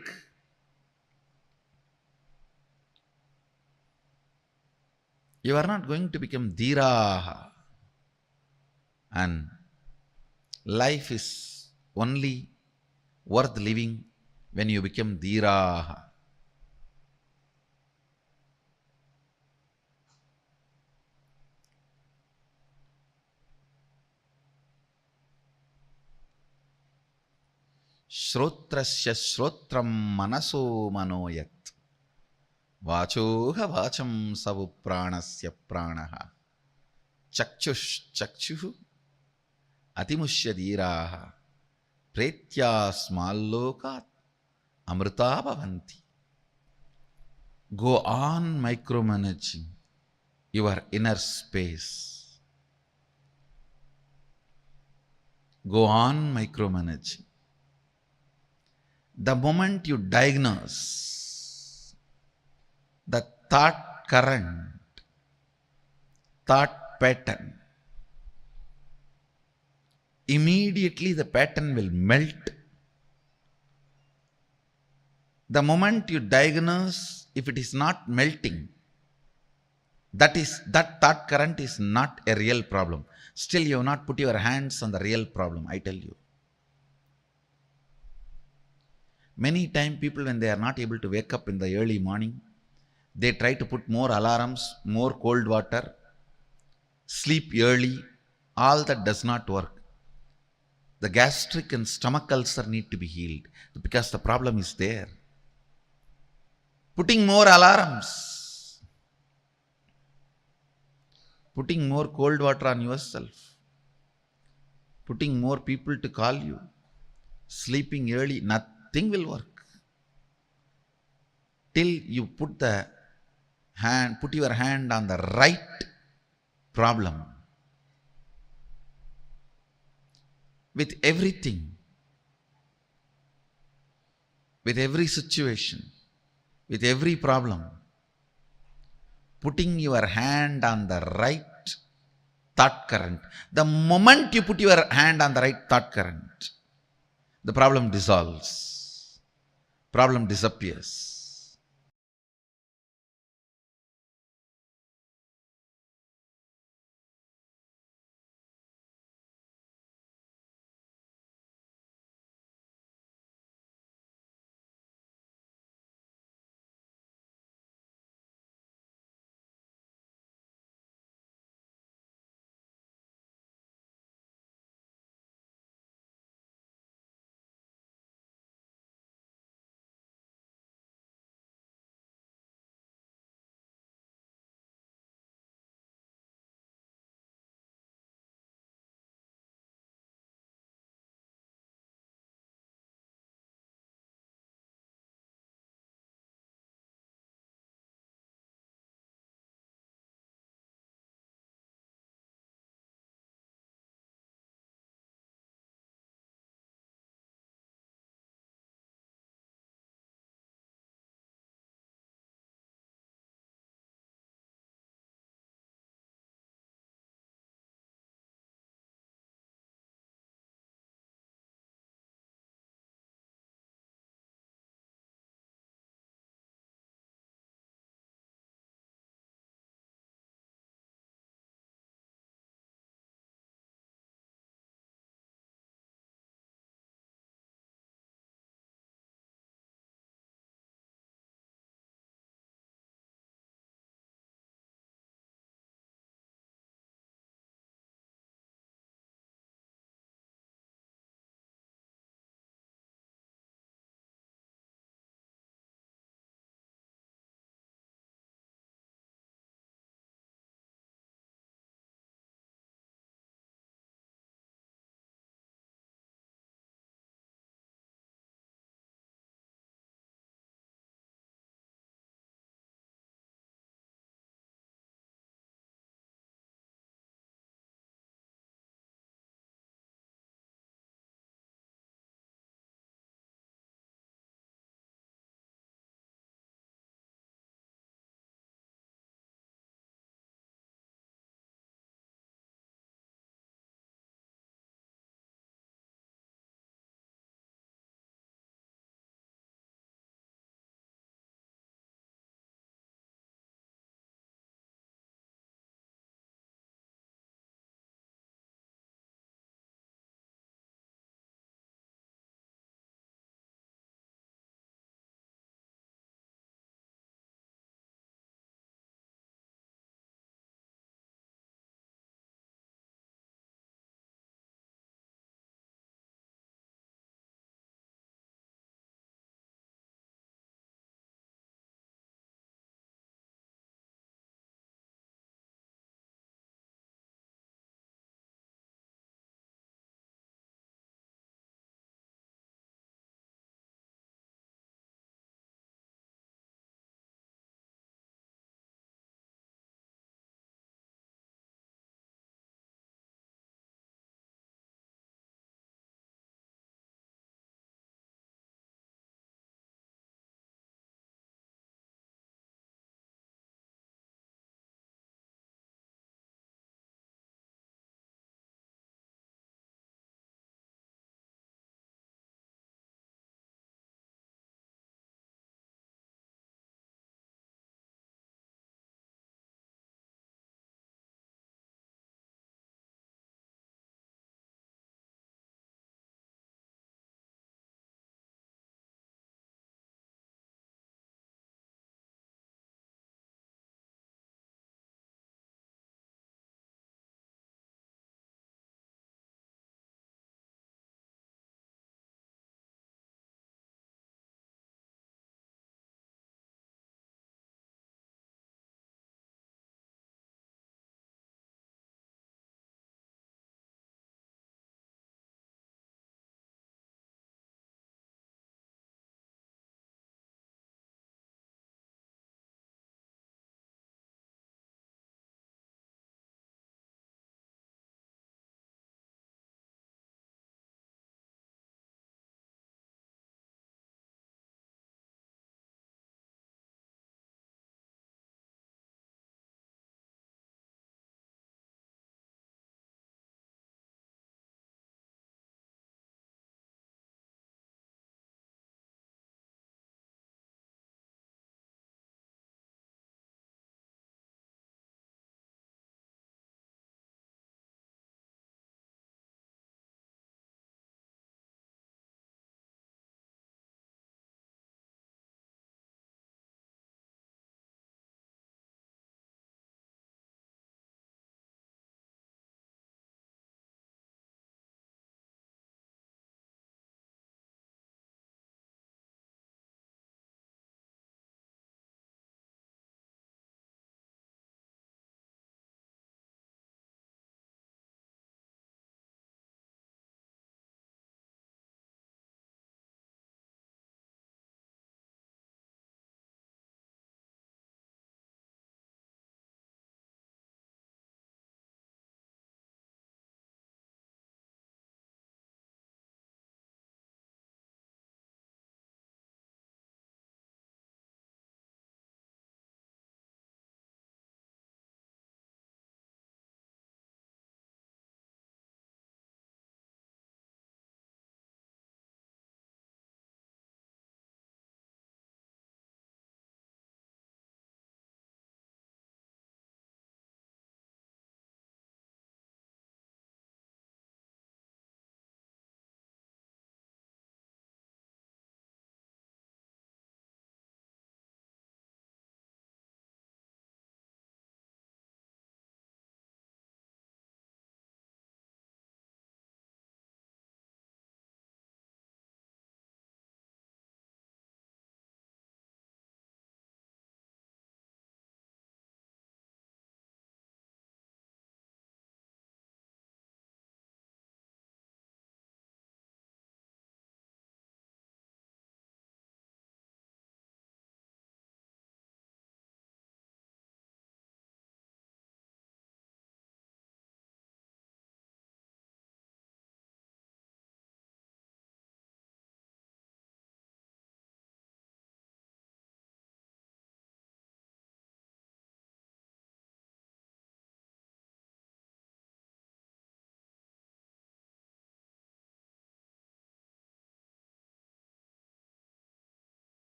you are not going to become dhiraha. And life is only worth living when you become dhiraha. Shrotrasya shrotram manaso manoyat vachoha vacham savu pranasya pranaha chakchush chakchuhu atimushya dhiraha pretya smallokat amrita bhavanti. Go on micromanaging your inner space. Go on micromanaging. The moment you diagnose the thought current, thought pattern, immediately the pattern will melt. The moment you diagnose, if it is not melting, That thought current is not a real problem. Still, you have not put your hands on the real problem, I tell you. Many times people, when they are not able to wake up in the early morning, they try to put more alarms, more cold water, sleep early. All that does not work. The gastric and stomach ulcer need to be healed because the problem is there. Putting more alarms, putting more cold water on yourself, putting more people to call you, sleeping early, nothing will work. Till you put your hand on the right problem. With everything, with every situation, with every problem, putting your hand on the right thought current. The moment you put your hand on the right thought current, the problem dissolves, problem disappears.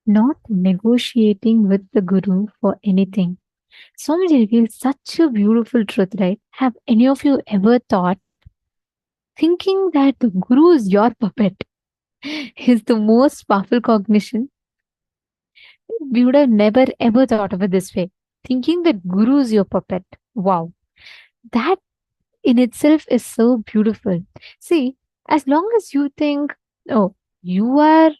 not negotiating with the Guru for anything. Swamiji reveals such a beautiful truth, right? Have any of you ever thought thinking that the Guru is your puppet is the most powerful cognition? We would have never ever thought of it this way. Thinking that Guru is your puppet. Wow. That in itself is so beautiful. See, as long as you think, oh, you are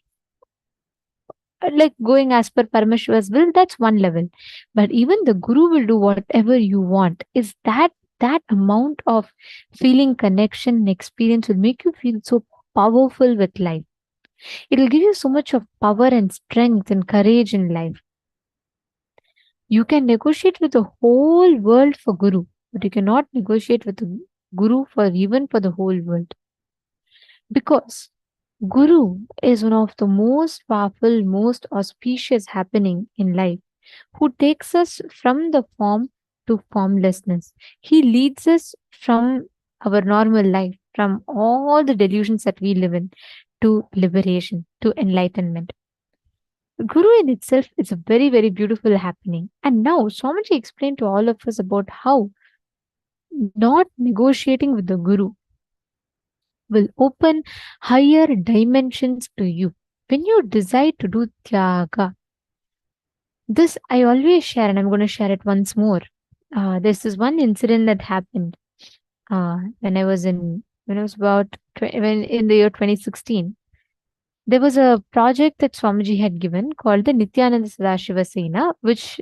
like going as per Paramashiva's will, that's one level. But even the Guru will do whatever you want. Is that amount of feeling connection and experience will make you feel so powerful with life. It'll give you so much of power and strength and courage in life. You can negotiate with the whole world for Guru, but you cannot negotiate with the Guru for even for the whole world. Because Guru is one of the most powerful, most auspicious happening in life, who takes us from the form to formlessness. He leads us from our normal life, from all the delusions that we live in, to liberation, to enlightenment. Guru in itself is a very, very beautiful happening. And now Swamiji explained to all of us about how not negotiating with the Guru will open higher dimensions to you. When you decide to do Tyaga, this I always share, and I'm going to share it once more. There's this one incident that happened when I was about when in the year 2016. There was a project that Swamiji had given called the Nithyananda Sadashiva Sena, which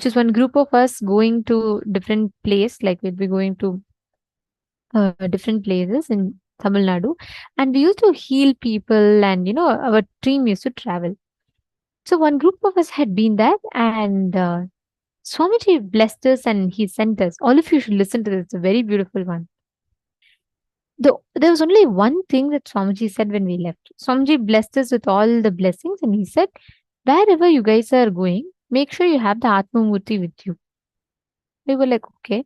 is one group of us going to different place, like we'll be going to different places in Tamil Nadu, and we used to heal people, and our team used to travel. So one group of us had been there, and Swamiji blessed us, and he sent us. All of you should listen to this; it's a very beautiful one. There was only one thing that Swamiji said when we left. Swamiji blessed us with all the blessings, and he said, "Wherever you guys are going, make sure you have the Atma Murti with you." We were like, "Okay,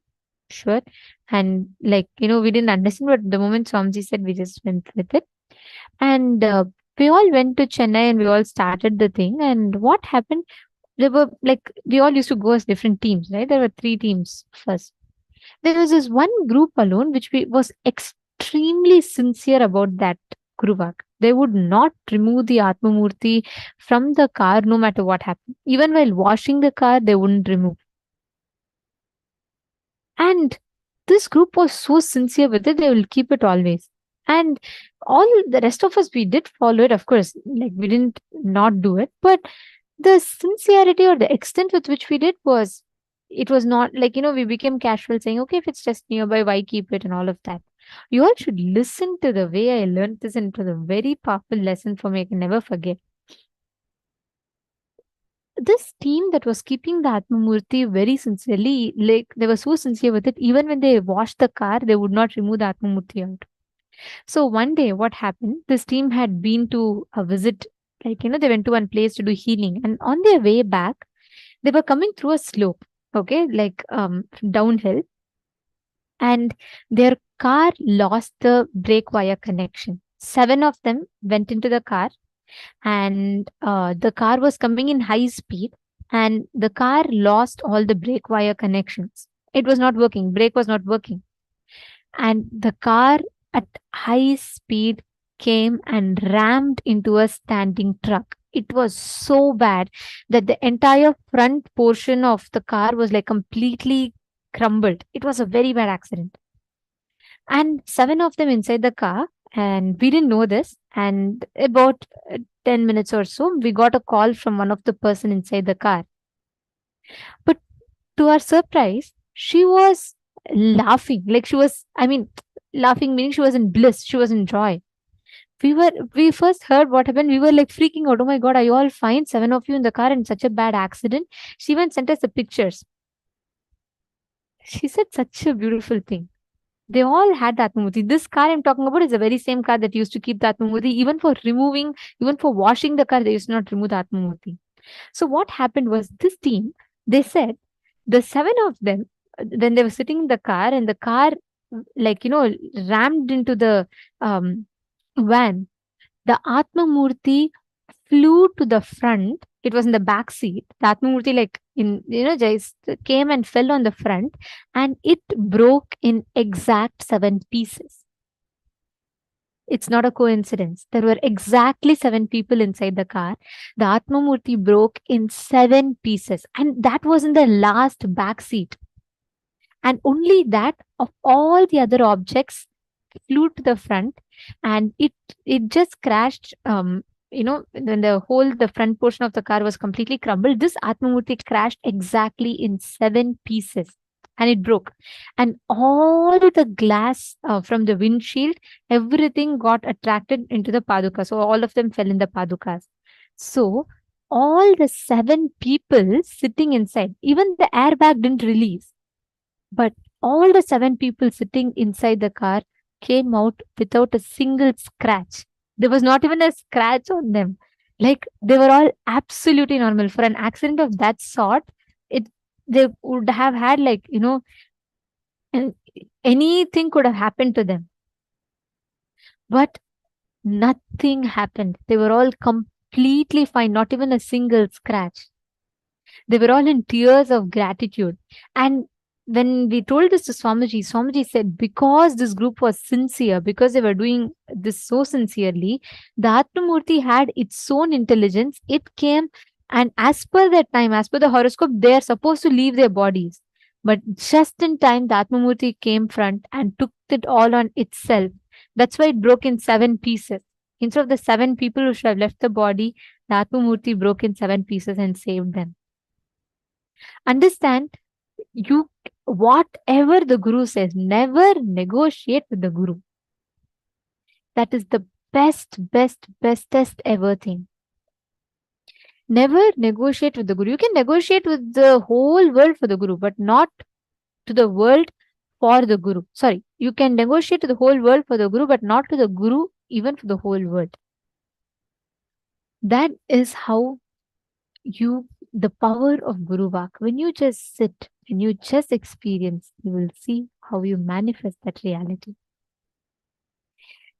sure." And we didn't understand, but the moment Swamiji said, we just went with it. And we all went to Chennai and we all started the thing. And what happened? There were we all used to go as different teams, right? There were 3 teams first. There was this one group alone which was extremely sincere about that Guru work. They would not remove the Atma Murti from the car no matter what happened. Even while washing the car, they wouldn't remove. And this group was so sincere with it, they will keep it always. And all the rest of us, we did follow it, of course. We didn't not do it, but the sincerity or the extent with which we did was, it was not we became casual saying, okay, if it's just nearby, why keep it and all of that. You all should listen to the way I learned this, and it was a very powerful lesson for me. I can never forget. This team that was keeping the Atma Murti very sincerely, they were so sincere with it, even when they washed the car, they would not remove the Atma Murti out. So one day, what happened? This team had been to a visit, they went to one place to do healing, and on their way back, they were coming through a slope, okay, downhill, and their car lost the brake wire connection. 7 of them went into the car, and the car was coming in high speed, and the car lost all the brake wire connections. It was not working. Brake was not working. And the car at high speed came and rammed into a standing truck. It was so bad that the entire front portion of the car was completely crumbled. It was a very bad accident. And 7 of them inside the car, and we didn't know this. And about 10 minutes or so, we got a call from one of the person inside the car. But to our surprise, she was laughing. Laughing meaning she was in bliss. She was in joy. We first heard what happened. We were freaking out. Oh my God, are you all fine? 7 of you in the car in such a bad accident. She even sent us the pictures. She said such a beautiful thing. They all had the Atma Murti. This car I'm talking about is the very same car that used to keep the Atma Murti. Even for washing the car, they used to not remove the Atma Murti. So what happened was, this team, they said the 7 of them, when they were sitting in the car, and the car rammed into the van, the Atma Murti flew to the front. It was in the back seat. The Atmamurti, just came and fell on the front, and it broke in exact 7 pieces. It's not a coincidence. There were exactly 7 people inside the car. The Atmamurti broke in 7 pieces, and that was in the last back seat. And only that of all the other objects flew to the front, and it just crashed. When the front portion of the car was completely crumbled, this Atmamurti crashed exactly in 7 pieces, and it broke. And all the glass from the windshield, everything got attracted into the Paduka. So all of them fell in the Padukas. So all the 7 people sitting inside, even the airbag didn't release. But all the 7 people sitting inside the car came out without a single scratch. There was not even a scratch on them. Like, they were all absolutely normal. For an accident of that sort, they would have had, anything could have happened to them. But nothing happened. They were all completely fine, not even a single scratch. They were all in tears of gratitude. And when we told this to Swamiji said, because this group was sincere, because they were doing this so sincerely, the Atmamurti had its own intelligence. It came, and as per that time, as per the horoscope, they are supposed to leave their bodies. But just in time, the Atmamurti came front and took it all on itself. That's why it broke in 7 pieces. Instead of the 7 people who should have left the body, the Atmamurti broke in 7 pieces and saved them. Understand, whatever the Guru says, never negotiate with the Guru. That is the bestest ever thing. Never negotiate with the Guru. You can negotiate with the whole world for the Guru, but not to the world for the Guru. Sorry, you can negotiate to the whole world for the Guru, but not to the Guru even for the whole world. That is how the power of Guru Vak. When you just sit and you just experience, you will see how you manifest that reality.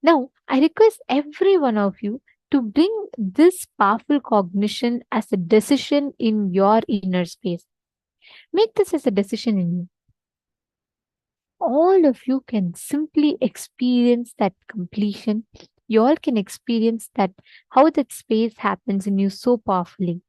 Now, I request every one of you to bring this powerful cognition as a decision in your inner space. Make this as a decision in you. All of you can simply experience that completion. You all can experience that, how that space happens in you so powerfully.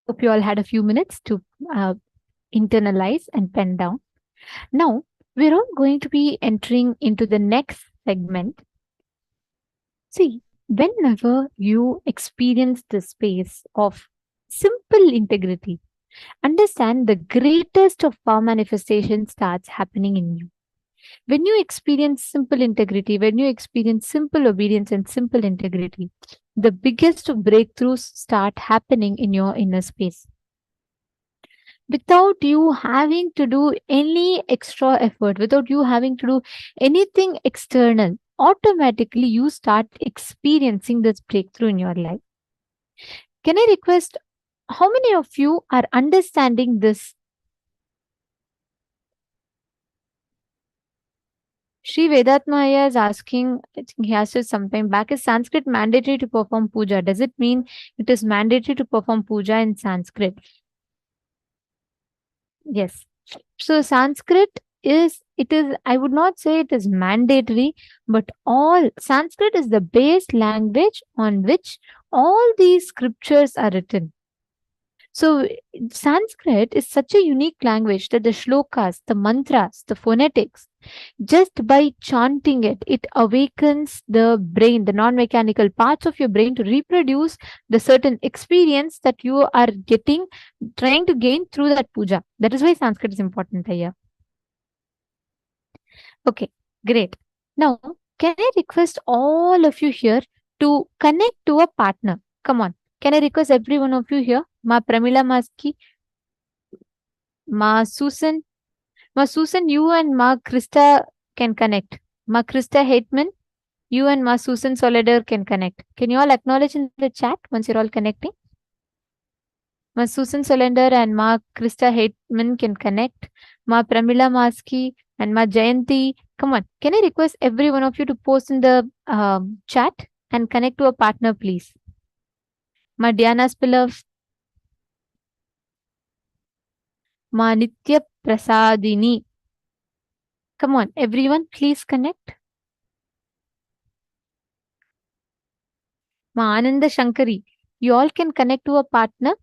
Hope you all had a few minutes to internalize and pen down. Now, we're all going to be entering into the next segment. See, whenever you experience the space of simple integrity, understand the greatest of power manifestation starts happening in you. When you experience simple integrity, when you experience simple obedience and simple integrity, the biggest of breakthroughs start happening in your inner space. Without you having to do any extra effort, without you having to do anything external, automatically you start experiencing this breakthrough in your life. Can I request, how many of you are understanding this? Sri Vedatmaya is asking, I think he asked it sometime back, is Sanskrit mandatory to perform puja? Does it mean it is mandatory to perform puja in Sanskrit? Yes. So Sanskrit I would not say it is mandatory, but all Sanskrit is the base language on which all these scriptures are written. So Sanskrit is such a unique language that the shlokas, the mantras, the phonetics, just by chanting it, it awakens the brain, the non-mechanical parts of your brain to reproduce the certain experience that you are trying to gain through that puja. That is why Sanskrit is important here. Okay, great. Now, can I request all of you here to connect to a partner? Come on. Can I request every one of you here? Ma Pramila Maski, Ma Susan. Ma Susan, you and Ma Krista can connect. Ma Krista Hateman, you and Ma Susan Soledar can connect. Can you all acknowledge in the chat once you're all connecting? Ma Susan Soledar and Ma Krista Hateman can connect. Ma Pramila Maski and Ma Jayanti. Come on. Can I request every one of you to post in the chat and connect to a partner, please? Ma Diana Spillav. Ma Nitya Prasadini. Come on, everyone, please connect. Ma Ananda Shankari. You all can connect to a partner.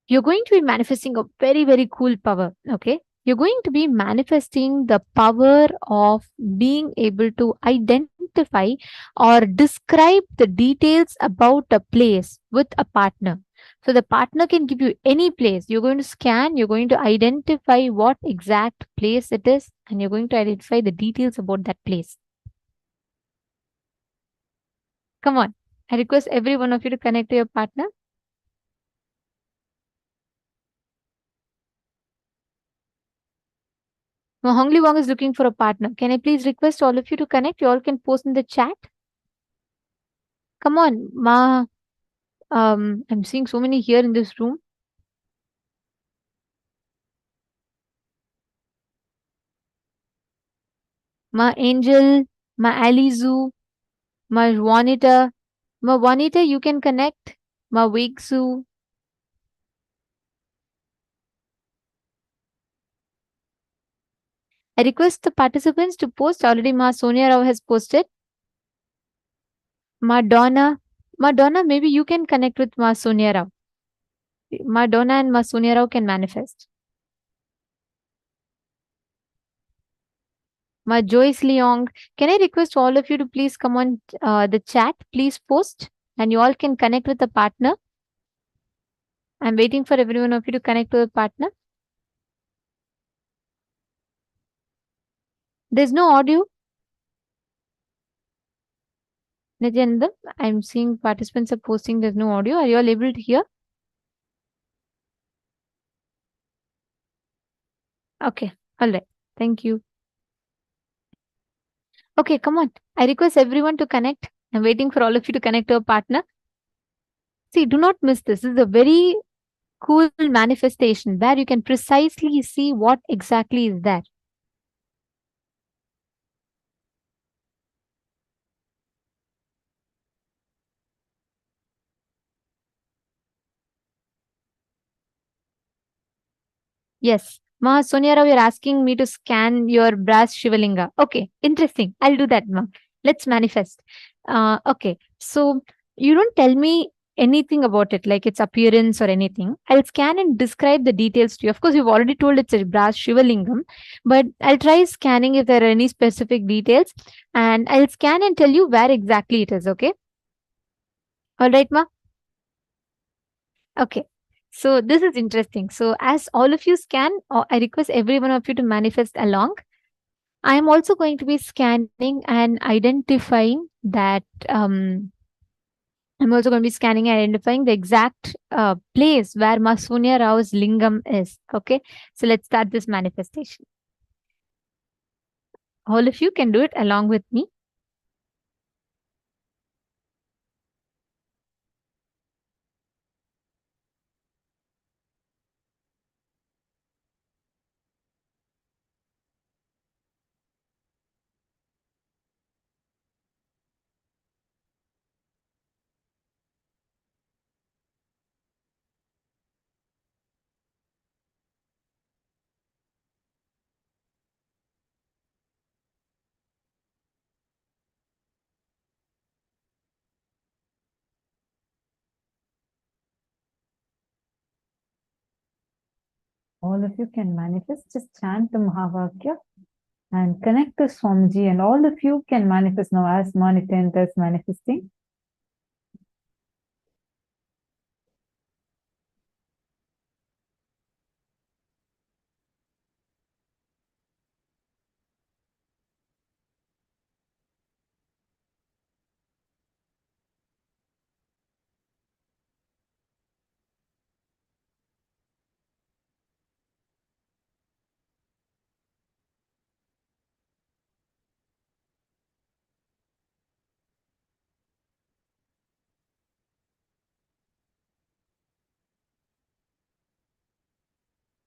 You're going to be manifesting a very, very cool power. Okay. You're going to be manifesting the power of being able to identify or describe the details about a place with a partner. So the partner can give you any place. You're going to scan, you're going to identify what exact place it is, and you're going to identify the details about that place. Come on. I request every one of you to connect to your partner. Hongli Wong is looking for a partner. Can I please request all of you to connect? You all can post in the chat. Come on, Ma. I'm seeing so many here in this room. Ma Angel, Ma Alizu, Ma Juanita. Ma Juanita, you can connect. Ma Wigsu. I request the participants to post. Already Ma Sonia Rao has posted. Ma Donna. Ma Donna, maybe you can connect with Ma Sonia Rao. Ma Donna and Ma Sonia Rao can manifest. Ma Joyce Leong. Can I request all of you to please come on the chat? Please post and you all can connect with the partner. I'm waiting for every one of you to connect to the partner. There's no audio. Nithyananda, I'm seeing participants are posting there's no audio. Are you all able to hear? Okay. All right. Thank you. Okay, come on. I request everyone to connect. I'm waiting for all of you to connect to a partner. See, do not miss this. This is a very cool manifestation where you can precisely see what exactly is there. Yes. Ma Sonia Rao, you're asking me to scan your brass Shivalinga. Okay, interesting. I'll do that, Ma. Let's manifest. Okay. So you don't tell me anything about it, like its appearance or anything, I'll scan and describe the details to you. Of course, you've already told it's a brass Shivalingam, but I'll try scanning if there are any specific details, and I'll scan and tell you where exactly it is, okay? All right, Ma? Okay. So this is interesting. So as all of you scan, I request every one of you to manifest along. I am also going to be scanning and identifying that I'm also going to be scanning and identifying the exact place where Masunya Rao's lingam is. Okay, so let's start this manifestation. All of you can do it along with me.
All of you can manifest. Just chant the Mahavakya and connect to Swamiji, and all of you can manifest now as Nithyananda is manifesting.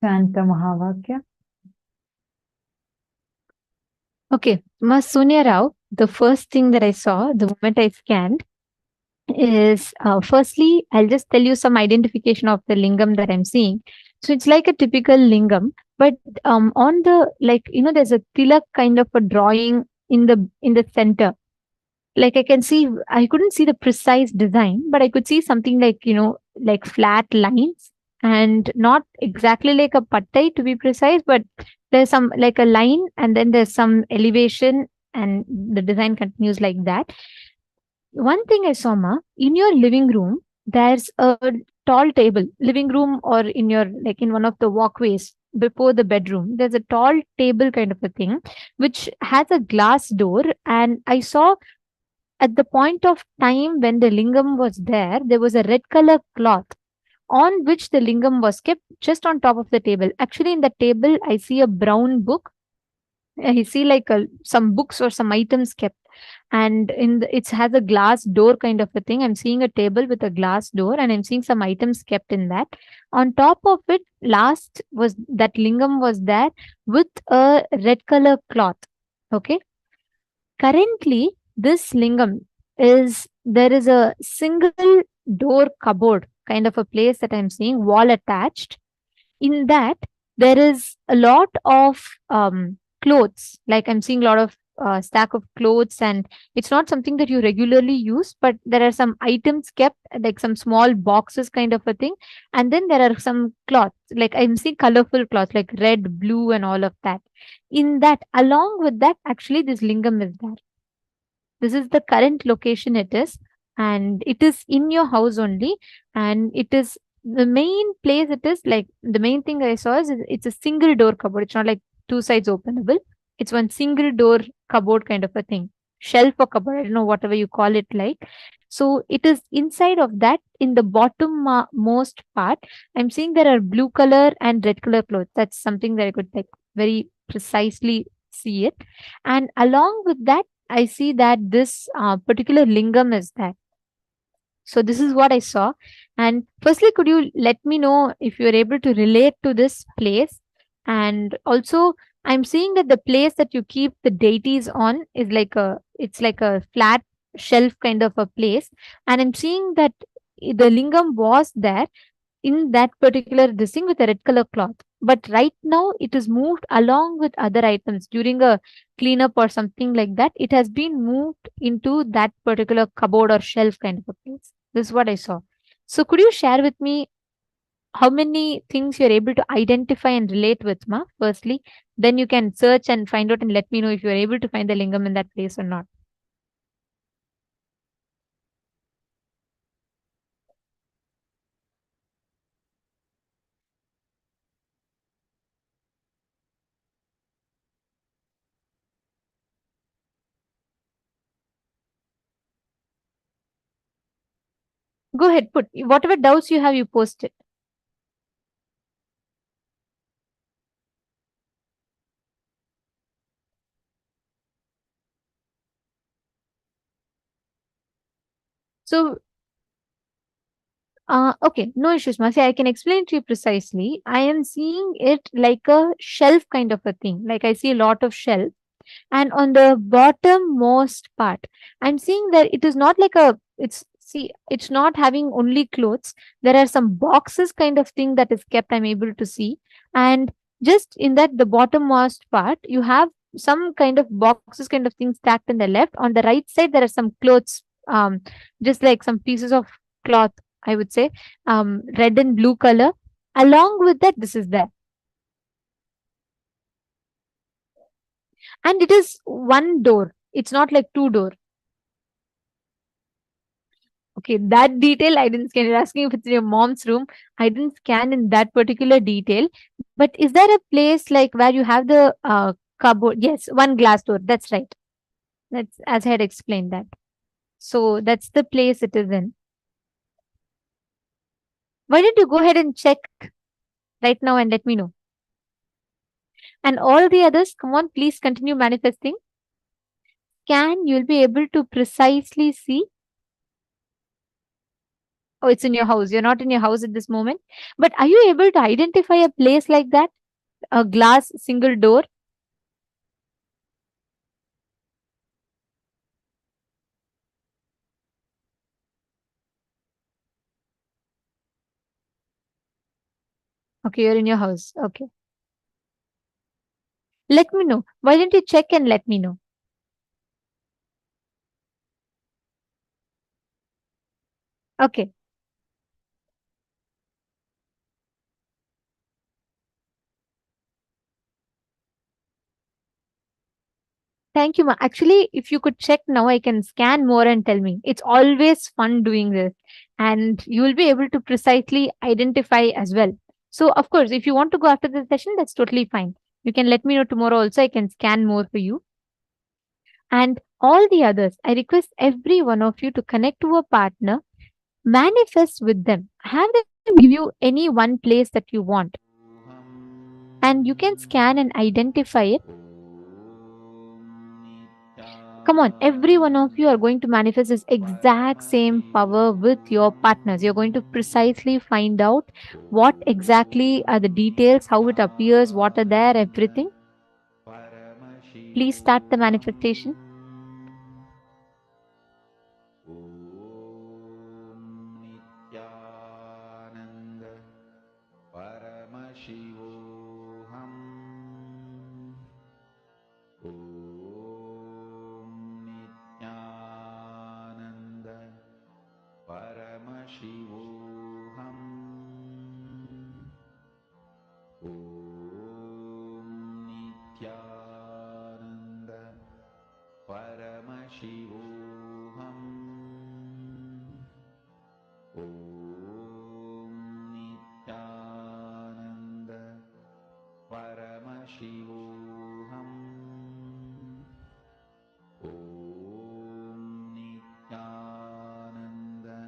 Chant the Mahavakya.
Okay, Masunya Rao, the first thing that I saw the moment I scanned is firstly, I'll just tell you some identification of the lingam that I'm seeing. So it's like a typical lingam, but on the, like, there's a tilak kind of a drawing in the center. Like I couldn't see the precise design, but I could see something like, like flat lines, and not exactly like a pattai to be precise, but there's some like a line, and then there's some elevation, and the design continues like that. One thing I saw, Ma, in your living room, there's a tall table, living room, or in your, like in one of the walkways before the bedroom, there's a tall table kind of a thing, which has a glass door. And I saw at the point of time when the lingam was there was a red color cloth on which the lingam was kept just on top of the table. Actually, in the table, I see a brown book. I see like some books or some items kept, and it has a glass door kind of a thing. I'm seeing a table with a glass door, and I'm seeing some items kept in that. On top of it, last was that lingam was there with a red color cloth. Okay. Currently, this lingam there is a single door cupboard kind of a place that I'm seeing, wall attached. In that, there is a lot of clothes. Like I'm seeing a lot of stack of clothes, and it's not something that you regularly use, but there are some items kept, like some small boxes kind of a thing. And then there are some cloths, like I'm seeing colorful cloths, like red, blue, and all of that. In that, along with that, actually, this lingam is there. This is the current location it is, and it is in your house only. And it is the main place. It is like the main thing I saw is it's a single door cupboard. It's not like two sides openable. It's one single door cupboard kind of a thing, shelf or cupboard, I don't know, whatever you call it. Like, so it is inside of that. In the bottom most part, I'm seeing there are blue color and red color clothes. That's something that I could like very precisely see it. And along with that, I see that this particular lingam is there. So this is what I saw. And firstly, could you let me know if you're able to relate to this place? And also, I'm seeing that the place that you keep the deities on is it's like a flat shelf kind of a place. And I'm seeing that the lingam was there in that particular this thing with a red color cloth. But right now it is moved along with other items during a cleanup or something like that. It has been moved into that particular cupboard or shelf kind of a place. This is what I saw. So could you share with me how many things you're able to identify and relate with, ma? Firstly, then you can search and find out and let me know if you're able to find the lingam in that place or not. Go ahead, put whatever doubts you have, you post it. So, okay, no issues, Masi. I can explain to you precisely. I am seeing it like a shelf kind of a thing. Like I see a lot of shelf, and on the bottommost part, I'm seeing that it is not like a. It's not having only clothes. There are some boxes kind of thing that is kept. I'm able to see, and just in that the bottommost part, you have some kind of boxes kind of thing stacked in the left. On the right side, there are some clothes. Just like some pieces of cloth, I would say, red and blue color. Along with that, this is there. And it is one door. It's not like two door. Okay, that detail I didn't scan. You're asking if it's in your mom's room. I didn't scan in that particular detail. But is there a place like where you have the cupboard? Yes, one glass door. That's right. That's as I had explained that. So that's the place it is in. Why don't you go ahead and check right now and let me know? And all the others, come on, please continue manifesting. Scan, you'll be able to precisely see. Oh, it's in your house. You're not in your house at this moment. But are you able to identify a place like that? A glass single door? Okay, you're in your house. Okay. Let me know. Why don't you check and let me know? Okay. Thank you, ma. Actually, if you could check now, I can scan more and tell me. It's always fun doing this, and you will be able to precisely identify as well. So, of course, if you want to go after the session, that's totally fine. You can let me know tomorrow also. I can scan more for you. And all the others, I request every one of you to connect to a partner, manifest with them, have them give you any one place that you want, and you can scan and identify it. Come on, every one of you are going to manifest this exact same power with your partners. You're going to precisely find out what exactly are the details, how it appears, what are there, everything. Please start the manifestation.
Nithyananda Paramashivoham Om Nithyananda Paramashivoham Om Nithyananda Paramashivoham Om Nithyananda Paramashivoham Om Nithyananda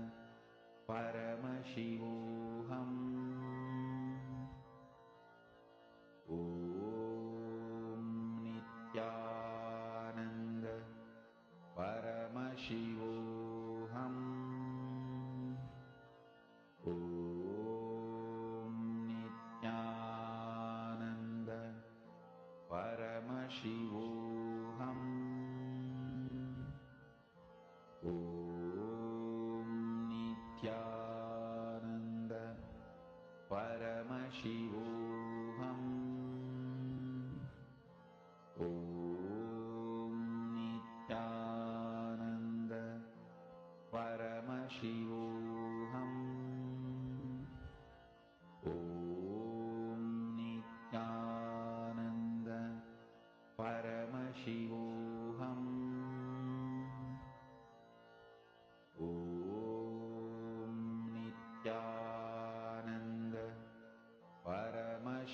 Paramashivoham Om Nithyananda Paramashivoham Om Nithyananda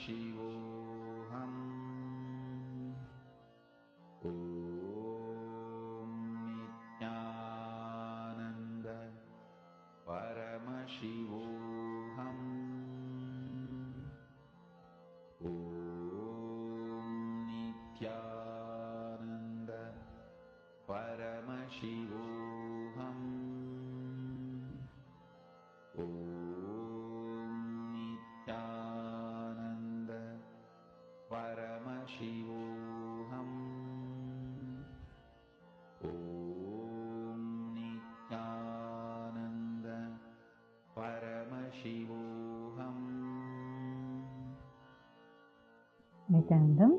Paramashivoham. Om Nithyananda Paramashivoham. Om Nithyananda Paramashivoham. Om Nithyananda Paramashivoham. Om Nithyananda Paramashivoham.
Nithyanandam.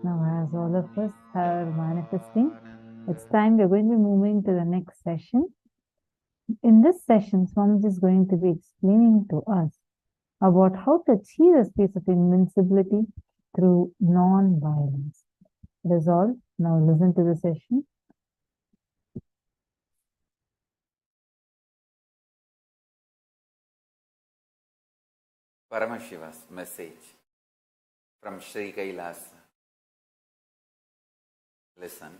Now, as all of us are manifesting, it's time we're going to be moving to the next session. In this session, Swamiji is going to be explaining to us about how to achieve a space of invincibility through non-violence. That is all. Now listen to the session.
Paramashiva's message from Sri KAILASA. Listen.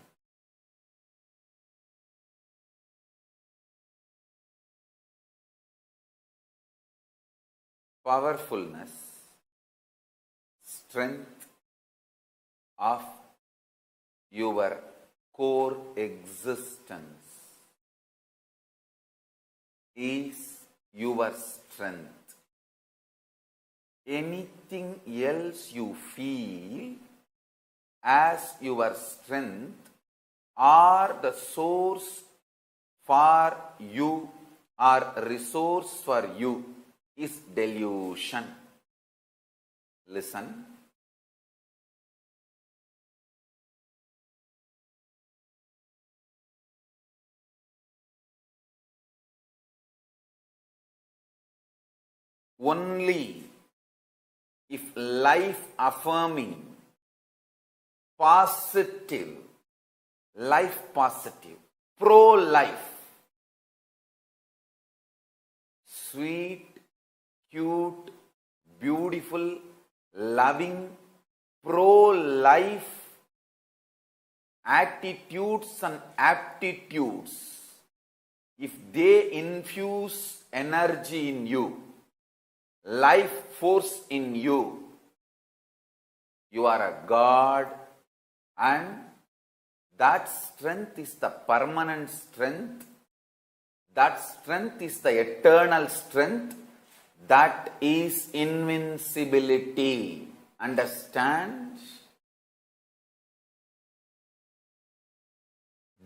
Powerfulness, strength of your core existence is your strength. Anything else you feel as your strength or the source for you or resource for you is delusion. Listen. Only if life affirming, positive, life positive, pro-life, sweet, cute, beautiful, loving, pro-life attitudes and aptitudes, if they infuse energy in you, life force in you, you are a God, and that strength is the permanent strength. That strength is the eternal strength. That is invincibility. Understand?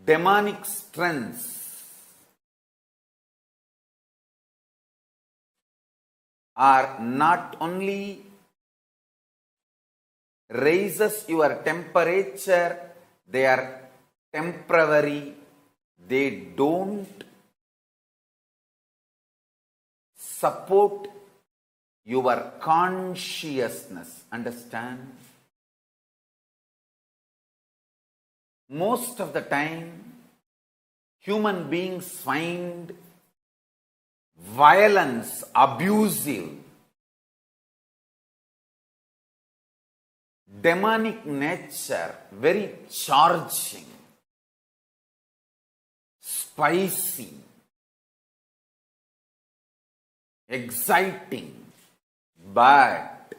Demonic strengths are not only raises your temperature, they are temporary, they don't support your consciousness. Understand? Most of the time, human beings find violence abusive. Demonic nature very charging, spicy, exciting, bad.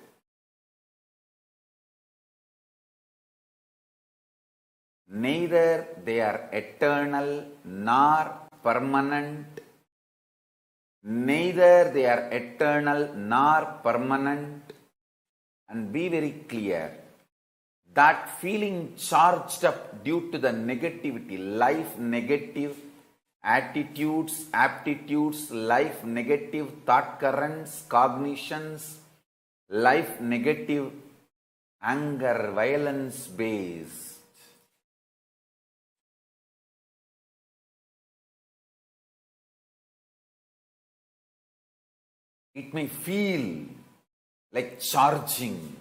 Neither they are eternal nor permanent. Neither they are eternal nor permanent. And be very clear, that feeling charged up due to the negativity, life negative attitudes, aptitudes, life negative thought currents, cognitions, life negative anger, violence based. It may feel like charging,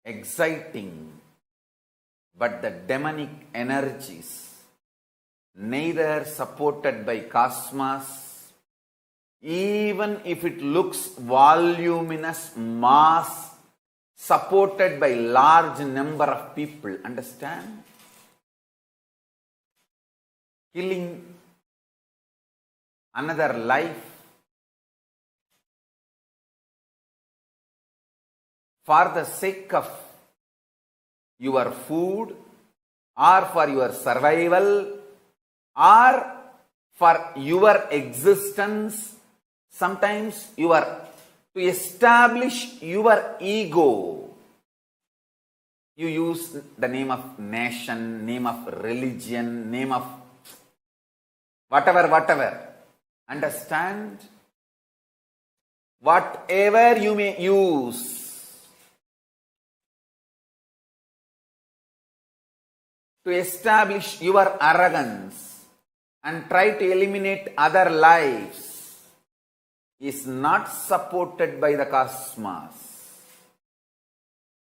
exciting, but the demonic energies, neither supported by cosmos, even if it looks voluminous mass supported by large number of people. Understand? Killing another life for the sake of your food or for your survival or for your existence, sometimes to establish your ego. You use the name of nation, name of religion, name of whatever. Understand? Whatever you may use to establish your arrogance and try to eliminate other lives is not supported by the cosmos.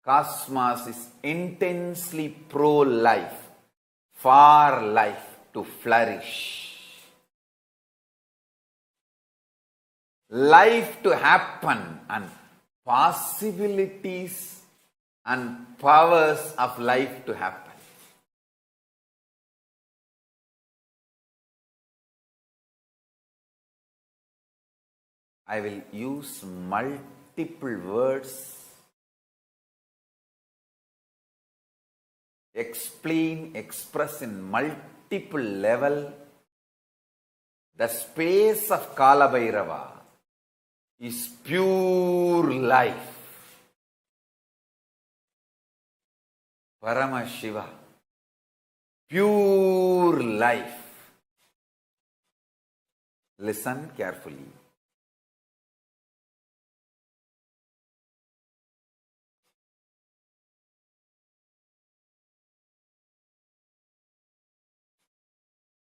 Cosmos is intensely pro-life, for life to flourish. Life to happen and possibilities and powers of life to happen. I will use multiple words, express in multiple level. The space of Kalabhairava is pure life. Paramashiva, pure life. Listen carefully.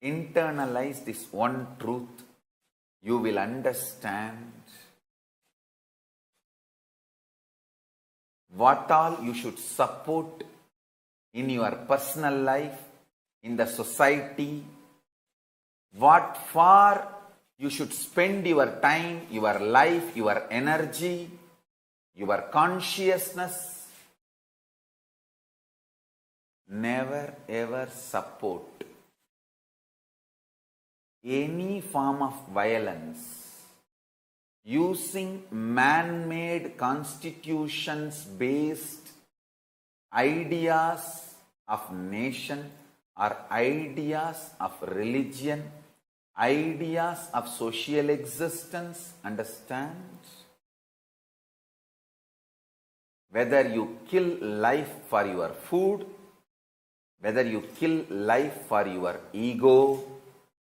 Internalize this one truth. You will understand what all you should support in your personal life, in the society, what for you should spend your time, your life, your energy, your consciousness. Never ever support any form of violence using man-made constitutions based ideas of nation or ideas of religion, ideas of social existence. Understand? Whether you kill life for your food, whether you kill life for your ego,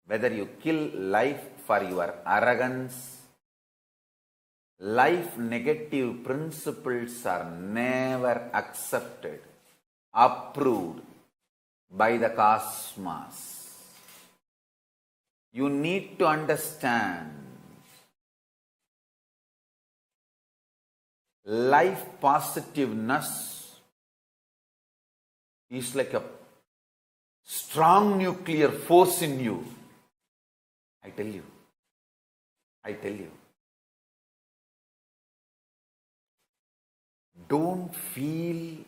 whether you kill life for your arrogance, life negative principles are never accepted, approved by the cosmos. You need to understand life positiveness is like a strong nuclear force in you. I tell you. Don't feel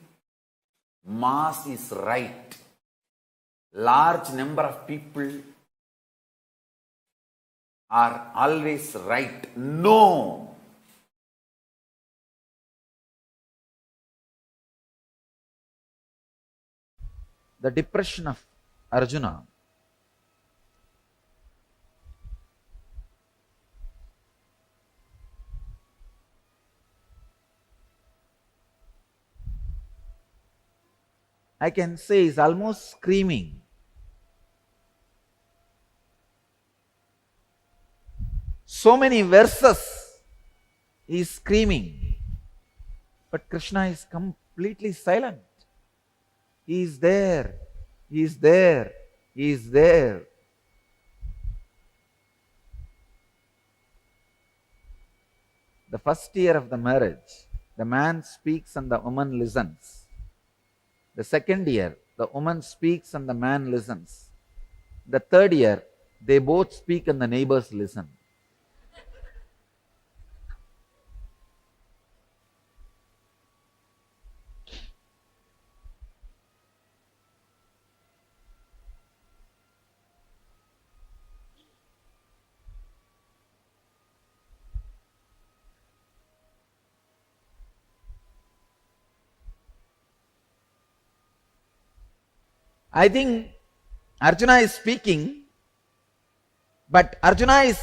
mass is right. Large number of people are always right. No. The depression of Arjuna I can say is almost screaming. So many verses he is screaming, but Krishna is completely silent. He is there, he is there, he is there. The first year of the marriage, the man speaks and the woman listens. The second year, the woman speaks and the man listens. The third year, they both speak and the neighbors listen. I think Arjuna is speaking, but Arjuna is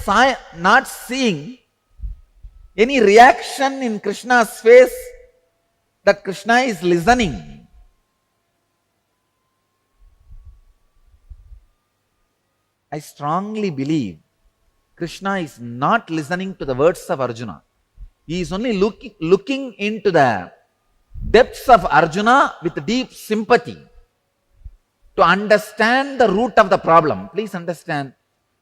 not seeing any reaction in Krishna's face that Krishna is listening. I strongly believe Krishna is not listening to the words of Arjuna. He is only looking into the depths of Arjuna with deep sympathy to understand the root of the problem. Please understand,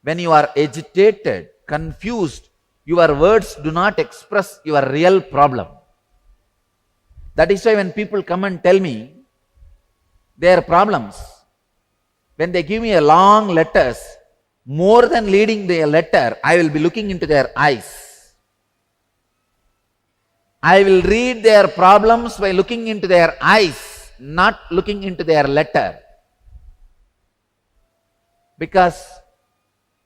when you are agitated, confused, your words do not express your real problem. That is why when people come and tell me their problems, when they give me a long letters, more than reading their letter, I will be looking into their eyes. I will read their problems by looking into their eyes, not looking into their letter. Because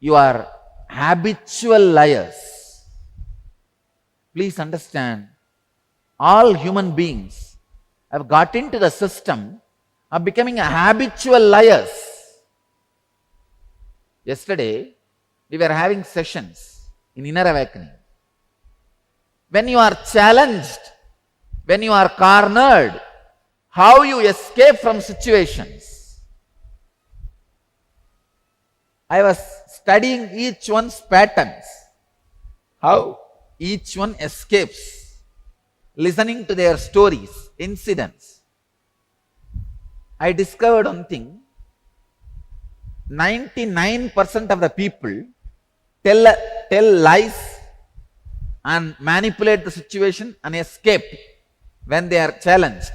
you are habitual liars. Please understand, all human beings have got into the system of becoming habitual liars. Yesterday, we were having sessions in Inner Awakening. When you are challenged, when you are cornered, how you escape from situations. I was studying each one's patterns, how each one escapes, listening to their stories, incidents. I discovered one thing: 99% of the people tell lies and manipulate the situation and escape when they are challenged.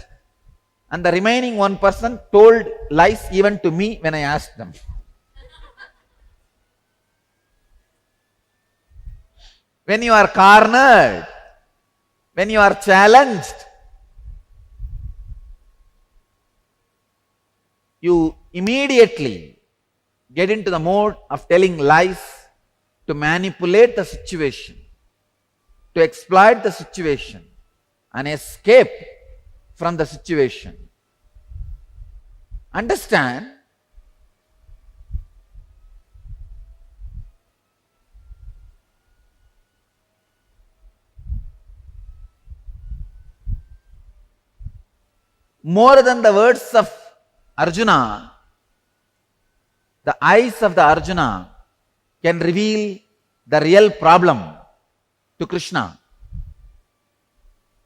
And the remaining 1% told lies even to me when I asked them. When you are cornered, when you are challenged, you immediately get into the mode of telling lies to manipulate the situation, to exploit the situation and escape from the situation. Understand, more than the words of Arjuna, the eyes of the Arjuna can reveal the real problem to Krishna.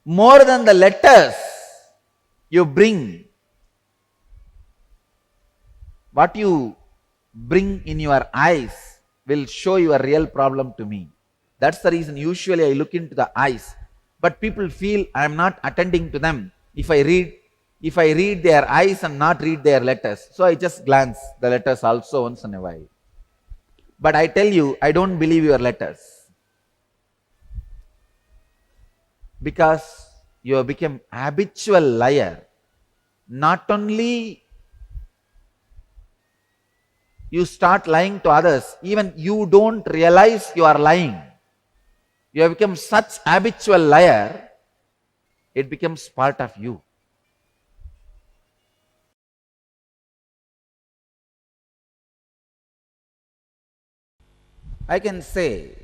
More than the letters you bring, what you bring in your eyes will show your real problem to me. That's the reason usually I look into the eyes. But people feel I am not attending to them if I read their eyes and not read their letters. So I just glance the letters also once in a while. But I tell you, I don't believe your letters. Because you have become habitual liar. Not only you start lying to others, even you don't realize you are lying. You have become such habitual liar, it becomes part of you. I can say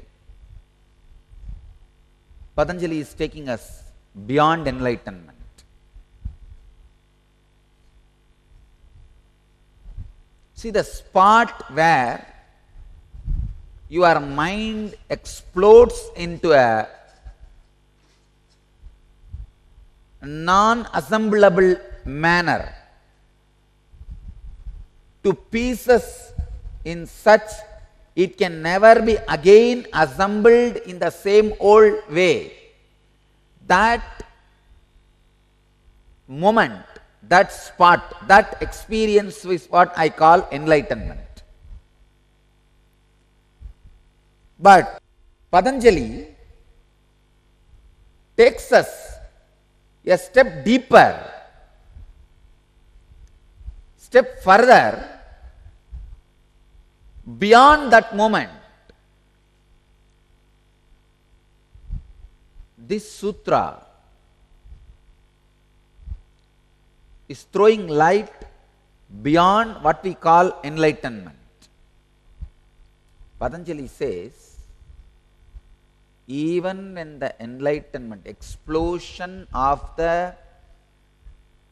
Patanjali is taking us beyond enlightenment. See, the spot where your mind explodes into a non-assemblable manner to pieces in such it can never be again assembled in the same old way. That moment, that spot, that experience is what I call enlightenment. But Patanjali takes us a step deeper, step further, beyond that moment. This sutra is throwing light beyond what we call enlightenment. Patanjali says, even when the enlightenment, explosion of the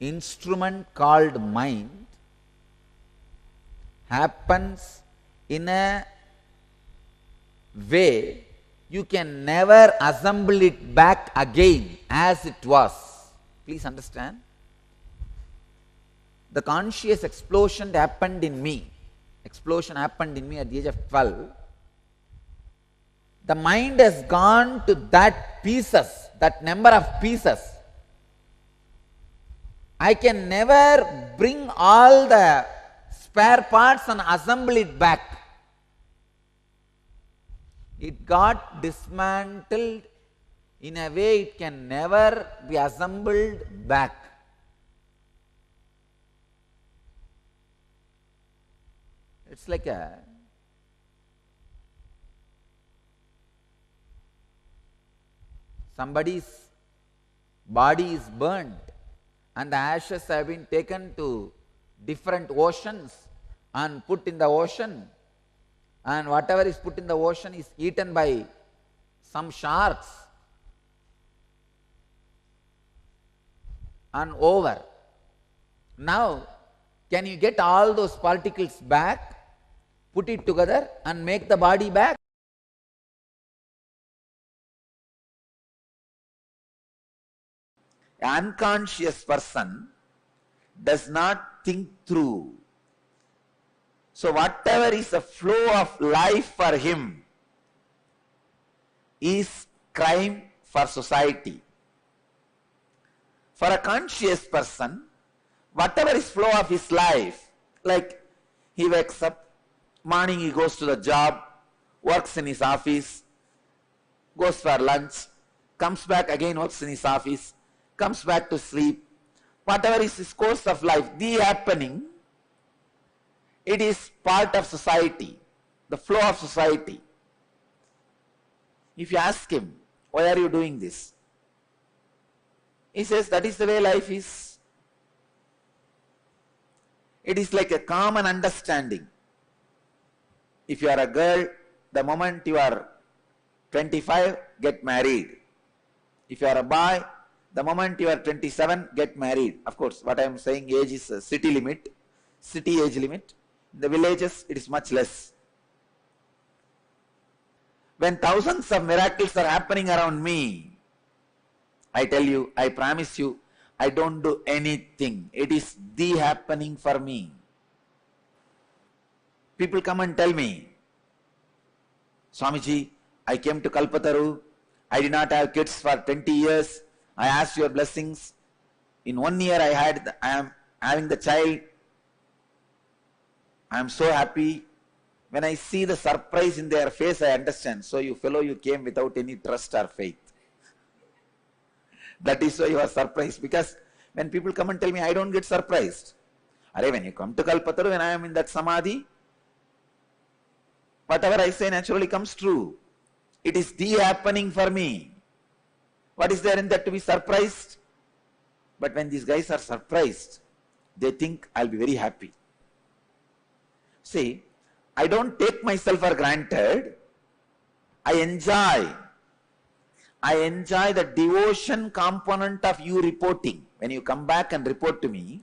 instrument called mind happens in a way you can never assemble it back again as it was. Please understand. The conscious explosion happened in me. Explosion happened in me at the age of 12. The mind has gone to that pieces, that number of pieces. I can never bring all the spare parts and assemble it back. It got dismantled in a way it can never be assembled back. It's like somebody's body is burnt and the ashes have been taken to different oceans and put in the ocean, and whatever is put in the ocean is eaten by some sharks and over. Now, can you get all those particles back, put it together and make the body back? An unconscious person does not think through. So whatever is the flow of life for him is crime for society. For a conscious person, whatever is flow of his life, like he wakes up, morning he goes to the job, works in his office, goes for lunch, comes back again, works in his office, comes back to sleep. Whatever is his course of life, the happening, it is part of society, the flow of society. If you ask him, why are you doing this? He says, that is the way life is. It is like a common understanding. If you are a girl, the moment you are 25, get married. If you are a boy, the moment you are 27, get married. Of course, what I am saying, age is a city limit, city age limit. In the villages, it is much less. When thousands of miracles are happening around me, I tell you, I promise you, I don't do anything. It is the happening for me. People come and tell me, Swamiji, I came to Kalpataru, I did not have kids for 20 years, I asked your blessings. In 1 year I am having the child. I am so happy. When I see the surprise in their face, I understand. So you fellow, you came without any trust or faith. That is why you are surprised. Because when people come and tell me, I don't get surprised. When you come to Kalpataru, when I am in that samadhi, whatever I say naturally comes true. It is the happening for me. What is there in that to be surprised? But when these guys are surprised, they think I'll be very happy. See, I don't take myself for granted. I enjoy the devotion component of you reporting. When you come back and report to me,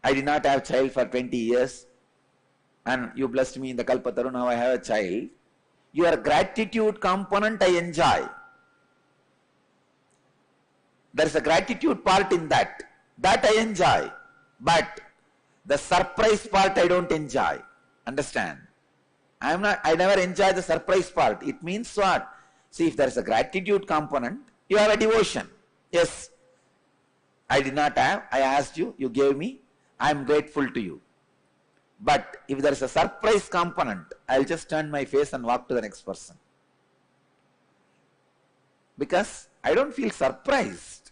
I did not have a child for 20 years and you blessed me in the Kalpataru, now I have a child. Your gratitude component I enjoy. There is a gratitude part in that. That I enjoy. But the surprise part I don't enjoy. Understand? I never enjoy the surprise part. It means what? See, if there is a gratitude component, you have a devotion. Yes, I did not have, I asked you, you gave me, I am grateful to you. But if there is a surprise component, I'll just turn my face and walk to the next person. Because I don't feel surprised.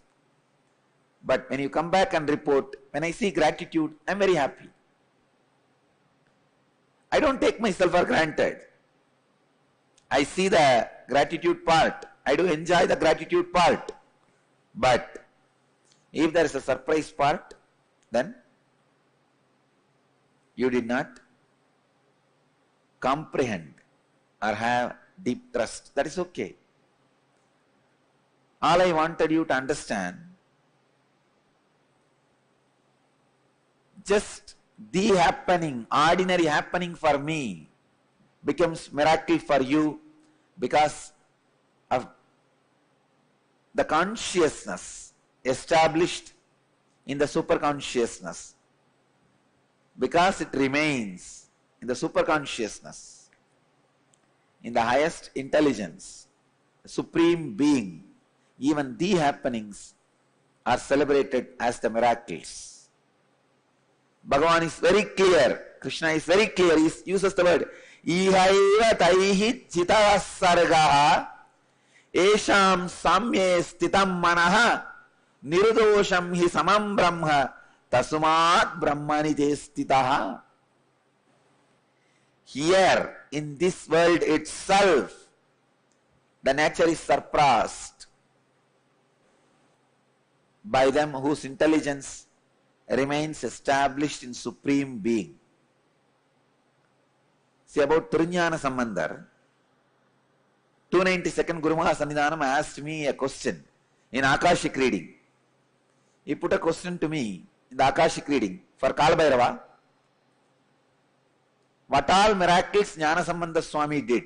But when you come back and report, when I see gratitude, I'm very happy. I don't take myself for granted. I see the gratitude part. I do enjoy the gratitude part. But if there is a surprise part, then You did not comprehend or have deep trust. That is okay. All I wanted you to understand, just the happening, ordinary happening for me becomes miracle for you because of the consciousness established in the superconsciousness. Because it remains in the superconsciousness, in the highest intelligence, the supreme being, even the happenings are celebrated as the miracles. Bhagavan is very clear, Krishna is very clear, he uses the word ihaiva taihi chitava sargaha esham samye stitam manaha nirdosham hi samam brahma tasumat brahmani te stitaha. Here in this world itself, the nature is surpassed by them whose intelligence remains established in Supreme Being. See about Trinyana Sambandhar, 292nd Guru Maha Sannidhanam asked me a question in Akashic reading. He put a question to me in the Akashic reading for Kalabhairava. What all miracles Jnana Sambandha Swami did?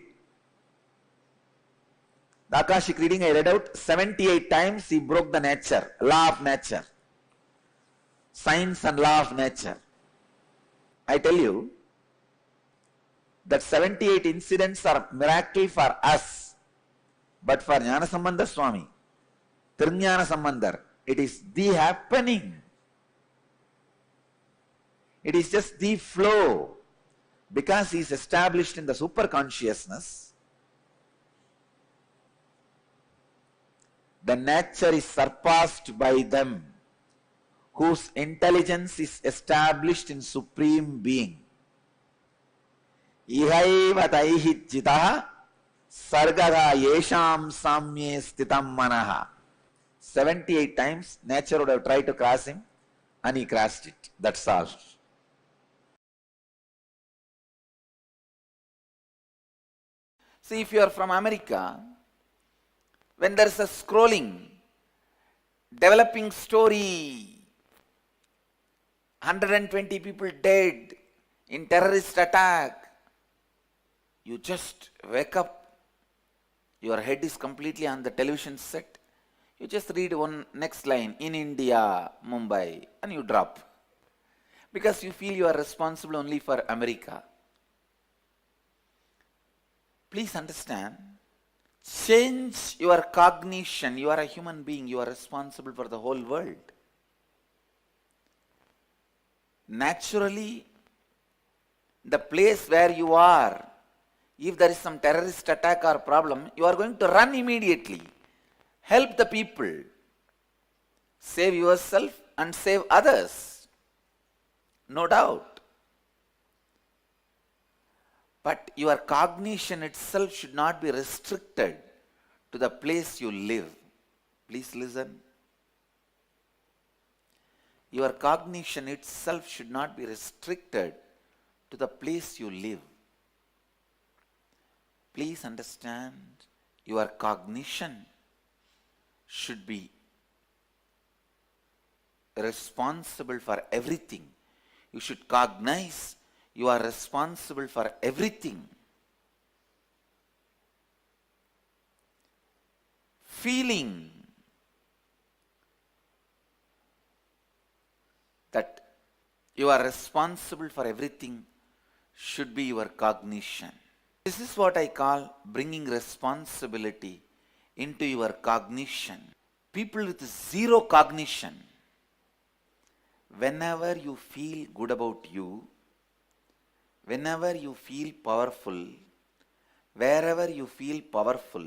The Akashic reading I read out, 78 times he broke the nature, law of nature, science and law of nature. I tell you that 78 incidents are miracle for us, but for Jnana Sambandha Swami, Trinyana Sambandhar, it is the happening. It is just the flow. Because he is established in the superconsciousness, the nature is surpassed by them whose intelligence is established in Supreme Being. Ihaiva taihi jitaha sargaha yesham samye stitam manaha. 78 times nature would have tried to cross him and he crossed it. That's all. See, if you are from America, when there is a scrolling, developing story, 120 people dead in terrorist attack, you just wake up, your head is completely on the television set, you just read one next line, in India, Mumbai, and you drop. Because you feel you are responsible only for America. Please understand, change your cognition. You are a human being, you are responsible for the whole world. Naturally, the place where you are, if there is some terrorist attack or problem, you are going to run immediately. Help the people. Save yourself and save others. No doubt. But your cognition itself should not be restricted to the place you live. Please listen. Your cognition itself should not be restricted to the place you live. Please understand, your cognition should be responsible for everything. You should cognize you are responsible for everything. Feeling that you are responsible for everything should be your cognition. This is what I call bringing responsibility into your cognition. People with zero cognition, whenever you feel good about you, whenever you feel powerful, wherever you feel powerful,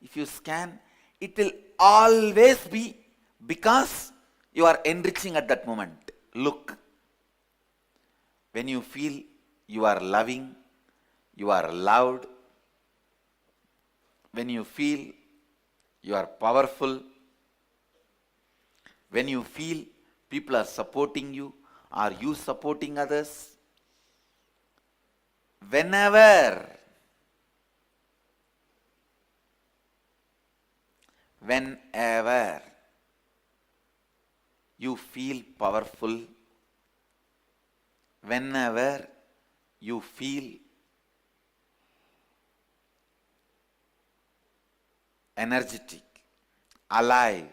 if you scan, it will always be because you are enriching at that moment. Look, when you feel you are loving, you are loved, when you feel you are powerful, when you feel people are supporting you, Are you supporting others? Whenever you feel powerful, whenever you feel energetic, alive,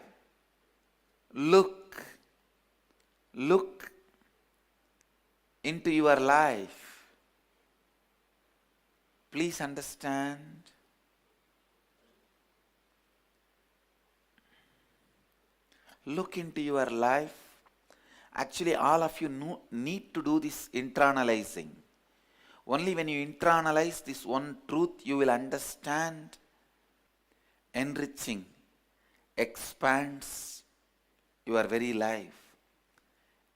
look into your life. Please understand. Look into your life. Actually, all of you need to do this internalizing. Only when you internalize this one truth, you will understand. Enriching expands your very life.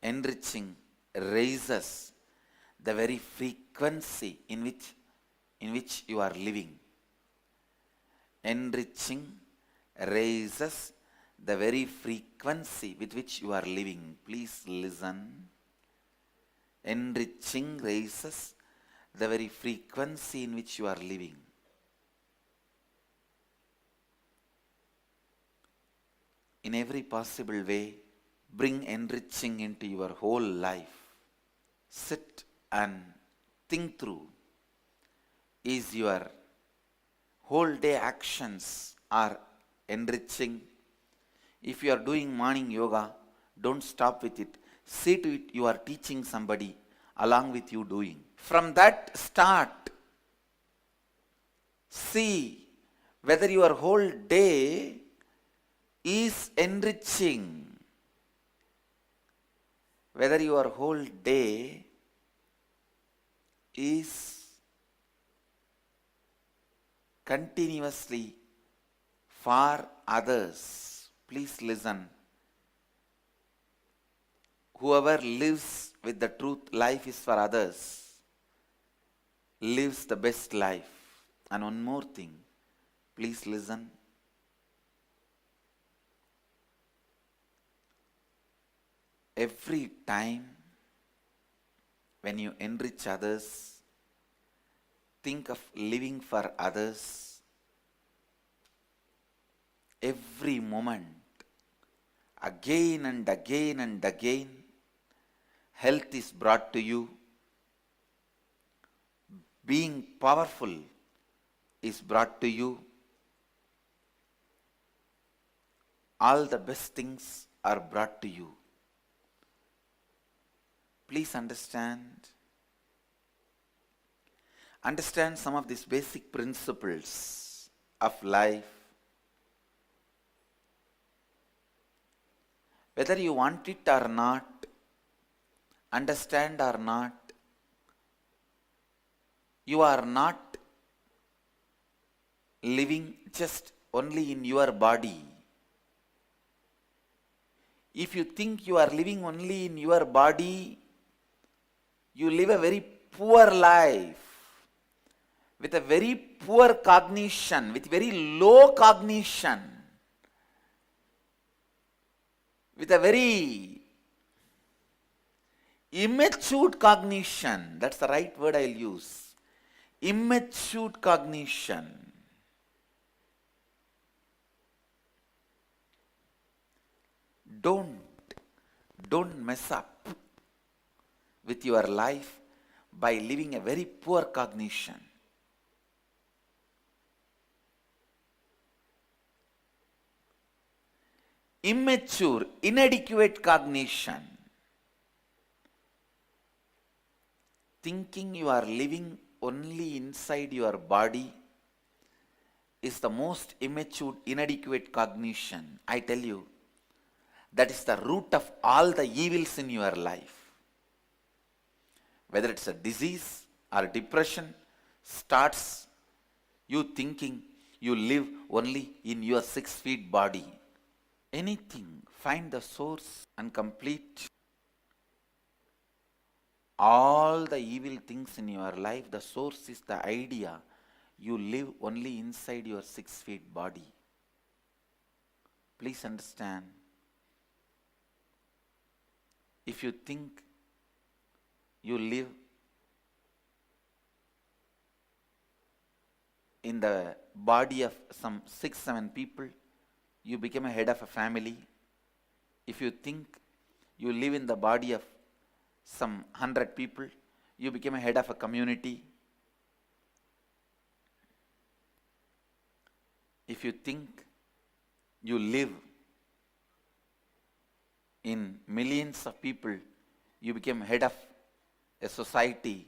Enriching raises the very frequency in which you are living. Enriching raises the very frequency with which you are living. Please listen. Enriching raises the very frequency in which you are living. In every possible way, bring enriching into your whole life. Sit and think through. Is your whole day actions are enriching? If you are doing morning yoga, don't stop with it. See to it you are teaching somebody along with you doing. From that start, see whether your whole day is enriching. Whether your whole day is continuously for others. Please listen. Whoever lives with the truth, life is for others, lives the best life. And one more thing, please listen. Every time when you enrich others, think of living for others. Every moment, again and again and again, health is brought to you. Being powerful is brought to you. All the best things are brought to you. Please understand some of these basic principles of life. Whether you want it or not, understand or not, you are not living just only in your body. If you think you are living only in your body, you live a very poor life, with a very poor cognition, with very low cognition, with a very immature cognition. That's the right word I'll use. Immature cognition. Don't mess up with your life by living a very poor cognition. Immature, inadequate cognition. Thinking you are living only inside your body is the most immature, inadequate cognition. I tell you, that is the root of all the evils in your life. Whether it's a disease or depression, starts you thinking you live only in your 6 feet body. Anything, find the source and complete all the evil things in your life. The source is the idea you live only inside your 6 feet body. Please understand. If you think you live in the body of some 6-7 people, you become a head of a family. If you think you live in the body of some 100 people, you become a head of a community. If you think you live in millions of people, you become head of a society.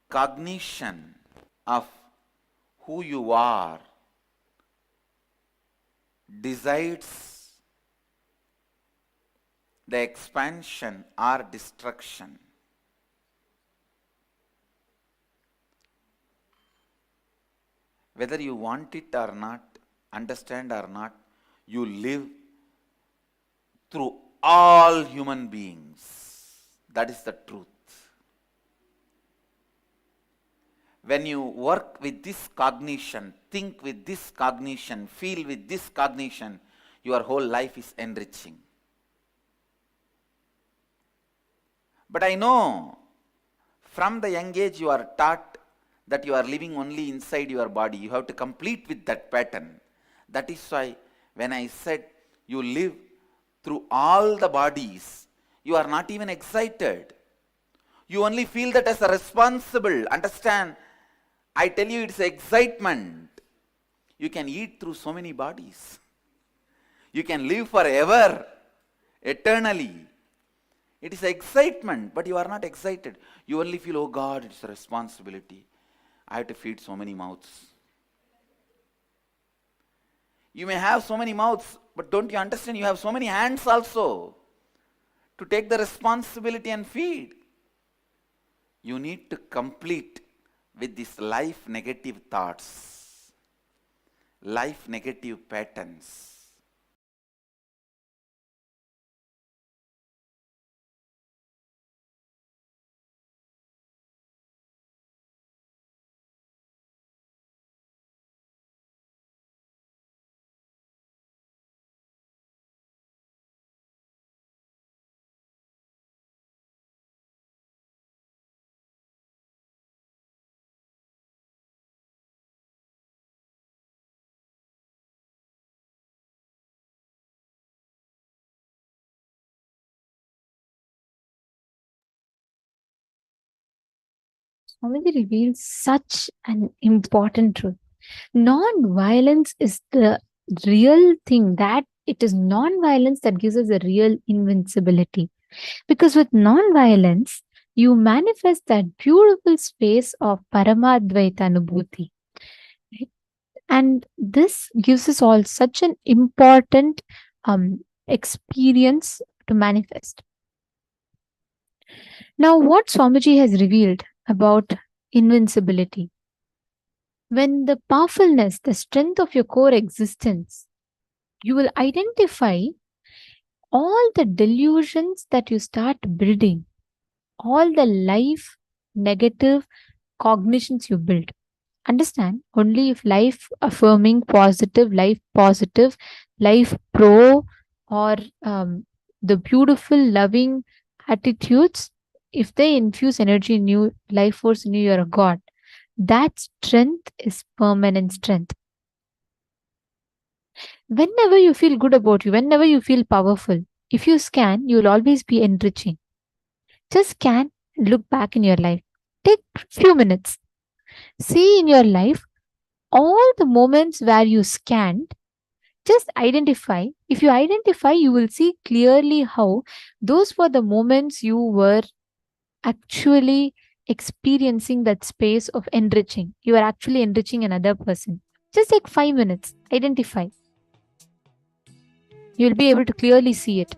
Cognition of who you are decides the expansion or destruction. Whether you want it or not, understand or not, you live through all human beings. That is the truth. When you work with this cognition, think with this cognition, feel with this cognition, your whole life is enriching. But I know from the young age you are taught that you are living only inside your body. You have to complete with that pattern. That is why when I said you live through all the bodies, you are not even excited. You only feel that as a responsible. Understand? I tell you, it's excitement. You can eat through so many bodies. You can live forever, eternally. It is excitement, but you are not excited. You only feel, oh God, it's a responsibility. I have to feed so many mouths. You may have so many mouths, but don't you understand? You have so many hands also to take the responsibility and feed. You need to complete with these life negative thoughts, life negative patterns.
Swamiji reveals such an important truth. Non-violence is the real thing, that it is non-violence that gives us the real invincibility. Because with non-violence, you manifest that beautiful space of Paramadvaita Anubhuti. Right? And this gives us all such an important experience to manifest. Now, what Swamiji has revealed about invincibility. When the powerfulness, the strength of your core existence, you will identify all the delusions that you start building, all the life negative cognitions you build. Understand, only if life affirming, positive, life pro, or the beautiful, loving attitudes, if they infuse energy in you, life force in you, you're a god. That strength is permanent strength. Whenever you feel good about you, whenever you feel powerful, if you scan, you'll always be enriching. Just scan, look back in your life. Take few minutes. See in your life all the moments where you scanned. Just identify. If you identify, you will see clearly how those were the moments you were actually experiencing that space of enriching. You are actually enriching another person. Just take 5 minutes. Identify. You'll be able to clearly see it.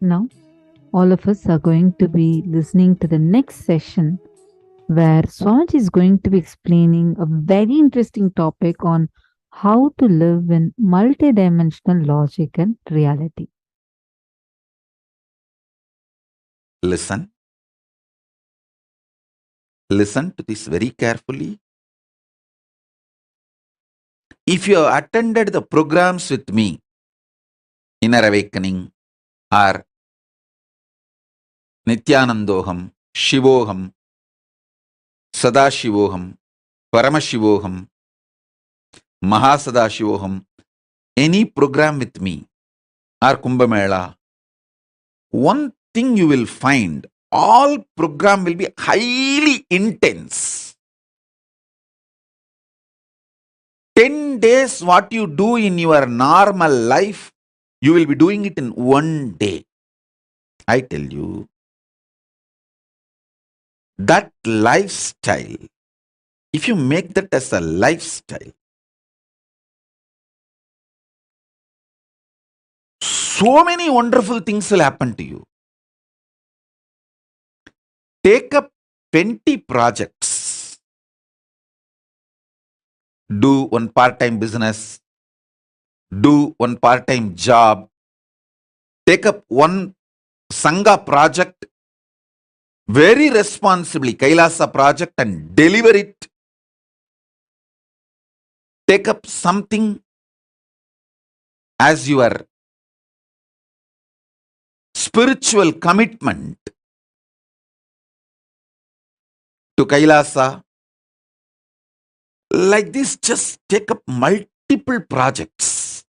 Now, all of us are going to be listening to the next session where Swaj is going to be explaining a very interesting topic on how to live in multidimensional logic and reality.
Listen. Listen to this very carefully. If you have attended the programs with me, Inner Awakening or Nithyanandoham, Shivoham, Sadashivoham, Paramashivoham, Mahasadashivoham, any program with me or Kumbh Mela, one thing you will find, all program will be highly intense. 10 days what you do in your normal life, you will be doing it in one day. I tell you, that lifestyle, if you make that as a lifestyle, so many wonderful things will happen to you. Take up 20 projects. Do one part-time business. Do one part-time job. Take up one Sangha project very responsibly, KAILASA project, and deliver it. Take up something as your spiritual commitment to KAILASA. Like this, just take up multiple projects.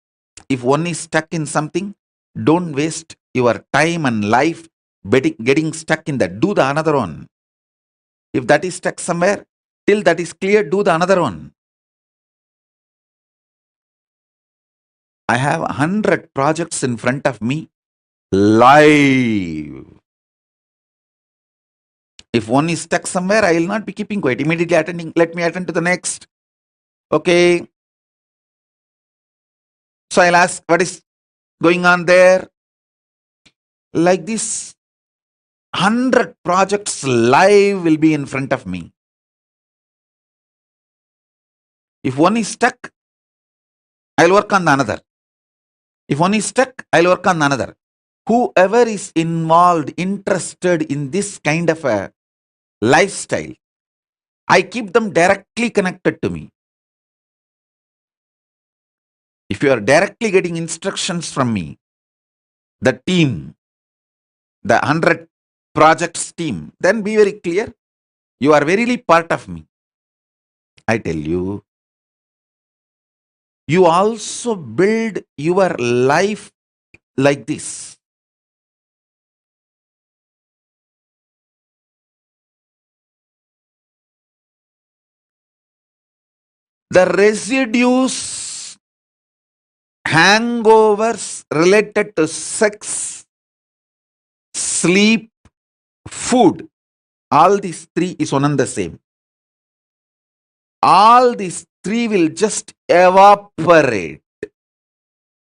If one is stuck in something, don't waste your time and life getting stuck in that. Do the another one. If that is stuck somewhere, till that is clear, do the another one. I have 100 projects in front of me, live. If one is stuck somewhere, I will not be keeping quiet. Immediately attending, let me attend to the next. Okay. So I'll ask, what is going on there? Like this, 100 projects live will be in front of me. If one is stuck, I'll work on the another. If one is stuck, I'll work on the another. Whoever is involved, interested in this kind of a lifestyle, I keep them directly connected to me. If you are directly getting instructions from me, the team, the 100 projects team, then be very clear. You are verily part of me. I tell you, you also build your life like this. The residues, hangovers related to sex, sleep, food, all these three is one and the same. All these three will just evaporate.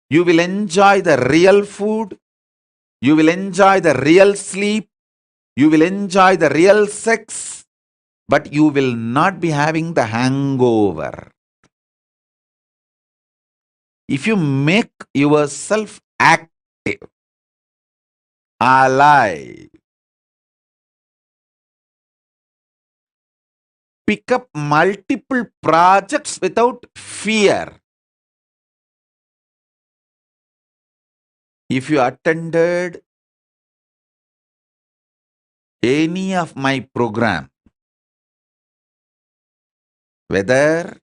You will enjoy the real food. You will enjoy the real sleep. You will enjoy the real sex. But you will not be having the hangover. If you make yourself active, alive, pick up multiple projects without fear. If you attended any of my program, whether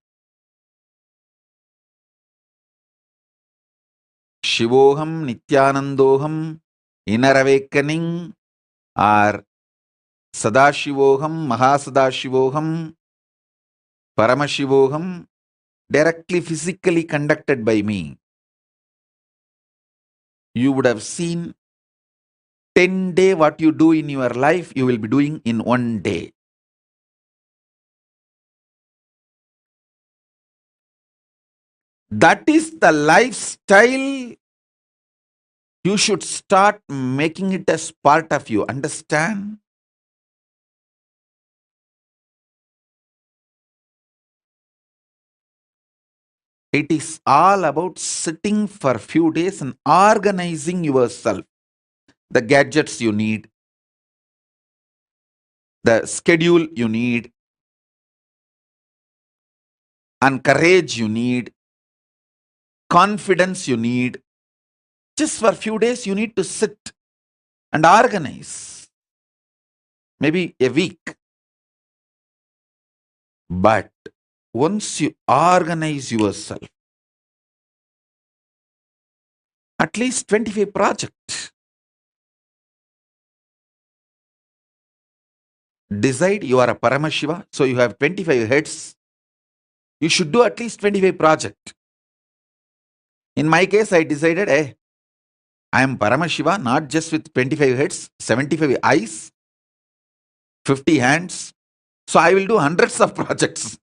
Shivoham, Nithyanandoham, Inner Awakening, or Sadashivoham, Mahasadashivoham, Paramashivoham, directly physically conducted by me, you would have seen 10 days what you do in your life, you will be doing in one day. That is the lifestyle You should start making it as part of you. Understand? It is all about sitting for a few days and organizing yourself. The gadgets you need, the schedule you need, and courage you need, confidence you need. Just for a few days, you need to sit and organize. Maybe a week. But once you organize yourself, at least 25 projects. Decide you are a Paramashiva, so you have 25 heads. You should do at least 25 projects. In my case, I decided, I am Paramashiva, not just with 25 heads, 75 eyes, 50 hands. So I will do hundreds of projects.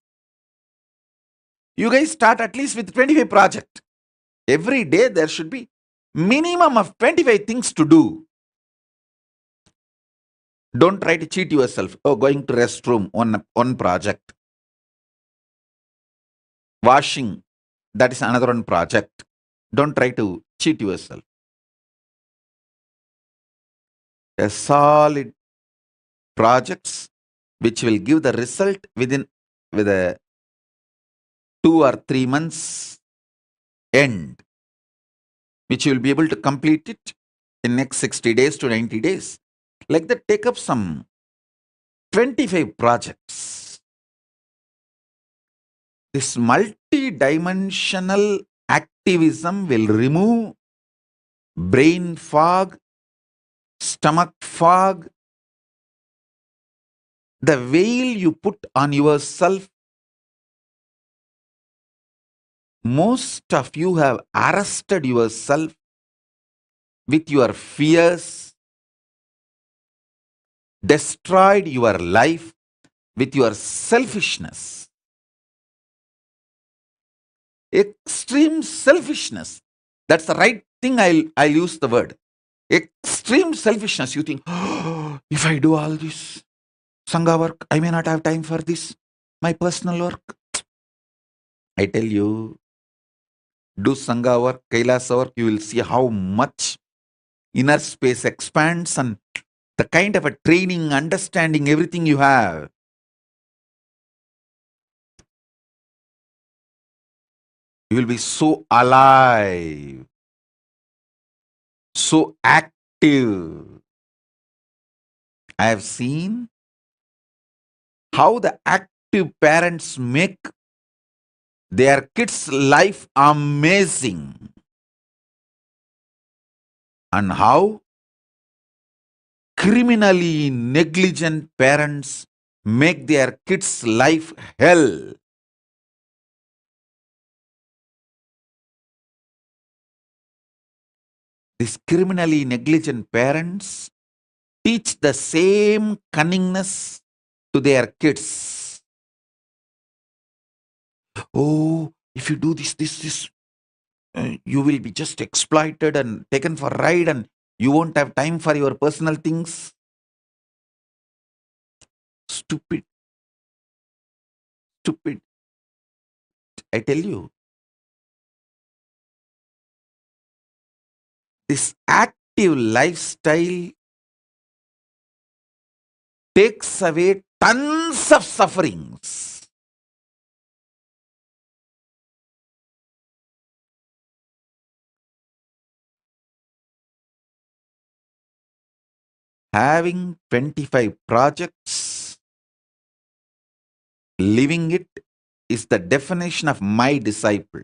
You guys start at least with 25 projects. Every day there should be minimum of 25 things to do. Don't try to cheat yourself. Oh, going to restroom, one project. Washing, that is another one project. Don't try to cheat yourself. A solid projects which will give the result with a 2 or 3 months end, which you will be able to complete it in next 60 days to 90 days. Like that, take up some 25 projects. This multi-dimensional activism will remove brain fog, stomach fog, the veil you put on yourself. Most of you have arrested yourself with your fears, destroyed your life with your selfishness. Extreme selfishness. That's the right thing. I'll use the word. Extreme selfishness. You think, oh, if I do all this Sangha work, I may not have time for this, my personal work. I tell you, do Sangha work, KAILASA work, you will see how much inner space expands and the kind of a training, understanding, everything you have. You will be so alive, so active. I have seen how the active parents make their kids' life amazing, and how criminally negligent parents make their kids' life hell. These criminally negligent parents teach the same cunningness to their kids. Oh, if you do this, you will be just exploited and taken for a ride and you won't have time for your personal things. Stupid. I tell you, this active lifestyle takes away tons of sufferings. Having 25 projects, living it is the definition of my disciple.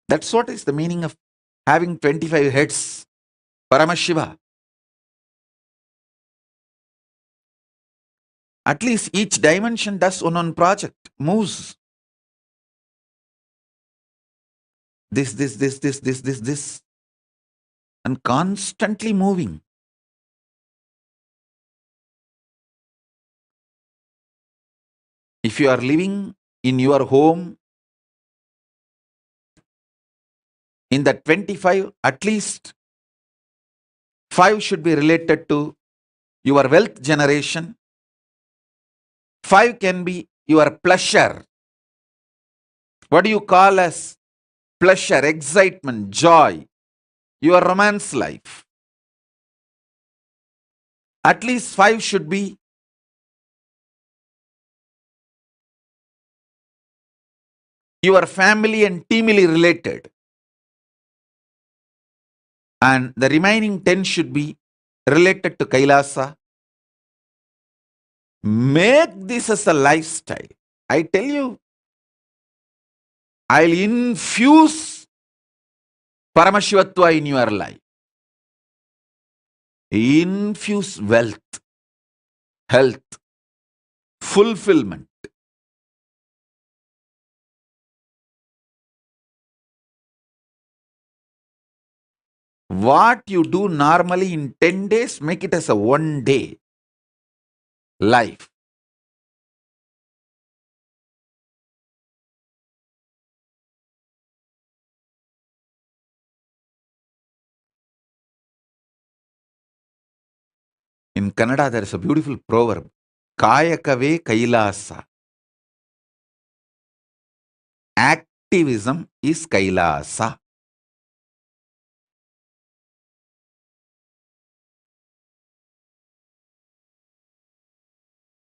That's what is the meaning of having 25 heads. Paramashiva. At least each dimension does one project, moves. This, and constantly moving. If you are living in your home, in the 25, at least 5 should be related to your wealth generation. 5 can be your pleasure. What do you call as pleasure, excitement, joy, your romance life? At least 5 should be your family and teamily related. And the remaining 10 should be related to Kailasa. Make this as a lifestyle. I tell you, I'll infuse Paramashivatva in your life. Infuse wealth, health, fulfillment. What you do normally in 10 days, make it as a 1 day life. In Kannada, there is a beautiful proverb, Kayakave Kailasa. Activism is Kailasa.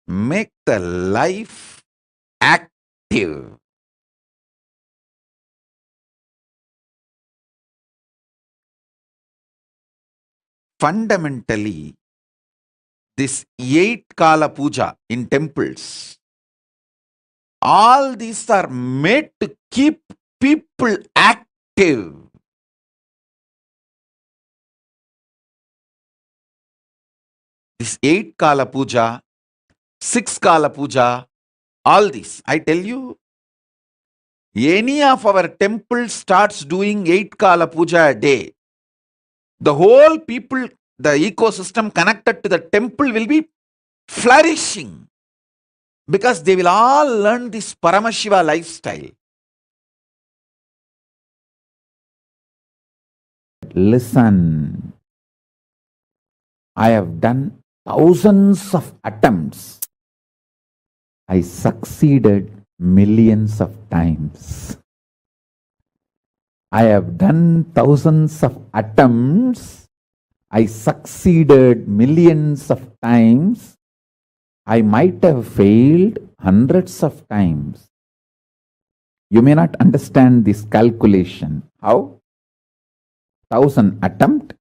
Make the life active. Fundamentally, this 8 Kala Puja in temples, all these are made to keep people active. This 8 Kala Puja, 6 Kala Puja, all this, I tell you, any of our temples starts doing 8 Kala Puja a day, the whole people, the ecosystem connected to the temple will be flourishing because they will all learn this Paramashiva lifestyle. Listen, I have done thousands of attempts. I succeeded millions of times. I have done thousands of attempts. I succeeded millions of times. I might have failed hundreds of times. You may not understand this calculation. How? 1000 attempt,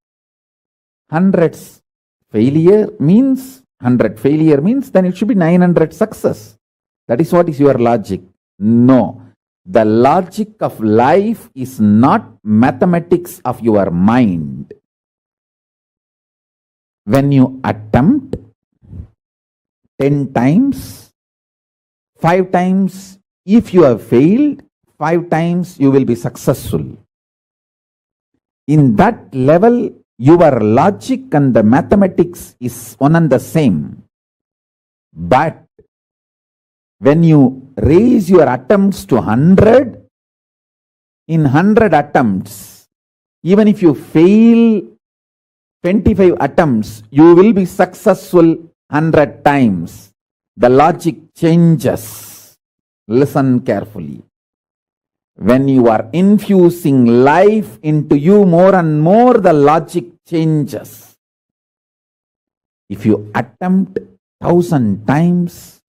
hundreds failure means, 100 failure means, then it should be 900 success. That is what is your logic. No. The logic of life is not mathematics of your mind. When you attempt 10 times, 5 times, if you have failed, 5 times you will be successful. In that level, your logic and the mathematics is one and the same. But when you raise your attempts to 100, in 100 attempts, even if you fail 25 attempts, you will be successful 100 times. The logic changes. Listen carefully. When you are infusing life into you more and more, the logic changes. If you attempt 1000 times,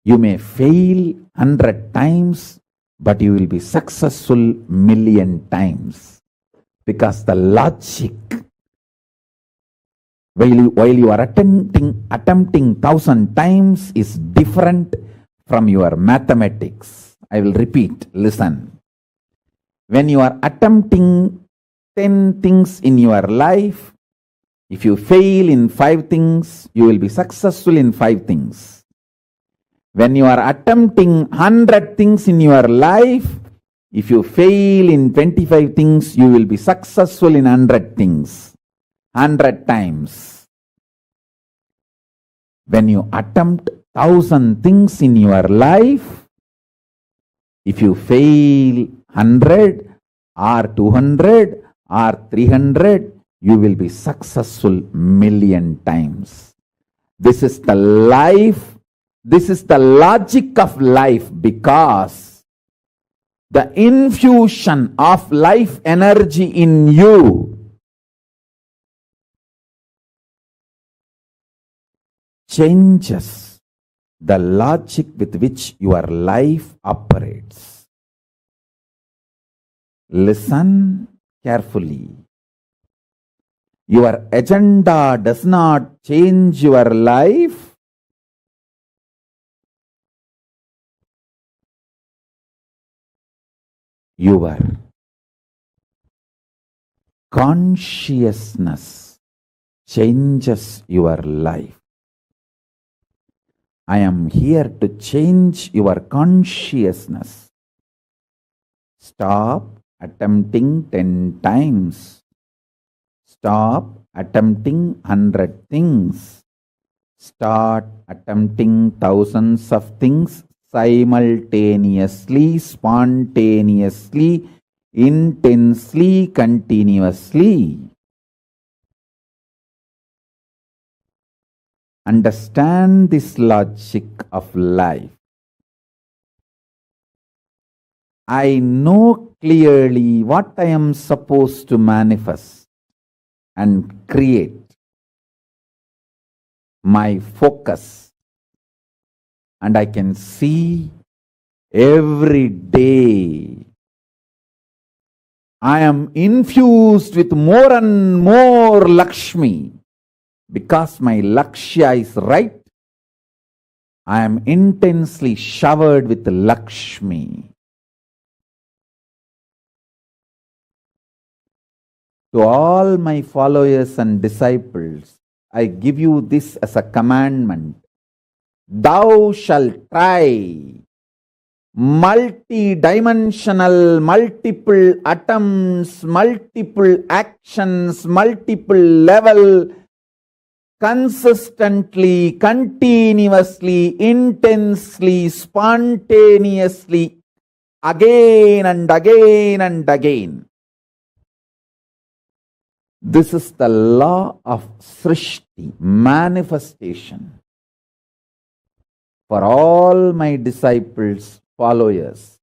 you may fail 100 times, but you will be successful million times. Because the logic, while you are attempting 1000 times, is different from your mathematics. I will repeat, listen. When you are attempting 10 things in your life, if you fail in 5 things, you will be successful in 5 things. When you are attempting 100 things in your life, if you fail in 25 things, you will be successful in 100 things. 100 times. When you attempt 1000 things in your life, if you fail 100, or 200 or 300, you will be successful million times. This is the life, this is the logic of life, because the infusion of life energy in you changes the logic with which your life operates. Listen carefully. Your agenda does not change your life. Your consciousness changes your life. I am here to change your consciousness. Stop attempting 10 times. Stop attempting 100 things. Start attempting thousands of things simultaneously, spontaneously, intensely, continuously. Understand this logic of life. I know clearly what I am supposed to manifest and create. My focus, and I can see every day I am infused with more and more Lakshmi. Because my Lakshya is right, I am intensely showered with Lakshmi. To all my followers and disciples, I give you this as a commandment. Thou shalt try multi-dimensional, multiple atoms, multiple actions, multiple level, consistently, continuously, intensely, spontaneously, again and again and again. This is the law of Srishti, manifestation. For all my disciples, followers,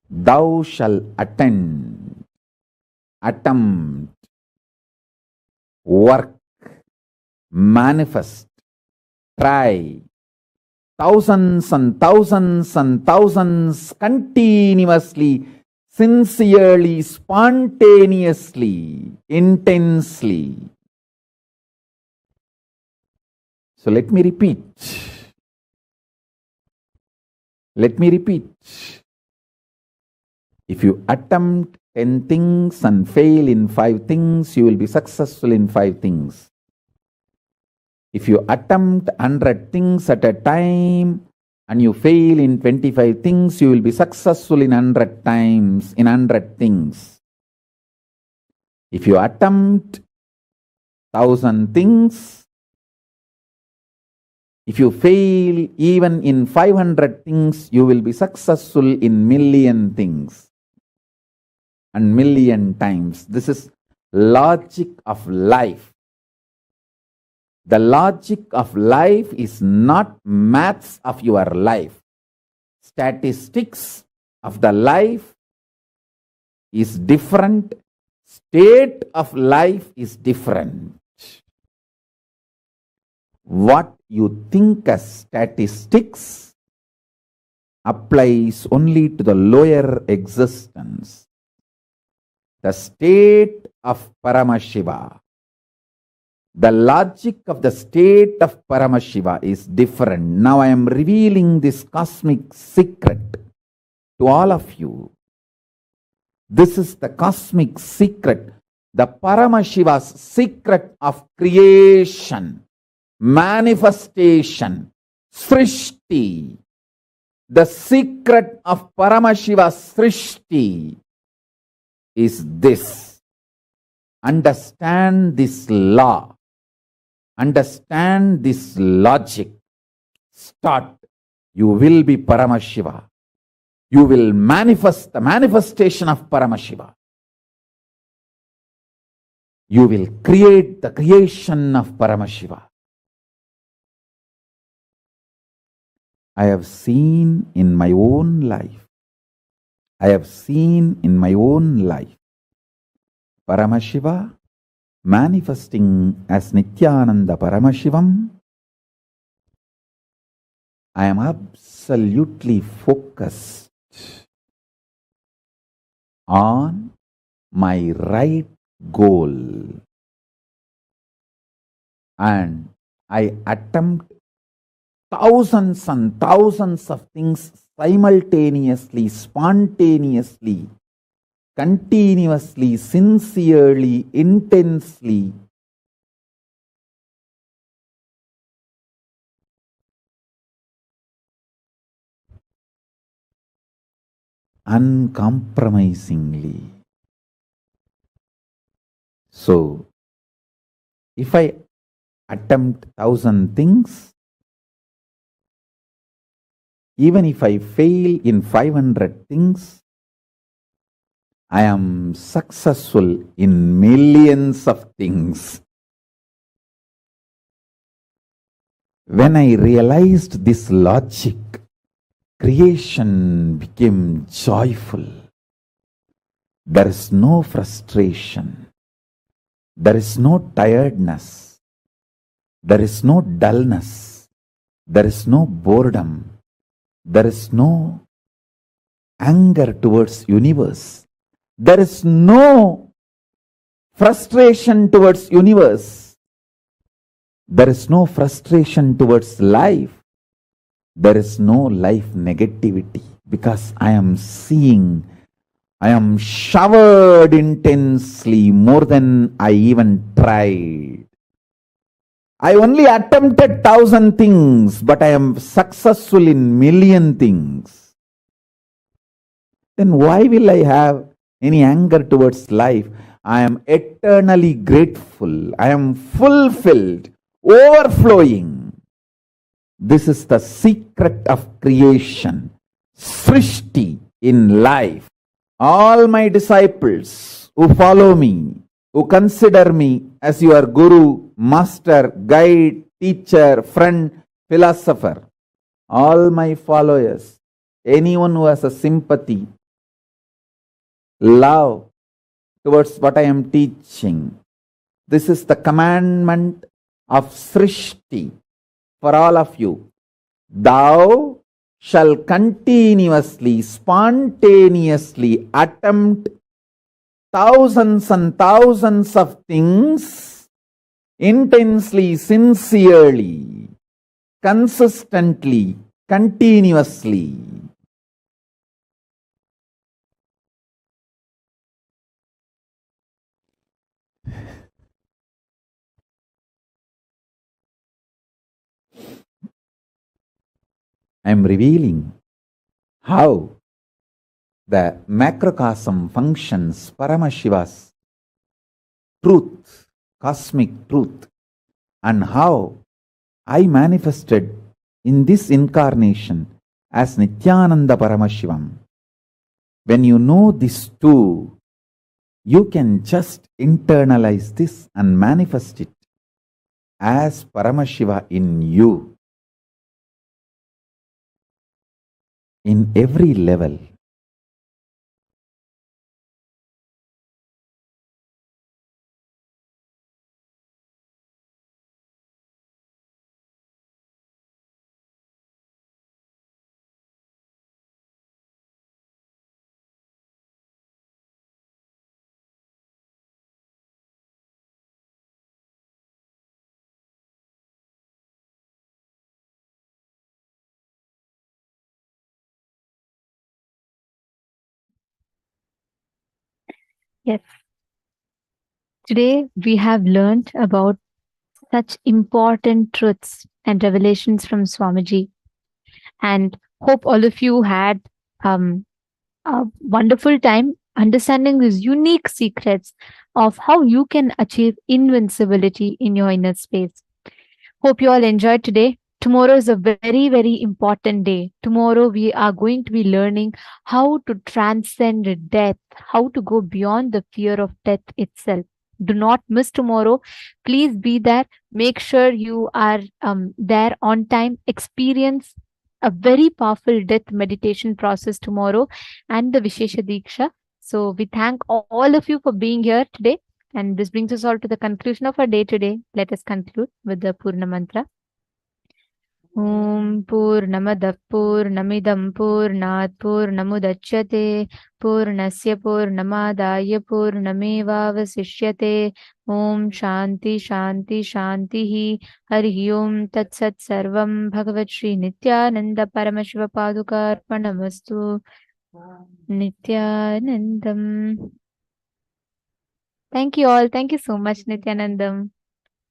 thou shalt attend, attempt, work, manifest, try, thousands and thousands and thousands, continuously, sincerely, spontaneously, intensely. So let me repeat. Let me repeat. If you attempt 10 things and fail in 5 things, you will be successful in 5 things. If you attempt 100 things at a time and you fail in 25 things, you will be successful in 100 times, in 100 things. If you attempt 1,000 things, if you fail even in 500 things, you will be successful in million things and million times. This is logic of life. The logic of life is not maths of your life. Statistics of the life is different. State of life is different. What you think as statistics applies only to the lower existence. The state of Paramashiva, the logic of the state of Paramashiva is different. Now I am revealing this cosmic secret to all of you. This is the cosmic secret, the Paramashiva's secret of creation, manifestation, Srishti. The secret of Paramashiva's Srishti is this. Understand this law. Understand this logic. Start. You will be Paramashiva. You will manifest the manifestation of Paramashiva. You will create the creation of Paramashiva. I have seen in my own life. Paramashiva manifesting as Nithyananda Paramashivam. I am absolutely focused on my right goal, and I attempt thousands and thousands of things simultaneously, spontaneously, continuously, sincerely, intensely. Uncompromisingly. So, if I attempt 1,000 things, even if I fail in 500 things, I am successful in millions of things. When I realized this logic, creation became joyful. There is no frustration. There is no tiredness. There is no dullness. There is no boredom. There is no anger towards universe. There is no frustration towards universe. There is no frustration towards life. There is no life negativity, because I am seeing, I am showered intensely more than I even tried. I only attempted 1,000 things, but I am successful in million things. Then why will I have any anger towards life? I am eternally grateful. I am fulfilled, overflowing. This is the secret of creation, Srishti in life. All my disciples who follow me, who consider me as your guru, master, guide, teacher, friend, philosopher, all my followers, anyone who has a sympathy, love towards what I am teaching, this is the commandment of Srishti for all of you. Thou shall continuously, spontaneously attempt thousands and thousands of things, intensely, sincerely, consistently, continuously. I am revealing how the macrocosm functions, Paramashiva's truth, cosmic truth, and how I manifested in this incarnation as Nithyananda Paramashivam. When you know this too, you can just internalize this and manifest it as Paramashiva in you, in every level.
Yes. Today we have learned about such important truths and revelations from Swamiji, and hope all of you had a wonderful time understanding these unique secrets of how you can achieve invincibility in your inner space. Hope you all enjoyed today. Tomorrow is a very, very important day. Tomorrow we are going to be learning how to transcend death, how to go beyond the fear of death itself. Do not miss tomorrow. Please be there. Make sure you are there on time. Experience a very powerful death meditation process tomorrow and the Vishesha Diksha. So we thank all of you for being here today. And this brings us all to the conclusion of our day today. Let us conclude with the Purna Mantra. ॐ पूर्णमदः पूर्णमिदं पूर्णात् पूर्णमुदच्यते पूर्णस्य पूर्णमादाय पूर्णमेवावशिष्यते ॐ शान्ति शान्ति शान्तिः हरिः ॐ तत्सत् सर्वं भगवत् Shri Nityanand Paramshiva पादुकार्पणमस्तु नित्यानन्दम्. Thank you all. Thank you so much, Nithyanandam.